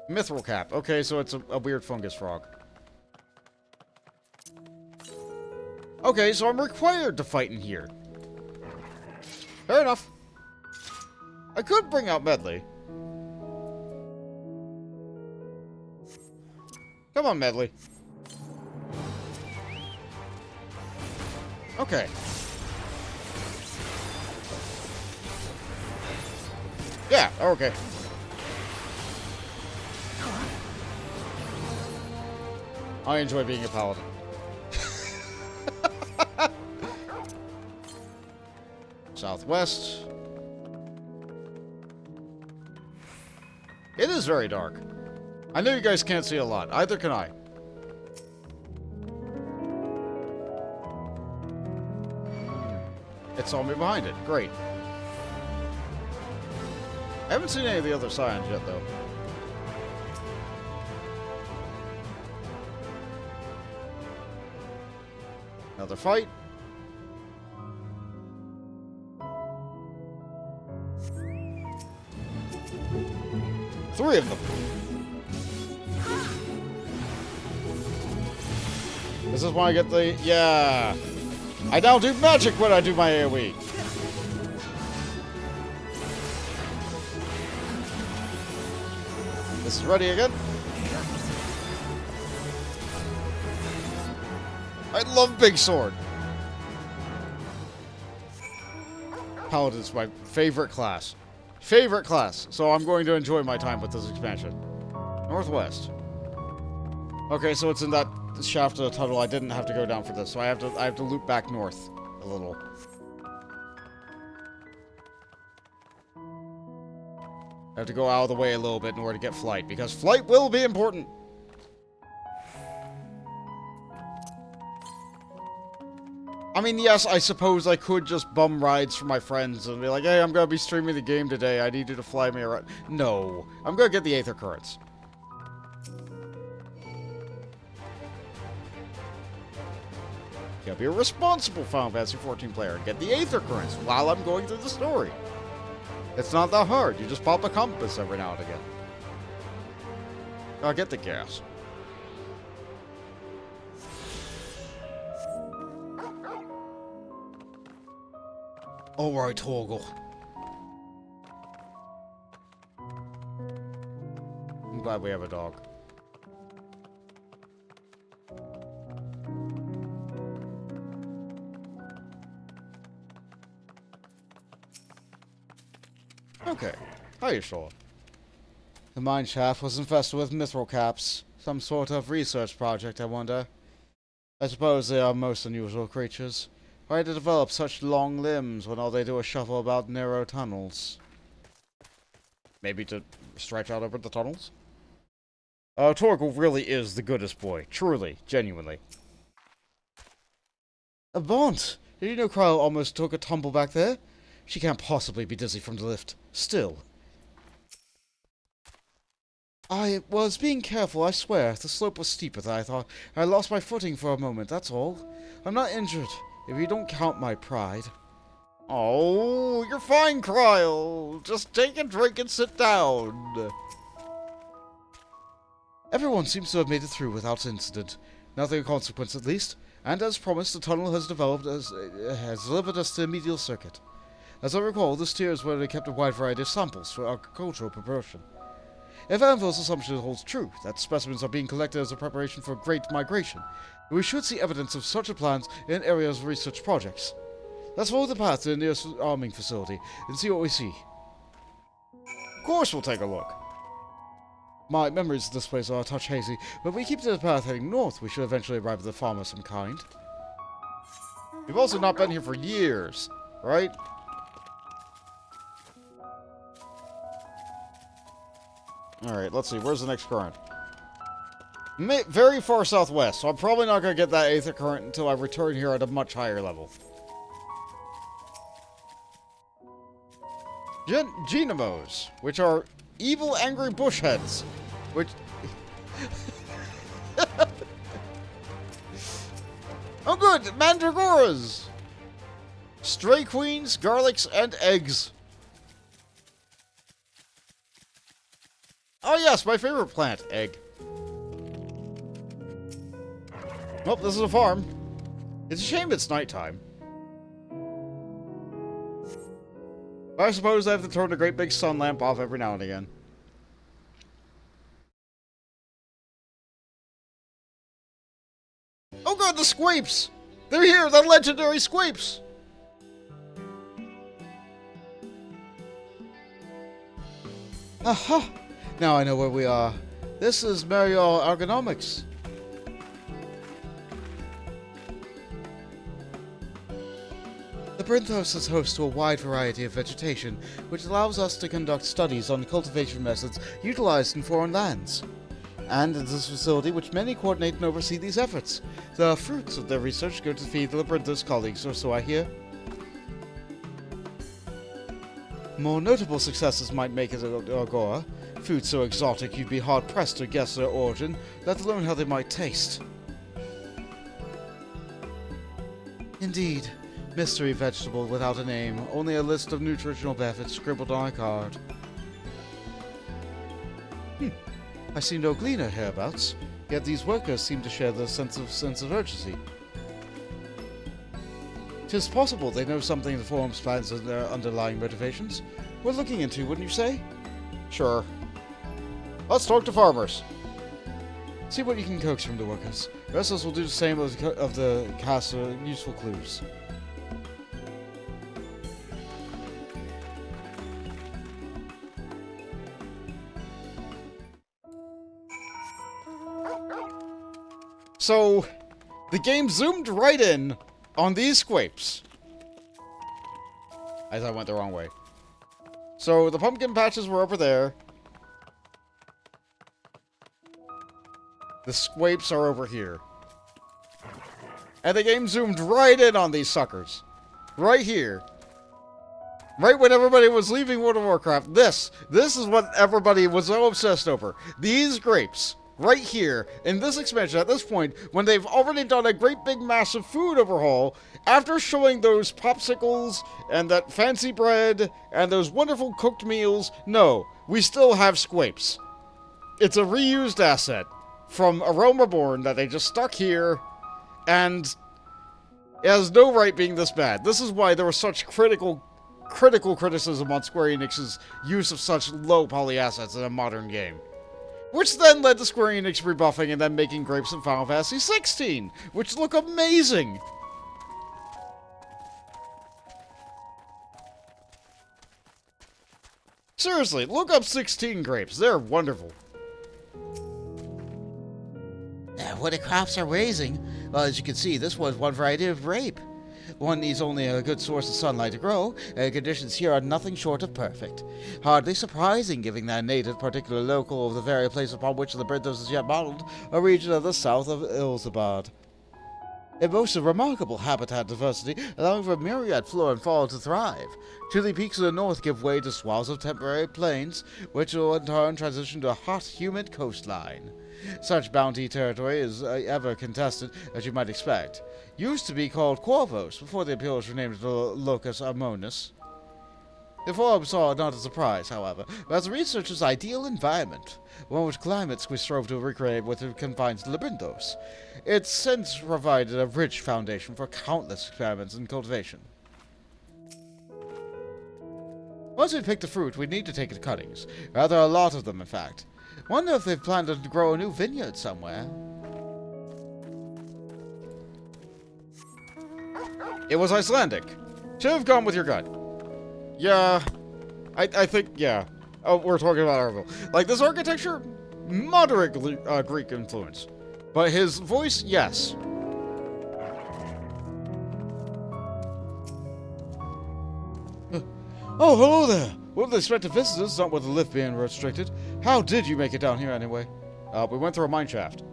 Speaker 1: Mithril cap. Okay, so it's a weird fungus frog. Okay, so I'm required to fight in here. Fair enough. I could bring out Medley. Come on, Medley. Okay. Yeah, okay. I enjoy being a paladin. Southwest. It is very dark. I know you guys can't see a lot. Either can I. It saw me behind it. Great. I haven't seen any of the other scions yet, though. Another fight. Three of them. This is when I get the... Yeah. I now do magic when I do my AoE. This is ready again. I love Big Sword. Paladin's my favorite class. Favorite class. So I'm going to enjoy my time with this expansion. Northwest. Okay, so it's in that shaft of the tunnel. I didn't have to go down for this, so I have to loop back north a little. I have to go out of the way a little bit in order to get flight, because flight will be important. I mean, yes, I suppose I could just bum rides for my friends and be like, hey, I'm gonna be streaming the game today. I need you to fly me around. No, I'm gonna get the Aether Currents. Gotta be a responsible Final Fantasy XIV player and get the Aether Currents while I'm going through the story. It's not that hard. You just pop a compass every now and again. I'll get the gas. Alright, Torgal. I'm glad we have a dog. Okay. Hiya, Shaw. The mine shaft was infested with mithril caps. Some sort of research project, I wonder. I suppose they are most unusual creatures. Why to develop such long limbs when all they do is shuffle about narrow tunnels? Maybe to stretch out over the tunnels? Torgal really is the goodest boy. Truly. Genuinely. A Bont! Did you know Kryle almost took a tumble back there? She can't possibly be dizzy from the lift. Still. I was being careful, I swear. The slope was steeper than I thought. I lost my footing for a moment, that's all. I'm not injured, if you don't count my pride. Oh, you're fine, Kryle. Just take a drink and sit down. Everyone seems to have made it through without incident. Nothing of consequence, at least. And as promised, the tunnel has delivered us to the medial circuit. As I recall, this tier is where they kept a wide variety of samples for agricultural preparation. If Anvil's assumption holds true, that specimens are being collected as a preparation for a great migration, we should see evidence of such a plans in areas of research projects. Let's follow the path to the nearest arming facility and see what we see. Of course we'll take a look. My memories of this place are a touch hazy, but if we keep to the path heading north, we should eventually arrive at the farm of some kind. We've also not been here for years, right? Alright, let's see. Where's the next current? Very far southwest, so I'm probably not going to get that Aether Current until I return here at a much higher level. Genomos, which are evil, angry bushheads, which... oh good! Mandragoras! Stray Queens, Garlics, and Eggs. Oh yes, my favorite plant, egg. Oh, this is a farm. It's a shame it's nighttime. But I suppose I have to turn a great big sun lamp off every now and again. Oh god, the Squapes! They're here, the legendary Squapes! Aha! Now I know where we are. This is Mariol Ergonomics. The Brinthos is host to a wide variety of vegetation, which allows us to conduct studies on cultivation methods utilized in foreign lands. And in this facility, which many coordinate and oversee these efforts. The fruits of their research go to feed the Brinthos colleagues, or so I hear. More notable successes might make it Agora. Food so exotic you'd be hard-pressed to guess their origin, let alone how they might taste. Indeed. Mystery vegetable without a name, only a list of nutritional benefits scribbled on a card. I see no gleaner hereabouts, yet these workers seem to share the sense of urgency. 'Tis possible they know something of the forum's plans and their underlying motivations. Worth looking into, wouldn't you say? Sure. Let's talk to farmers. See what you can coax from the workers. The rest of us will do the same of the cast useful clues. So, the game zoomed right in on these squapes. As I went the wrong way. So, the pumpkin patches were over there. The squapes are over here. And the game zoomed right in on these suckers. Right here. Right when everybody was leaving World of Warcraft. This is what everybody was so obsessed over. These grapes. Right here. In this expansion, at this point, when they've already done a great big massive food overhaul, after showing those popsicles, and that fancy bread, and those wonderful cooked meals, no, we still have squapes. It's a reused asset from A Realm Reborn that they just stuck here, and it has no right being this bad. This is why there was such critical criticism on Square Enix's use of such low poly assets in a modern game. Which then led to Square Enix rebuffing and then making grapes in Final Fantasy XVI, which look amazing! Seriously, look up 16 grapes. They're wonderful.
Speaker 2: What the crops are raising, well, as you can see, this was one variety of grape. One needs only a good source of sunlight to grow, and conditions here are nothing short of perfect. Hardly surprising, given that native, particular local of the very place upon which the Brinthos is yet modeled, a region of the south of Ilzabad. It boasts a remarkable habitat diversity, allowing for myriad flora and fauna to thrive. Chilly peaks in the north give way to swathes of temperate plains, which will in turn transition to a hot, humid coastline. Such bounty territory is ever contested, as you might expect. Used to be called Corvos, before the appeals were named Locus Amonis. The forum saw not a surprise, however, but as a researcher's ideal environment, one which climates we strove to recreate with the confines of Labrinthos. It's since provided a rich foundation for countless experiments in cultivation. Once we pick the fruit, we need to take it to cuttings. Rather a lot of them, in fact. Wonder if they've planned to grow a new vineyard somewhere.
Speaker 1: It was Icelandic. Should have gone with your gut. Yeah, I think, yeah. Oh, we're talking about Arvel. Like, this architecture, moderate Greek influence. But his voice, yes.
Speaker 5: Oh, hello there. Wouldn't expect visitors, not with the lift being restricted. How did you make it down here anyway?
Speaker 1: We went through a mine shaft.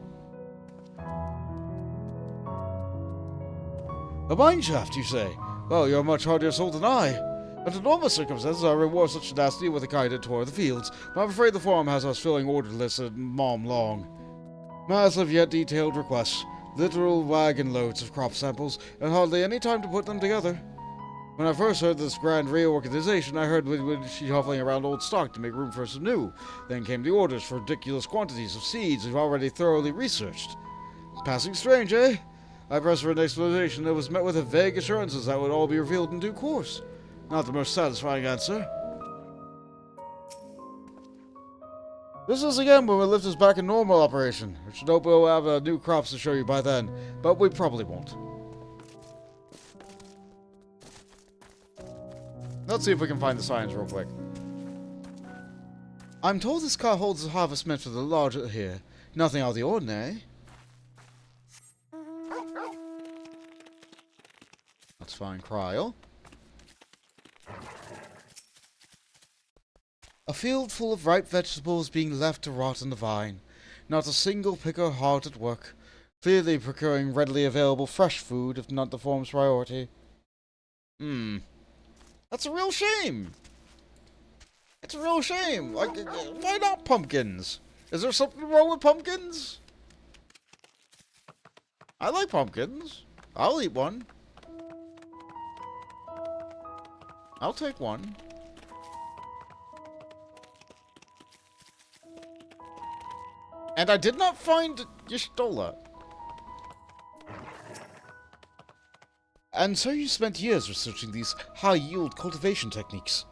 Speaker 5: A mine shaft, you say? Well, you're a much hardier soul than I. Under normal circumstances, I reward such tenacity with a guided tour of the fields, but I'm afraid the forum has us filling order lists a mom long. Massive yet detailed requests, literal wagon loads of crop samples, and hardly any time to put them together. When I first heard this grand reorganization, I heard we'd be shuffling around old stock to make room for some new. Then came the orders for ridiculous quantities of seeds we've already thoroughly researched. Passing strange, eh? I pressed for an explanation that was met with vague assurances that would all be revealed in due course. Not the most satisfying answer. This is again when we lift us back in normal operation. I should hope we'll have new crops to show you by then, but we probably won't.
Speaker 1: Let's see if we can find the signs real quick.
Speaker 5: I'm told this car holds a harvest meant for the larger here. Nothing out of the ordinary.
Speaker 1: Let's find Kryl.
Speaker 5: A field full of ripe vegetables being left to rot in the vine. Not a single picker hard at work. Clearly procuring readily available fresh food, if not the form's priority.
Speaker 1: That's a real shame. It's a real shame. Like, why not pumpkins? Is there something wrong with pumpkins? I like pumpkins. I'll eat one. I'll take one. And I did not find Y'shtola.
Speaker 5: And so you spent years researching these high-yield cultivation techniques.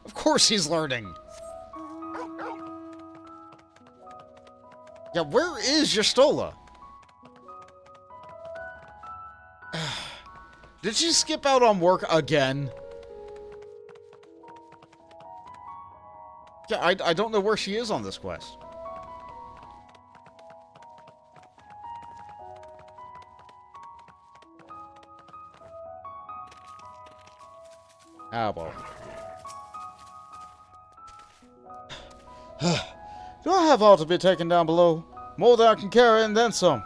Speaker 1: Of course he's learning. Yeah, where is Y'shtola? Did she skip out on work again? Yeah, I don't know where she is on this quest. Ah, well. Do I have all to be taken down below? More than I can carry and then some.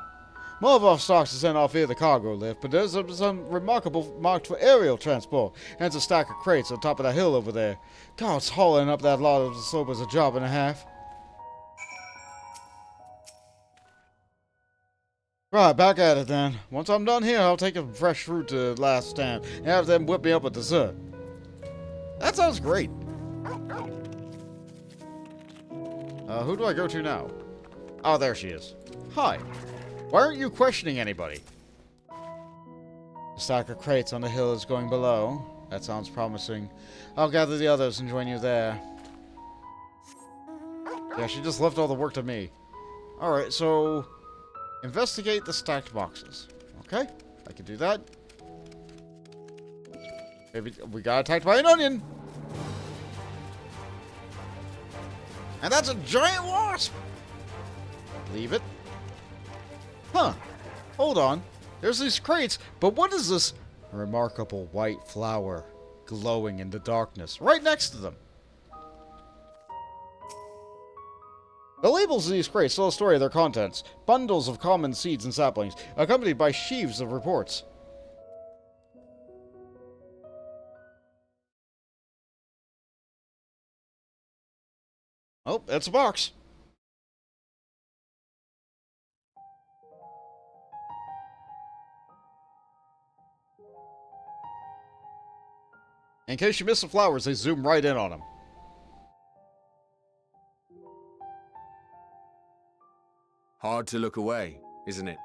Speaker 1: More of our stocks is sent off via the cargo lift, but there's some remarkable marked for aerial transport, and there's a stack of crates on top of that hill over there. God's hauling up that lot of the slope is a job and a half. Right, back at it then. Once I'm done here, I'll take a fresh route to Last Stand and have them whip me up with dessert. That sounds great. Who do I go to now? Oh, there she is. Hi. Why aren't you questioning anybody? The stack of crates on the hill is going below. That sounds promising. I'll gather the others and join you there. Yeah, she just left all the work to me. Alright, so... investigate the stacked boxes. Okay, I can do that. Maybe we got attacked by an onion! And that's a giant wasp! Leave it. Huh. Hold on. There's these crates, but what is this remarkable white flower glowing in the darkness right next to them? The labels of these crates tell a story of their contents. Bundles of common seeds and saplings, accompanied by sheaves of reports. Oh, it's a box. In case you miss the flowers, they zoom right in on them.
Speaker 8: Hard to look away, isn't it?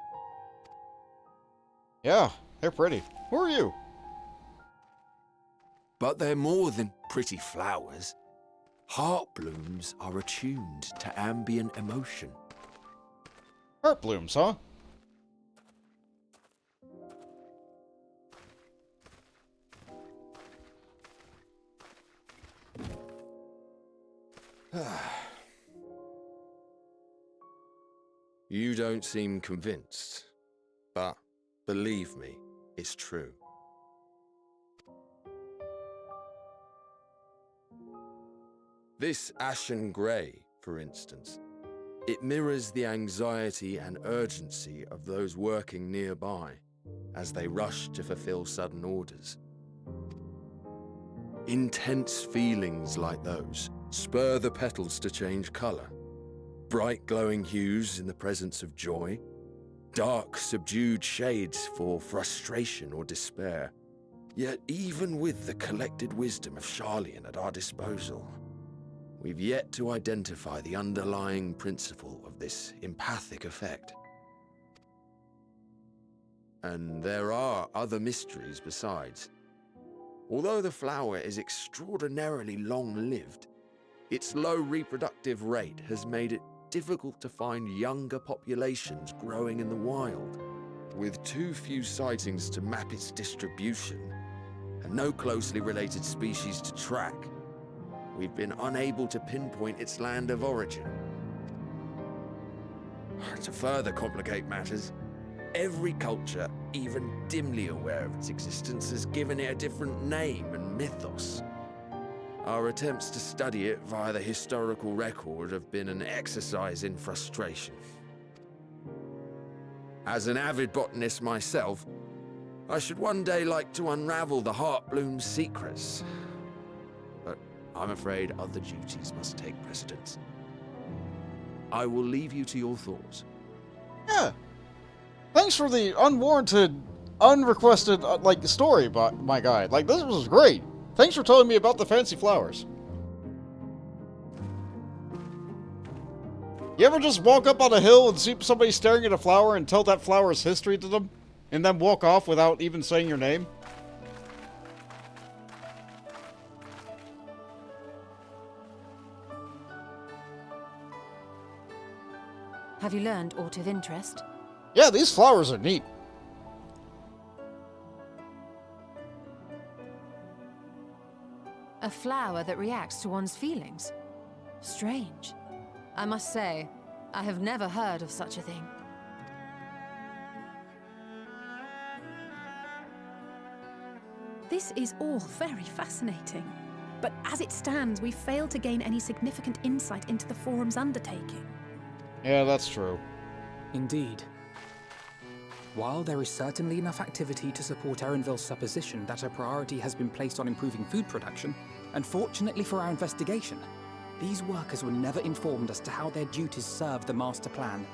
Speaker 1: Yeah, they're pretty. Who are you?
Speaker 8: But they're more than pretty flowers. Heart blooms are attuned to ambient emotion.
Speaker 1: Heart blooms, huh?
Speaker 8: You don't seem convinced, but believe me, it's true. This ashen grey, for instance, it mirrors the anxiety and urgency of those working nearby as they rush to fulfill sudden orders. Intense feelings like those spur the petals to change colour. Bright glowing hues in the presence of joy, dark subdued shades for frustration or despair. Yet even with the collected wisdom of Sharleyan at our disposal, we've yet to identify the underlying principle of this empathic effect. And there are other mysteries besides. Although the flower is extraordinarily long-lived, its low reproductive rate has made it difficult to find younger populations growing in the wild. With too few sightings to map its distribution, and no closely related species to track, we've been unable to pinpoint its land of origin. To further complicate matters, every culture, even dimly aware of its existence, has given it a different name and mythos. Our attempts to study it via the historical record have been an exercise in frustration. As an avid botanist myself, I should one day like to unravel the Heartbloom's secrets. But I'm afraid other duties must take precedence. I will leave you to your thoughts.
Speaker 1: Yeah. Thanks for the unwarranted, unrequested, story, my guy. This was great. Thanks for telling me about the fancy flowers. You ever just walk up on a hill and see somebody staring at a flower and tell that flower's history to them? And then walk off without even saying your name?
Speaker 7: Have you learned aught of interest?
Speaker 1: Yeah, these flowers are neat.
Speaker 7: A flower that reacts to one's feelings? Strange. I must say, I have never heard of such a thing.
Speaker 16: This is all very fascinating. But as it stands, we've failed to gain any significant insight into the Forum's undertaking.
Speaker 1: Yeah, that's true.
Speaker 9: Indeed. While there is certainly enough activity to support Erenville's supposition that a priority has been placed on improving food production, unfortunately for our investigation, these workers were never informed as to how their duties serve the master plan.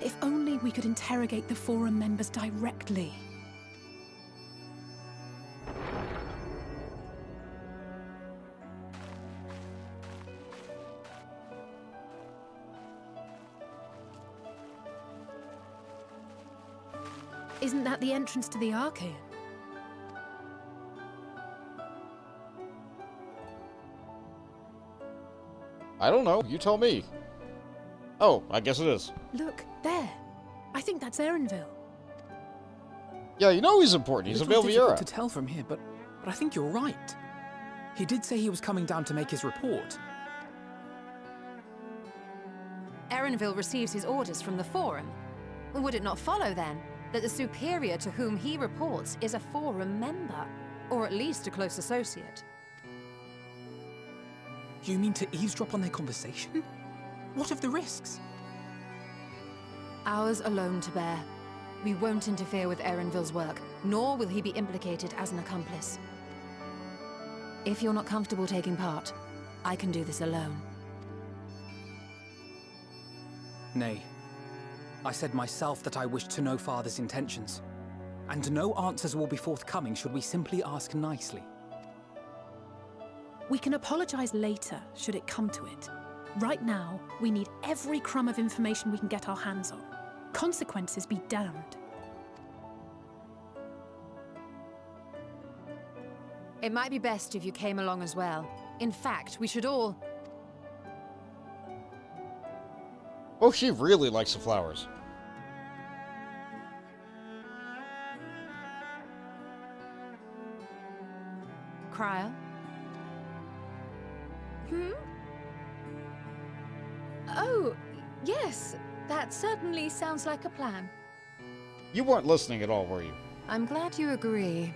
Speaker 16: If only we could interrogate the Forum members directly. Isn't that the entrance to the Archaean?
Speaker 1: I don't know. You tell me. Oh, I guess it is.
Speaker 16: Look, there. I think that's Erenville.
Speaker 1: Yeah, you know he's important. He's a
Speaker 9: little difficult
Speaker 1: Belviera.
Speaker 9: to tell from here, but I think you're right. He did say he was coming down to make his report.
Speaker 7: Erenville receives his orders from the Forum. Would it not follow, then, that the superior to whom he reports is a Forum member, or at least a close associate?
Speaker 9: You mean to eavesdrop on their conversation? What of the risks?
Speaker 7: Ours alone to bear. We won't interfere with Erenville's work, nor will he be implicated as an accomplice. If you're not comfortable taking part, I can do this alone.
Speaker 9: Nay. I said myself that I wished to know Father's intentions. And no answers will be forthcoming should we simply ask nicely.
Speaker 16: We can apologize later, should it come to it. Right now, we need every crumb of information we can get our hands on. Consequences be damned.
Speaker 7: It might be best if you came along as well. In fact, we should all...
Speaker 1: Oh, she really likes the flowers.
Speaker 7: Cryo?
Speaker 12: Oh, yes. That certainly sounds like a plan.
Speaker 1: You weren't listening at all, were you?
Speaker 7: I'm glad you agree.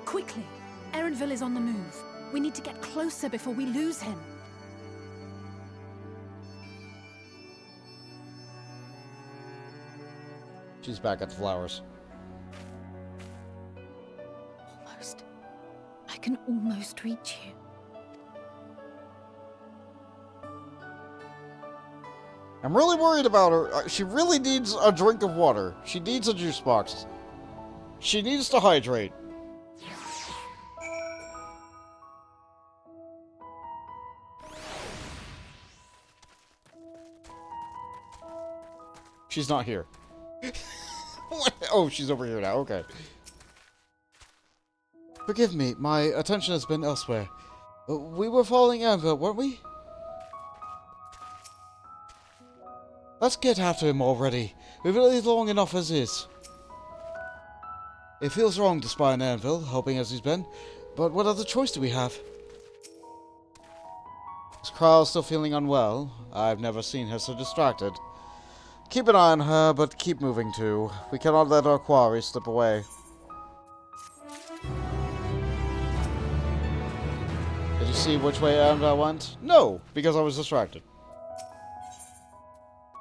Speaker 16: Quickly! Erenville is on the move. We need to get closer before we lose him.
Speaker 1: She's back at the flowers.
Speaker 12: Almost. I can almost reach you.
Speaker 1: I'm really worried about her. She really needs a drink of water. She needs a juice box. She needs to hydrate. She's not here. Oh, she's over here now. Okay.
Speaker 4: Forgive me, my attention has been elsewhere. We were following Anvil, weren't we? Let's get after him already. We've waited long enough as is. It feels wrong to spy on Anvil, helping as he's been, but what other choice do we have? Is Kryle still feeling unwell? I've never seen her so distracted. Keep an eye on her, but keep moving too. We cannot let our quarry slip away. Did you see which way Anvil went?
Speaker 1: No, because I was distracted.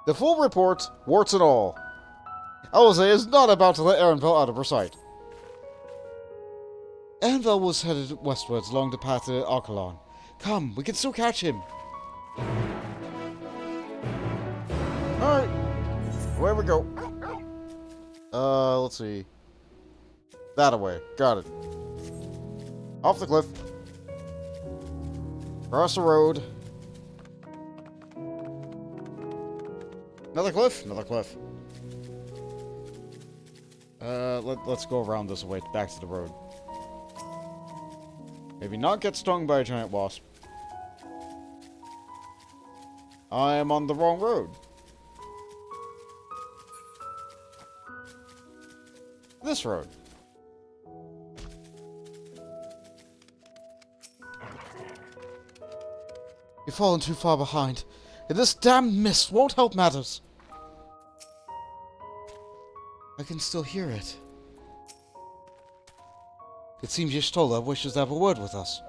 Speaker 1: The full report, warts and all. Alize is not about to let Erenville out of her sight.
Speaker 4: Anvil was headed westwards along the path to Archelon. Come, we can still catch him.
Speaker 1: Alright. Away we go. Let's see. That away. Got it. Off the cliff. Across the road. Another cliff? Another cliff. Let's go around this way, back to the road. Maybe not get stung by a giant wasp. I am on the wrong road. This road.
Speaker 4: You You've fallen too far behind. And this damned mist won't help matters. I can still hear it. It seems Y'shtola wishes to have a word with us.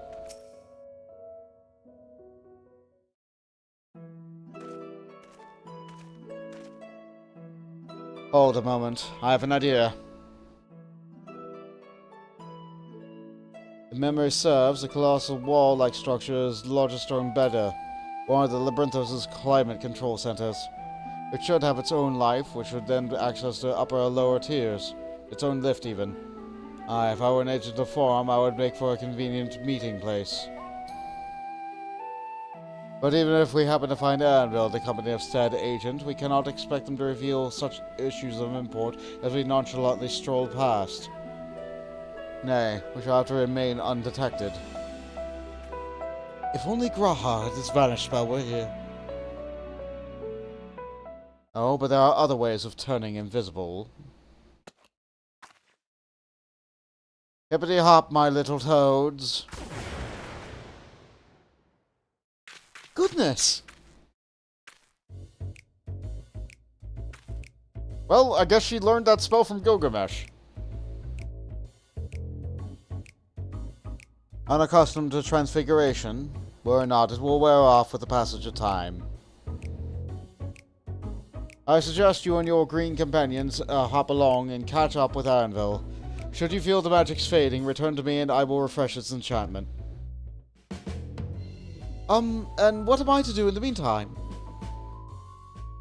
Speaker 4: Hold a moment. I have an idea. If memory serves, a colossal wall-like structure is the largest stone bedder, one of the Labyrinthos' climate control centers. It should have its own life, which would then access the upper or lower tiers. Its own lift, even. Aye, if I were an agent of Forum, I would make for a convenient meeting place. But even if we happen to find Anvil, the company of said agent, we cannot expect them to reveal such issues of import as we nonchalantly stroll past. Nay, we shall have to remain undetected. If only Graha had his vanish spell were here. Oh, but there are other ways of turning invisible. Hippity hop, my little toads. Goodness!
Speaker 1: Well, I guess she learned that spell from Gilgamesh.
Speaker 4: Unaccustomed to transfiguration, worry not, it will wear off with the passage of time. I suggest you and your green companions hop along and catch up with Anvil. Should you feel the magic's fading, return to me and I will refresh its enchantment. And what am I to do in the meantime?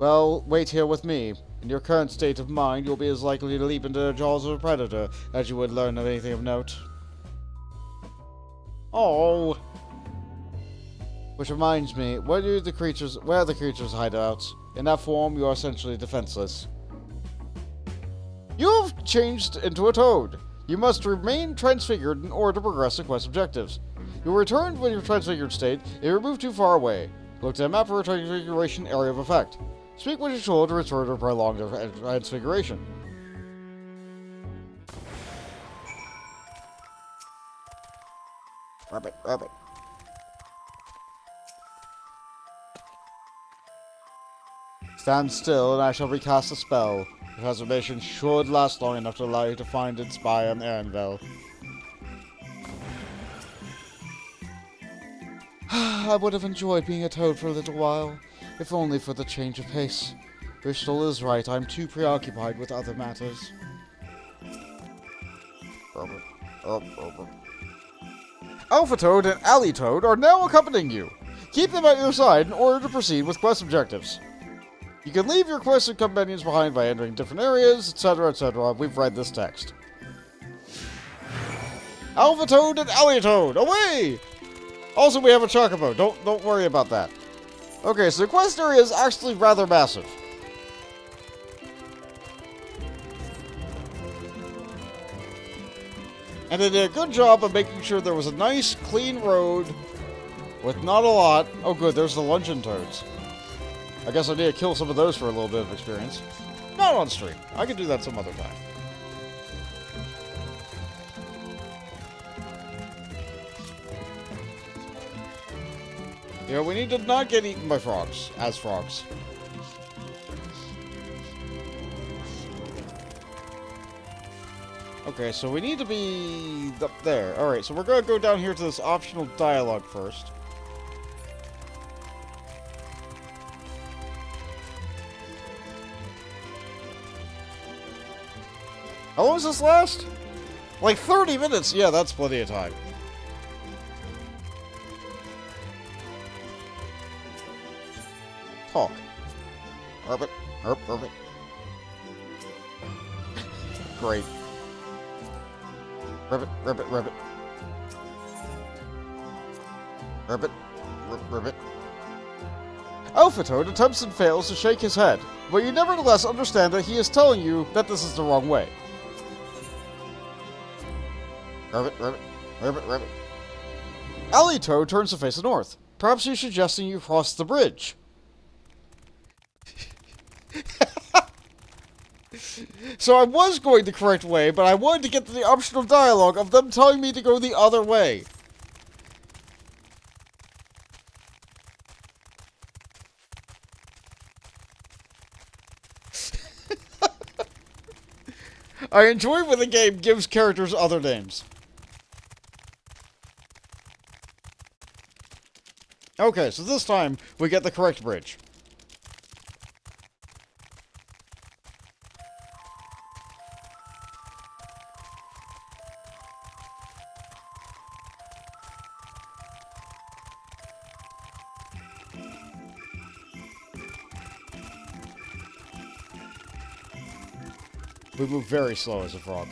Speaker 4: Well, wait here with me. In your current state of mind, you'll be as likely to leap into the jaws of a predator as you would learn of anything of note. Oh. Which reminds me, where are the creatures' hideouts? In that form, you are essentially defenseless.
Speaker 1: You've changed into a toad. You must remain transfigured in order to progress the quest objectives. You'll return when your transfigured state if you move too far away. Look to the map for a transfiguration area of effect. Speak with Y'shtola to restore to prolong the transfiguration.
Speaker 4: Rabbit. Stand still and I shall recast the spell. The transformation should last long enough to allow you to find and spy on Anvil. I would have enjoyed being a toad for a little while, if only for the change of pace. Bristol is right, I'm too preoccupied with other matters.
Speaker 1: Alpha Toad and Alley Toad are now accompanying you. Keep them at your side in order to proceed with quest objectives. You can leave your quested companions behind by entering different areas, etc., etc. We've read this text. Alpha Toad and Alley Toad, away! Also, we have a Chocobo. Don't worry about that. Okay, so the quest area is actually rather massive. And they did a good job of making sure there was a nice, clean road with not a lot. Oh, good, there's the luncheon toads. I guess I need to kill some of those for a little bit of experience. Not on stream. I can do that some other time. Yeah, we need to not get eaten by frogs, as frogs. Okay, so we need to be up there. Alright, so we're going to go down here to this optional dialogue first. How long does this last? Like 30 minutes? Yeah, that's plenty of time. Talk. Ribbit. Ribbit. Great. Ribbit. Ribbit. Ribbit. Ribbit. Ribbit. Alpha Toad attempts and fails to shake his head, but you nevertheless understand that he is telling you that this is the wrong way. Ribbit, ribbit, ribbit, ribbit. Alley Toad turns to face the north. Perhaps he's suggesting you cross the bridge. So I was going the correct way, but I wanted to get to the optional dialogue of them telling me to go the other way. I enjoy when the game gives characters other names. Okay, so this time we get the correct bridge. We move very slow as a frog.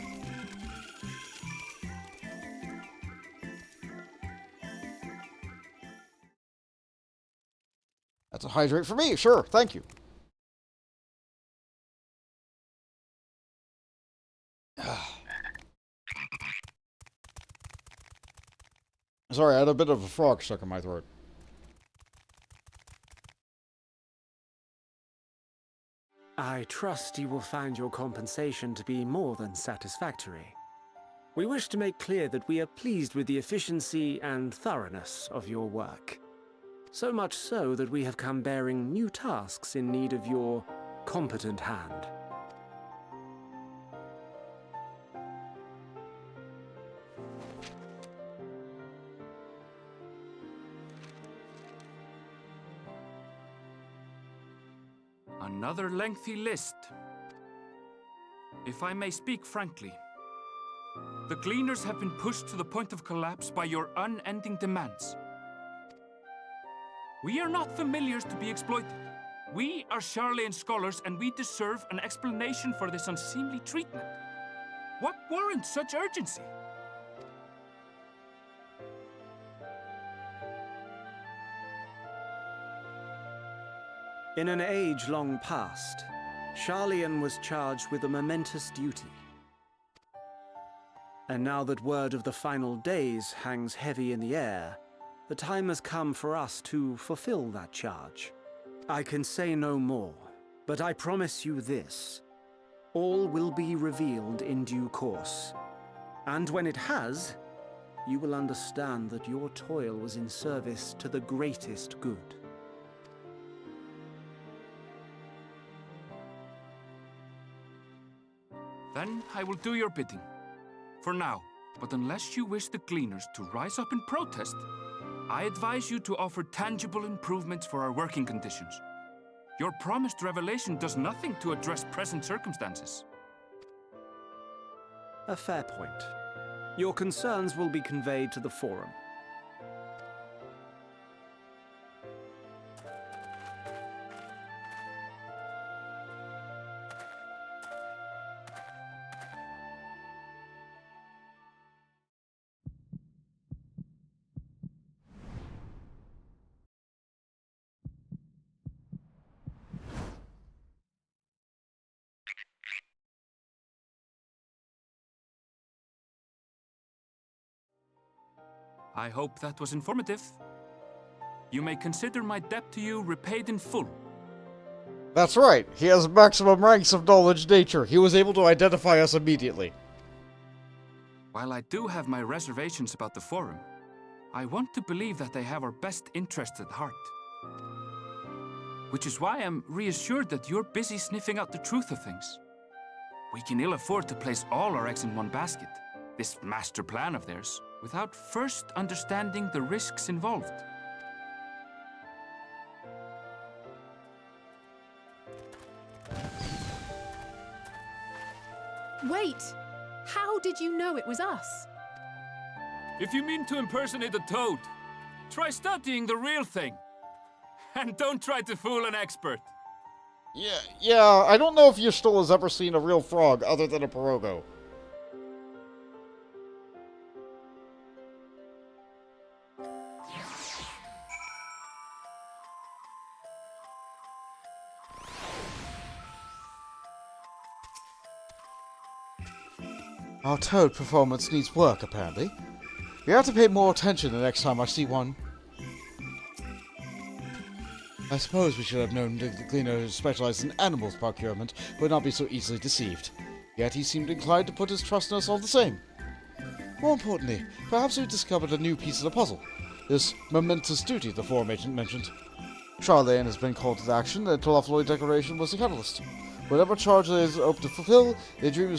Speaker 1: That's a hydrate for me, sure, thank you. Sorry, I had a bit of a frog stuck in my throat.
Speaker 21: I trust you will find your compensation to be more than satisfactory. We wish to make clear that we are pleased with the efficiency and thoroughness of your work. So much so that we have come bearing new tasks in need of your competent hand.
Speaker 20: Another lengthy list. If I may speak frankly, the Gleaners have been pushed to the point of collapse by your unending demands. We are not familiars to be exploited. We are Sharleyan scholars, and we deserve an explanation for this unseemly treatment. What warrants such urgency?
Speaker 21: In an age long past, Sharleyan was charged with a momentous duty. And now that word of the final days hangs heavy in the air, the time has come for us to fulfill that charge. I can say no more, but I promise you this. All will be revealed in due course. And when it has, you will understand that your toil was in service to the greatest good.
Speaker 20: Then I will do your bidding. For now, but unless you wish the Gleaners to rise up in protest, I advise you to offer tangible improvements for our working conditions. Your promised revelation does nothing to address present circumstances.
Speaker 21: A fair point. Your concerns will be conveyed to the Forum.
Speaker 20: I hope that was informative. You may consider my debt to you repaid in full.
Speaker 1: That's right, he has maximum ranks of knowledge nature. He was able to identify us immediately.
Speaker 20: While I do have my reservations about the Forum, I want to believe that they have our best interests at heart. Which is why I'm reassured that you're busy sniffing out the truth of things. We can ill afford to place all our eggs in one basket, this master plan of theirs, without first understanding the risks involved.
Speaker 16: Wait! How did you know it was us?
Speaker 20: If you mean to impersonate a toad, try studying the real thing. And don't try to fool an expert.
Speaker 1: Yeah, I don't know if Ystal has ever seen a real frog other than a Pirogo.
Speaker 4: Our toad performance needs work, apparently. We have to pay more attention the next time I see one. I suppose we should have known the cleaner who specialized in animals procurement would not be so easily deceived. Yet he seemed inclined to put his trust in us all the same. More importantly, perhaps we've discovered a new piece of the puzzle. This momentous duty the Forum agent mentioned. Sharleyan has been called to action, the Tlalophaloid Declaration was the catalyst.
Speaker 5: Whatever charge they hope to fulfill, they dream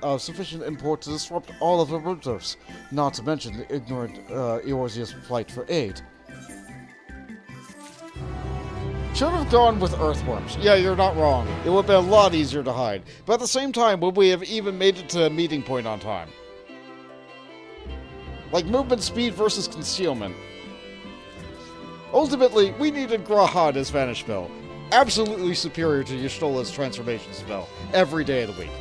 Speaker 5: of sufficient import to disrupt all of the routers, not to mention the ignorant Eorzea's plight for aid. Should have gone with earthworms. Yeah, you're not wrong. It would have been a lot easier to hide. But at the same time, would we have even made it to a meeting point on time? Like movement speed versus concealment. Ultimately, we needed Grahad as Vanish spell. Absolutely superior to Y'shtola's transformation spell. Every day of the week.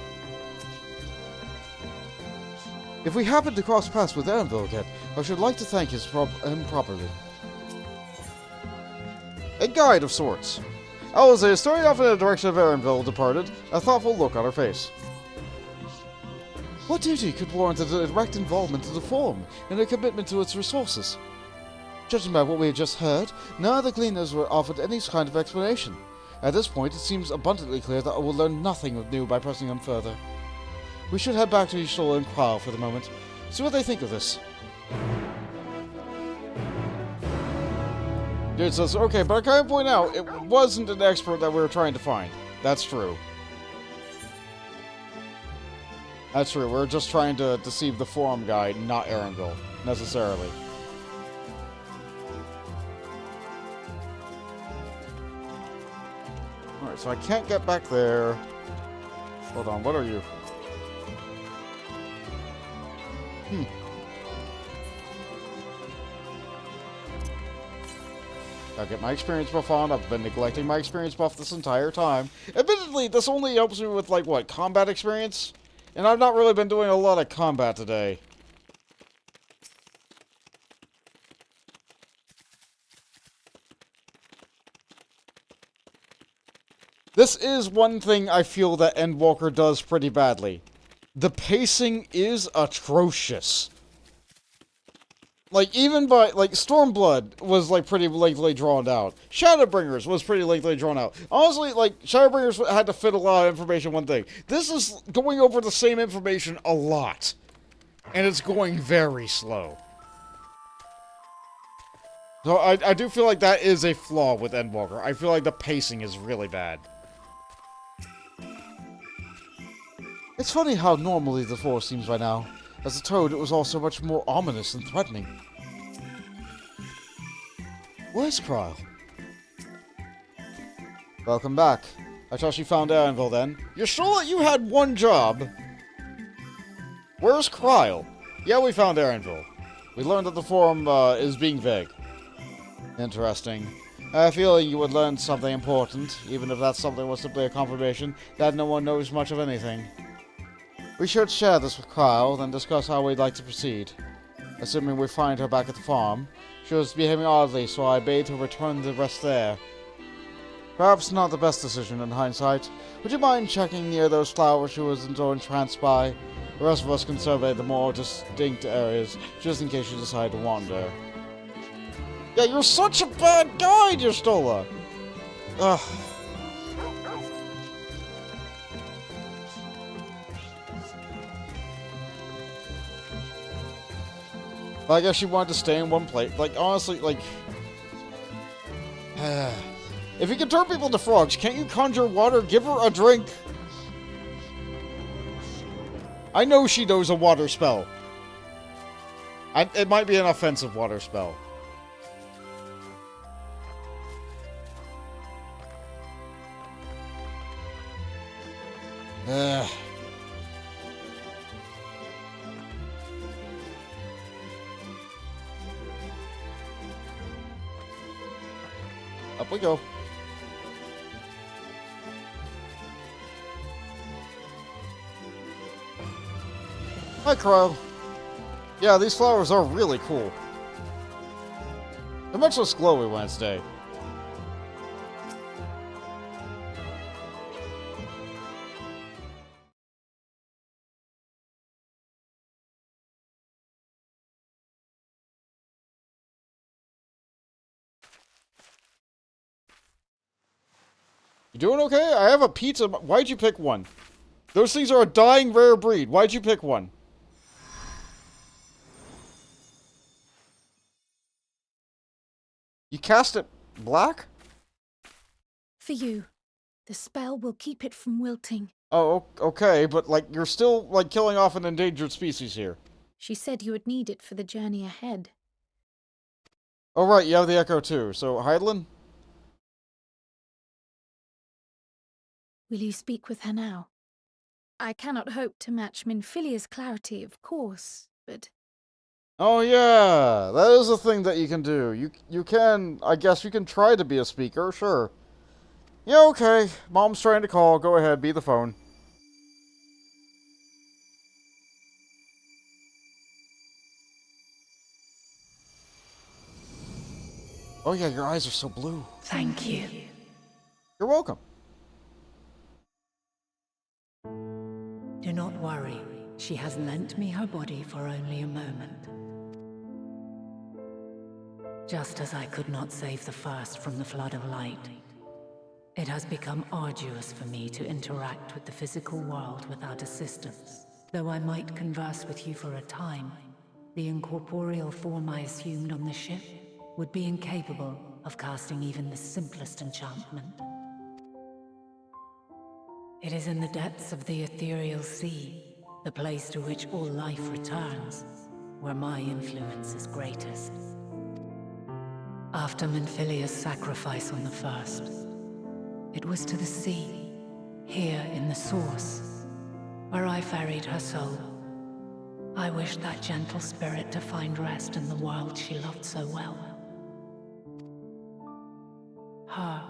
Speaker 5: If we happen to cross paths with Anvil again, I should like to thank him properly. A guide of sorts. Alize, staring off in the direction of Erenville, departed, a thoughtful look on her face. What duty could warrant a direct involvement in the Forum and a commitment to its resources? Judging by what we had just heard, none of the gleaners were offered any kind of explanation. At this point, it seems abundantly clear that I will learn nothing new by pressing them further. We should head back to Y'shtola and Kyle for the moment, see what they think of this. Dude says, okay, but I can't point out, it wasn't an expert that we were trying to find. That's true. That's true, we're just trying to deceive the Forum guy, not Erenville, necessarily. Alright, so I can't get back there. Hold on, what are you? Gotta get my experience buff on. I've been neglecting my experience buff this entire time. Admittedly, this only helps me with, like, what, combat experience? And I've not really been doing a lot of combat today. This is one thing I feel that Endwalker does pretty badly. The pacing is atrocious. Like, even by, like, Stormblood was, like, pretty lengthily drawn out. Shadowbringers was pretty lengthily drawn out. Honestly, like, Shadowbringers had to fit a lot of information in one thing. This is going over the same information a lot. And it's going very slow. So I do feel like that is a flaw with Endwalker. I feel like the pacing is really bad. It's funny how normally the Force seems by now. As a toad, it was all so much more ominous and threatening. Where's Kryle? Welcome back. I trust you found Erenville then. You're sure that you had one job? Where's Kryle? Yeah, we found Erenville. We learned that the Forum is being vague. Interesting. I have a feeling you would learn something important, even if that something was simply a confirmation that no one knows much of anything. We should share this with Kryle, then discuss how we'd like to proceed. Assuming we find her back at the farm. She was behaving oddly, so I bade her return the rest there. Perhaps not the best decision in hindsight. Would you mind checking near those flowers she was entranced by? The rest of us can survey the more distinct areas, just in case you decide to wander. Yeah, you're such a bad guy, Y'shtola! Ugh. I guess she wanted to stay in one place. Like, honestly, like... if you can turn people into frogs, can't you conjure water? Give her a drink! I know she knows a water spell. It might be an offensive water spell. Up we go. Hi, Crow. Yeah, these flowers are really cool. They're much less glowy Wednesday. You doing okay? I have a pizza. Why'd you pick one? Those things are a dying rare breed. Why'd you pick one? You cast it black?
Speaker 12: For you. The spell will keep it from wilting.
Speaker 1: Oh, okay, but, like, you're still, like, killing off an endangered species here.
Speaker 12: She said you would need it for the journey ahead.
Speaker 1: Oh, right, you have the Echo, too. So, Hydaelyn?
Speaker 12: Will you speak with her now? I cannot hope to match Minfilia's clarity, of course, but...
Speaker 1: Oh, yeah, that is a thing that you can do. You can, I guess you can try to be a speaker, sure. Yeah, okay. Mom's trying to call. Go ahead, be the phone. Oh yeah, your eyes are so blue.
Speaker 15: Thank you.
Speaker 1: You're welcome.
Speaker 15: Do not worry. She has lent me her body for only a moment. Just as I could not save the first from the flood of light, it has become arduous for me to interact with the physical world without assistance. Though I might converse with you for a time, the incorporeal form I assumed on the ship would be incapable of casting even the simplest enchantment. It is in the depths of the ethereal sea, the place to which all life returns, where my influence is greatest. After Minfilia's sacrifice on the first, it was to the sea, here in the source, where I ferried her soul. I wished that gentle spirit to find rest in the world she loved so well. Her,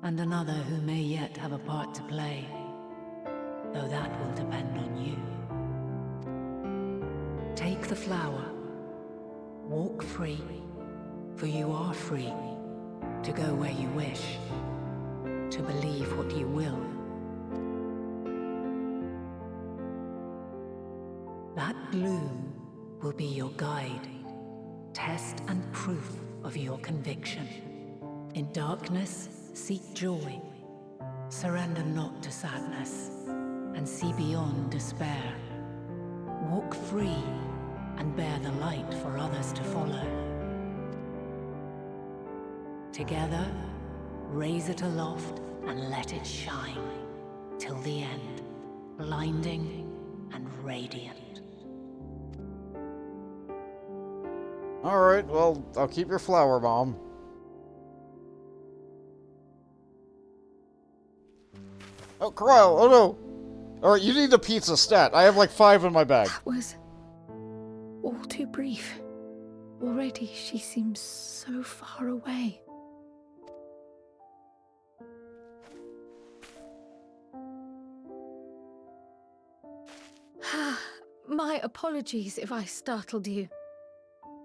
Speaker 15: and another who may yet have a part to play, though that will depend on you. Take the flower, walk free, for you are free to go where you wish, to believe what you will. That bloom will be your guide, test and proof of your conviction. In darkness, seek joy. Surrender not to sadness, and see beyond despair. Walk free, and bear the light for others to follow. Together, raise it aloft and let it shine, till the end, blinding and radiant.
Speaker 1: Alright, well, I'll keep your flower, Mom. Oh, Corral, oh no! Alright, you need a pizza stat. I have like 5 in my bag.
Speaker 12: That was all too brief. Already she seems so far away. My apologies if I startled you.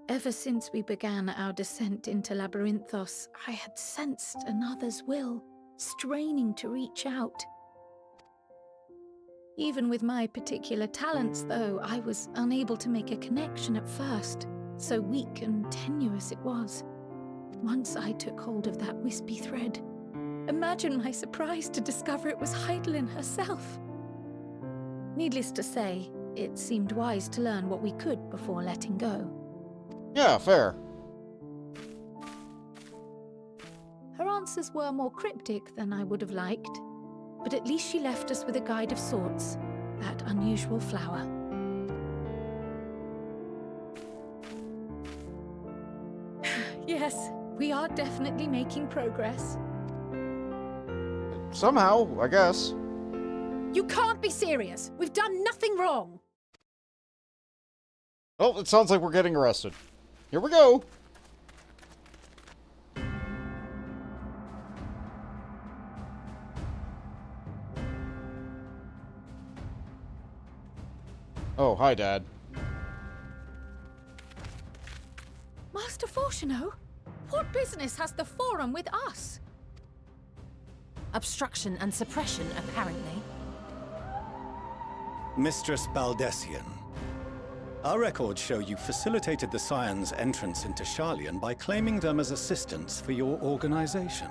Speaker 12: Ever since we began our descent into Labyrinthos, I had sensed another's will, straining to reach out. Even with my particular talents, though, I was unable to make a connection at first, so weak and tenuous it was. Once I took hold of that wispy thread. Imagine my surprise to discover it was Hydaelyn herself. Needless to say, it seemed wise to learn what we could before letting go.
Speaker 1: Yeah, fair.
Speaker 12: Her answers were more cryptic than I would have liked, but at least she left us with a guide of sorts, that unusual flower. Yes, we are definitely making progress.
Speaker 1: Somehow, I guess.
Speaker 16: You can't be serious! We've done nothing wrong!
Speaker 1: Oh, it sounds like we're getting arrested. Here we go! Oh, hi, Dad.
Speaker 12: Master Fortuno, what business has the Forum with us?
Speaker 7: Obstruction and suppression, apparently.
Speaker 10: Mistress Baldessian, our records show you facilitated the Scions' entrance into Sharleyan by claiming them as assistants for your organization.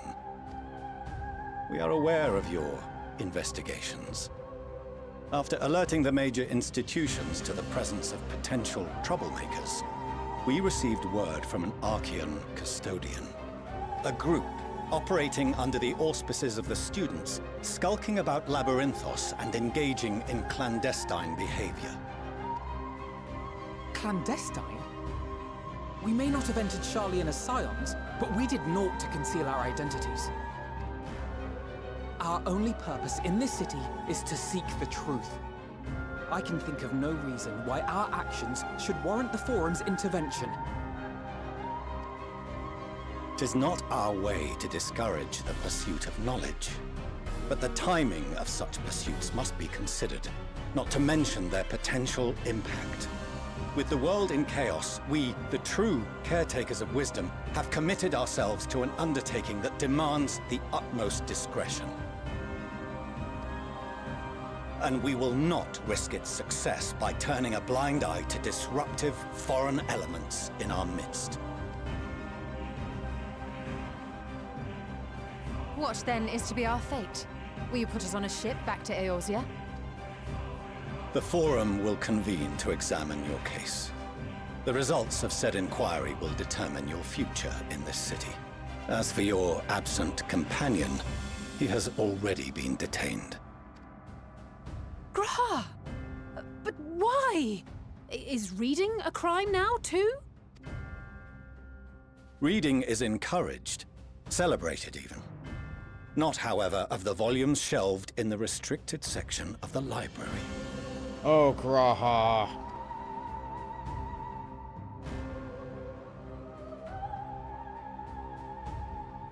Speaker 10: We are aware of your investigations. After alerting the major institutions to the presence of potential troublemakers, we received word from an Archean custodian, a group operating under the auspices of the students, skulking about Labyrinthos and engaging in clandestine behavior.
Speaker 9: Clandestine? We may not have entered Sharleyan as scions, but we did naught to conceal our identities. Our only purpose in this city is to seek the truth. I can think of no reason why our actions should warrant the Forum's intervention.
Speaker 10: 'Tis not our way to discourage the pursuit of knowledge, but the timing of such pursuits must be considered, not to mention their potential impact. With the world in chaos, we, the true caretakers of wisdom, have committed ourselves to an undertaking that demands the utmost discretion. And we will not risk its success by turning a blind eye to disruptive foreign elements in our midst.
Speaker 7: What, then, is to be our fate? Will you put us on a ship back to Eorzea?
Speaker 10: The Forum will convene to examine your case. The results of said inquiry will determine your future in this city. As for your absent companion, he has already been detained.
Speaker 16: Graha! But why? Is reading a crime now, too?
Speaker 10: Reading is encouraged, celebrated even. Not, however, of the volumes shelved in the restricted section of the library.
Speaker 5: Oh, Graha.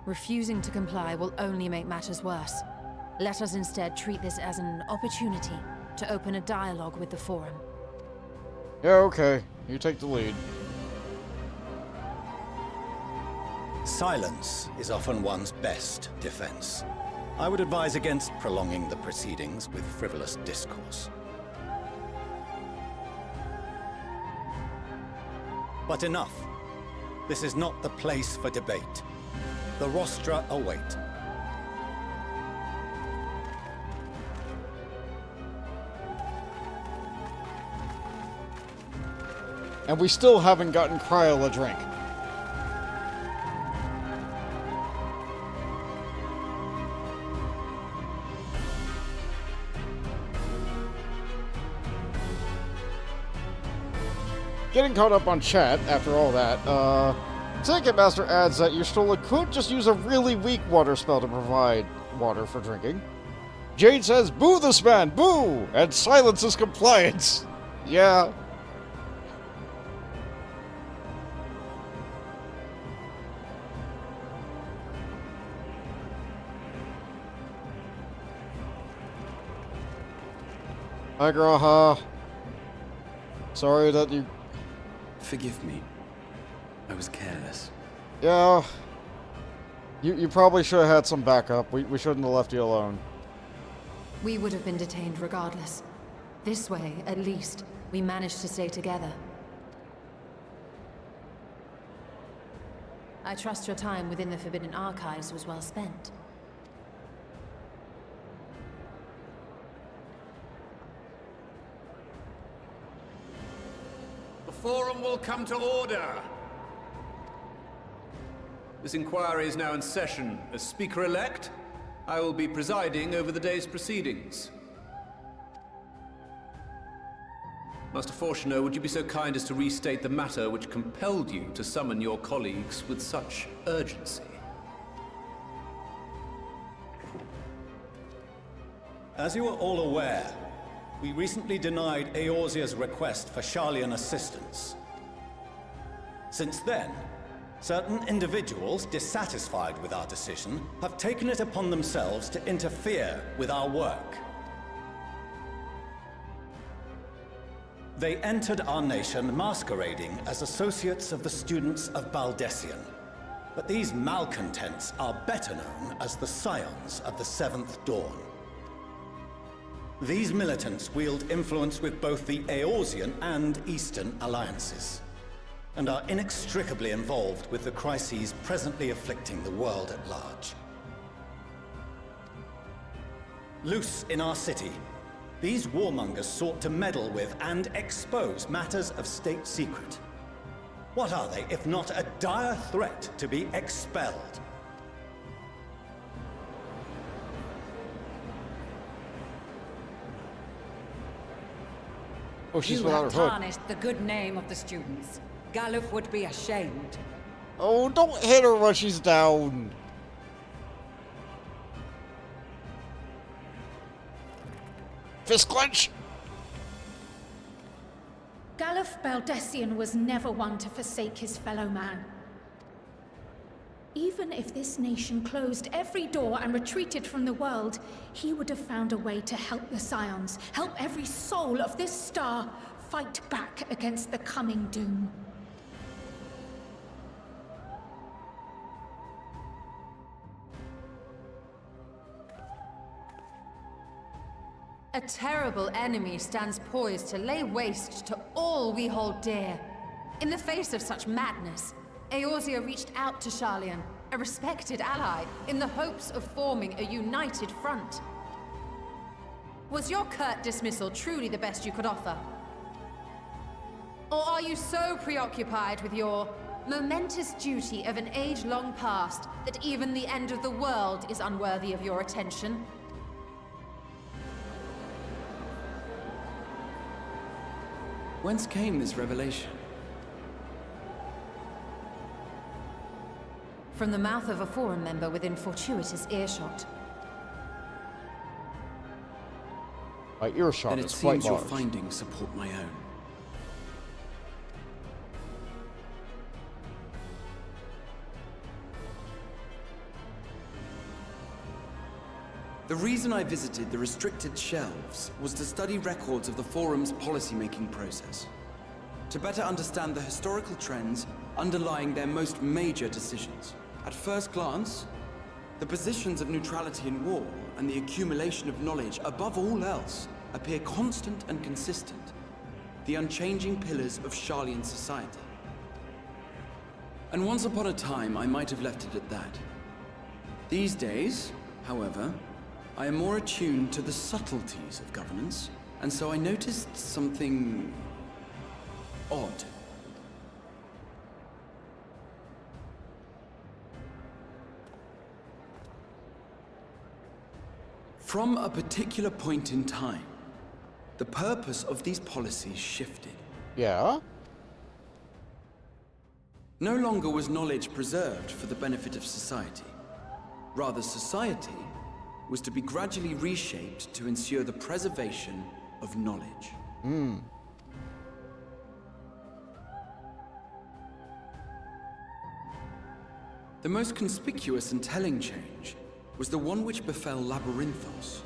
Speaker 7: Refusing to comply will only make matters worse. Let us instead treat this as an opportunity to open a dialogue with the Forum.
Speaker 5: Yeah, okay. You take the lead.
Speaker 10: Silence is often one's best defense. I would advise against prolonging the proceedings with frivolous discourse. But enough. This is not the place for debate. The rostra await.
Speaker 5: And we still haven't gotten Kryl a drink. Getting caught up on chat after all that, Ticketmaster adds that your Stola could just use a really weak water spell to provide water for drinking. Jade says, "Boo this man, boo!" and silences compliance. Yeah. Hi, Graha. Sorry that you...
Speaker 11: Forgive me. I was careless.
Speaker 5: Yeah. You probably should have had some backup. We shouldn't have left you alone.
Speaker 7: We would have been detained regardless. This way, at least, we managed to stay together. I trust your time within the Forbidden Archives was well spent.
Speaker 13: The Forum will come to order. This inquiry is now in session. As Speaker-elect, I will be presiding over the day's proceedings. Master Fortuner, would you be so kind as to restate the matter which compelled you to summon your colleagues with such urgency?
Speaker 10: As you are all aware, we recently denied Eorzea's request for Sharleyan assistance. Since then, certain individuals dissatisfied with our decision have taken it upon themselves to interfere with our work. They entered our nation masquerading as associates of the students of Baldessian. But these malcontents are better known as the Scions of the Seventh Dawn. These militants wield influence with both the Eorzean and Eastern alliances, and are inextricably involved with the crises presently afflicting the world at large. Loose in our city, these warmongers sought to meddle with and expose matters of state secret. What are they, if not a dire threat to be expelled?
Speaker 1: Oh, she's
Speaker 6: You
Speaker 1: without
Speaker 6: have
Speaker 1: her hood.
Speaker 6: tarnished the good name of the students. Galuf would be ashamed.
Speaker 1: Oh, don't hit her while she's down. Fist clench!
Speaker 12: Galuf Baldessian was never one to forsake his fellow man. Even if this nation closed every door and retreated from the world, he would have found a way to help the Scions, help every soul of this star fight back against the coming doom.
Speaker 7: A terrible enemy stands poised to lay waste to all we hold dear. In the face of such madness, Eorzea reached out to Sharleyan, a respected ally, in the hopes of forming a united front. Was your curt dismissal truly the best you could offer? Or are you so preoccupied with your momentous duty of an age-long past that even the end of the world is unworthy of your attention?
Speaker 11: Whence came this revelation?
Speaker 7: From the mouth of a forum member within fortuitous earshot.
Speaker 1: My earshot
Speaker 11: Then it
Speaker 1: is quite
Speaker 11: seems your
Speaker 1: large.
Speaker 11: findings support my own. The reason I visited the restricted shelves was to study records of the Forum's policymaking process, to better understand the historical trends underlying their most major decisions. At first glance, the positions of neutrality in war and the accumulation of knowledge above all else appear constant and consistent, the unchanging pillars of Sharleyan society. And once upon a time, I might have left it at that. These days, however, I am more attuned to the subtleties of governance, and so I noticed something odd. From a particular point in time, the purpose of these policies shifted.
Speaker 1: Yeah?
Speaker 11: No longer was knowledge preserved for the benefit of society. Rather, society was to be gradually reshaped to ensure the preservation of knowledge. The most conspicuous and telling change was the one which befell Labyrinthos.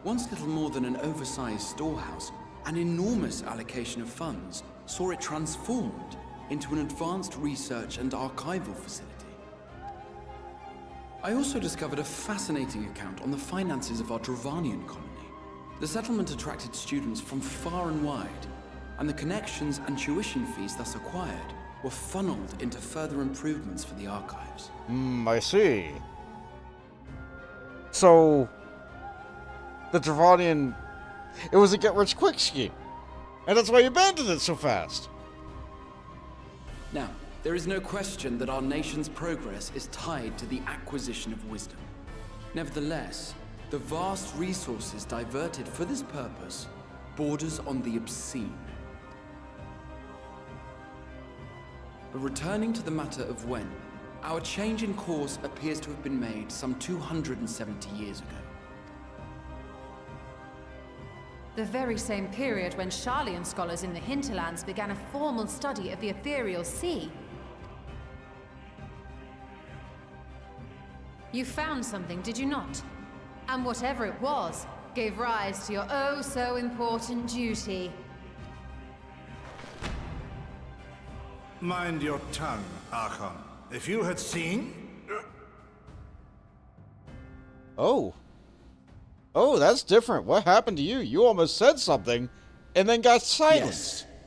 Speaker 11: Once little more than an oversized storehouse, an enormous allocation of funds saw it transformed into an advanced research and archival facility. I also discovered a fascinating account on the finances of our Dravanian colony. The settlement attracted students from far and wide, and the connections and tuition fees thus acquired were funneled into further improvements for the archives.
Speaker 1: I see. So, the Dravanian, it was a get-rich-quick scheme, and that's why you abandoned it so fast.
Speaker 11: Now, there is no question that our nation's progress is tied to the acquisition of wisdom. Nevertheless, the vast resources diverted for this purpose borders on the obscene. But returning to the matter of when, our change in course appears to have been made some 270 years ago.
Speaker 7: The very same period when Sharleyan scholars in the hinterlands began a formal study of the ethereal sea. You found something, did you not? And whatever it was, gave rise to your oh-so-important duty.
Speaker 22: Mind your tongue, Archon. If you had seen...
Speaker 1: Oh. Oh, that's different. What happened to you? You almost said something, and then got silenced.
Speaker 10: Yes.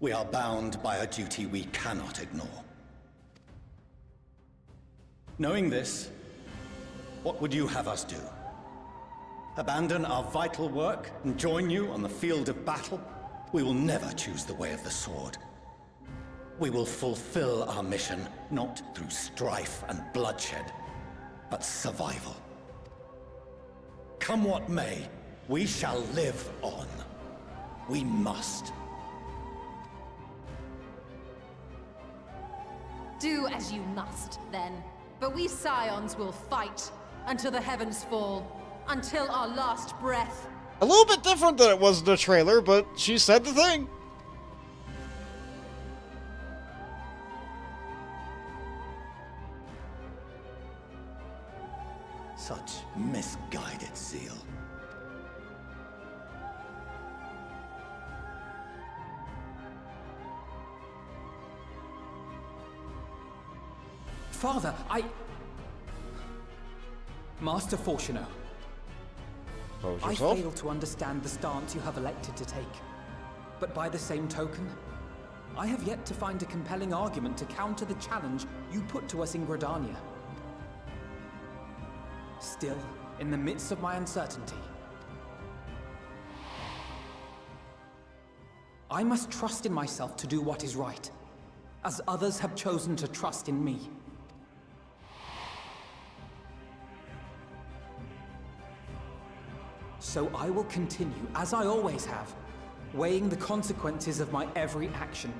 Speaker 10: We are bound by a duty we cannot ignore. Knowing this, what would you have us do? Abandon our vital work and join you on the field of battle? We will never choose the way of the sword. We will fulfill our mission, not through strife and bloodshed, but survival. Come what may, we shall live on. We must.
Speaker 14: Do as you must, then. But we Scions will fight until the heavens fall, until our last breath.
Speaker 1: A little bit different than it was in the trailer, but she said the thing.
Speaker 10: Such misguided zeal.
Speaker 9: Father, Master Fortuno. I fail to understand the stance you have elected to take. But by the same token, I have yet to find a compelling argument to counter the challenge you put to us in Gridania. Still, in the midst of my uncertainty, I must trust in myself to do what is right, as others have chosen to trust in me. So I will continue, as I always have, weighing the consequences of my every action,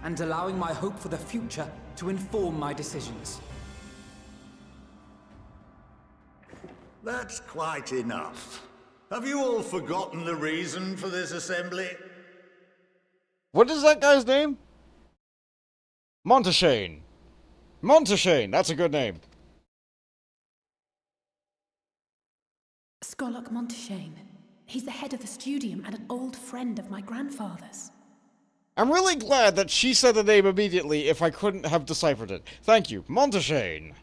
Speaker 9: and allowing my hope for the future to inform my decisions.
Speaker 22: That's quite enough. Have you all forgotten the reason for this assembly?
Speaker 1: What is that guy's name? Monteshane. Monteshane, that's a good name.
Speaker 12: Skolok Monteshane. He's the head of the studium and an old friend of my grandfather's.
Speaker 1: I'm really glad that she said the name immediately if I couldn't have deciphered it. Thank you, Monteshane.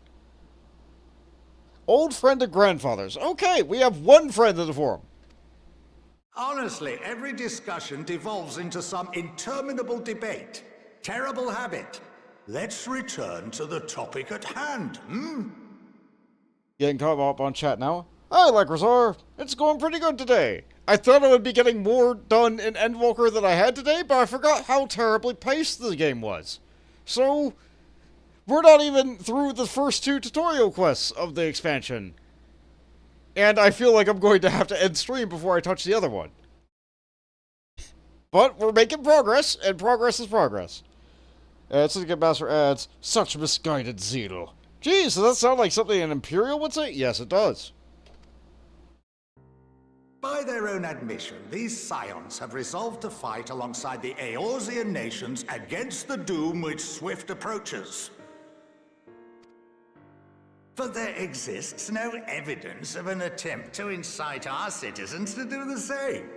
Speaker 1: Old friend of grandfather's. Okay, we have one friend in the forum.
Speaker 22: Honestly, every discussion devolves into some interminable debate. Terrible habit. Let's return to the topic at hand,
Speaker 1: Getting caught up on chat now. Hi, Lecrazar. It's going pretty good today. I thought I would be getting more done in Endwalker than I had today, but I forgot how terribly paced the game was. So, we're not even through the first 2 tutorial quests of the expansion. And I feel like I'm going to have to end stream before I touch the other one. But we're making progress, and progress is progress. Syndicate Master adds, such misguided zeal. Geez, does that sound like something an Imperial would say? Yes, it does.
Speaker 22: By their own admission, these Scions have resolved to fight alongside the Eorzean nations against the doom which swift approaches. But there exists no evidence of an attempt to incite our citizens to do the same.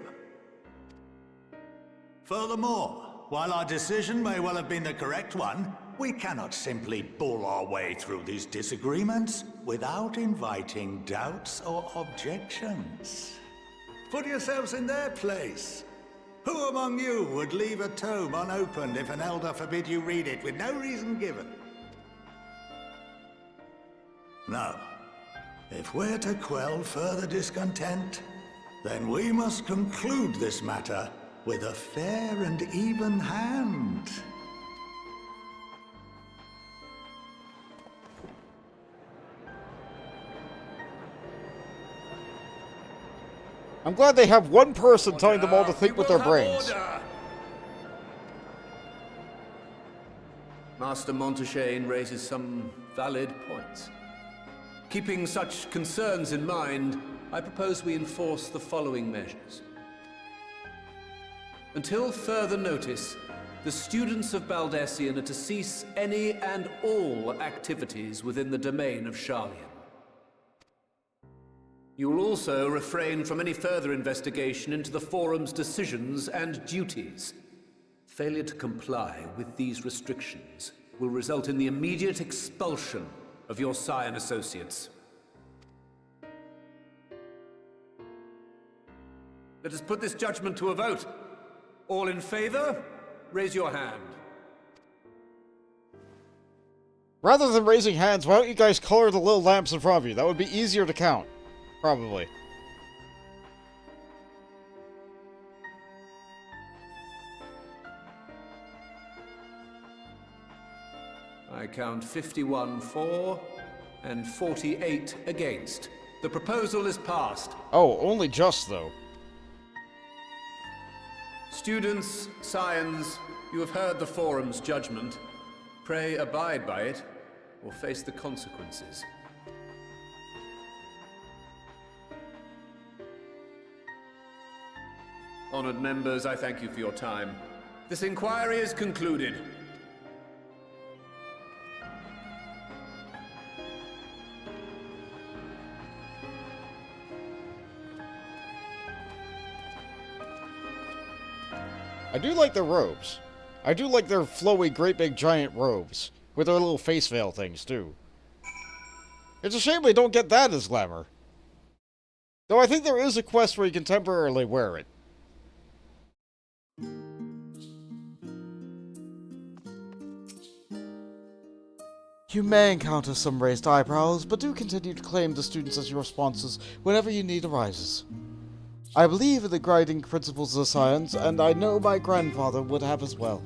Speaker 22: Furthermore, while our decision may well have been the correct one, we cannot simply bull our way through these disagreements without inviting doubts or objections. Put yourselves in their place. Who among you would leave a tome unopened if an elder forbid you read it with no reason given? No. If we're to quell further discontent, then we must conclude this matter with a fair and even hand.
Speaker 1: I'm glad they have one person telling them all to think with their brains.
Speaker 13: Master Monteshane raises some valid points. Keeping such concerns in mind, I propose we enforce the following measures. Until further notice, the students of Baldesion are to cease any and all activities within the domain of Sharleyan. You will also refrain from any further investigation into the Forum's decisions and duties. Failure to comply with these restrictions will result in the immediate expulsion of your Scion associates. Let us put this judgment to a vote. All in favor, raise your hand.
Speaker 1: Rather than raising hands, why don't you guys color the little lamps in front of you? That would be easier to count. Probably.
Speaker 13: I count 51 for and 48 against. The proposal is passed.
Speaker 1: Oh, only just, though.
Speaker 13: Students, scions, you have heard the Forum's judgment. Pray abide by it, or face the consequences. Honored members, I thank you for your time. This inquiry is concluded.
Speaker 1: I do like their robes. I do like their flowy, great big giant robes. With their little face veil things, too. It's a shame we don't get that as glamour. Though I think there is a quest where you can temporarily wear it.
Speaker 4: You may encounter some raised eyebrows, but do continue to claim the students as your sponsors whenever your need arises. I believe in the guiding principles of science, and I know my grandfather would have as well.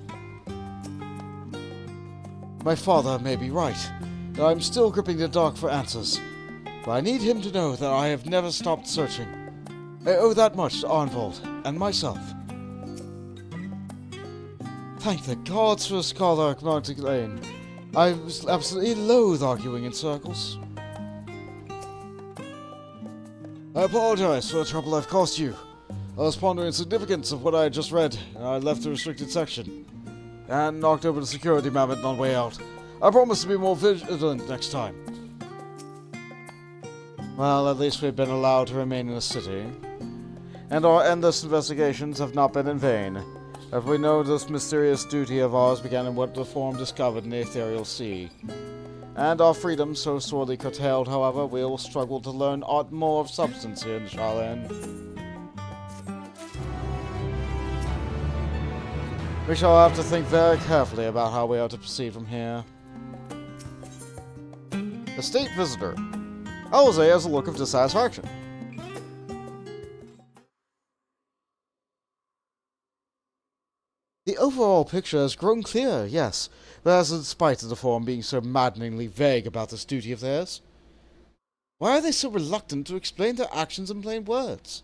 Speaker 4: My father may be right, that I'm still gripping the dark for answers, but I need him to know that I have never stopped searching. I owe that much to Arnvold and myself. Thank the gods for a scholar like Martin Lane. I was absolutely loathe arguing in circles. I apologize for the trouble I've caused you. I was pondering the significance of what I had just read, and I left the restricted section, and knocked over the security mammoth on the way out. I promise to be more vigilant next time. Well, at least we've been allowed to remain in the city, and our endless investigations have not been in vain. As we know, this mysterious duty of ours began in what the Forum discovered in the Ethereal Sea. And our freedom so sorely curtailed, however, we will struggle to learn aught more of substance here in Sharleyan. We shall have to think very carefully about how we are to proceed from here.
Speaker 1: The State Visitor. Alize has a look of dissatisfaction.
Speaker 4: The overall picture has grown clearer, yes, but that's in spite of the Forum being so maddeningly vague about this duty of theirs. Why are they so reluctant to explain their actions in plain words?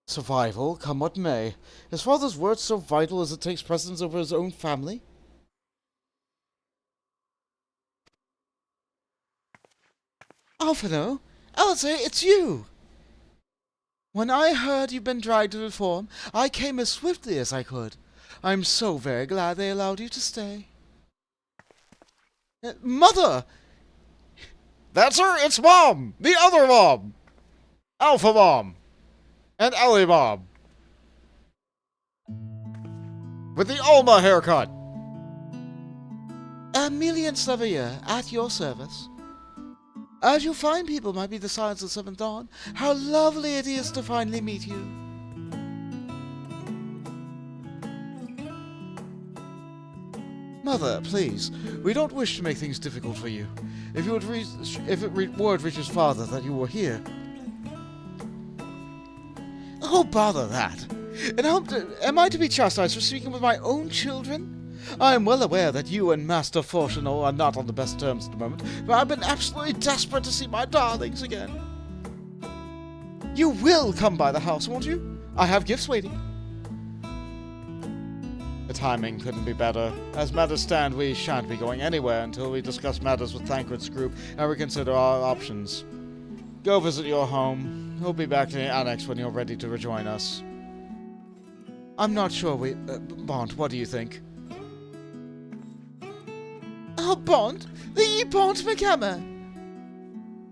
Speaker 4: Survival, come what may. Is father's word so vital as it takes precedence over his own family? Alphino, Alize, it's you! When I heard you'd been dragged to the Forum, I came as swiftly as I could. I'm so very glad they allowed you to stay. Mother!
Speaker 1: That's her! It's Mom! The other Mom! Alpha Mom! And Ellie Mom! With the Alma haircut!
Speaker 4: Amelia and Slavier, at your service. As you fine people might be the Scions of Seventh Dawn, how lovely it is to finally meet you. Mother, please, we don't wish to make things difficult for you. If word reaches father that you were here. Oh, bother that. And am I to be chastised for speaking with my own children? I am well aware that you and Master Fortunal are not on the best terms at the moment, but I've been absolutely desperate to see my darlings again. You will come by the house, won't you? I have gifts waiting.
Speaker 1: The timing couldn't be better. As matters stand, we shan't be going anywhere until we discuss matters with Thancred's group and reconsider our options. Go visit your home. We'll be back to the Annex when you're ready to rejoin us.
Speaker 4: I'm not sure Bond, what do you think? Oh, Bond! The Bond McHammer!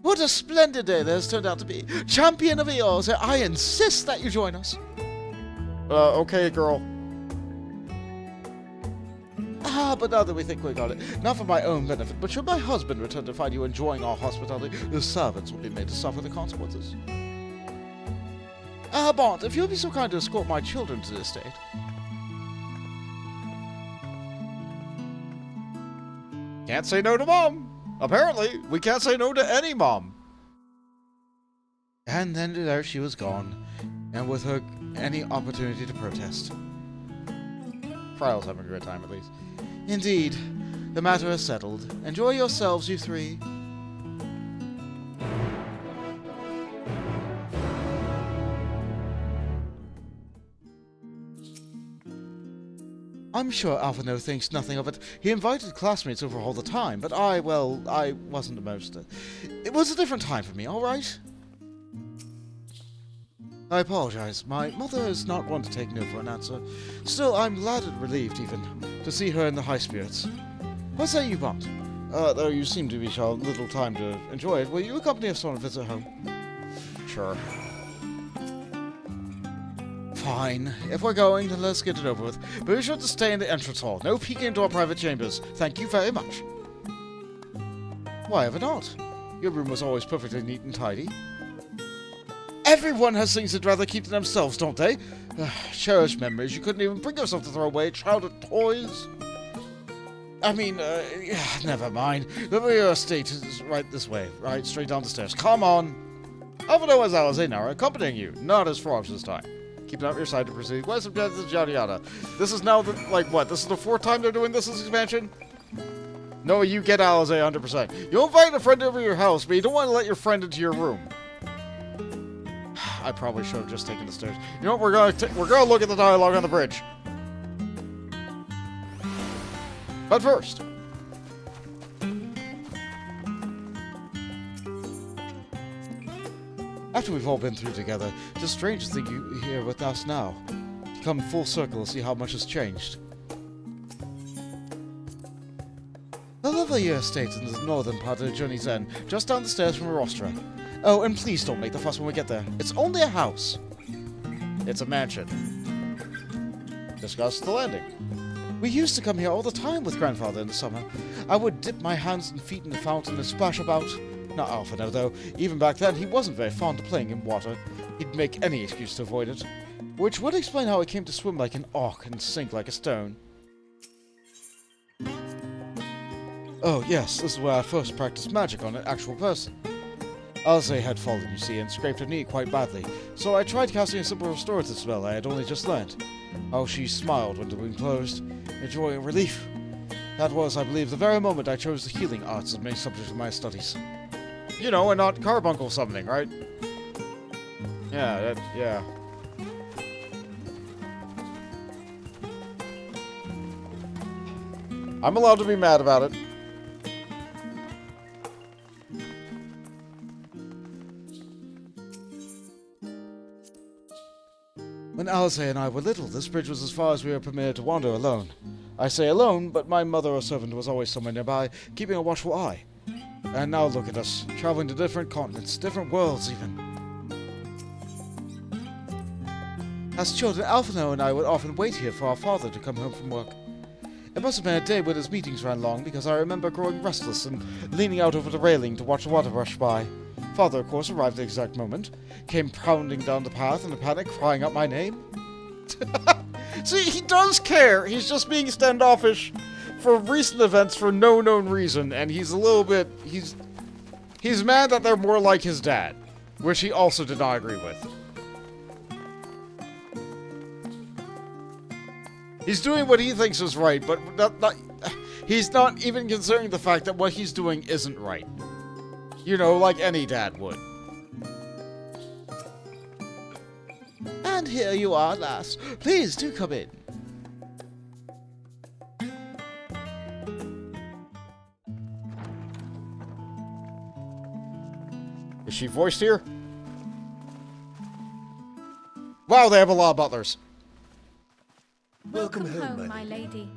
Speaker 4: What a splendid day this turned out to be. Champion of yours, I insist that you join us.
Speaker 1: Okay, girl.
Speaker 4: But now that we think we got it, not for my own benefit, but should my husband return to find you enjoying our hospitality, the servants will be made to suffer the consequences. Bond, if you'll be so kind to escort my children to the estate.
Speaker 1: Can't say no to Mom. Apparently, we can't say no to any Mom.
Speaker 4: And then there she was gone, and with her any opportunity to protest.
Speaker 1: Kryle's having a great time, at least.
Speaker 4: Indeed. The matter is settled. Enjoy yourselves, you three. I'm sure Alphino thinks nothing of it. He invited classmates over all the time, but I wasn't the most. It was a different time for me, alright? I apologize. My mother is not one to take no for an answer. Still, I'm glad and relieved, even, to see her in the high spirits. What say you want? Though you seem to be a little time to enjoy it, will you accompany us on a visit home?
Speaker 1: Sure.
Speaker 4: Fine. If we're going, then let's get it over with. But be sure to stay in the entrance hall. No peeking into our private chambers. Thank you very much. Why ever not? Your room was always perfectly neat and tidy. Everyone has things they'd rather keep to themselves, don't they? Cherished memories. You couldn't even bring yourself to throw away childhood toys. I mean, never mind. The real estate is right this way, right? Straight down the stairs. Come on. Alphino as Alice now are accompanying you, not as frogs this time. Keep it out your side to proceed. West objectives, yada yada. This is now the, what? This is the 4th time they're doing this expansion? No, you get Alice 100%. You'll invite a friend over to your house, but you don't want to let your friend into your room. I probably should have just taken the stairs. You know what? We're gonna look at the dialogue on the bridge. But first, after we've all been through together, it's strange to think you here with us now. To come full circle to see how much has changed. The lovely estate in the northern part of the journey's end, just down the stairs from Rostra. Oh, and please don't make the fuss when we get there. It's only a house.
Speaker 1: It's a mansion. Discuss the landing.
Speaker 4: We used to come here all the time with Grandfather in the summer. I would dip my hands and feet in the fountain and splash about. Not Alphino, though. Even back then, he wasn't very fond of playing in water. He'd make any excuse to avoid it. Which would explain how he came to swim like an auk and sink like a stone. Oh, yes, this is where I first practiced magic on an actual person. Alice had fallen, you see, and scraped her knee quite badly, so I tried casting a simple restorative spell I had only just learned. Oh, she smiled when the wound closed, enjoying relief. That was, I believe, the very moment I chose the healing arts as main subject of my studies.
Speaker 1: You know, and not carbuncle summoning, right? Yeah, yeah. I'm allowed to be mad about it.
Speaker 4: When Alice and I were little, this bridge was as far as we were permitted to wander alone. I say alone, but my mother or servant was always somewhere nearby, keeping a watchful eye. And now look at us, traveling to different continents, different worlds even. As children, Alphino and I would often wait here for our father to come home from work. It must have been a day when his meetings ran long, because I remember growing restless and leaning out over the railing to watch the water rush by. Father, of course, arrived at the exact moment, came pounding down the path in a panic, crying out my name.
Speaker 1: See, he does care. He's just being standoffish for recent events for no known reason, and he's a little bit... He's mad that they're more like his dad, which he also did not agree with. He's doing what he thinks is right, but he's not even considering the fact that what he's doing isn't right. You know, like any dad would.
Speaker 4: And here you are at last. Please do come in.
Speaker 1: Is she voiced here? Wow, they have a lot of butlers.
Speaker 12: Welcome home, my lady.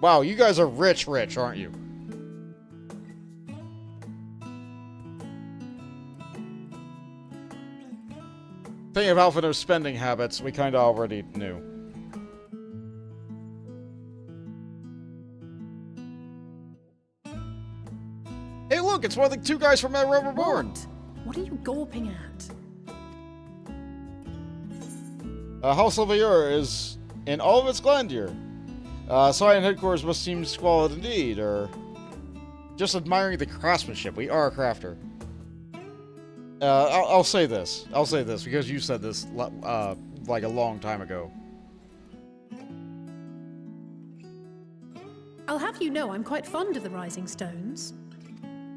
Speaker 1: Wow, you guys are rich, aren't you? Thinking of Alphino's spending habits, we kind of already knew. Hey, look, it's one of the 2 guys from Ever Reborn.
Speaker 16: What are you gawping at?
Speaker 1: House Levailleur is in all of its grandeur. Scion headquarters must seem squalid indeed, or just admiring the craftsmanship. We are a crafter. I'll say this. I'll say this because you said this like a long time ago.
Speaker 16: I'll have you know I'm quite fond of the Rising Stones.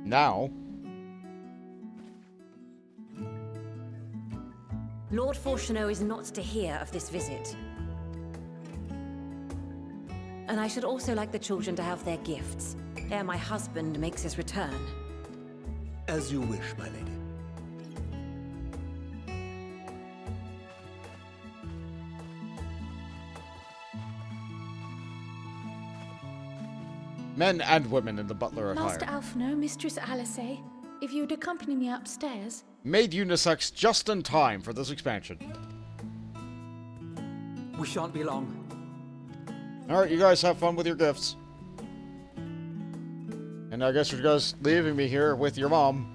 Speaker 1: Now.
Speaker 17: Lord Fortuneau is not to hear of this visit. And I should also like the children to have their gifts, ere my husband makes his return.
Speaker 18: As you wish, my lady.
Speaker 1: Men and women in the butler attire.
Speaker 12: Master Alphino, Mistress Alice, if you'd accompany me upstairs.
Speaker 1: Made unisex just in time for this expansion.
Speaker 9: We shan't be long.
Speaker 1: Alright, you guys have fun with your gifts. And I guess you're just leaving me here with your mom.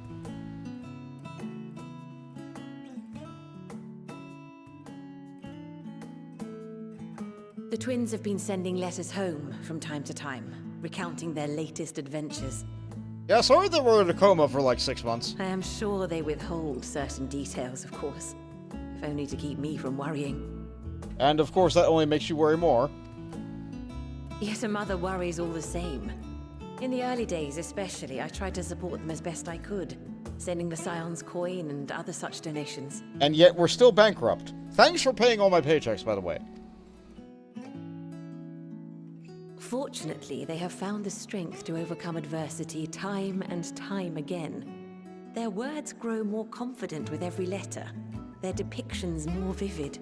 Speaker 17: The twins have been sending letters home from time to time, recounting their latest adventures.
Speaker 1: Yeah, sorry they were in a coma for like 6 months.
Speaker 17: I am sure they withhold certain details, of course, if only to keep me from worrying.
Speaker 1: And of course that only makes you worry more.
Speaker 17: Yet a mother worries all the same. In the early days especially, I tried to support them as best I could, sending the Scion's coin and other such donations.
Speaker 1: And yet we're still bankrupt. Thanks for paying all my paychecks, by the way.
Speaker 17: Fortunately, they have found the strength to overcome adversity time and time again. Their words grow more confident with every letter, their depictions more vivid.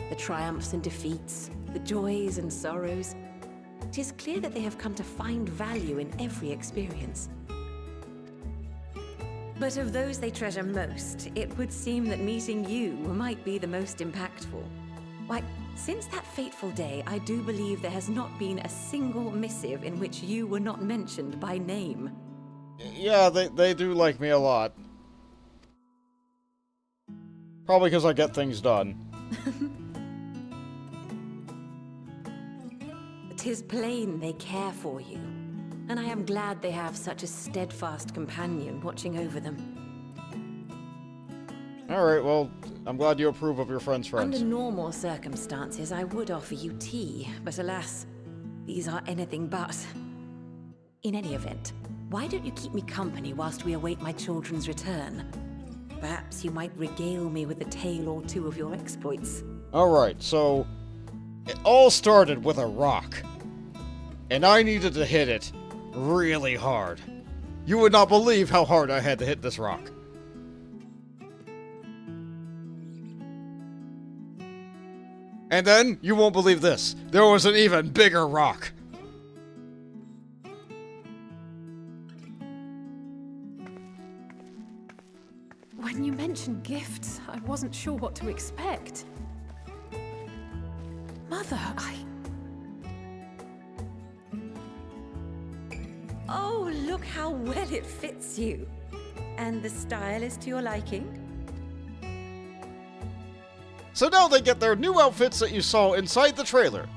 Speaker 17: The triumphs and defeats, the joys and sorrows. It is clear that they have come to find value in every experience. But of those they treasure most, it would seem that meeting you might be the most impactful. Why, since that fateful day, I do believe there has not been a single missive in which you were not mentioned by name.
Speaker 1: Yeah, they do like me a lot. Probably because I get things done.
Speaker 17: 'Tis plain they care for you, and I am glad they have such a steadfast companion watching over them.
Speaker 1: Alright, well, I'm glad you approve of your friend's friends.
Speaker 17: Under normal circumstances, I would offer you tea, but alas, these are anything but. In any event, why don't you keep me company whilst we await my children's return? Perhaps you might regale me with a tale or two of your exploits.
Speaker 1: Alright, so it all started with a rock. And I needed to hit it really hard. You would not believe how hard I had to hit this rock. And then, you won't believe this, there was an even bigger rock.
Speaker 16: When you mentioned gifts, I wasn't sure what to expect. Mother,
Speaker 17: Oh, look how well it fits you. And the style is to your liking?
Speaker 1: So now they get their new outfits that you saw inside the trailer.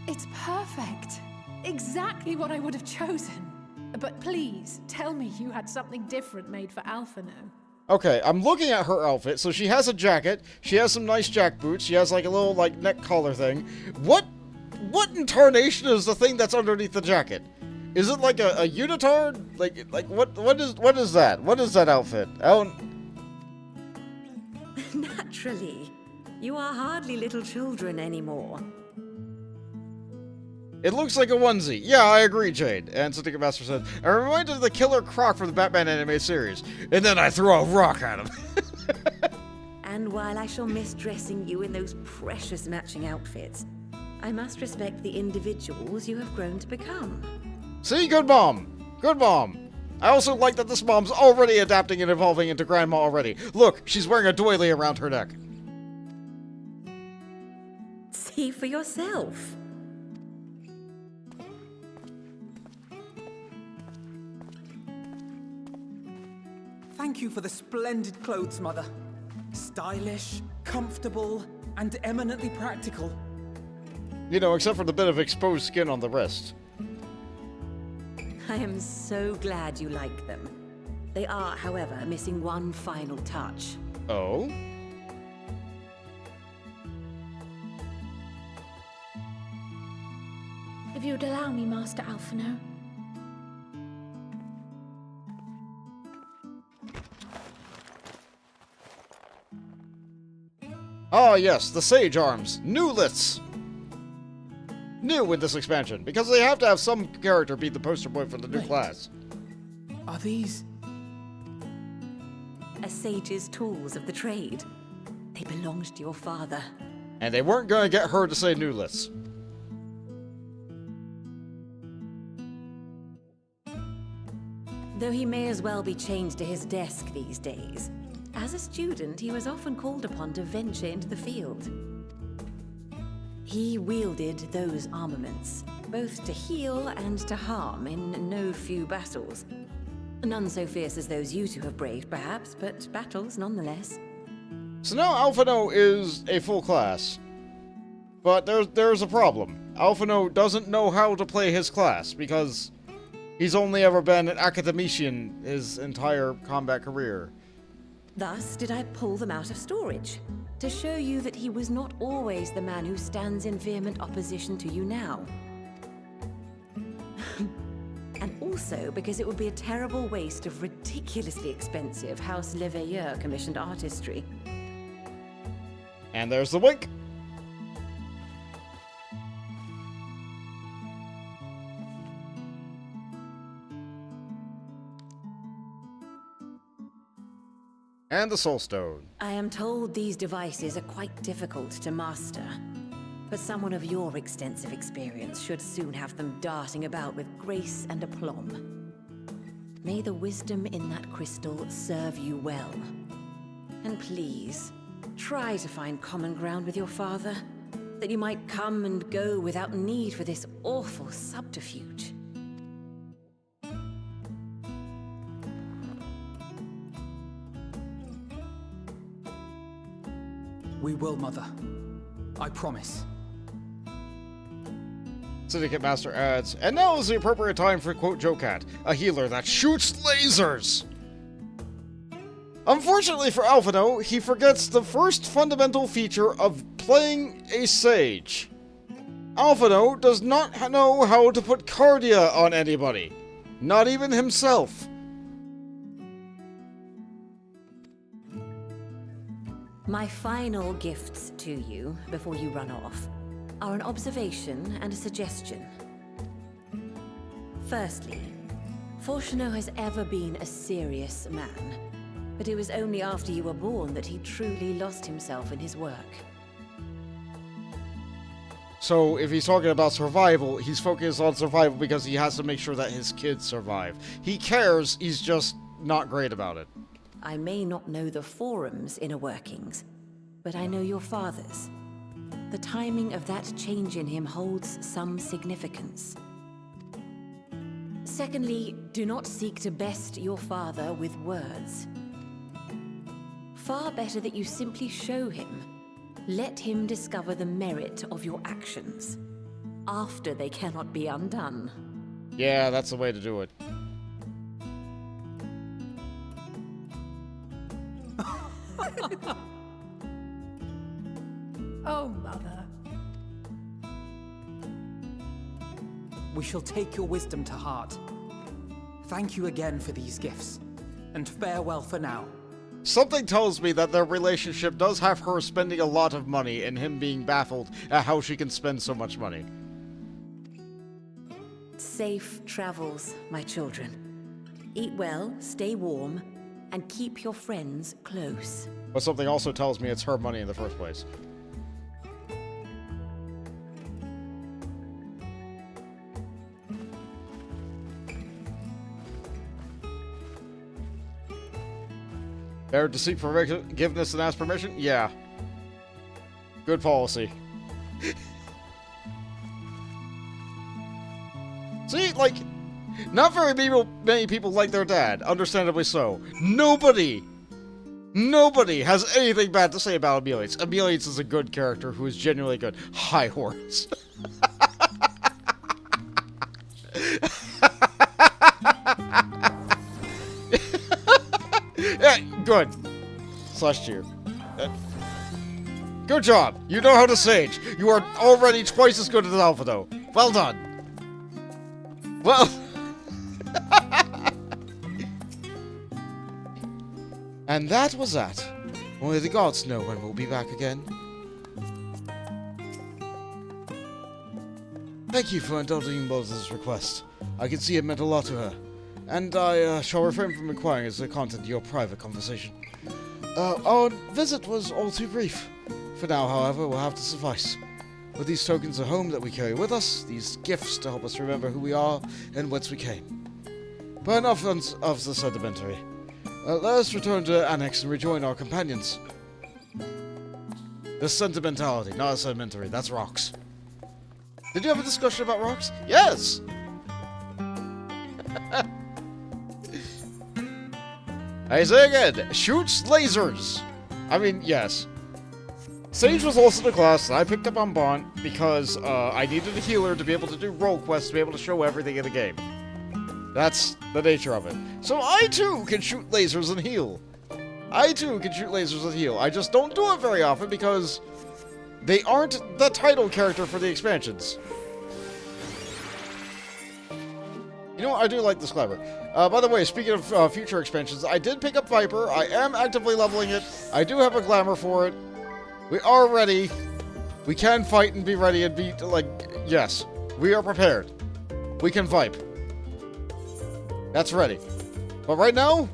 Speaker 16: It's perfect. Exactly what I would have chosen. But please, tell me you had something different made for Alphino.
Speaker 1: Okay, I'm looking at her outfit. So she has a jacket, she has some nice jack boots, she has like a little like neck collar thing. What in tarnation is the thing that's underneath the jacket? Is it like a unitard? Like what is that? What is that outfit? I don't...
Speaker 17: Naturally. You are hardly little children anymore.
Speaker 1: It looks like a onesie. Yeah, I agree, Jade. And Syndicate Master said, I'm reminded of the Killer Croc from the Batman anime series. And then I threw a rock at him.
Speaker 17: And while I shall miss dressing you in those precious matching outfits, I must respect the individuals you have grown to become.
Speaker 1: See? Good mom. Good mom. I also like that this mom's already adapting and evolving into grandma already. Look, she's wearing a doily around her neck.
Speaker 17: See for yourself.
Speaker 9: Thank you for the splendid clothes, Mother. Stylish, comfortable, and eminently practical.
Speaker 1: You know, except for the bit of exposed skin on the wrist.
Speaker 17: I am so glad you like them. They are, however, missing one final touch.
Speaker 1: Oh?
Speaker 12: If you'd allow me, Master Alphino.
Speaker 1: Ah, yes, the Sage Arms. Newlets! New with this expansion, because they have to have some character be the poster boy for the new class.
Speaker 9: Are these...
Speaker 17: A sage's tools of the trade. They belonged to your father.
Speaker 1: And they weren't going to get her to say Newlets.
Speaker 17: Though he may as well be chained to his desk these days, as a student he was often called upon to venture into the field. He wielded those armaments, both to heal and to harm in no few battles. None so fierce as those you two have braved, perhaps, but battles nonetheless.
Speaker 1: So now Alphino is a full class. But there's a problem. Alphino doesn't know how to play his class, because he's only ever been an academician his entire combat career.
Speaker 17: Thus did I pull them out of storage, to show you that he was not always the man who stands in vehement opposition to you now. And also because it would be a terrible waste of ridiculously expensive House Leveilleur commissioned artistry.
Speaker 1: And there's the wink. And the Soul Stone.
Speaker 17: I am told these devices are quite difficult to master, but someone of your extensive experience should soon have them darting about with grace and aplomb. May the wisdom in that crystal serve you well. And please, try to find common ground with your father, that you might come and go without need for this awful subterfuge.
Speaker 9: We will, Mother. I promise.
Speaker 1: Syndicate Master adds, and now is the appropriate time for quote Jokat, a healer that shoots lasers! Unfortunately for Alphino, he forgets the first fundamental feature of playing a sage. Alphino does not know how to put cardia on anybody. Not even himself.
Speaker 17: My final gifts to you, before you run off, are an observation and a suggestion. Firstly, Fortuno has ever been a serious man, but it was only after you were born that he truly lost himself in his work.
Speaker 1: So if he's talking about survival, he's focused on survival because he has to make sure that his kids survive. He cares, he's just not great about it.
Speaker 17: I may not know the Forum's inner workings, but I know your father's. The timing of that change in him holds some significance. Secondly, do not seek to best your father with words. Far better that you simply show him. Let him discover the merit of your actions, after they cannot be undone.
Speaker 1: Yeah, that's the way to do it.
Speaker 16: Oh, Mother.
Speaker 9: We shall take your wisdom to heart. Thank you again for these gifts, and farewell for now.
Speaker 1: Something tells me that their relationship does have her spending a lot of money and him being baffled at how she can spend so much money.
Speaker 17: Safe travels, my children. Eat well, stay warm, and keep your friends close.
Speaker 1: But something also tells me it's her money in the first place. Better to seek forgiveness than ask permission? Yeah. Good policy. See, like, not very many people like their dad, understandably so. Nobody has anything bad to say about Emilius. Emilius is a good character who is genuinely good. High horse. Yeah, good. Slash cheer. Good job. You know how to sage. You are already twice as good as Alphino. Well done. Well. And that was that. Only the gods know when we'll be back again.
Speaker 4: Thank you for indulging Moses' request. I can see it meant a lot to her. And I shall refrain from inquiring as to the content of your private conversation. Our visit was all too brief. For now, however, will have to suffice. With these tokens of home that we carry with us, these gifts to help us remember who we are and whence we came. But enough of the sedimentary. Let us return to Annex and rejoin our companions. The sentimentality, not a sedimentary, that's rocks. Did you have a discussion about rocks? Yes! I say again, shoots lasers! I mean, yes. Sage was also the class that I picked up on Bond because I needed a healer to be able to do role quests to be able to show everything in the game. That's the nature of it. So I too can shoot lasers and heal. I just don't do it very often because they aren't the title character for the expansions. You know what? I do like this clever. By the way, speaking of future expansions, I did pick up Viper. I am actively leveling it. I do have a glamour for it. We are ready. We can fight and be ready and be, like, yes. We are prepared. We can vibe. That's ready. But right now,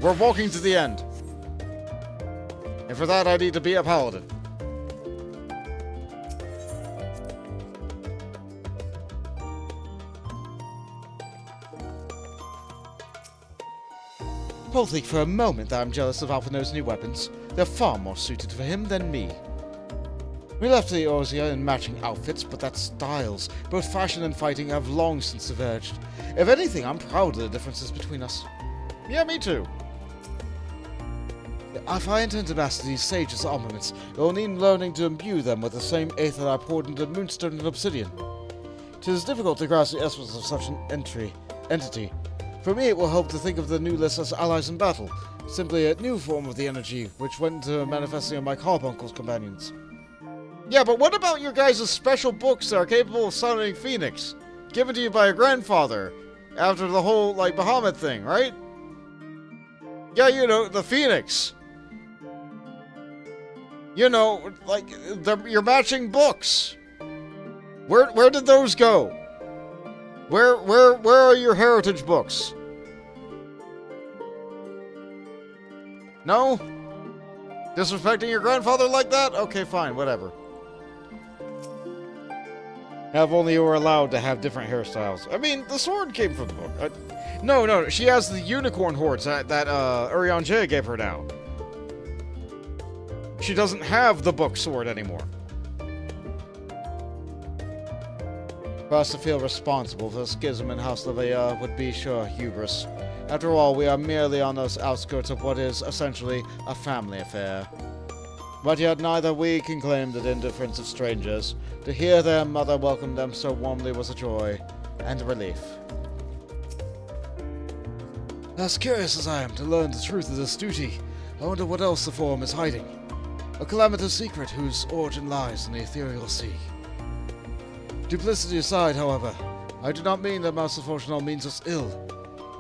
Speaker 4: we're walking to the end. And for that, I need to be a paladin. Don't think for a moment that I'm jealous of Alphino's new weapons. They're far more suited for him than me. We left the Eorzea in matching outfits, but that's styles. Both fashion and fighting have long since diverged. If anything, I'm proud of the differences between us. Yeah, me too. If I intend to master these sages' armaments, it will need learning to imbue them with the same aether I poured into Moonstone and Obsidian. It is difficult to grasp the essence of such an entity. For me, it will help to think of the new list as allies in battle, simply a new form of the energy, which went into manifesting on my carbuncle's companions. Yeah, but what about your guys' special books that are capable of summoning Phoenix? Given to you by your grandfather, after the whole, like, Bahamut thing, right? Yeah, you know, the Phoenix. You know, like, your matching books. Where did those go? Where are your heritage books? No? Disrespecting your grandfather like that? Okay, fine, whatever. Now, if only you were allowed to have different hairstyles. I mean, the sword came from the book. No, she has the unicorn horns that Urianger gave her now. She doesn't have the book sword anymore. For us to feel responsible for the schism in House Levea would be sure hubris. After all, we are merely on the outskirts of what is essentially a family affair. But yet neither we can claim the indifference of strangers. To hear their mother welcome them so warmly was a joy and a relief. As curious as I am to learn the truth of this duty, I wonder what else the Forum is hiding. A calamitous secret whose origin lies in the ethereal sea. Duplicity aside, however, I do not mean that Master Fortunal means us ill.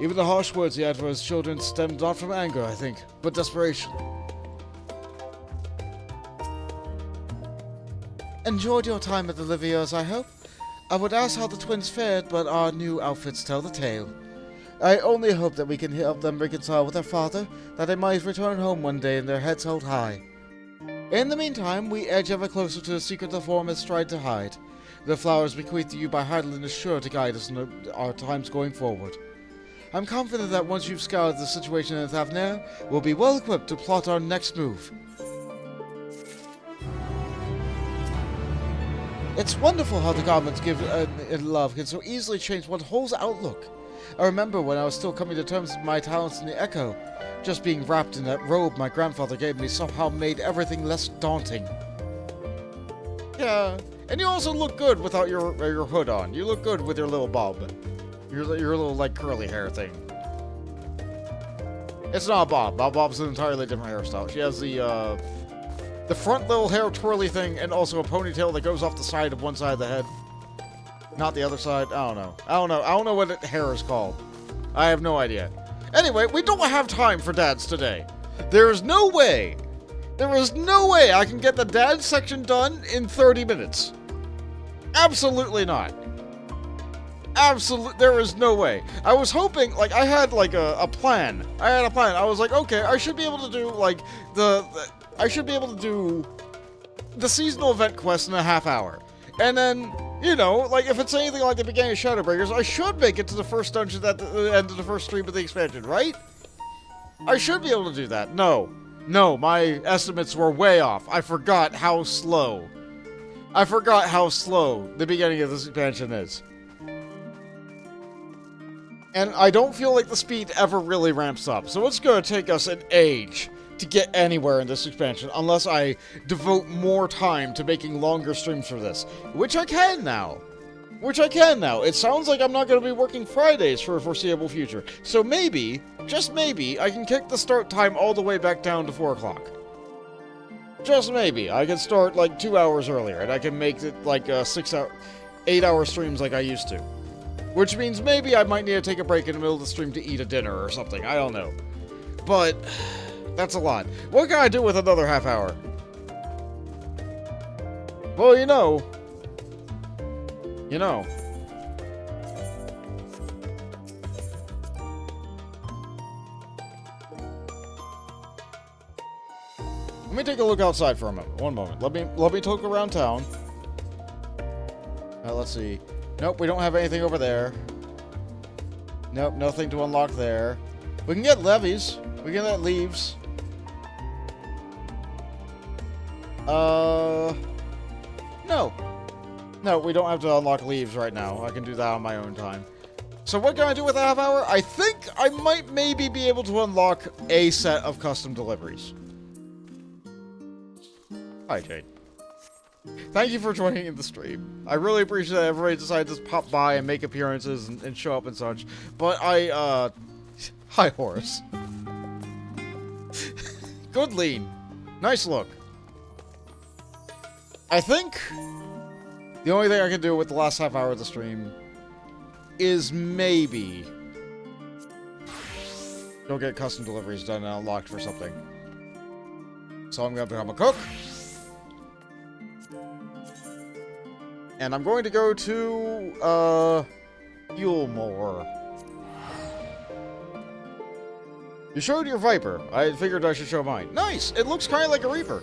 Speaker 4: Even the harsh words he had for his children stemmed not from anger, I think, but desperation. Enjoyed your time at the Liviers, I hope? I would ask how the twins fared, but our new outfits tell the tale. I only hope that we can help them reconcile with their father, that they might return home one day and their heads held high. In the meantime, we edge ever closer to the secret the Forum has tried to hide. The flowers bequeathed to you by Heidelin is sure to guide us in our times going forward. I'm confident that once you've scoured the situation in Thavnair, we'll be well equipped to plot our next move. It's wonderful how the goblins in love can so easily change one's whole outlook. I remember when I was still coming to terms with my talents in the Echo. Just being wrapped in that robe my grandfather gave me somehow made everything less daunting. Yeah, and you also look good without your hood on. You look good with your little bob. Your little, like, curly hair thing. It's not a bob. Bob's an entirely different hairstyle. She has the front little hair twirly thing and also a ponytail that goes off the side of one side of the head. Not the other side. I don't know what hair is called. I have no idea. Anyway, we don't have time for dads today. There is no way I can get the dad section done in 30 minutes. Absolutely not.
Speaker 1: Absolutely, there is no way. I was hoping, like, I had, like, a plan. I was like, okay, I should be able to do, like, I should be able to do the seasonal event quest in a half hour. And then, you know, like, if it's anything like the beginning of Shadowbreakers, I should make it to the first dungeon at the end of the first stream of the expansion, right? I should be able to do that. No, my estimates were way off. I forgot how slow the beginning of this expansion is. And I don't feel like the speed ever really ramps up, so it's going to take us an age to get anywhere in this expansion, unless I devote more time to making longer streams for this, which I can now. It sounds like I'm not going to be working Fridays for a foreseeable future, so maybe, just maybe, I can kick the start time all the way back down to 4 o'clock. Just maybe. I can start like 2 hours earlier, and I can make it like 8-hour streams like I used to. Which means maybe I might need to take a break in the middle of the stream to eat a dinner or something. I don't know. But that's a lot. What can I do with another half hour? Well, you know. Let me take a look outside for a moment. One moment. Let me look around town. Let's see. Nope, we don't have anything over there. Nope, nothing to unlock there. We can get levies. We can get leaves. No. No, we don't have to unlock leaves right now. I can do that on my own time. So what can I do with a half hour? I think I might maybe be able to unlock a set of custom deliveries. Hi, Jade. Thank you for joining in the stream. I really appreciate that everybody decided to pop by and make appearances and show up and such. But hi, Horace. Good lean. Nice look. I think the only thing I can do with the last half hour of the stream is maybe go get custom deliveries done and unlocked for something. So I'm gonna become a cook. And I'm going to go to, Yulemore. You showed your Viper. I figured I should show mine. Nice! It looks kind of like a Reaper.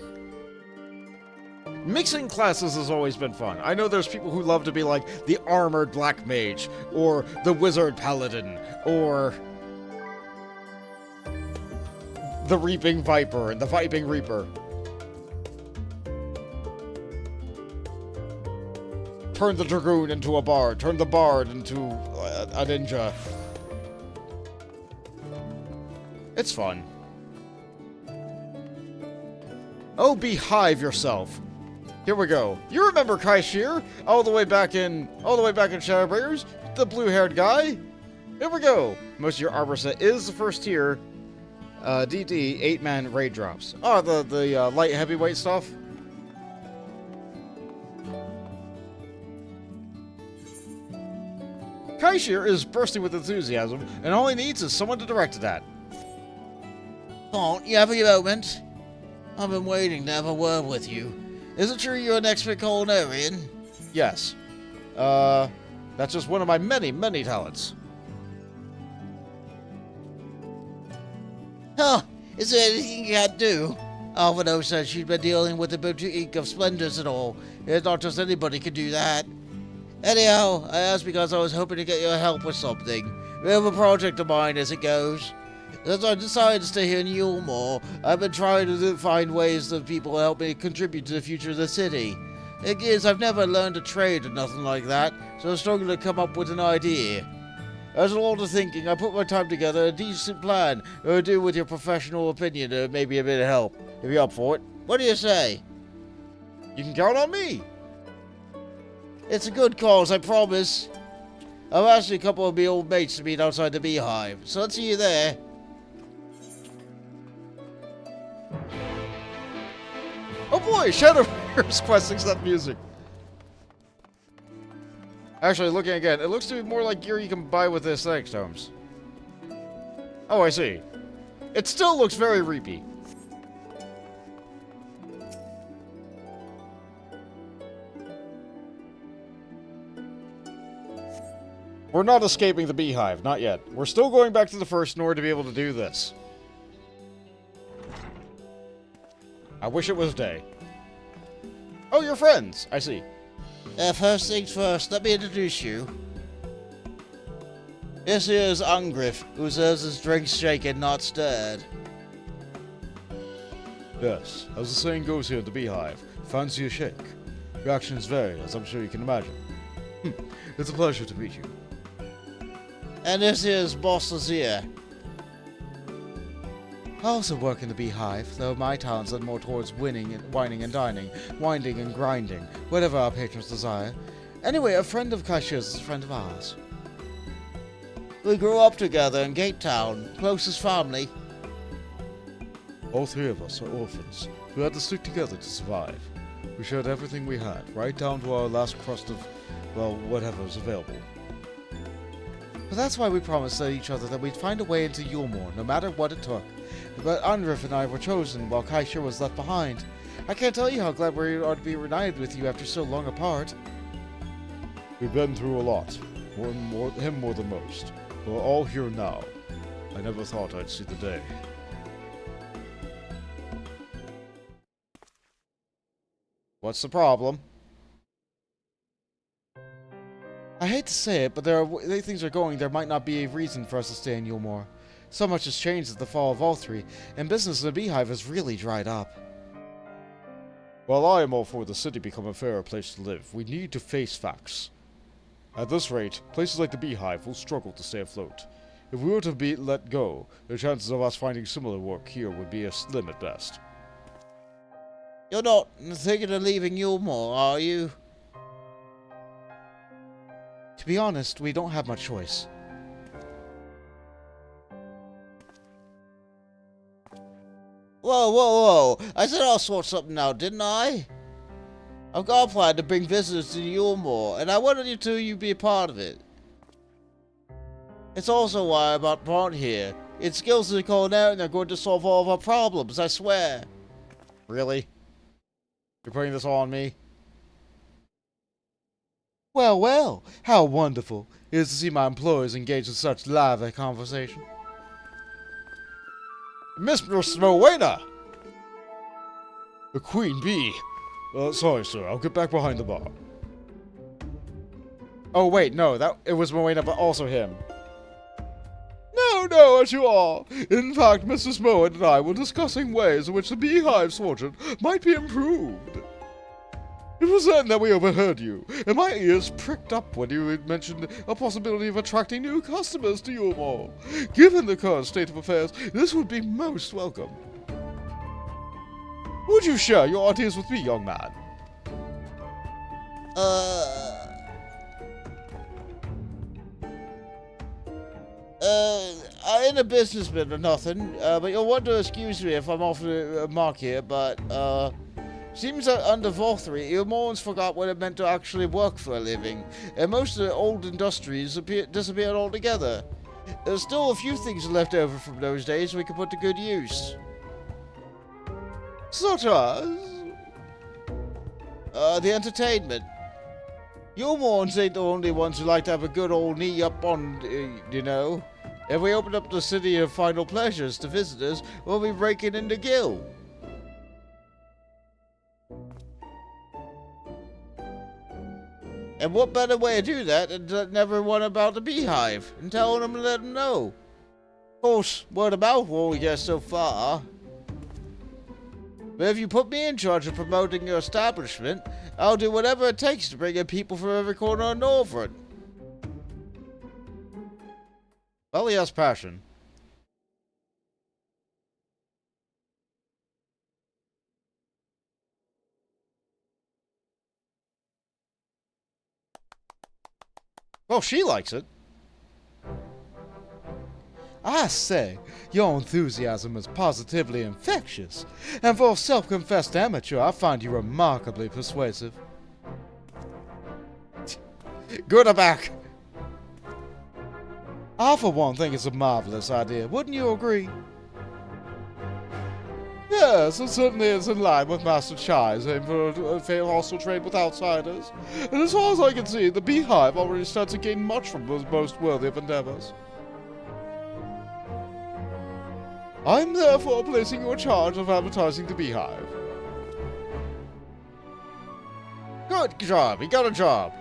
Speaker 1: Mixing classes has always been fun. I know there's people who love to be like the Armored Black Mage, or the Wizard Paladin, or the Reaping Viper and the Viping Reaper. Turn the Dragoon into a Bard. Turn the Bard into a Ninja. It's fun. Oh, behive yourself. Here we go. You remember Shir? All the way back in Shadowbreakers? The blue-haired guy? Here we go. Most of your armor set is the first tier. DD 8-man raid drops. Oh, the light heavyweight stuff. Shir is bursting with enthusiasm, and all he needs is someone to direct it at.
Speaker 2: Don't you have a moment? I've been waiting to have a word with you. Is it true you're an expert culinarian?
Speaker 1: Yes. That's just one of my many, many talents.
Speaker 2: Huh, is there anything you can do? Alvaro said she'd been dealing with the boutique of splendors and all. It's not just anybody can do that. Anyhow, I asked because I was hoping to get your help with something. We have a project of mine as it goes. Since I decided to stay here in Yulemore, I've been trying to find ways that people help me contribute to the future of the city. Thing is, I've never learned a trade or nothing like that, so I'm struggling to come up with an idea. After a lot of thinking, I put my time together, a decent plan. It would do with your professional opinion and maybe a bit of help. If you're up for it, what do you say?
Speaker 1: You can count on me.
Speaker 2: It's a good cause, I promise. I've asked a couple of my old mates to meet outside the beehive, so let's see you there.
Speaker 1: Oh boy, Shadowbreakers quest accept music. Actually, looking again, it looks to be more like gear you can buy with the aesthetic tomes. Oh, I see. It still looks very reapy. We're not escaping the beehive, not yet. We're still going back to the first in order to be able to do this. I wish it was day. Oh, you're friends. I see.
Speaker 2: First things first, let me introduce you. This here is Ungriff, who serves his drinks shaken, not stirred.
Speaker 5: Yes, as the saying goes here at the beehive, fancy a shake. Reactions vary, as I'm sure you can imagine. It's a pleasure to meet you.
Speaker 2: And this here is Boss Lazir.
Speaker 4: I also work in the beehive, though my talents lean more towards winning and whining and dining, winding and grinding, whatever our patrons desire. Anyway, a friend of Kaishir's is a friend of ours.
Speaker 2: We grew up together in Gate Town, closest family.
Speaker 5: All three of us are orphans, who had to stick together to survive. We shared everything we had, right down to our last crust of, well, whatever was available.
Speaker 4: But that's why we promised each other that we'd find a way into Yulmore, no matter what it took. But Ungriff and I were chosen, while Kaishir was left behind. I can't tell you how glad we are to be reunited with you after so long apart.
Speaker 5: We've been through a lot, him more than most. We're all here now. I never thought I'd see the day.
Speaker 1: What's the problem?
Speaker 4: I hate to say it, but the way things are going, there might not be a reason for us to stay in Yulmore. So much has changed at the fall of all three, and business in the beehive has really dried up.
Speaker 5: While I am all for the city become a fairer place to live, we need to face facts. At this rate, places like the beehive will struggle to stay afloat. If we were to be let go, the chances of us finding similar work here would be slim at best.
Speaker 2: You're not thinking of leaving Yulmore, are you?
Speaker 4: To be honest, we don't have much choice.
Speaker 2: Whoa, whoa, whoa. I said I'll sort something out, didn't I? I've got a plan to bring visitors to Yulmore, and I wanted you to be a part of it. It's also why I'm brought here. Its skills are calling out and they're going to solve all of our problems, I swear.
Speaker 1: Really? You're putting this all on me?
Speaker 4: Well, well, how wonderful it is to see my employees engaged in such lively conversation.
Speaker 1: Mistress Rowena!
Speaker 5: The Queen Bee! Sorry, sir, I'll get back behind the bar.
Speaker 1: Oh, wait, no, it was Rowena, but also him.
Speaker 5: No, not you are. In fact, Mrs. Moen and I were discussing ways in which the beehive's fortune might be improved. It was then that we overheard you, and my ears pricked up when you had mentioned a possibility of attracting new customers to Yulmore. Given the current state of affairs, this would be most welcome. Would you share your ideas with me, young man?
Speaker 2: I ain't a businessman or nothing, but you'll want to excuse me if I'm off the mark here, but, seems that under Volthree, Yulmoreans forgot what it meant to actually work for a living, and most of the old industries disappeared altogether. There's still a few things left over from those days we can put to good use.
Speaker 5: Such as?
Speaker 2: The entertainment. Yulmoreans ain't the only ones who like to have a good old knee up on, you know. If we open up the city of final pleasures to visitors, we'll be breaking into Gil. And what better way to do that than to let everyone about the beehive and tell them and let them know? Of course, word of mouth will only get so far. But if you put me in charge of promoting your establishment, I'll do whatever it takes to bring in people from every corner of Northrend.
Speaker 1: Well, he has passion. Well, she likes it.
Speaker 4: I say, your enthusiasm is positively infectious, and for a self-confessed amateur, I find you remarkably persuasive.
Speaker 1: Good or back?
Speaker 4: I, for one, think it's a marvelous idea. Wouldn't you agree?
Speaker 5: Yes, it certainly is in line with Master Chai's aim for hostile trade with outsiders. And as far as I can see, the Beehive already starts to gain much from those most worthy of endeavors. I'm therefore placing you in charge of advertising the Beehive.
Speaker 1: Good job, you got a job.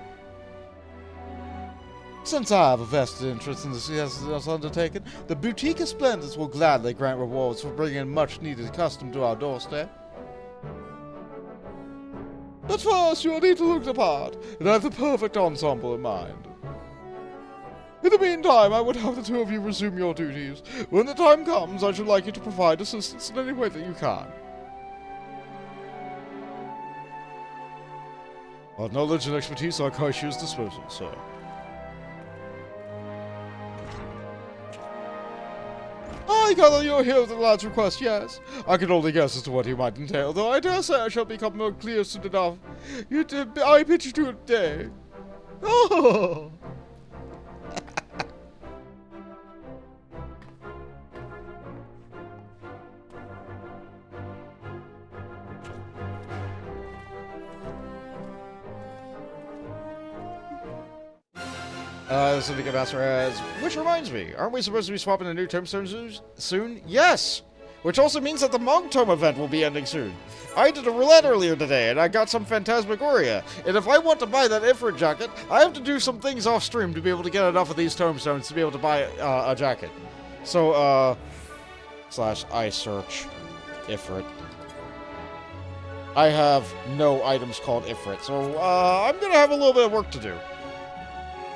Speaker 5: Since I have a vested interest in this undertaking, the Boutique Splendors will gladly grant rewards for bringing much-needed custom to our doorstep. But first, you'll need to look the part, and have the perfect ensemble in mind. In the meantime, I would have the two of you resume your duties. When the time comes, I should like you to provide assistance in any way that you can. Our knowledge and expertise are Kaishu's disposal, sir. I gather you're here at the lad's request, yes? I can only guess as to what he might entail, though I dare say I shall become more clear soon enough. I pitch you to it today. Oh!
Speaker 1: This is the Good Master has... Which reminds me, aren't we supposed to be swapping a new tombstone soon? Yes! Which also means that the Monk Tome event will be ending soon. I did a roulette earlier today, and I got some Phantasmagoria. And if I want to buy that Ifrit jacket, I have to do some things off-stream to be able to get enough of these tombstones to be able to buy a jacket. So, / I search Ifrit. I have no items called Ifrit, so, I'm gonna have a little bit of work to do.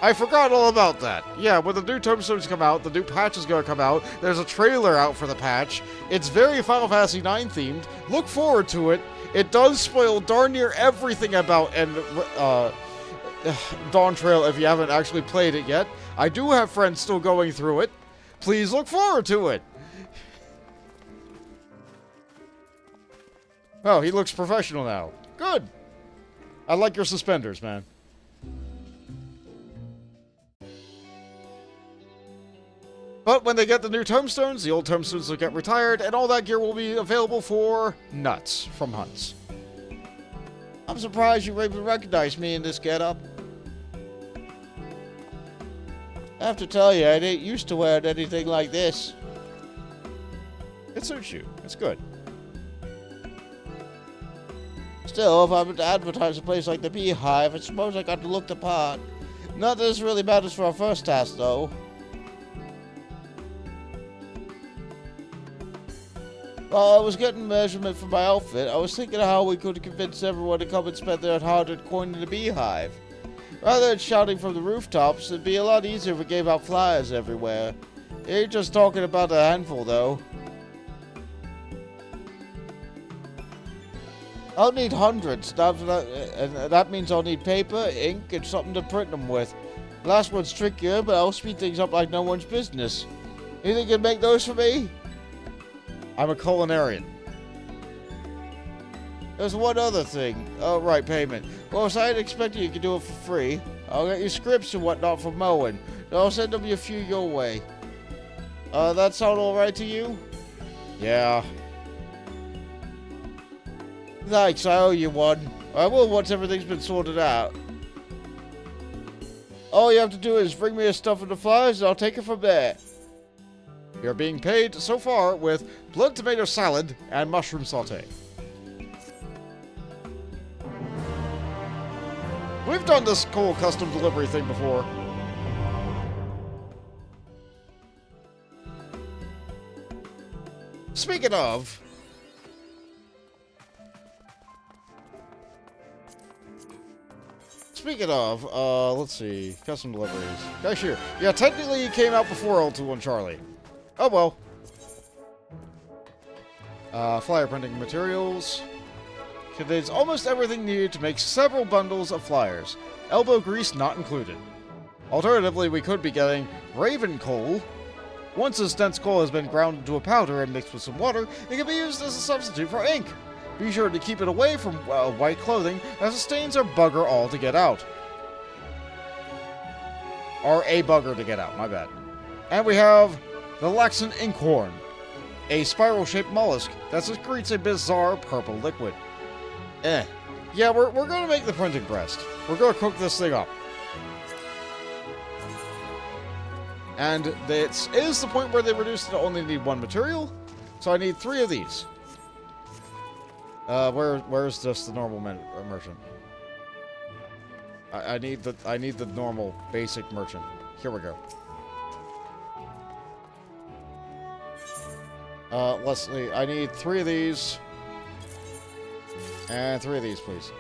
Speaker 1: I forgot all about that. Yeah, when the new tombstones come out, the new patch is going to come out. There's a trailer out for the patch. It's very Final Fantasy IX themed. Look forward to it. It does spoil darn near everything about Dawn Trail if you haven't actually played it yet. I do have friends still going through it. Please look forward to it. Oh, he looks professional now. Good. I like your suspenders, man. But when they get the new tombstones, the old tombstones will get retired, and all that gear will be available for nuts from hunts.
Speaker 2: I'm surprised you even recognized me in this getup. I have to tell you, I ain't used to wearing anything like this.
Speaker 1: It suits you. It's good.
Speaker 2: Still, if I'm to advertise a place like the Beehive, I suppose I got to look the part. Not that this really matters for our first task, though. While I was getting measurement for my outfit, I was thinking of how we could convince everyone to come and spend their hard-earned coin in the Beehive. Rather than shouting from the rooftops, it'd be a lot easier if we gave out flyers everywhere. Ain't just talking about a handful, though. I'll need hundreds, and that means I'll need paper, ink, and something to print them with. The last one's trickier, but I'll speed things up like no one's business. You think you can make those for me?
Speaker 1: I'm a culinarian.
Speaker 2: There's one other thing. Oh, right, payment. Well, if I had expected you could do it for free, I'll get you scripts and whatnot for mowing. So I'll send them a few your way. That sound alright to you?
Speaker 1: Yeah.
Speaker 2: Thanks, I owe you one. I will once everything's been sorted out. All you have to do is bring me your stuff in the flyers and I'll take it from there.
Speaker 1: You're being paid so far with blood tomato salad and mushroom saute. We've done this cool custom delivery thing before. Speaking of... let's see. Custom deliveries. Okay, sure. Yeah, technically it came out before L2 Charlie. Oh well. Flyer printing materials. Contains almost everything needed to make several bundles of flyers. Elbow grease not included. Alternatively, we could be getting raven coal. Once this dense coal has been ground into a powder and mixed with some water, it can be used as a substitute for ink. Be sure to keep it away from white clothing, as the stains are bugger all to get out. Or a bugger to get out, my bad. And we have the Laxan Inkhorn. A spiral-shaped mollusk that secretes a bizarre purple liquid. Yeah, we're gonna make the printing press. We're gonna cook this thing up. And this is the point where they reduced it to only need one material. So I need 3 of these. Where's just the normal merchant? I need the normal basic merchant. Here we go. Let's see. I need 3 of these. And 3 of these, please.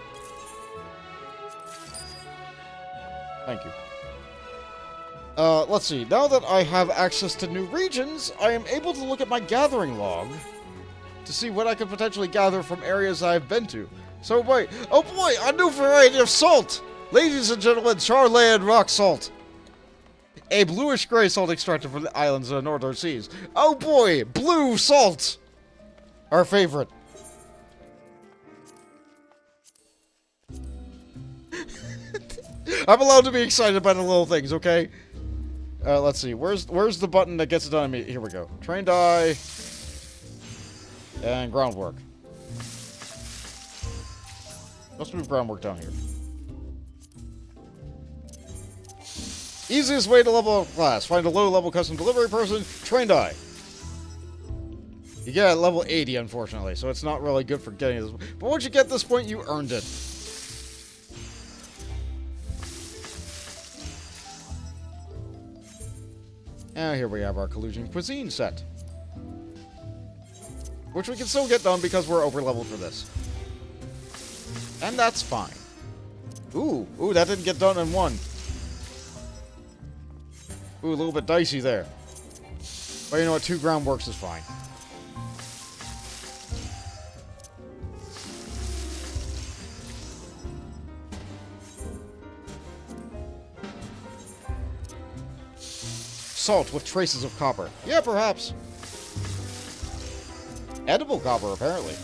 Speaker 1: Thank you. Let's see. Now that I have access to new regions, I am able to look at my gathering log to see what I could potentially gather from areas I've been to. So wait. Oh boy, a new variety of salt! Ladies and gentlemen, Sharleyan rock salt. A bluish-gray salt extracted from the islands of the northern seas. Oh boy, blue salt! Our favorite. I'm allowed to be excited by the little things, okay? Let's see. Where's the button that gets it done? Here we go. Train die. And groundwork. Let's move groundwork down here. Easiest way to level up class. Find a low-level custom delivery person. Train die. You get at level 80, unfortunately, so it's not really good for getting this. But once you get this point, you earned it. And here we have our collusion cuisine set. Which we can still get done because we're over-leveled for this. And that's fine. Ooh, that didn't get done in one. Ooh, a little bit dicey there. But you know what, 2 groundworks is fine. Salt with traces of copper. Yeah, perhaps. Edible copper, apparently.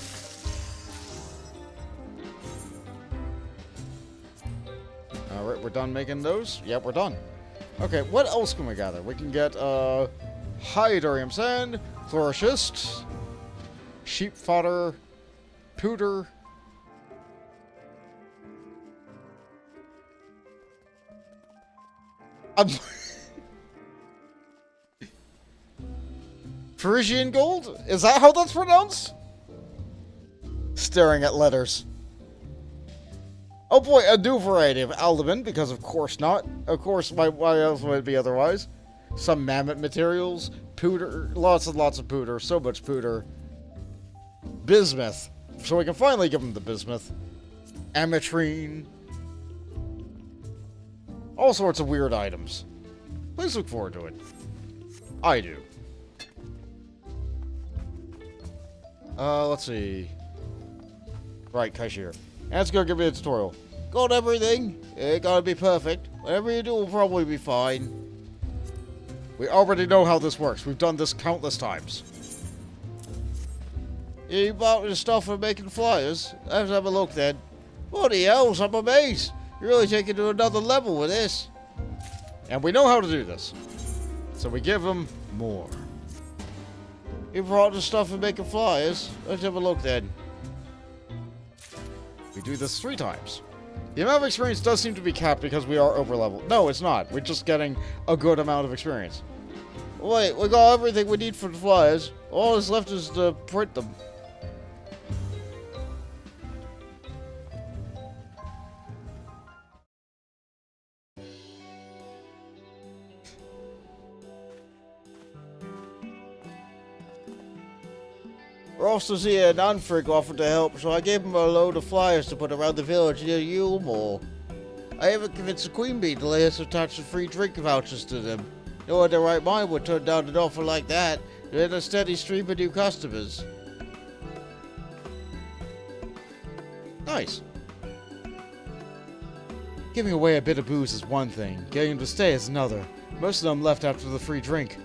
Speaker 1: Alright, we're done making those? Yep, we're done. Okay, what else can we gather? We can get, Hydrarium sand, chloroschist, sheep fodder, pewter. Parisian gold? Is that how that's pronounced? Staring at letters. Oh boy, a new variety of albumin, because of course not. Of course, why else would it be otherwise? Some mammoth materials, pewter, lots and lots of pewter, so much pewter. Bismuth, so we can finally give him the bismuth. Ametrine. All sorts of weird items. Please look forward to it. I do. Let's see. Right, Kashir. That's gonna give me a tutorial. Got everything? It gotta be perfect. Whatever you do will probably be fine. We already know how this works. We've done this countless times. You bought the stuff for making flyers? Let's have a look then. What the hell? I'm amazed. You're really taking it to another level with this. And we know how to do this. So we give them more. You brought the stuff for making flyers? Let's have a look then. We do this 3 times. The amount of experience does seem to be capped because we are over-leveled. No, it's not. We're just getting a good amount of experience. Wait, we got everything we need for the flyers. All that's left is to print them. Roster's here and Unfrig offered to help, so I gave him a load of flyers to put around the village near Yule Mall. I even convinced the Queen Bee to lay us attach some free drink vouchers to them. No one in their right mind would turn down an offer like that. They're in a steady stream of new customers. Nice. Giving away a bit of booze is one thing, getting them to stay is another. Most of them left after the free drink.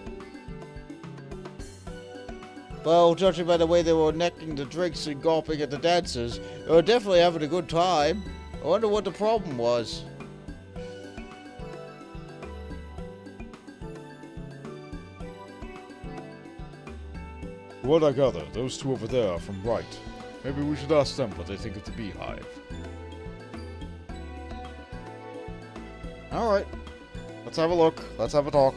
Speaker 1: Well, judging by the way they were necking the drinks and gulping at the dancers, they were definitely having a good time. I wonder what the problem was.
Speaker 5: What I gather, those two over there are from Right. Maybe we should ask them what they think of the beehive.
Speaker 4: Alright. Let's have a look. Let's have a talk.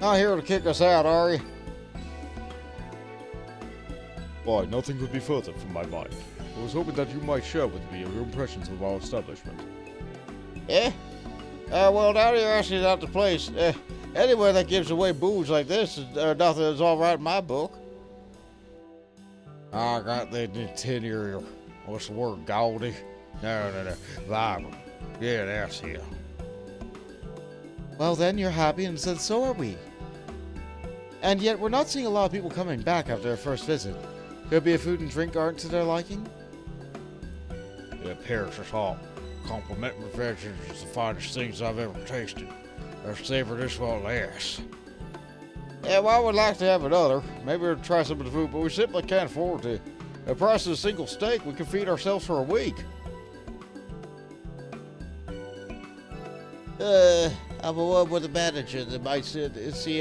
Speaker 4: Not here to kick us out, are you?
Speaker 5: Why, nothing could be further from my mind. I was hoping that you might share with me your impressions of our establishment.
Speaker 2: Eh? Well, now you're asking out the place. Anywhere that gives away booze like this, nothing is all right in my book.
Speaker 4: I got the tenure. What's the word? Gaudy? No. Vibrant. Yeah, that's it. Well, then you're happy, and then so are we. And yet, we're not seeing a lot of people coming back after their first visit. Could be a food and drink aren't to their liking? It appears us all. Complimentary veggies is the finest things I've ever tasted. I'll savor this one last.
Speaker 2: Yeah, well, I would like to have another. Maybe we'll try some of the food, but we simply can't afford to. The price of a single steak, we can feed ourselves for a week. Have a word with the manager that might see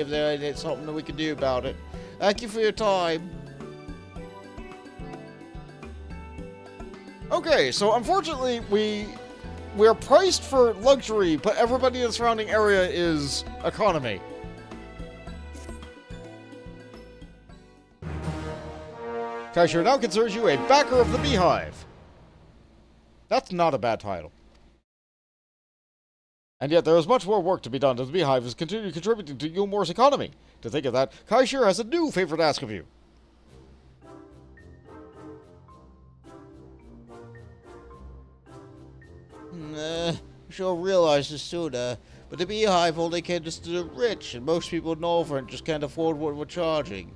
Speaker 2: if there ain't something that we can do about it. Thank you for your time.
Speaker 1: Okay, so unfortunately we're priced for luxury, but everybody in the surrounding area is economy. Shir now considers you a backer of the Beehive. That's not a bad title. And yet there is much more work to be done as the Beehive is continuing contributing to Yulmore's economy. To think of that, Shir has a new favor to ask of you.
Speaker 2: Sure realize this sooner, but the Beehive only caters to the rich, and most people in Northern just can't afford what we're charging.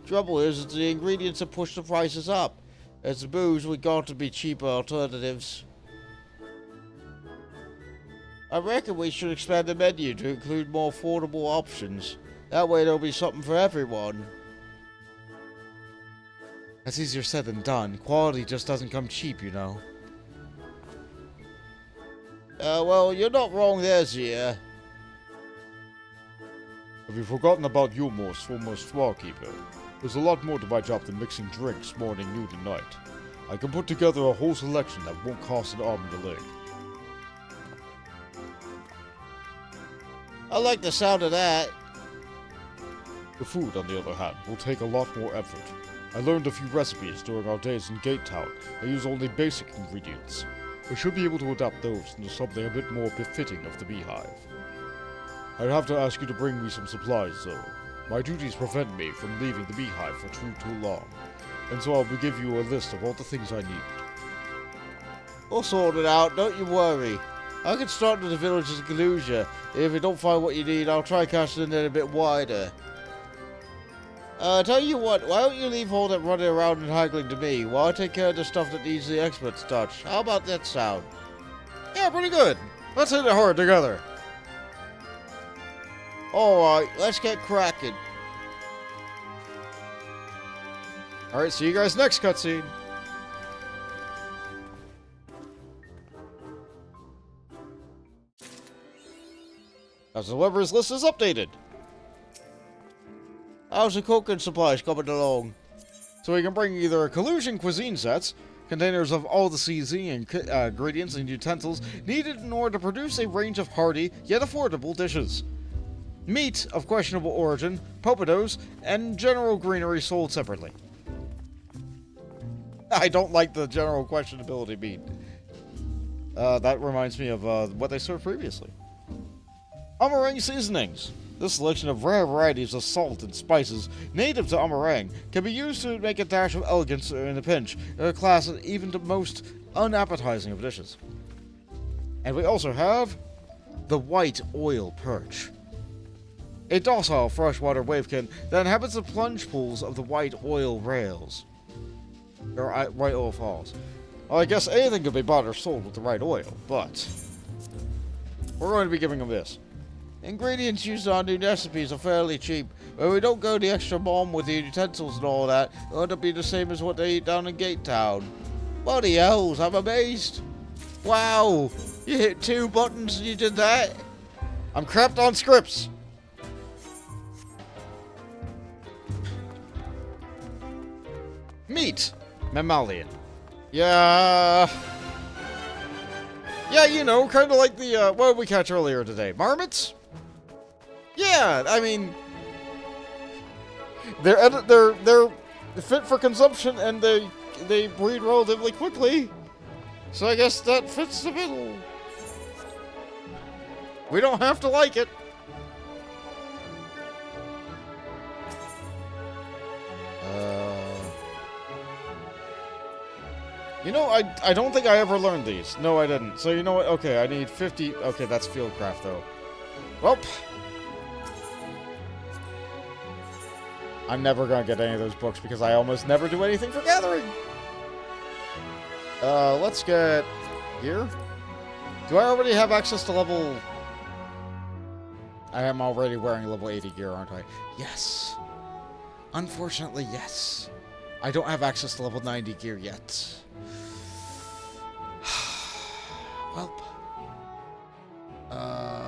Speaker 2: Trouble is that the ingredients have pushed the prices up. As the booze, we got to be cheaper alternatives. I reckon we should expand the menu to include more affordable options. That way there'll be something for everyone.
Speaker 4: That's easier said than done. Quality just doesn't come cheap, you know.
Speaker 2: Well, you're not wrong there, Zia.
Speaker 5: Have you forgotten about Yulmore's former storekeeper? There's a lot more to my job than mixing drinks morning, noon, and night. I can put together a whole selection that won't cost an arm and a leg.
Speaker 2: I like the sound of that.
Speaker 5: The food, on the other hand, will take a lot more effort. I learned a few recipes during our days in Gate Town. I use only basic ingredients. I should be able to adapt those into something a bit more befitting of the Beehive. I'd have to ask you to bring me some supplies, though. My duties prevent me from leaving the Beehive for too long, and so I'll give you a list of all the things I need.
Speaker 2: We'll sort it out, don't you worry. I can start in the villages of Galusia. If you don't find what you need, I'll try casting the net a bit wider. Tell you what, why don't you leave all that running around and haggling to me, while I take care of the stuff that needs the expert's touch? How about that sound?
Speaker 1: Yeah, pretty good. Let's hit it hard together.
Speaker 2: Alright, let's get cracking.
Speaker 1: Alright, see you guys next cutscene. As the Deliveries list is updated.
Speaker 2: How's the cooking supplies coming along?
Speaker 1: So we can bring either collusion cuisine sets, containers of all the seasoning and ingredients and utensils needed in order to produce a range of hearty yet affordable dishes. Meat of questionable origin, popados, and general greenery sold separately. I don't like the general questionability meat. That reminds me of what they served previously. Amarang seasonings. This selection of rare varieties of salt and spices native to Amarang can be used to make a dash of elegance in a pinch, a class even the most unappetizing of dishes. And we also have the white oil perch. A docile freshwater wavekin that inhabits the plunge pools of the white oil rails. Or white oil falls. Well, I guess anything could be bought or sold with the right oil, but we're going to be giving them this.
Speaker 2: Ingredients used on new recipes are fairly cheap, but we don't go the extra bomb with the utensils and all that. It'll be the same as what they eat down in Gate Town. Bloody hells, I'm amazed. Wow, you hit 2 buttons and you did that?
Speaker 1: I'm crapped on scripts. Meat. Mammalian. Yeah. Yeah, you know, kind of like the, what did we catch earlier today? Marmots? Yeah, I mean, they're fit for consumption and they breed relatively quickly. So I guess that fits the bill. We don't have to like it. You know, I don't think I ever learned these. No, I didn't. So you know what? Okay, I need 50. Okay, that's Fieldcraft, though. Well, I'm never gonna get any of those books because I almost never do anything for gathering. Let's get gear. Do I already have access to level... I am already wearing level 80 gear, aren't I? Yes. Unfortunately, yes. I don't have access to level 90 gear yet. Well,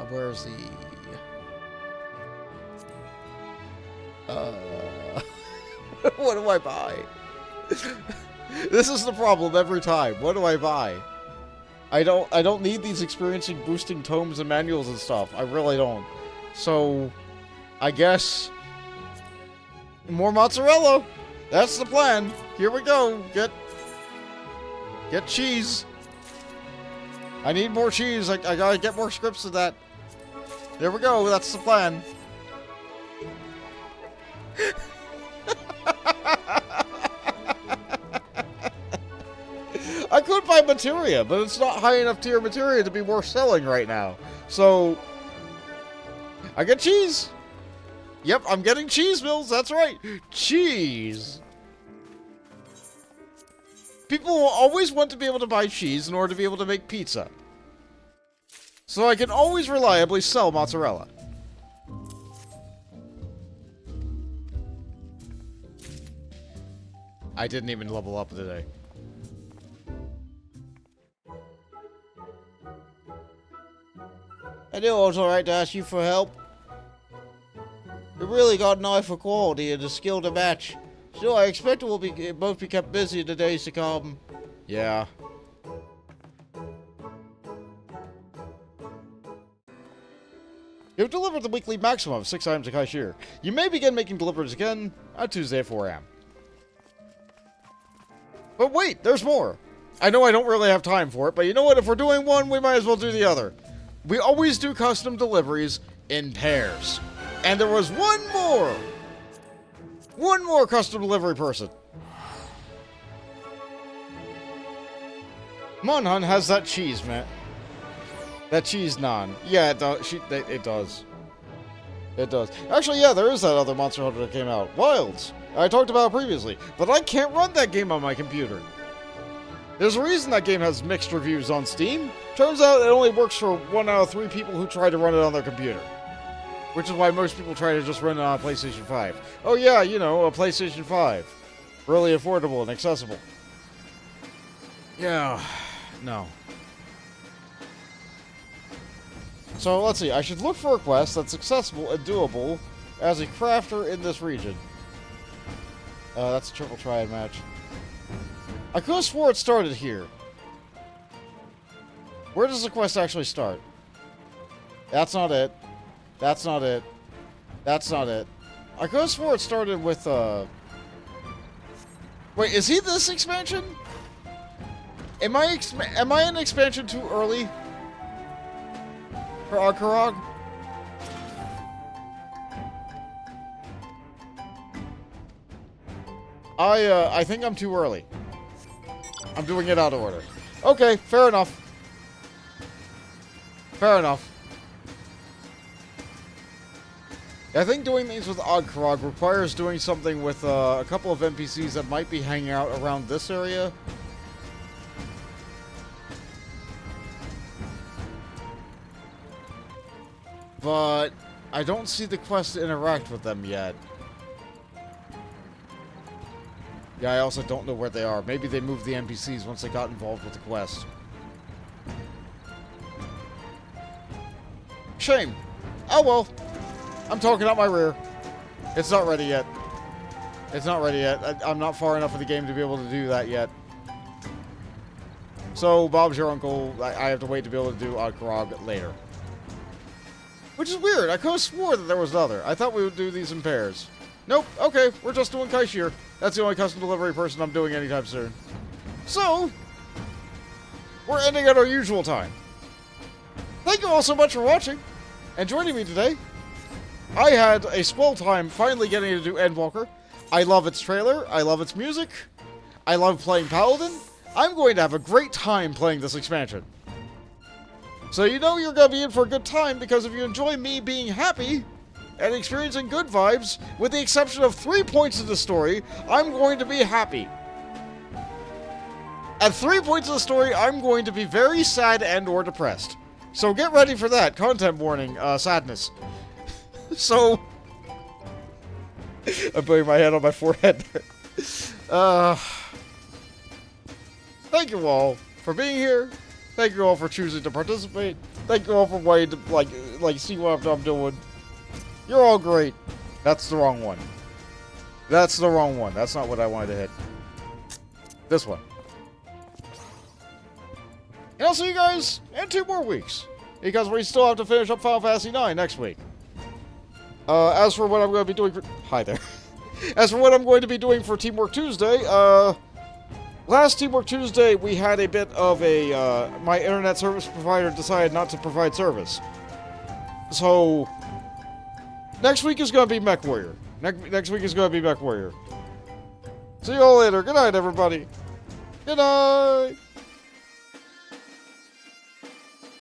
Speaker 1: where's the... what do I buy? This is the problem every time. What do I buy? I don't need these experiencing boosting tomes and manuals and stuff. I really don't. So, I guess more mozzarella. That's the plan. Here we go. Get cheese. I need more cheese. I gotta get more scripts of that. There we go. That's the plan. I could buy materia, but it's not high enough tier materia to be worth selling right now. So, I get cheese. Yep, I'm getting cheese mills. That's right. Cheese. People will always want to be able to buy cheese in order to be able to make pizza. So I can always reliably sell mozzarella. I didn't even level up today.
Speaker 2: I knew it was alright to ask you for help. You really got an eye for quality and a skill to match. So I expect we'll both be kept busy in the days to come.
Speaker 1: Yeah. You've delivered the weekly maximum of 6 items to Shir. You may begin making deliveries again on Tuesday at 4 a.m. But wait, there's more. I know I don't really have time for it, but you know what? If we're doing one, we might as well do the other. We always do custom deliveries in pairs. And there was one more! One more custom delivery person. Monhun has that cheese, man. That cheese naan. Yeah, it does. It does. It does. Actually, yeah, there is that other Monster Hunter that came out. Wilds. I talked about it previously. But I can't run that game on my computer. There's a reason that game has mixed reviews on Steam. Turns out it only works for 1 out of 3 people who try to run it on their computer. Which is why most people try to just run it on a PlayStation 5. Oh yeah, you know, a PlayStation 5. Really affordable and accessible. Yeah, no. So let's see, I should look for a quest that's accessible and doable as a crafter in this region. That's a triple triad match. I could have swore it started here. Where does the quest actually start? That's not it. That's not it. That's not it. I could have swore it started with, Wait, is he this expansion? Am I in expansion too early? For Akarog? I think I'm too early. I'm doing it out of order. Okay, fair enough. Fair enough. I think doing things with Ogkrog requires doing something with a couple of NPCs that might be hanging out around this area. But I don't see the quest to interact with them yet. Yeah, I also don't know where they are. Maybe they moved the NPCs once they got involved with the quest. Shame. Oh well. I'm talking out my rear. It's not ready yet. It's not ready yet. I'm not far enough in the game to be able to do that yet. So, Bob's your uncle. I have to wait to be able to do Krog later. Which is weird. I could have swore that there was another. I thought we would do these in pairs. Nope. Okay, we're just doing Shir. That's the only custom delivery person I'm doing anytime soon. So, we're ending at our usual time. Thank you all so much for watching and joining me today. I had a swell time finally getting to do Endwalker. I love its trailer. I love its music. I love playing Paladin. I'm going to have a great time playing this expansion. So you know you're going to be in for a good time, because if you enjoy me being happy and experiencing good vibes, with the exception of 3 points of the story, I'm going to be happy. At 3 points of the story, I'm going to be very sad and or depressed. So get ready for that. Content warning, sadness. So, I'm putting my hand on my forehead there. Thank you all for being here. Thank you all for choosing to participate. Thank you all for waiting to, like see what I'm doing. You're all great. That's the wrong one. That's the wrong one. That's not what I wanted to hit. This one. And I'll see you guys in 2 more weeks, because we still have to finish up Final Fantasy IX next week. As for what I'm going to be doing for... Hi there. As for what I'm going to be doing for Teamwork Tuesday, last Teamwork Tuesday, we had a bit of a, my internet service provider decided not to provide service. So, next week is going to be Mech Warrior. Next week is going to be Mech Warrior. See you all later. Good night, everybody. Good night.